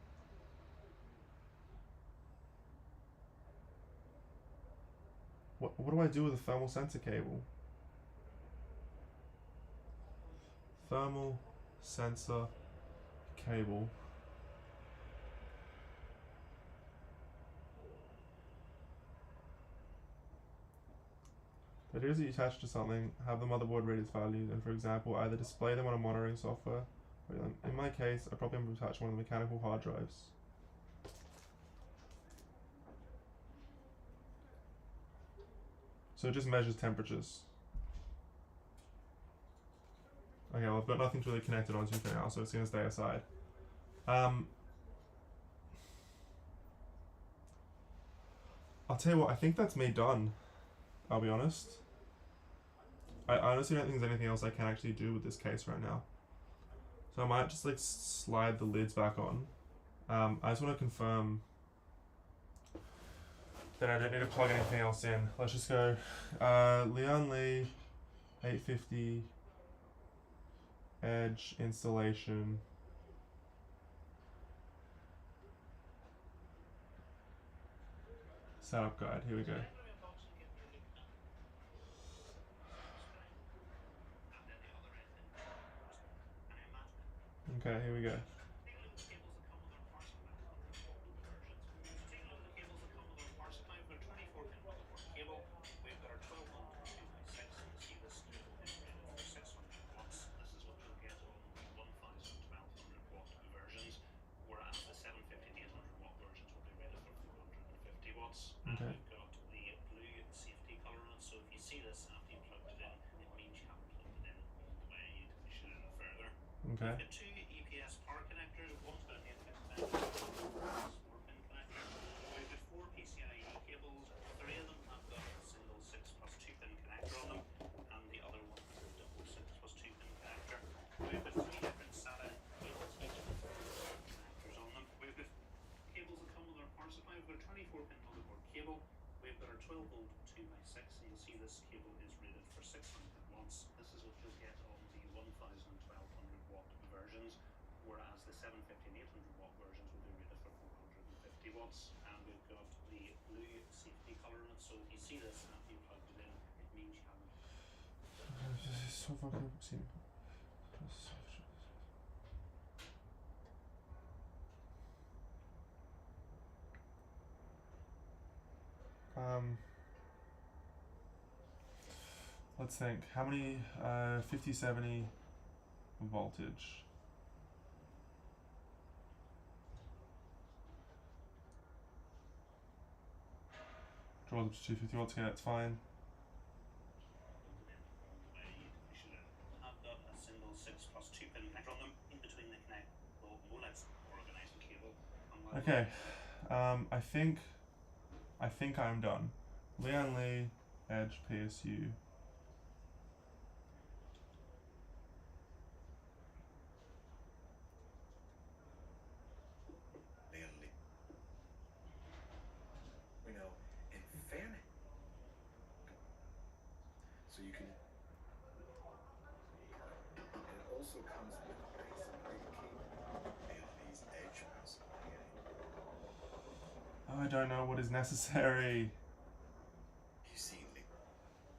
What do I do with the thermal sensor cable? Thermal sensor cable. It is attached to something, have the motherboard read its values, and for example, either display them on a monitoring software, or in my case, I probably am attached to one of the mechanical hard drives. So it just measures temperatures. Okay, well I've got nothing to really connect it onto for now, so it's going to stay aside. I'll tell you what, I think that's me done. I'll be honest. I honestly don't think there's anything else I can actually do with this case right now. So I might just like slide the lids back on. I just want to confirm that I don't need to plug anything else in. Let's just go Lian Li 850 Edge installation. Setup guide, here we go. Okay, here we go. Okay. We've got the blue safety color on it, so if you see this after you plugged it in, it means you haven't plugged it in all the way, you need to push it in further. Okay. We've got two EPS power connectors, one's got an 8-pin connector, one's 4-pin connector. We've got 4 PCIe cables, 3 of them have got a single 6 plus 2-pin connector on them, and the other one has a double 6 plus 2-pin connector. We've got 3 different SATA cables, each with 4 connectors on them. We've got cables that come with our power supply. We've got a 24-pin motherboard cable. We've got our 12-volt 2x6, and you'll see this cable is rated for 600 watts. This is what you'll get on the 1000 and 1200 watt versions, whereas the 750 and 800 watt versions will be rated for 450 watts. And we've got the blue safety color on it, so if you see this after you plugged it in, it means you haven't. So fucking obscene. Let's think. How many 50-70 voltage? Draws up to 250 watts. Okay, that's fine. I've got a single 6 plus 2-pin connector on them. In between the connect, well, let's organize the cable. Okay. I think I'm done. Lian Li, Edge, PSU. Lian Li. We know, in fairness. So you can. And it also comes with a base braid cable. Lian Li's Edge mouse. Oh, I don't know what is necessary. You see the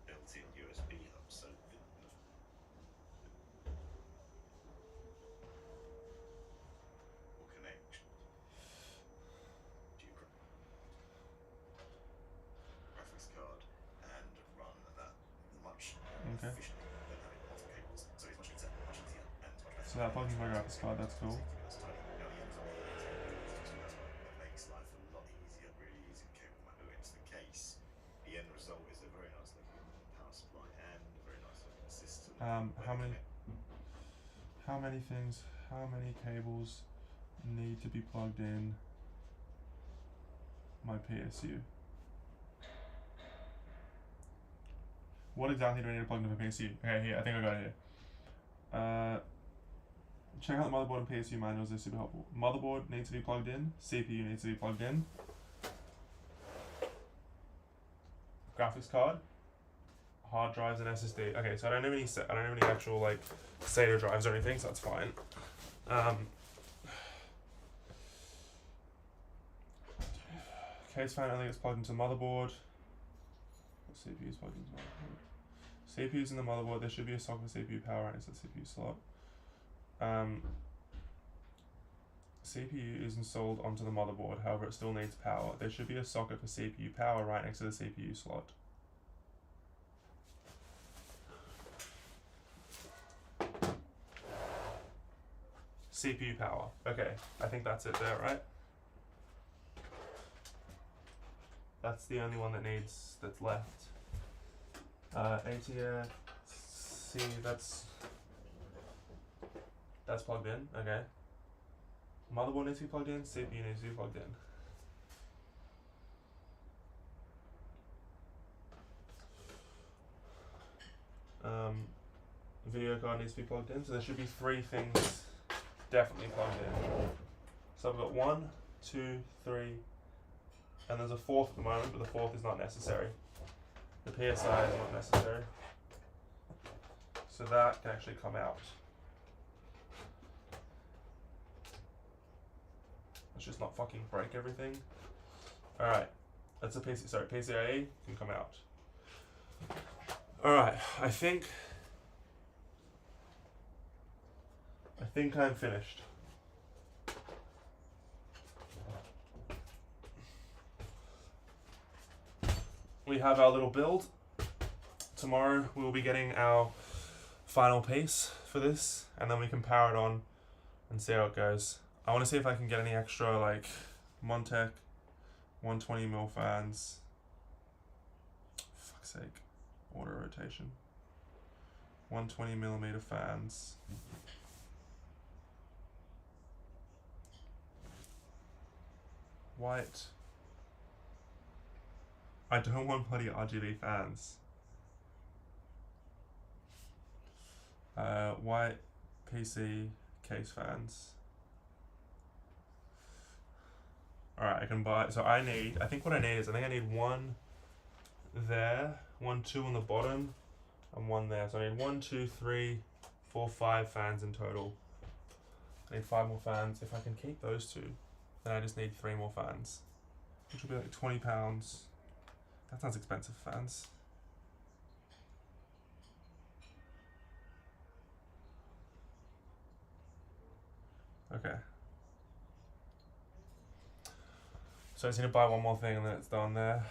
built-in USB hub, so will connect to your graphics card and run that much Okay. efficiently than having multiple cables. So it's much easier, and much better. So that plugs into my graphics card. That's cool. It makes life a lot easier, really easy cable mapping into the case. The end result is a very nice looking How many cables need to be plugged in my PSU? What exactly do I need to plug into my PSU? Okay, here, I think I got it here. Check out the motherboard and PSU manuals, they're super helpful. Motherboard needs to be plugged in, CPU needs to be plugged in. Graphics card, hard drives and SSD. Okay, so I don't have any actual like SATA drives or anything, so that's fine. Case fan only gets plugged into the motherboard. CPU is plugged into the motherboard. CPU's in the motherboard. There should be a socket for CPU power right next to the CPU slot. CPU is installed onto the motherboard, however it still needs power. There should be a socket for CPU power right next to the CPU slot. CPU power. Okay, I think that's it there, right? That's the only one that's left. ATX, see, that's plugged in, okay. Motherboard needs to be plugged in, CPU needs to be plugged in. Video card needs to be plugged in, so there should be 3 things definitely plugged in. So I've got 1, 2, 3, and there's a 4th at the moment, but the 4th is not necessary. The PSI is not necessary. So that can actually come out. Let's just not fucking break everything. Alright, that's a PCIe can come out. Alright, I think I'm finished. We have our little build. Tomorrow we'll be getting our final piece for this, and then we can power it on and see how it goes. I want to see if I can get any extra like Montech 120mm fans. Fuck's sake. Auto rotation. 120mm fans. White. I don't want bloody RGB fans. White PC case fans. Alright, I can buy, so I think what I need is, I need 1 there, 1, 2 on the bottom, and 1 there. So I need 1, 2, 3, 4, 5 fans in total. I need 5 more fans. If I can keep those 2, then I just need 3 more fans, which will be like £20. That sounds expensive, fans. Okay. So I just need to buy 1 more thing and then it's done there.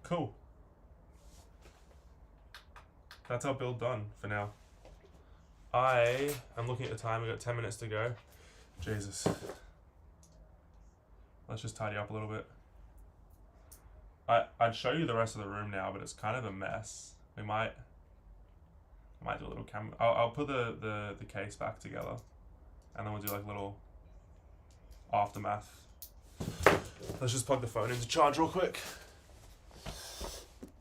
Cool. That's our build done for now. I'm looking at the time, we've got 10 minutes to go. Jesus. Let's just tidy up a little bit. I'd show you the rest of the room now, but it's kind of a mess. I might do a little camera. I'll put the case back together, and then we'll do like a little aftermath. Let's just plug the phone into charge real quick,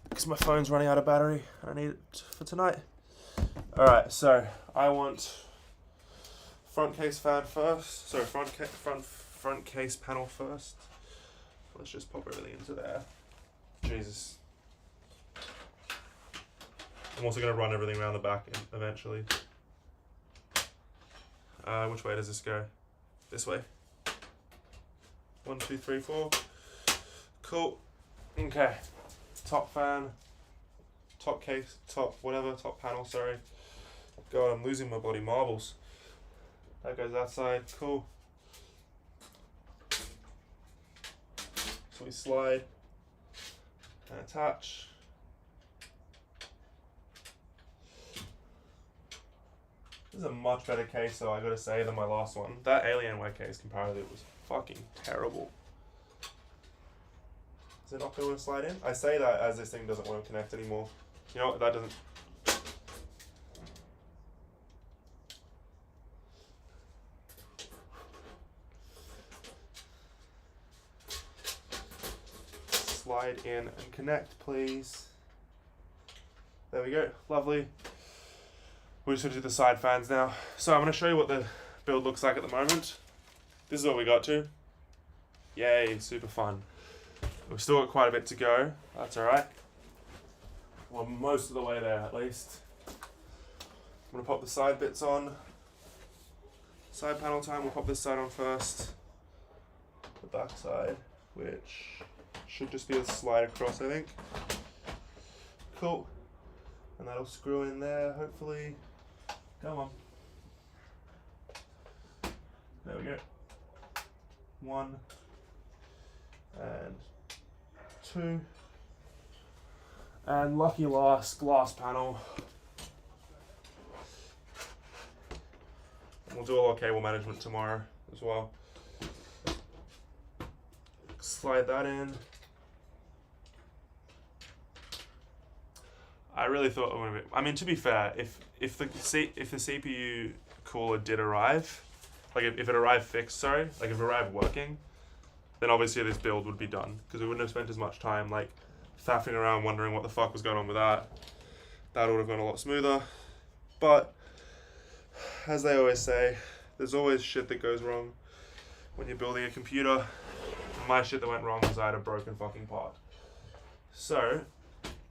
because my phone's running out of battery and I need it for tonight. Alright, so I want front case fan first. Sorry, front case panel first. Let's just pop everything into there. Jesus. I'm also going to run everything around the back eventually. Which way does this go? This way. 1, 2, 3, 4. Cool. Okay. Top fan. Top case. Top whatever. Top panel, sorry. God, I'm losing my bloody marbles. That goes that side. Cool. So we slide and attach. This is a much better case, though, I gotta say, than my last one. That Alienware case comparatively was fucking terrible. Is it not going to slide in? I say that as this thing doesn't want to connect anymore. You know what? That doesn't. slide in and connect, please. There we go, lovely. We're just gonna do the side fans now. So I'm gonna show you what the build looks like at the moment. This is what we got to. Yay, super fun. We've still got quite a bit to go. That's all right. Well, most of the way there at least. I'm gonna pop the side bits on. Side panel time, we'll pop this side on first. The back side, which should just be a slide across, I think. Cool. And that'll screw in there, hopefully. Come on. There we go. 1 and 2. And lucky last glass panel. We'll do all our cable management tomorrow as well. Slide that in. I really thought it would have been, I mean, to be fair, if the CPU cooler did arrive, like if it arrived fixed, sorry, like if it arrived working, then obviously this build would be done because we wouldn't have spent as much time like faffing around wondering what the fuck was going on with that. That would have gone a lot smoother. But as they always say, there's always shit that goes wrong when you're building a computer. My shit that went wrong was I had a broken fucking part. So,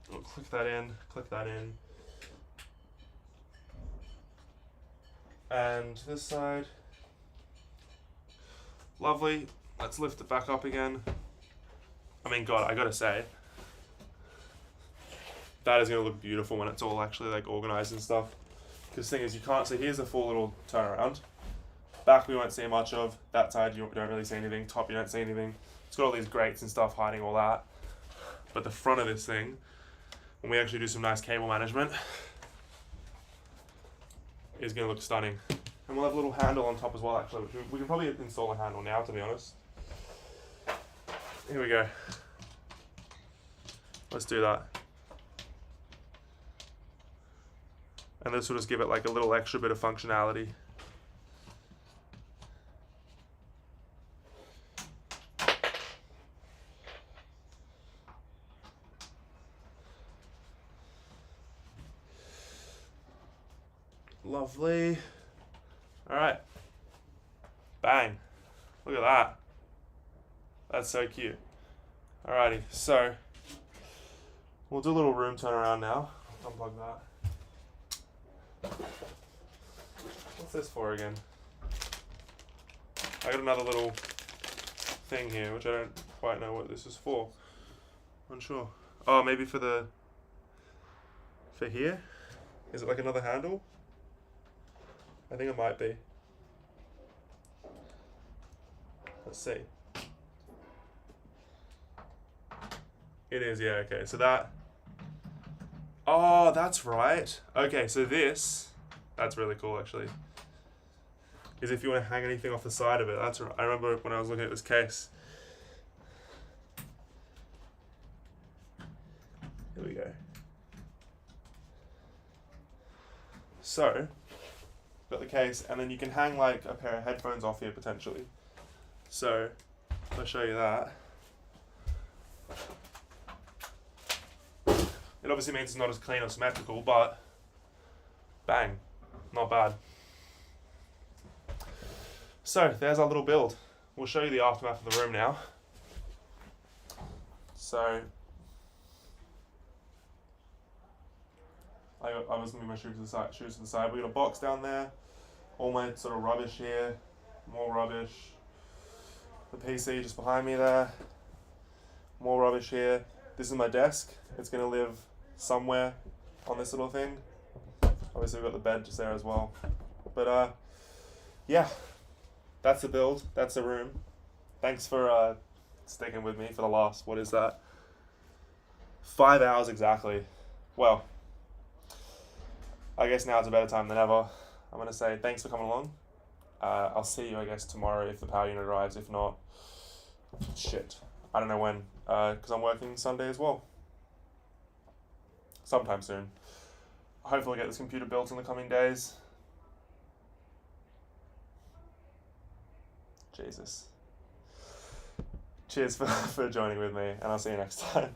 we'll click that in. And this side. Lovely. Let's lift it back up again. I mean, God, I gotta say, that is gonna look beautiful when it's all actually like organized and stuff. Because the thing is, you can't see, here's a full little turnaround. Back we won't see much of. That side you don't really see anything. Top you don't see anything. It's got all these grates and stuff hiding all that. But the front of this thing, when we actually do some nice cable management, is going to look stunning. And we'll have a little handle on top as well, actually. Which we can probably install a handle now, to be honest. Here we go. Let's do that. And this will just give it like a little extra bit of functionality. Lovely. All right. Bang. Look at that. That's so cute. Alrighty, so we'll do a little room turnaround now. Unplug that. What's this for again? I got another little thing here, which I don't quite know what this is for. Unsure. Oh, maybe for here? Is it like another handle? I think it might be. Let's see. It is, yeah, okay. So that... Oh, that's right. Okay, so this... That's really cool, actually. Is if you want to hang anything off the side of it. That's right. I remember when I was looking at this case. Here we go. So, got the case, and then you can hang like a pair of headphones off here potentially. So, I'll show you that. It obviously means it's not as clean or symmetrical, but bang, not bad. So, there's our little build. We'll show you the aftermath of the room now. So, I was moving my shoes to the side. We got a box down there, all my sort of rubbish here, more rubbish. The PC just behind me there, more rubbish here. This is my desk. It's gonna live somewhere on this little thing. Obviously we've got the bed just there as well. But yeah, that's the build, that's the room. Thanks for sticking with me for the last, what is that? 5 hours exactly. Well, I guess now it's a better time than ever. I'm gonna say thanks for coming along. I'll see you, I guess, tomorrow if the power unit arrives. If not, shit, I don't know when, because I'm working Sunday as well. Sometime soon. Hopefully get this computer built in the coming days. Jesus. cheers for joining with me, and I'll see you next time.